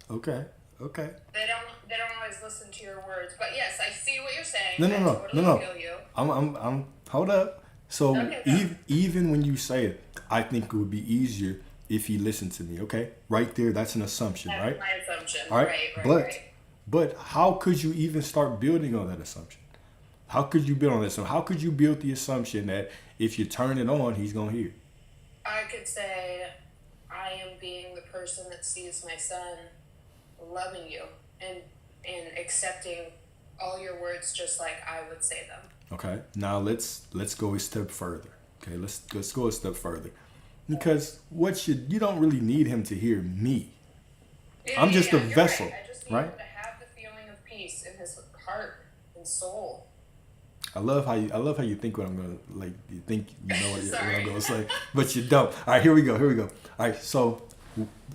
don't. Okay. They don't always listen to your words. But yes, I see what you're saying. No. I totally feel you. I'm. Hold up. So Okay, even when you say it, I think it would be easier if he listened to me. Okay. Right there. That's an assumption, That's right? my assumption. All right. Right. But how could you even start building on that assumption? How could you build on that? So how could you build the assumption that if you turn it on, he's gonna hear? I could say, I am being the person that sees my son loving you and accepting all your words just like I would say them. Okay. Now let's go a step further. Okay. Let's go a step further, because you don't really need him to hear me. I'm just a vessel, right? I just need right? him to have the feeling of peace in his heart and soul. I love how you think what I'm gonna like. You think you know what I'm gonna say, but you don't. All right, here we go. All right, so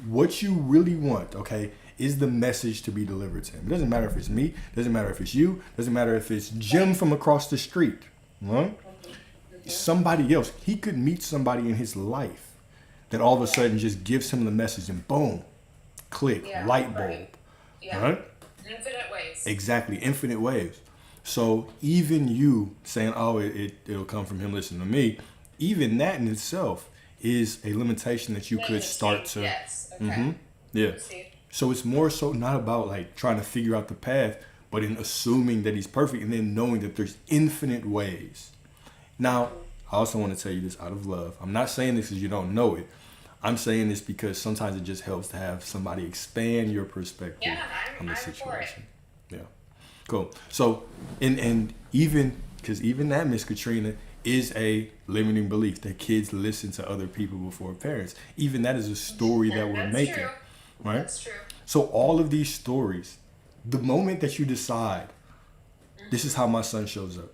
what you really want, okay, is the message to be delivered to him. It doesn't matter if it's me. Doesn't matter if it's you. Doesn't matter if it's Jim from across the street. Right? Somebody else. He could meet somebody in his life that all of a sudden just gives him the message, and boom, click, light bulb. Right. Yeah. Right? Infinite ways. Exactly, infinite waves. So even you saying, "Oh, it'll come from him listening to me," even that in itself is a limitation that you could start to. Yes. Okay. Yeah. See. So it's more so not about like trying to figure out the path, but in assuming that he's perfect and then knowing that there's infinite ways. Now, I also want to tell you this out of love. I'm not saying this because you don't know it. I'm saying this because sometimes it just helps to have somebody expand your perspective on the I'm situation. Yeah. Cool. So, and even that, Miss Katrina, is a limiting belief that kids listen to other people before parents. Even that is a story that we're making. True. Right? That's true. So all of these stories, the moment that you decide, This is how my son shows up.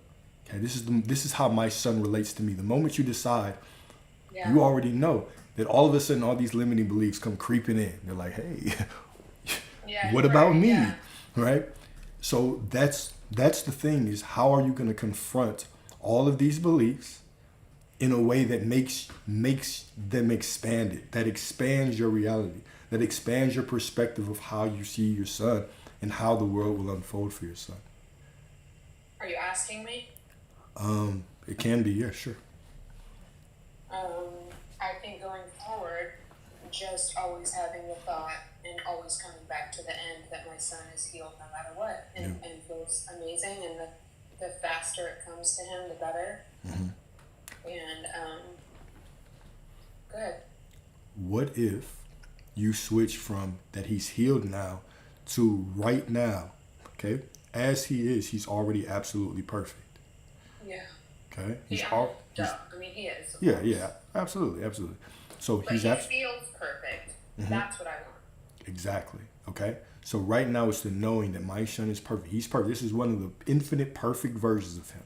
Okay, this is how my son relates to me. The moment you decide, you already know that all of a sudden all these limiting beliefs come creeping in. They're like, hey, what about me? Yeah. Right? So that's the thing, is how are you going to confront all of these beliefs in a way that makes them expanded, that expands your reality, that expands your perspective of how you see your son and how the world will unfold for your son. Are you asking me? It can be, yeah, sure. I think going forward, just always having the thought and always coming back to the end that my son is healed no matter what, and feels amazing, and the faster it comes to him, the better. And good. What if you switch from that he's healed now to right now, okay? As he is, he's already absolutely perfect. Yeah. Okay? He is. Of Yeah, course. yeah, absolutely. So But he's he feels perfect. That's what I want. Exactly. Okay. So right now it's the knowing that my son is perfect. He's perfect. This is one of the infinite perfect versions of him.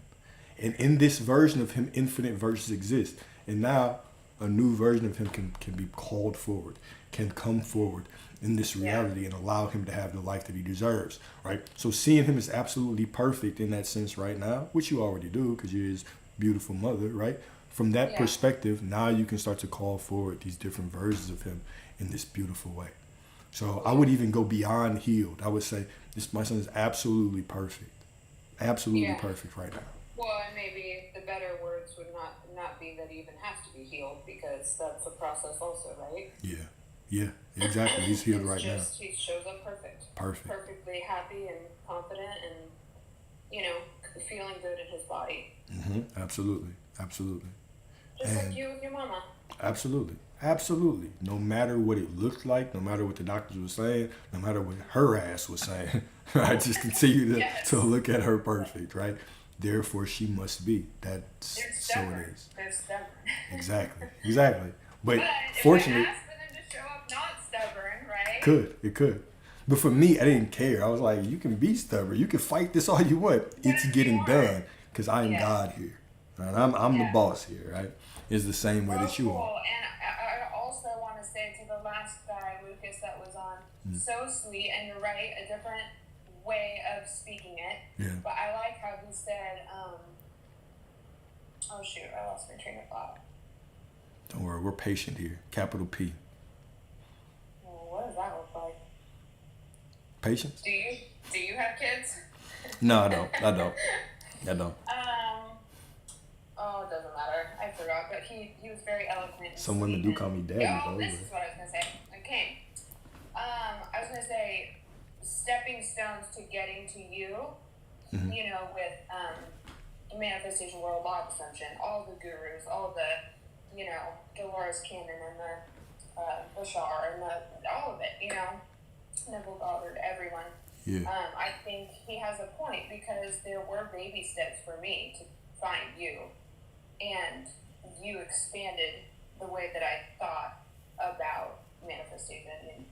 And in this version of him, infinite versions exist. And now a new version of him can be called forward, can come forward in this reality and allow him to have the life that he deserves. Right. So seeing him as absolutely perfect in that sense right now, which you already do because you're his beautiful mother, right? From that perspective, now you can start to call forward these different versions of him in this beautiful way. So I would even go beyond healed. I would say my son is absolutely perfect. Absolutely perfect right now. Well, and maybe the better words would not be that he even has to be healed, because that's a process also, right? Yeah, exactly. He's healed right now. He shows up perfect. Perfectly happy and confident and, feeling good in his body. Absolutely. Just like you with your mama. Absolutely. No matter what it looked like, no matter what the doctors were saying, no matter what her ass was saying, I just continue to look at her perfect, right? Therefore, she must be. That's so it is. They're stubborn. Exactly. But if fortunately, I asked for them to show up not stubborn, right? it could. But for me, I didn't care. I was like, you can be stubborn. You can fight this all you want. It's getting done because I am God here. Right? I'm the boss here, right? It's the same way that you are. And I also want to say to the last guy, Lucas, that was on, so sweet, and you're right, a different way of speaking it. Yeah. But I like how he said, oh shoot, I lost my train of thought. Don't worry, we're patient here. Capital P. Well, what does that look like? Patience? Do you have kids? No, I don't. Oh, it doesn't matter. I forgot, but he was very eloquent. Some women do call me daddy, though. This is what I was gonna say. Okay. I was gonna say stepping stones to getting to you. With the Manifestation World, Law of Assumption, all the gurus, all the Dolores Cannon and the Bashar and all of it. Neville Goddard, everyone. Yeah. I think he has a point, because there were baby steps for me to find you, and you expanded the way that I thought about manifestation, and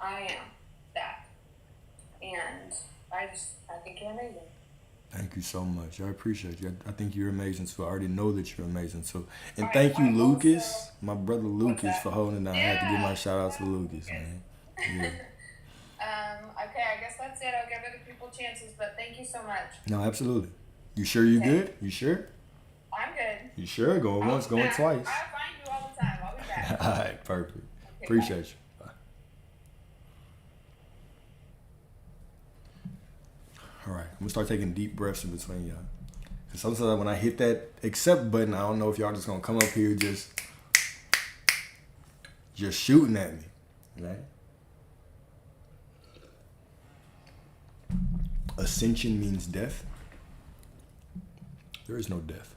I am that, and I think you're amazing. Thank you so much. I appreciate you. I think you're amazing too. I already know that you're amazing too. And thank you, Lucas, my brother Lucas, for holding it down. I had to give my shout out to Lucas, man. Yeah. Okay, I guess that's it. I'll give other people chances, but thank you so much. No, absolutely. You sure you good? You sure? I'm good. You sure? Going once, going twice. I'll find you all the time. I'll be back. All right, perfect. Okay, Appreciate you. Bye. All right, I'm gonna start taking deep breaths in between y'all. Cause sometimes when I hit that accept button, I don't know if y'all just gonna come up here just shooting at me, right? Ascension means death. There is no death.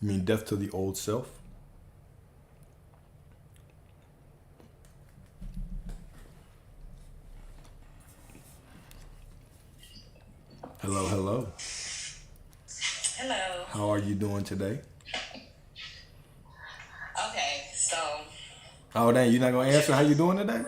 You mean death to the old self? Hello, hello. Hello. How are you doing today? Okay, so. Oh, dang, you're not going to answer how you doing today?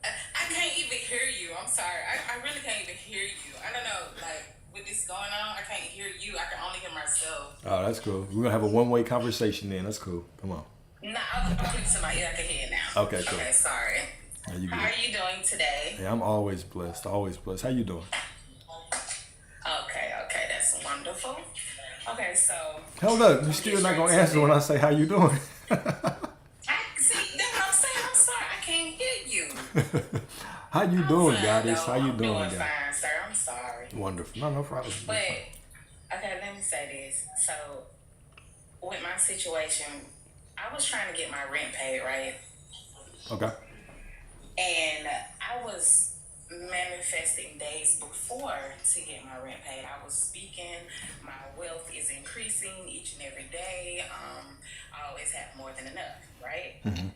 I can't even hear you. I'm sorry. I really can't even hear you. I don't know, like, with is going on. I can't hear you. I can only hear myself. Oh, that's cool. We're gonna have a one-way conversation then. That's cool. Come on. Nah, I'll put it to my ear. I can hear it now. Okay, cool. Okay, sorry. Yeah, you How good. are you doing today? Yeah, I'm always blessed. Always blessed. How you doing? Okay, that's wonderful. Okay, so Hold up. You still not gonna answer when I say how you doing? I see. That's what I'm saying. I'm sorry. I can't hear you. How you I'm doing, fine, goddess? though. How you I'm doing, doing guys? fine, sir. I'm sorry. Wonderful. No problem. But okay, let me say this. So with my situation, I was trying to get my rent paid, right? Okay. And I was manifesting days before to get my rent paid. I was speaking, my wealth is increasing each and every day. I always have more than enough, right? Mm-hmm.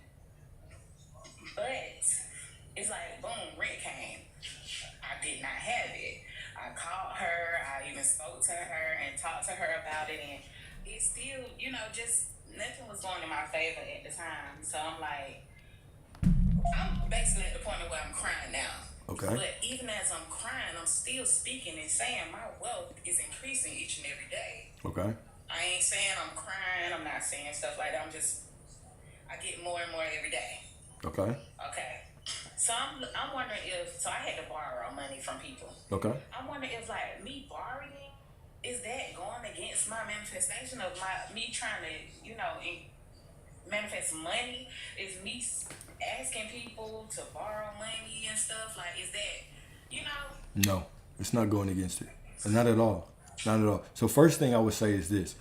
But it's like, boom, rent came. I did not have it. I called her, I even spoke to her and talked to her about it, and it still, just nothing was going in my favor at the time. So I'm like, I'm basically at the point where I'm crying now. Okay. But even as I'm crying, I'm still speaking and saying my wealth is increasing each and every day. Okay. I ain't saying I'm crying. I'm not saying stuff like that. I get more and more every day. Okay. Okay. So I'm wondering so I had to borrow money from people. Okay. I'm wondering if like me borrowing, is that going against my manifestation of me trying to, manifest money? Is me asking people to borrow money and stuff, like, is that, No, it's not going against it. Not at all. Not at all. So first thing I would say is this.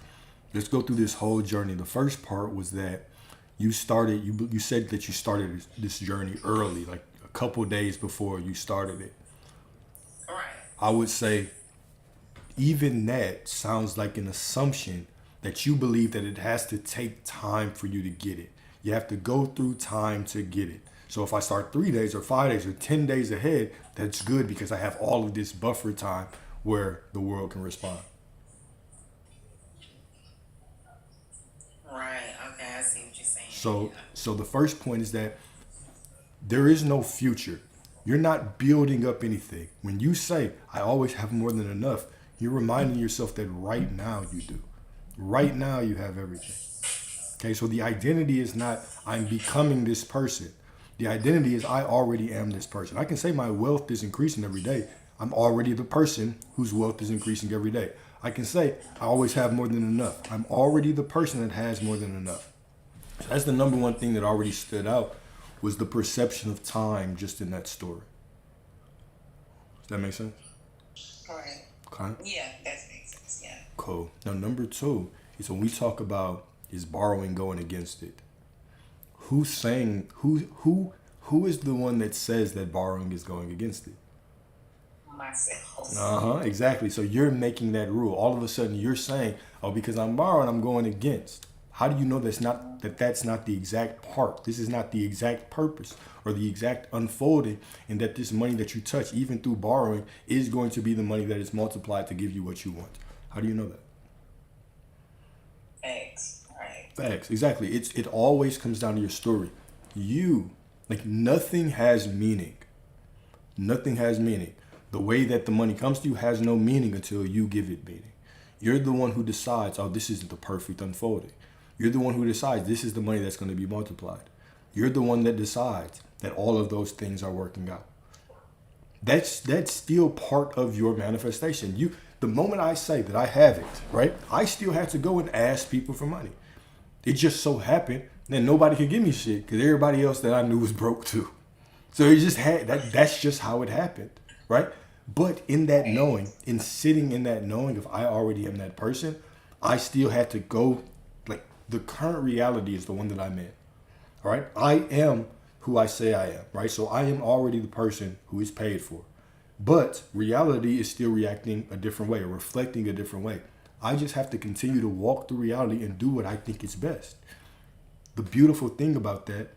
Let's go through this whole journey. The first part was that you said that you started this journey early, like a couple days before you started it. right? I would say even that sounds like an assumption that you believe that it has to take time for you to get it. You have to go through time to get it. So if I start 3 days or 5 days or 10 days ahead, that's good because I have all of this buffer time where the world can respond. Right. Okay, I see what you're saying. So the first point is that there is no future. You're not building up anything. When you say, I always have more than enough, you're reminding yourself that right now you do. Right now you have everything. Okay, so the identity is not, I'm becoming this person. The identity is, I already am this person. I can say my wealth is increasing every day. I'm already the person whose wealth is increasing every day. I can say, I always have more than enough. I'm already the person that has more than enough. So that's the number one thing that already stood out, was the perception of time just in that story. Does that make sense? Right. Okay. Yeah, that makes sense. Yeah. Cool. Now, number two is when we talk about is borrowing going against it. Who's saying, who is the one that says that borrowing is going against it? Myself. Exactly. So you're making that rule. All of a sudden you're saying, oh, because I'm borrowing, I'm going against. How do you know that's not the exact part? This is not the exact purpose or the exact unfolding, and that this money that you touch, even through borrowing, is going to be the money that is multiplied to give you what you want. How do you know that? Facts. Right. Facts. Exactly. It always comes down to your story. Nothing has meaning. Nothing has meaning. The way that the money comes to you has no meaning until you give it meaning. You're the one who decides, oh, this isn't the perfect unfolding. You're the one who decides this is the money that's going to be multiplied. You're the one that decides that all of those things are working out. That's still part of your manifestation. The moment I say that I have it, right, I still have to go and ask people for money. It just so happened that nobody could give me shit because everybody else that I knew was broke too. So it just that's just how it happened, right? But in that knowing, in sitting in that knowing, if I already am that person, I still had to go, the current reality is the one that I'm in, all right? I am who I say I am, right? So I am already the person who is paid for. But reality is still reacting a different way or reflecting a different way. I just have to continue to walk through reality and do what I think is best. The beautiful thing about that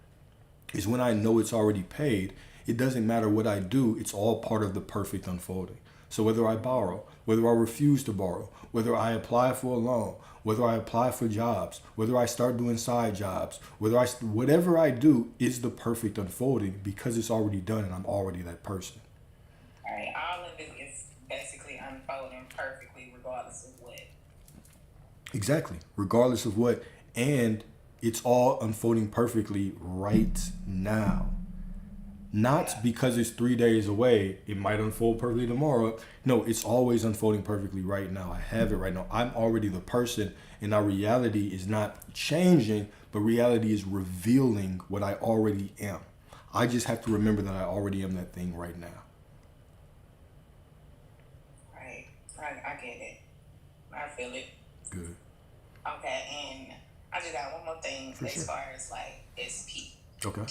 is when I know it's already paid, it doesn't matter what I do, it's all part of the perfect unfolding. So whether I borrow, whether I refuse to borrow, whether I apply for a loan, whether I apply for jobs, whether I start doing side jobs, whatever I do is the perfect unfolding because it's already done and I'm already that person. All right. All of it is basically unfolding perfectly regardless of what. Exactly. Regardless of what. And it's all unfolding perfectly right now. Not because it's 3 days away, it might unfold perfectly tomorrow. No, it's always unfolding perfectly right now. I have it right now. I'm already the person, and our reality is not changing, but reality is revealing what I already am. I just have to remember that I already am that thing right now. Right. I get it. I feel it. Good. Okay, and I just got one more thing For as sure. far as like SP. Okay.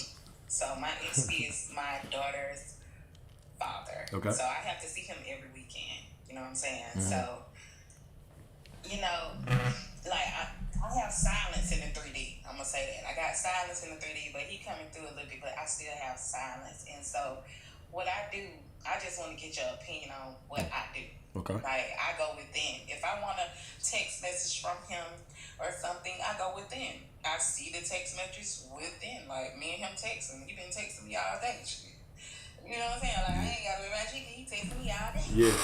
So my SP is my daughter's father. Okay. So I have to see him every weekend. You know what I'm saying? Mhm. So, you know, like I have silence in the 3D. I'm gonna say that. I got silence in the 3D, but he coming through a little bit, but I still have silence. And so what I do, I just want to get your opinion on what I do. Okay. Like I go within. If I want a text message from him or something, I go within. I see the text messages within. Like me and him texting. He been texting me all day. You know what I'm saying? Like I ain't gotta be my chicken. He texting me all day. Yeah.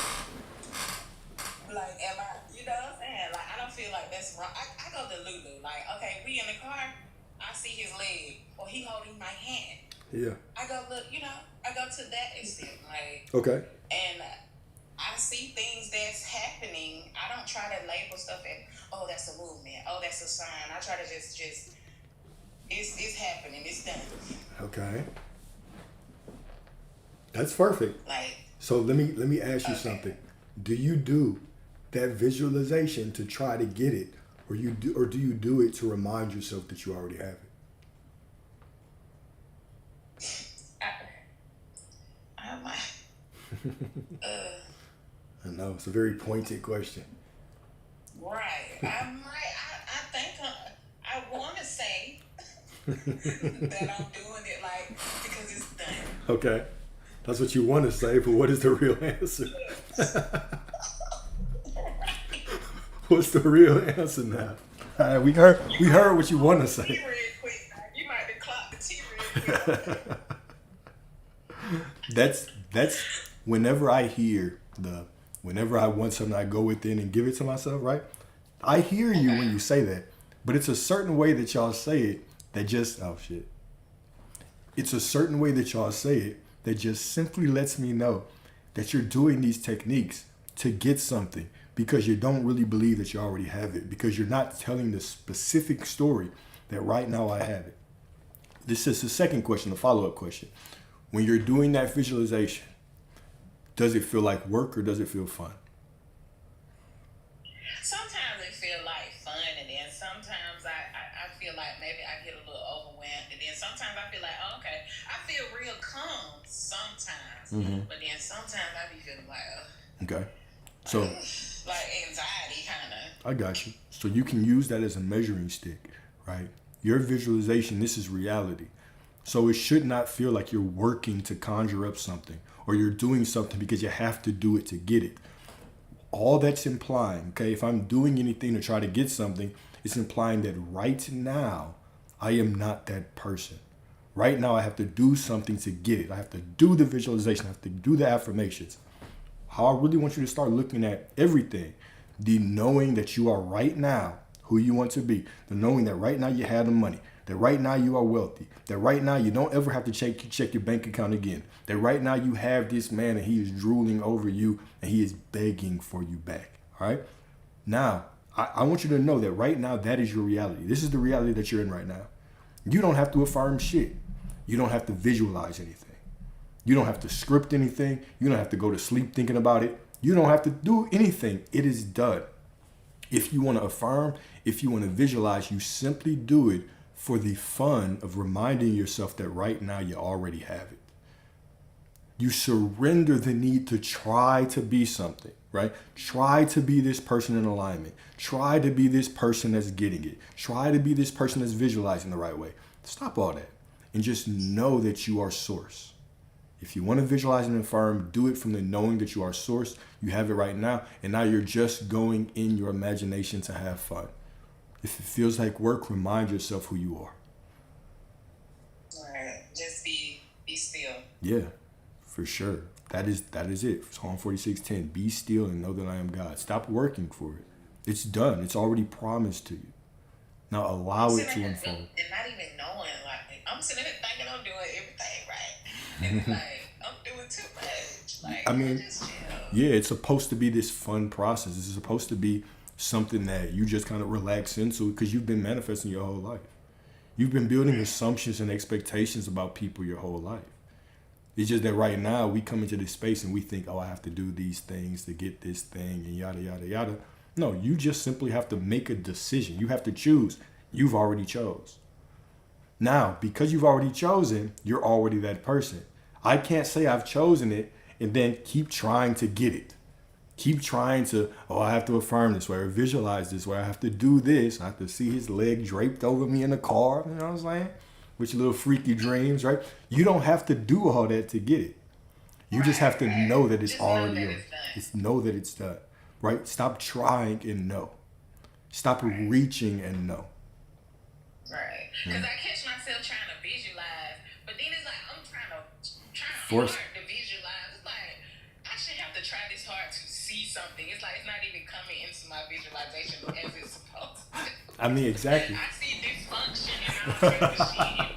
Like am I? You know what I'm saying? Like I don't feel like that's wrong. I go to Lulu. Like okay, we in the car. I see his leg or he holding my hand. Yeah. I go look. You know, I go to that extent. Like Okay. and. I see things that's happening. I don't try to label stuff as, oh, that's a movement. Oh, that's a sign. I try to just it's happening. It's done. Okay. That's perfect. Like, So let me ask you Okay. something. Do you do that visualization to try to get it, or do you do it to remind yourself that you already have it? I might. I know it's a very pointed question. Right. I think I want to say that I'm doing it like because it's done. Okay, that's what you want to say, but what is the real answer? What's the real answer now? All right, we heard what you want to say. T real quick. You might have clocked the T real quick. That's whenever I want something, I go within and give it to myself, right? I hear you when you say that, but it's a certain way that y'all say it that just, oh shit. It's a certain way that y'all say it that just simply lets me know that you're doing these techniques to get something because you don't really believe that you already have it, because you're not telling the specific story that right now I have it. This is the second question, the follow-up question. When you're doing that visualization, does it feel like work or does it feel fun? Sometimes it feel like fun, and then sometimes I feel like maybe I get a little overwhelmed, and then sometimes I feel like, oh, okay, I feel real calm sometimes, but then sometimes I be feeling like, Okay. So like anxiety kind of. I got you. So you can use that as a measuring stick, right? Your visualization, this is reality. So it should not feel like you're working to conjure up something or you're doing something because you have to do it to get it. All that's implying, okay, if I'm doing anything to try to get something, it's implying that right now, I am not that person. Right now, I have to do something to get it. I have to do the visualization. I have to do the affirmations. How I really want you to start looking at everything, the knowing that you are right now who you want to be, the knowing that right now you have the money, that right now you are wealthy, that right now you don't ever have to check your bank account again, that right now you have this man and he is drooling over you and he is begging for you back. All right. Now, I want you to know that right now that is your reality. This is the reality that you're in right now. You don't have to affirm shit. You don't have to visualize anything. You don't have to script anything. You don't have to go to sleep thinking about it. You don't have to do anything. It is done. If you want to affirm, if you want to visualize, you simply do it for the fun of reminding yourself that right now you already have it. You surrender the need to try to be something, right? Try to be this person in alignment. Try to be this person that's getting it. Try to be this person that's visualizing the right way. Stop all that and just know that you are source. If you want to visualize and affirm, do it from the knowing that you are source. You have it right now, and now you're just going in your imagination to have fun. If it feels like work, remind yourself who you are. Right. Just be still. Yeah, for sure. That is it. Psalm 46:10. Be still and know that I am God. Stop working for it. It's done. It's already promised to you. Now allow it to unfold. And not even knowing, like, I'm sitting there thinking I'm doing everything right. And it's like, I'm doing too much. Like, I mean, just chill. yeah, it's supposed to be this fun process. It's supposed to be something that you just kind of relax into because you've been manifesting your whole life. You've been building assumptions and expectations about people your whole life. It's just that right now we come into this space and we think, oh, I have to do these things to get this thing and yada, yada, yada. No, you just simply have to make a decision. You have to choose. You've already chose. Now, because you've already chosen, you're already that person. I can't say I've chosen it and then keep trying to get it. Keep trying to, oh, I have to affirm this way or visualize this way. I have to do this. I have to see his leg draped over me in the car. You know what I'm saying? With your little freaky dreams, right? You don't have to do all that to get it. You just have to know that it's Just already know that yours. it's done. Just know that it's done, right? Stop trying and know. Stop reaching and know. Right. Because I catch myself trying to visualize, but then it's like I'm trying Force- hard to visualize. It's like I should have to try this hard to see something. It's like it's not even coming into my visualization as it's supposed to. I mean, exactly. I see dysfunction and all type of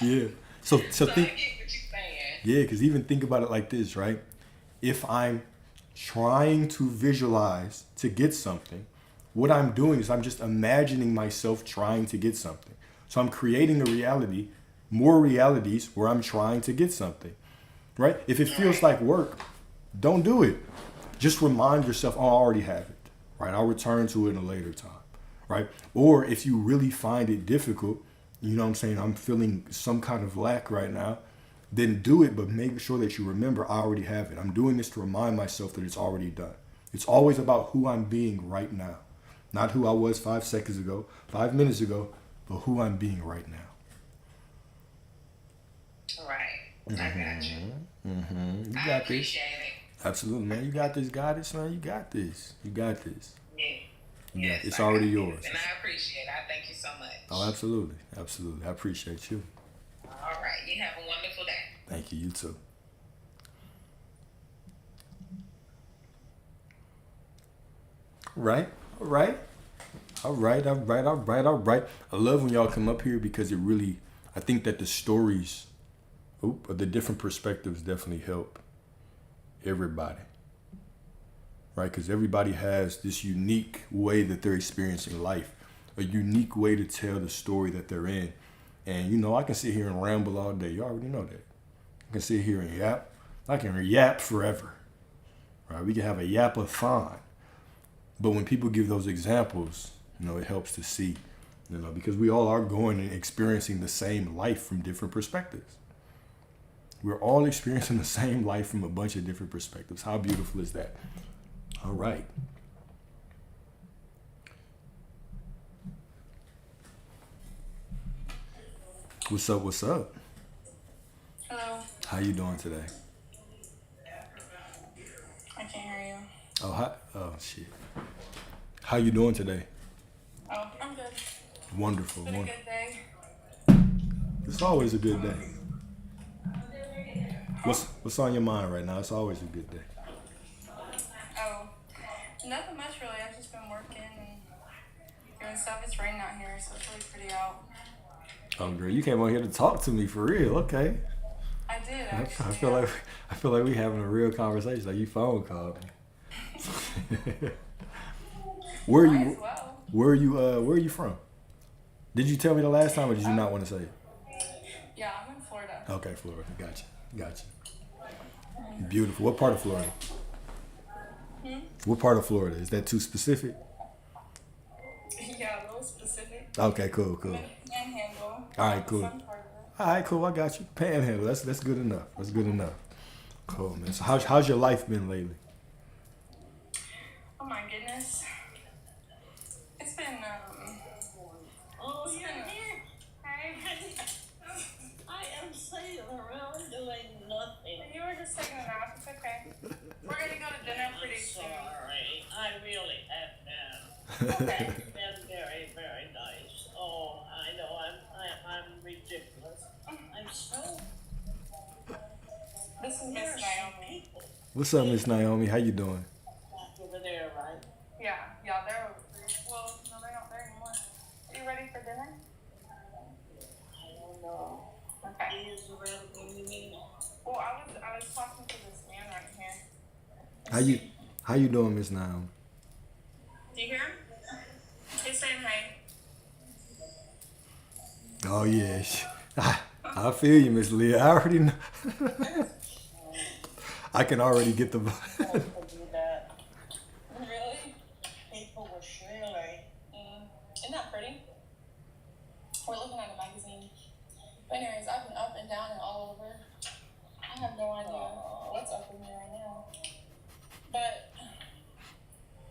shit. Yeah. So So I think. get what you're saying. Yeah, because even think about it like this, right? If I'm trying to visualize to get something, what I'm doing is I'm just imagining myself trying to get something. So I'm creating a reality, more realities where I'm trying to get something, right? If it feels like work, don't do it. Just remind yourself, oh, I already have it, right? I'll return to it in a later time, right? Or if you really find it difficult, you know what I'm saying, I'm feeling some kind of lack right now, then do it, but make sure that you remember I already have it. I'm doing this to remind myself that it's already done. It's always about who I'm being right now. Not who I was 5 seconds ago, 5 minutes ago, but who I'm being right now. Right. I got you. You I got this. appreciate it. Absolutely, man. You got this, goddess, man. You got this. You got this. Yeah. You got Yes, it's I already got yours. this, and I appreciate it. I thank you so much. Oh, absolutely. Absolutely. I appreciate you. All right. You have a wonderful day. Thank you. You too. Right? All right. All right. All right. All right. All right. I love when y'all come up here because it really, I think that the stories of the different perspectives definitely help everybody. Right? Because everybody has this unique way that they're experiencing life, a unique way to tell the story that they're in. And, you know, I can sit here and ramble all day. You already know that. I can sit here and yap. I can yap forever. Right? We can have a yap-a-thon. But when people give those examples, you know, it helps to see, you know, because we all are going and experiencing the same life from different perspectives. We're all experiencing the same life from a bunch of different perspectives. How beautiful is that? All right. What's up? What's up? Hello. How you doing today? I can't hear you. Oh, hi. Oh, shit. How you doing today? Oh, I'm good. Wonderful. Been a Wonderful. good day. It's always a good day. What's on your mind right now? It's always a good day. Oh, nothing much really. I've just been working and doing stuff. It's raining out here, so it's really pretty out. Oh, girl, you came on here to talk to me for real. Okay. I did I actually. feel like we having a real conversation. Like you phone called me. Where are Might you? as well. Where are you from? Did you tell me the last time, or did you not want to say it? Yeah, I'm in Florida. Okay, Florida. Gotcha. Beautiful. What part of Florida? What part of Florida? Is that too specific? Yeah, a little specific. Okay, cool. I'm in Panhandle. All right, cool. Some part of it. All right, cool. I got you. Panhandle. That's good enough. That's good enough. Cool, man. So how's your life been lately? Oh my goodness. It's been Oh, It's you're been- here. Hi. I am sitting around doing nothing. you were just taking a nap. It's okay. We're gonna go to dinner pretty soon. Sorry, I really have been. Okay. It's been very, very nice. Oh, I know I'm ridiculous. I'm so. The This is Miss Naomi. What's up, Miss Naomi? How you doing? Over there, right? Yeah, they're over there. Well, no, they're not there anymore. Are you ready for dinner? I don't know. Okay. Is around when you mean? Well, I was talking to this man right here. How you doing, Miss Naomi? Do you hear him? He's saying hey. Oh yeah, I feel you, Miss Leah. I already know. I can already get the. Do that. Really? People were surely. Isn't that pretty? We're looking at a magazine. But anyways, I've been up and down and all over. I have no idea what's up with me right now. But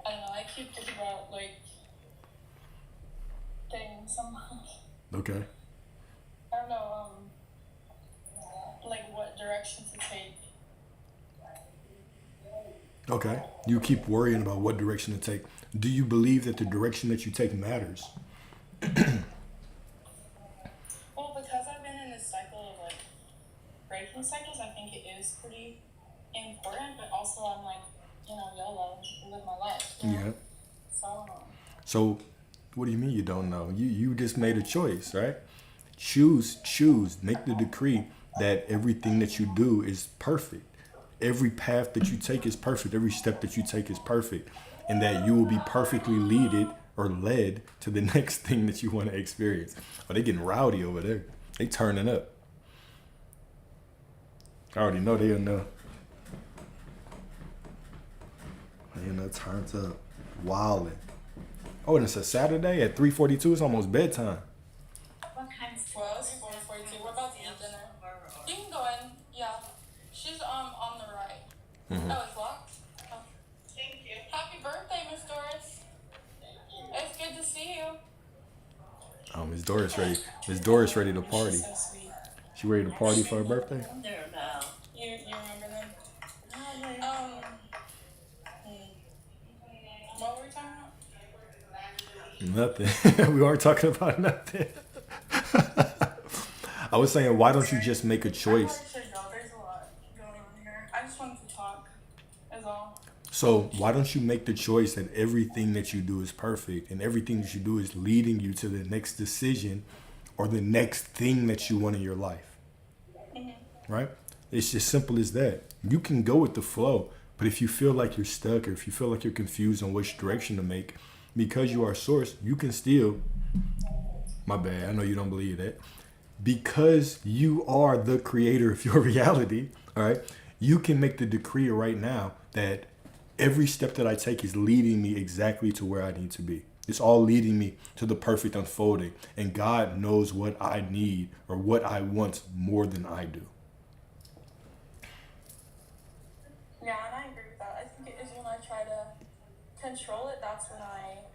I don't know. I keep thinking about like things. Okay. I don't know. Like what direction to take. Okay. You keep worrying about what direction to take. Do you believe that the direction that you take matters? Well, because I've been in this cycle of like breaking cycles, I think it is pretty important. But also, I'm like, YOLO, live my life. Yeah. So. So, what do you mean you don't know? You just made a choice, right? Choose. Make the decree that everything that you do is perfect. Every path that you take is perfect. Every step that you take is perfect. And that you will be perfectly led to the next thing that you want to experience. Oh, they getting rowdy over there. They turning up. I already know they in there. Turned up. Wildin'. Oh, and it's a Saturday at 3:42. It's almost bedtime. What kind of Well, it's 4:42. We're about to eat dinner. You can go in. Yeah. She's on the right. Mm-hmm. Oh, it's locked? Oh. Thank you. Happy birthday, Miss Doris. It's good to see you. Oh, Miss Doris ready. Miss Doris ready to party. So sweet. She ready to party for her birthday? There now. You remember them? What were we talking about? Nothing. We weren't talking about nothing. I was saying, why don't you just make a choice? There's a lot going on here. I just wanted to talk, is all. So why don't you make the choice that everything that you do is perfect and everything that you do is leading you to the next decision or the next thing that you want in your life? Mm-hmm. Right? It's just simple as that. You can go with the flow, but if you feel like you're stuck or if you feel like you're confused on which direction to make, because you are source, you can still, my bad, I know you don't believe that. Because you are the creator of your reality, all right, you can make the decree right now that every step that I take is leading me exactly to where I need to be. It's all leading me to the perfect unfolding. And God knows what I need or what I want more than I do. Yeah, and I agree with that. I think it is when I try to control it, that's when I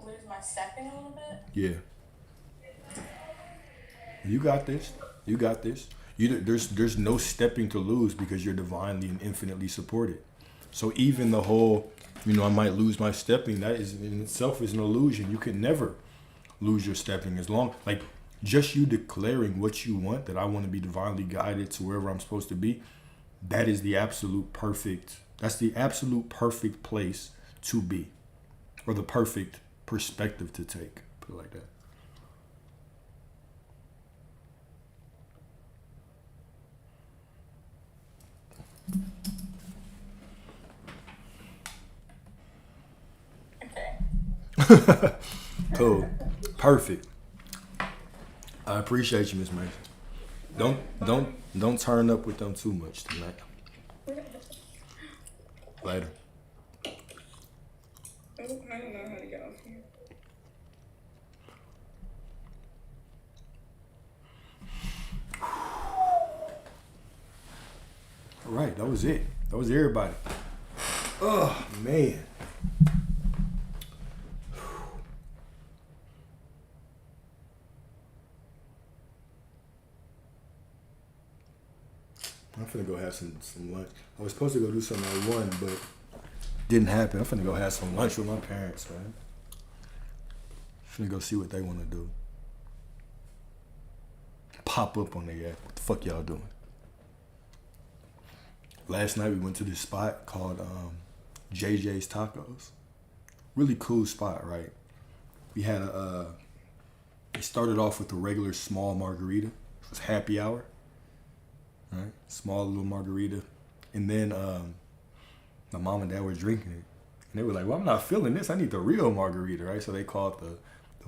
lose my stepping a little bit. Yeah. You got this. You got this. There's no stepping to lose because you're divinely and infinitely supported. So even the whole, I might lose my stepping, that is in itself is an illusion. You can never lose your stepping as long, like just you declaring what you want, that I want to be divinely guided to wherever I'm supposed to be. That is the absolute perfect, that's the absolute perfect place to be, or the perfect perspective to take, put it like that. Okay. Cool. Perfect. I appreciate you, Miss Mason. Don't turn up with them too much tonight. Later. I don't know how to get off here. All right, that was it. That was everybody. Oh, man. I'm finna go have some lunch. I was supposed to go do something at 1, but didn't happen. I'm finna go have some lunch with my parents, man. Finna go see what they want to do. Pop up on their ass. What the fuck y'all doing? last night we went to this spot called JJ's Tacos. Really cool spot, right? We had it started off with a regular small margarita. It was happy hour, right? Small little margarita. And then my mom and dad were drinking it. And they were like, well, I'm not feeling this. I need the real margarita, right? So they called the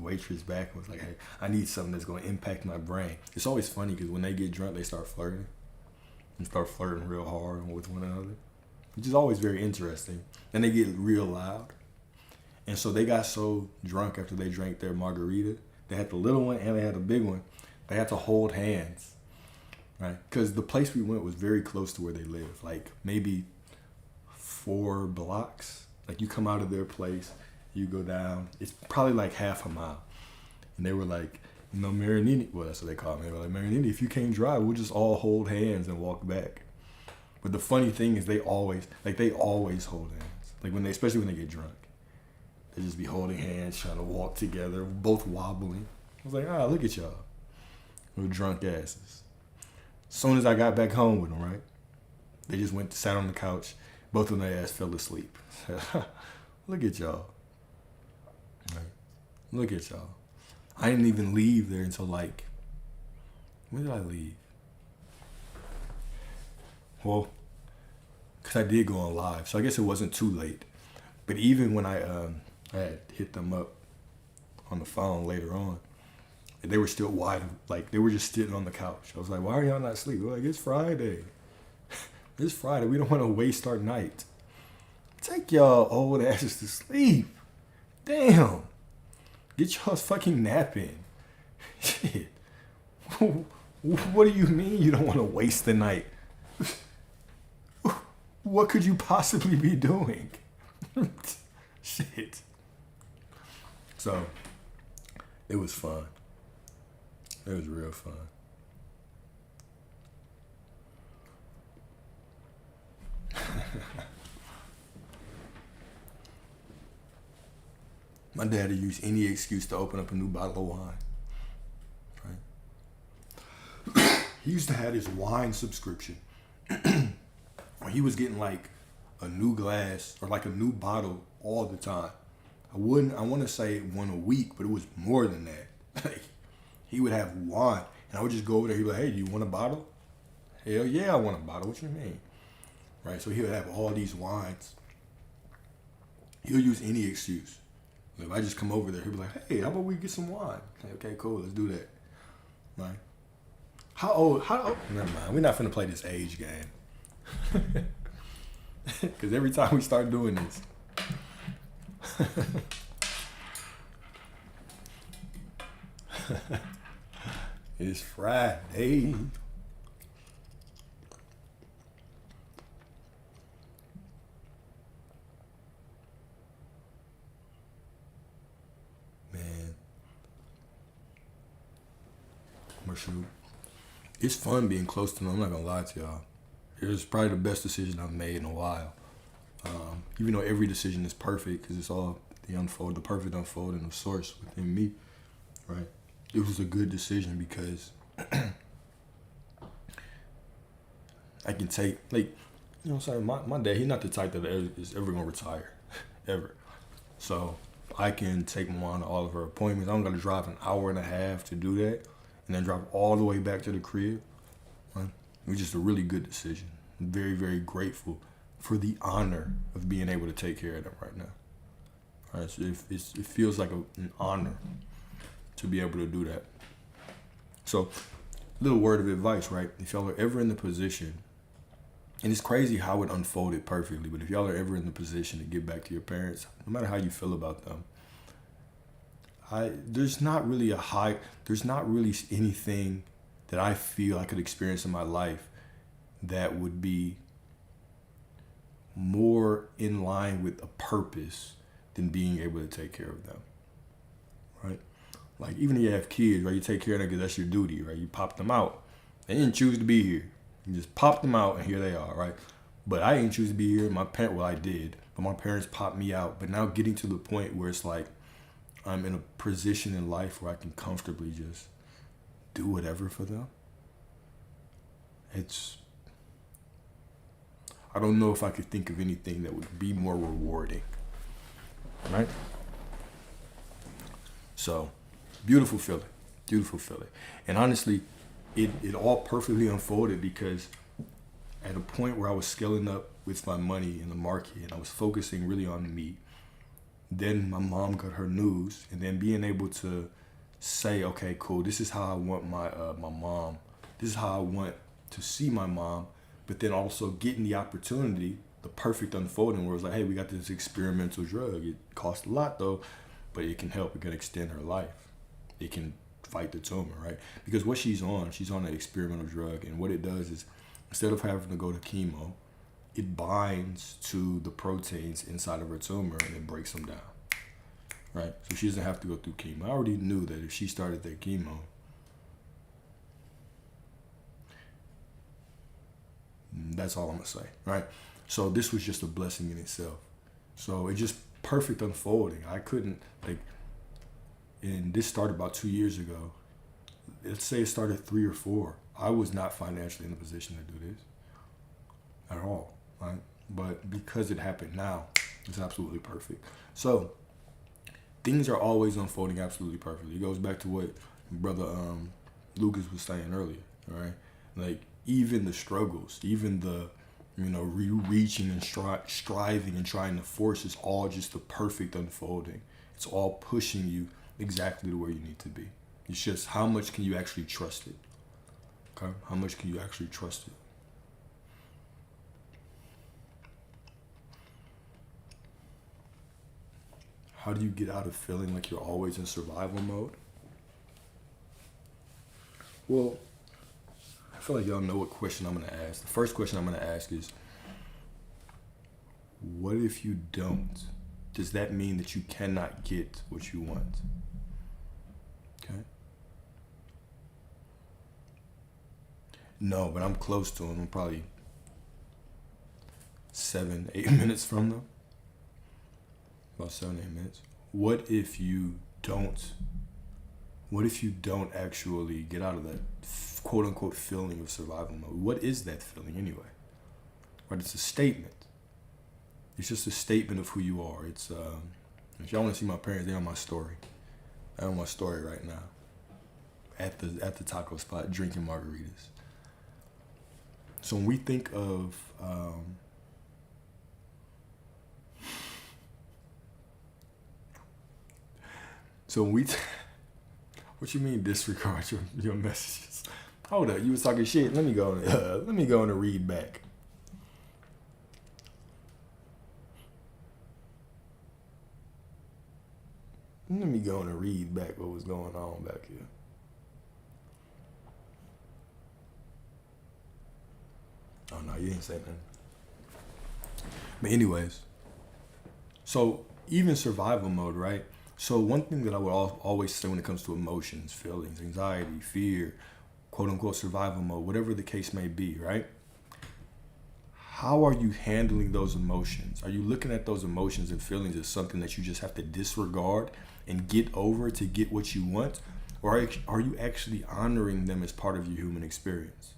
waitress back and was like, hey, I need something that's going to impact my brain. It's always funny because when they get drunk, they start flirting. And start flirting real hard with one another, which is always very interesting. Then they get real loud. And so they got so drunk after they drank their margarita. They had the little one and they had the big one. They had to hold hands, right? Because the place we went was very close to where they live, like maybe 4 blocks. Like you come out of their place, you go down. It's probably like half a mile. And they were like, you know, Marinini, well, that's what they call me. They were like, Marinini, if you can't drive, we'll just all hold hands and walk back. But the funny thing is they always hold hands. Like especially when they get drunk. They just be holding hands, trying to walk together, both wobbling. I was like, look at y'all. Little drunk asses. As soon as I got back home with them, right? They just sat on the couch. Both of their ass fell asleep. Look at y'all. Right? Look at y'all. I didn't even leave there until when did I leave? Well, because I did go on live, so I guess it wasn't too late. But even when I had hit them up on the phone later on, they were still wide, like they were just sitting on the couch. I was like, why are y'all not asleep? They're like, it's Friday. It's Friday. We don't want to waste our night. Take y'all old asses to sleep. Damn. Get y'all's fucking nap in. Shit. What do you mean you don't want to waste the night? What could you possibly be doing? Shit. So, it was fun. It was real fun. My dad would use any excuse to open up a new bottle of wine. Right? He used to have his wine subscription. When he was getting like a new glass or like a new bottle all the time. I want to say one a week, but it was more than that. Like, he would have wine, and I would just go over there. He'd be like, hey, do you want a bottle? Hell yeah, I want a bottle. What you mean? Right? So he would have all these wines. He'll use any excuse. If I just come over there, he'll be like, hey, how about we get some wine? Like, okay, cool, let's do that. Right? How old? Never mind. We're not finna play this age game. Because every time we start doing this, it's Friday. Man. Shoot. It's fun being close to them. I'm not gonna lie to y'all. It was probably the best decision I've made in a while. Even though every decision is perfect, because it's all the perfect unfolding of source within me, right? It was a good decision because I can take, like, you know what I'm saying? My dad, he's not the type that is ever gonna retire, ever. So I can take Mom to all of her appointments. I'm gonna drive an hour and a half to do that, and then drive all the way back to the crib. Right? It was just a really good decision. I'm very, very grateful for the honor of being able to take care of them right now. All right, so it feels like an honor to be able to do that. So, little word of advice, right? If y'all are ever in the position, and it's crazy how it unfolded perfectly, but if y'all are ever in the position to get back to your parents, no matter how you feel about them, there's not really anything that I feel I could experience in my life that would be more in line with a purpose than being able to take care of them, right? Like, even if you have kids, right, you take care of them because that's your duty, right? You pop them out. They didn't choose to be here. You just pop them out, and here they are, right? But I didn't choose to be here. I did, but my parents popped me out. But now getting to the point where it's like I'm in a position in life where I can comfortably just do whatever for them. I don't know if I could think of anything that would be more rewarding. Right? So, beautiful feeling. And honestly, it all perfectly unfolded because at a point where I was scaling up with my money in the market and I was focusing really on me, then my mom got her news, and then being able to say, okay, cool, this is how I want my mom, this is how I want to see my mom, but then also getting the opportunity, the perfect unfolding where it was like, hey, we got this experimental drug. It costs a lot though, but it can help. It can extend her life. It can fight the tumor, right? Because what she's on an experimental drug, and what it does is instead of having to go to chemo, it binds to the proteins inside of her tumor and it breaks them down, right? So she doesn't have to go through chemo. I already knew that if she started that chemo, that's all I'm gonna say, right? So this was just a blessing in itself. So it just perfect unfolding. I couldn't and this started about 2 years ago. Let's say it started 3 or 4. I was not financially in a position to do this at all, right? But because it happened now, it's absolutely perfect. So things are always unfolding absolutely perfectly. It goes back to what brother Lucas was saying earlier, all right? Like even the struggles, even the reaching and striving and trying to force is all just the perfect unfolding. It's all pushing you exactly to where you need to be. It's just how much can you actually trust it? Okay? How much can you actually trust it? How do you get out of feeling like you're always in survival mode? Well, I feel like y'all know what question I'm going to ask. The first question I'm going to ask is, what if you don't? Does that mean that you cannot get what you want? Okay. No, but I'm close to them. I'm probably 7-8 minutes from them. About 7-8 minutes. What if you don't actually get out of that quote unquote feeling of survival mode? What is that feeling anyway? Right? It's a statement. It's just a statement of who you are. It's if y'all want to see my parents, they're on my story. They're on my story right now. At the taco spot drinking margaritas. So when we think of what you mean disregard your messages? Hold up, you was talking shit. Let me go and read back. Let me go and read back what was going on back here. Oh no, you didn't say nothing. But anyways, so even survival mode, right? So one thing that I would always say when it comes to emotions, feelings, anxiety, fear, quote unquote survival mode, whatever the case may be, right? How are you handling those emotions? Are you looking at those emotions and feelings as something that you just have to disregard and get over to get what you want? Or are you actually honoring them as part of your human experience?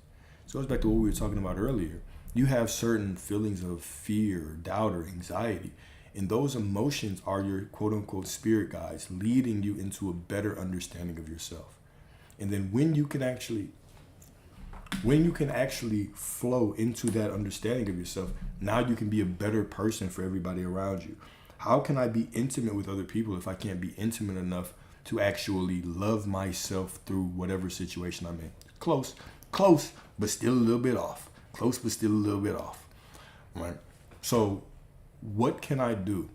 So it goes back to what we were talking about earlier. You have certain feelings of fear, doubt, or anxiety. And those emotions are your quote unquote spirit guides leading you into a better understanding of yourself. And then when you can actually flow into that understanding of yourself, now you can be a better person for everybody around you. How can I be intimate with other people if I can't be intimate enough to actually love myself through whatever situation I'm in? Close, but still a little bit off. Close, but still a little bit off. Right? So what can I do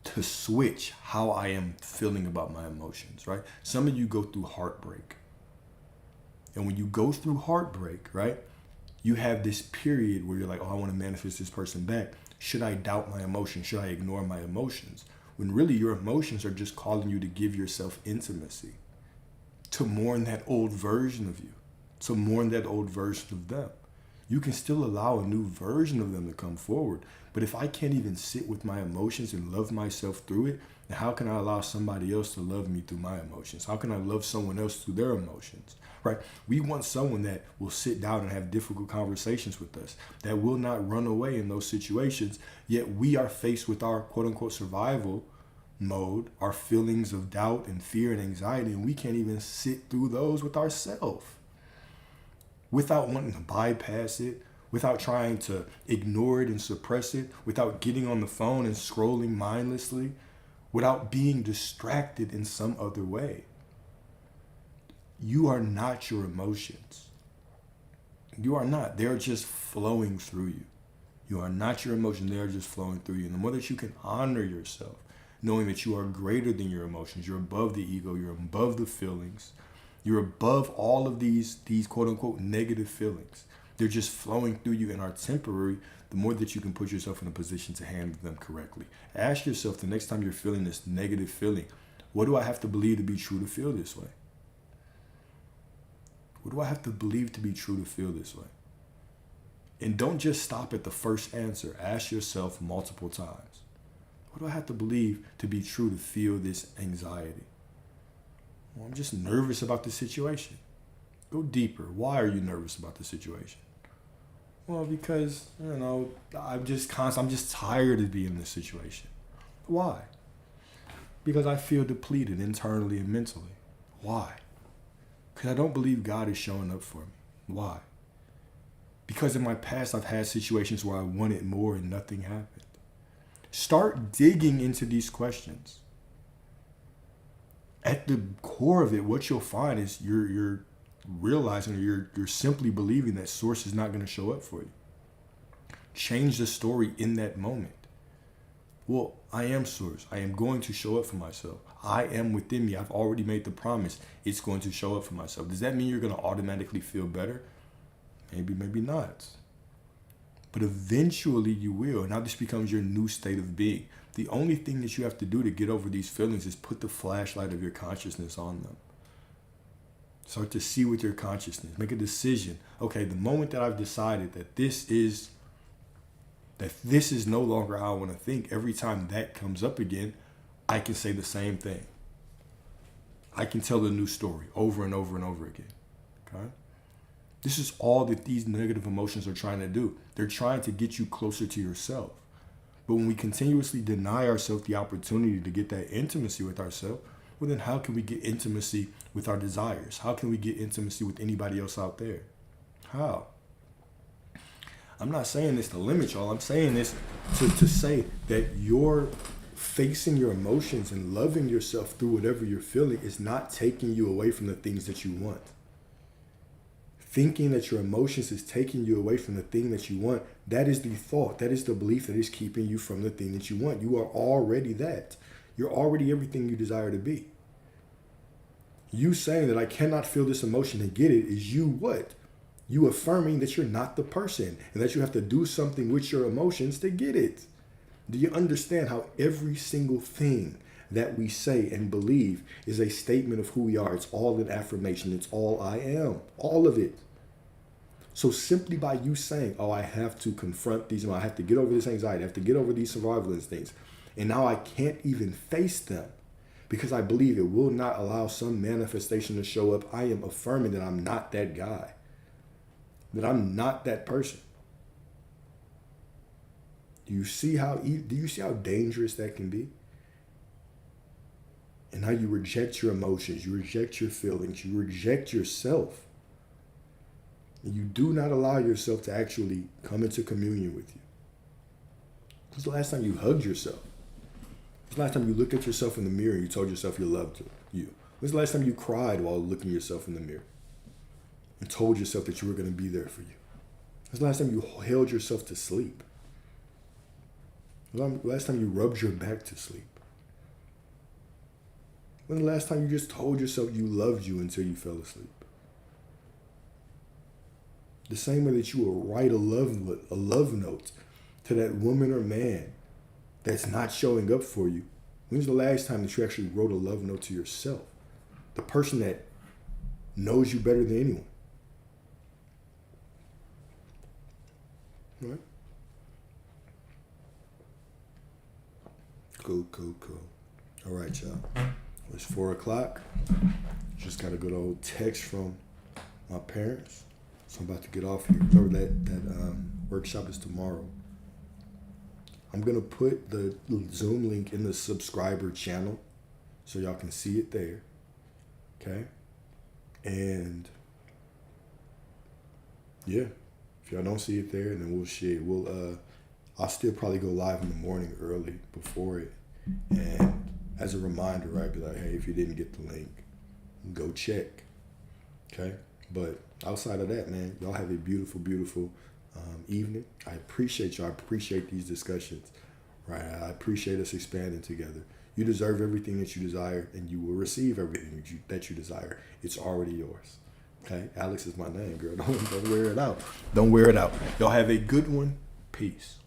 to switch how I am feeling about my emotions, right? Some of you go through heartbreak. And when you go through heartbreak, right, you have this period where you're like, oh, I want to manifest this person back. Should I doubt my emotions? Should I ignore my emotions? When really your emotions are just calling you to give yourself intimacy, to mourn that old version of you, to mourn that old version of them. You can still allow a new version of them to come forward. But if I can't even sit with my emotions and love myself through it, then how can I allow somebody else to love me through my emotions? How can I love someone else through their emotions? right? We want someone that will sit down and have difficult conversations with us, that will not run away in those situations, yet we are faced with our quote-unquote survival mode, our feelings of doubt and fear and anxiety, and we can't even sit through those with ourselves without wanting to bypass it, without trying to ignore it and suppress it, without getting on the phone and scrolling mindlessly, without being distracted in some other way. You are not your emotions. You are not. They're just flowing through you. You are not your emotions. They are just flowing through you. And the more that you can honor yourself, knowing that you are greater than your emotions, you're above the ego, you're above the feelings, you're above all of these quote-unquote negative feelings. They're just flowing through you and are temporary. The more that you can put yourself in a position to handle them correctly. Ask yourself the next time you're feeling this negative feeling, what do I have to believe to be true to feel this way? What do I have to believe to be true to feel this way? And don't just stop at the first answer. Ask yourself multiple times. What do I have to believe to be true to feel this anxiety? Well, I'm just nervous about the situation. Go deeper. Why are you nervous about the situation? Well, because, I'm just tired of being in this situation. Why? Because I feel depleted internally and mentally. Why? Because I don't believe God is showing up for me. Why? Because in my past, I've had situations where I wanted more and nothing happened. Start digging into these questions. At the core of it, what you'll find is you're realizing, or you're simply believing that source is not going to show up for you. Change the story in that moment. Well, I am source. I am going to show up for myself. I am within me. I've already made the promise. It's going to show up for myself. Does that mean you're going to automatically feel better? Maybe, maybe not. But eventually you will. Now this becomes your new state of being. The only thing that you have to do to get over these feelings is put the flashlight of your consciousness on them. Start to see with your consciousness. Make a decision. Okay, the moment that I've decided that this is no longer how I want to think, every time that comes up again, I can say the same thing. I can tell a new story over and over and over again. Okay? This is all that these negative emotions are trying to do. They're trying to get you closer to yourself. But when we continuously deny ourselves the opportunity to get that intimacy with ourselves, well, then how can we get intimacy with our desires? How can we get intimacy with anybody else out there? How? I'm not saying this to limit y'all. I'm saying this to say that you're facing your emotions and loving yourself through whatever you're feeling is not taking you away from the things that you want. Thinking that your emotions is taking you away from the thing that you want, that is the thought, that is the belief that is keeping you from the thing that you want. You are already that. You're already everything you desire to be. You saying that I cannot feel this emotion and get it is you what? You affirming that you're not the person and that you have to do something with your emotions to get it. Do you understand how every single thing that we say and believe is a statement of who we are? It's all an affirmation. It's all I am. All of it. So simply by you saying, oh, I have to confront these, I have to get over this anxiety, I have to get over these survival instincts, and now I can't even face them because I believe it will not allow some manifestation to show up. I am affirming that I'm not that guy, that I'm not that person. Do you see how dangerous that can be? And how you reject your emotions, you reject your feelings, you reject yourself. And you do not allow yourself to actually come into communion with you. When's the last time you hugged yourself? When's the last time you looked at yourself in the mirror and you told yourself you loved you? When's the last time you cried while looking at yourself in the mirror and told yourself that you were going to be there for you? When's the last time you held yourself to sleep? When's the last time you rubbed your back to sleep? When's the last time you just told yourself you loved you until you fell asleep? The same way that you will write a love note to that woman or man that's not showing up for you. When's the last time that you actually wrote a love note to yourself? The person that knows you better than anyone. Right? Cool. All right, y'all. It's 4 o'clock. Just got a good old text from my parents. So I'm about to get off here. Remember that workshop is tomorrow. I'm going to put the Zoom link in the subscriber channel so y'all can see it there. Okay? And yeah, if y'all don't see it there, then we'll share. I'll still probably go live in the morning early before it. And as a reminder, right, be like, hey, if you didn't get the link, go check. Okay? But outside of that, man, y'all have a beautiful, beautiful evening. I appreciate y'all. I appreciate these discussions, right? I appreciate us expanding together. You deserve everything that you desire, and you will receive everything that you desire. It's already yours. Okay? Alex is my name, girl. Don't wear it out. Don't wear it out. Y'all have a good one. Peace.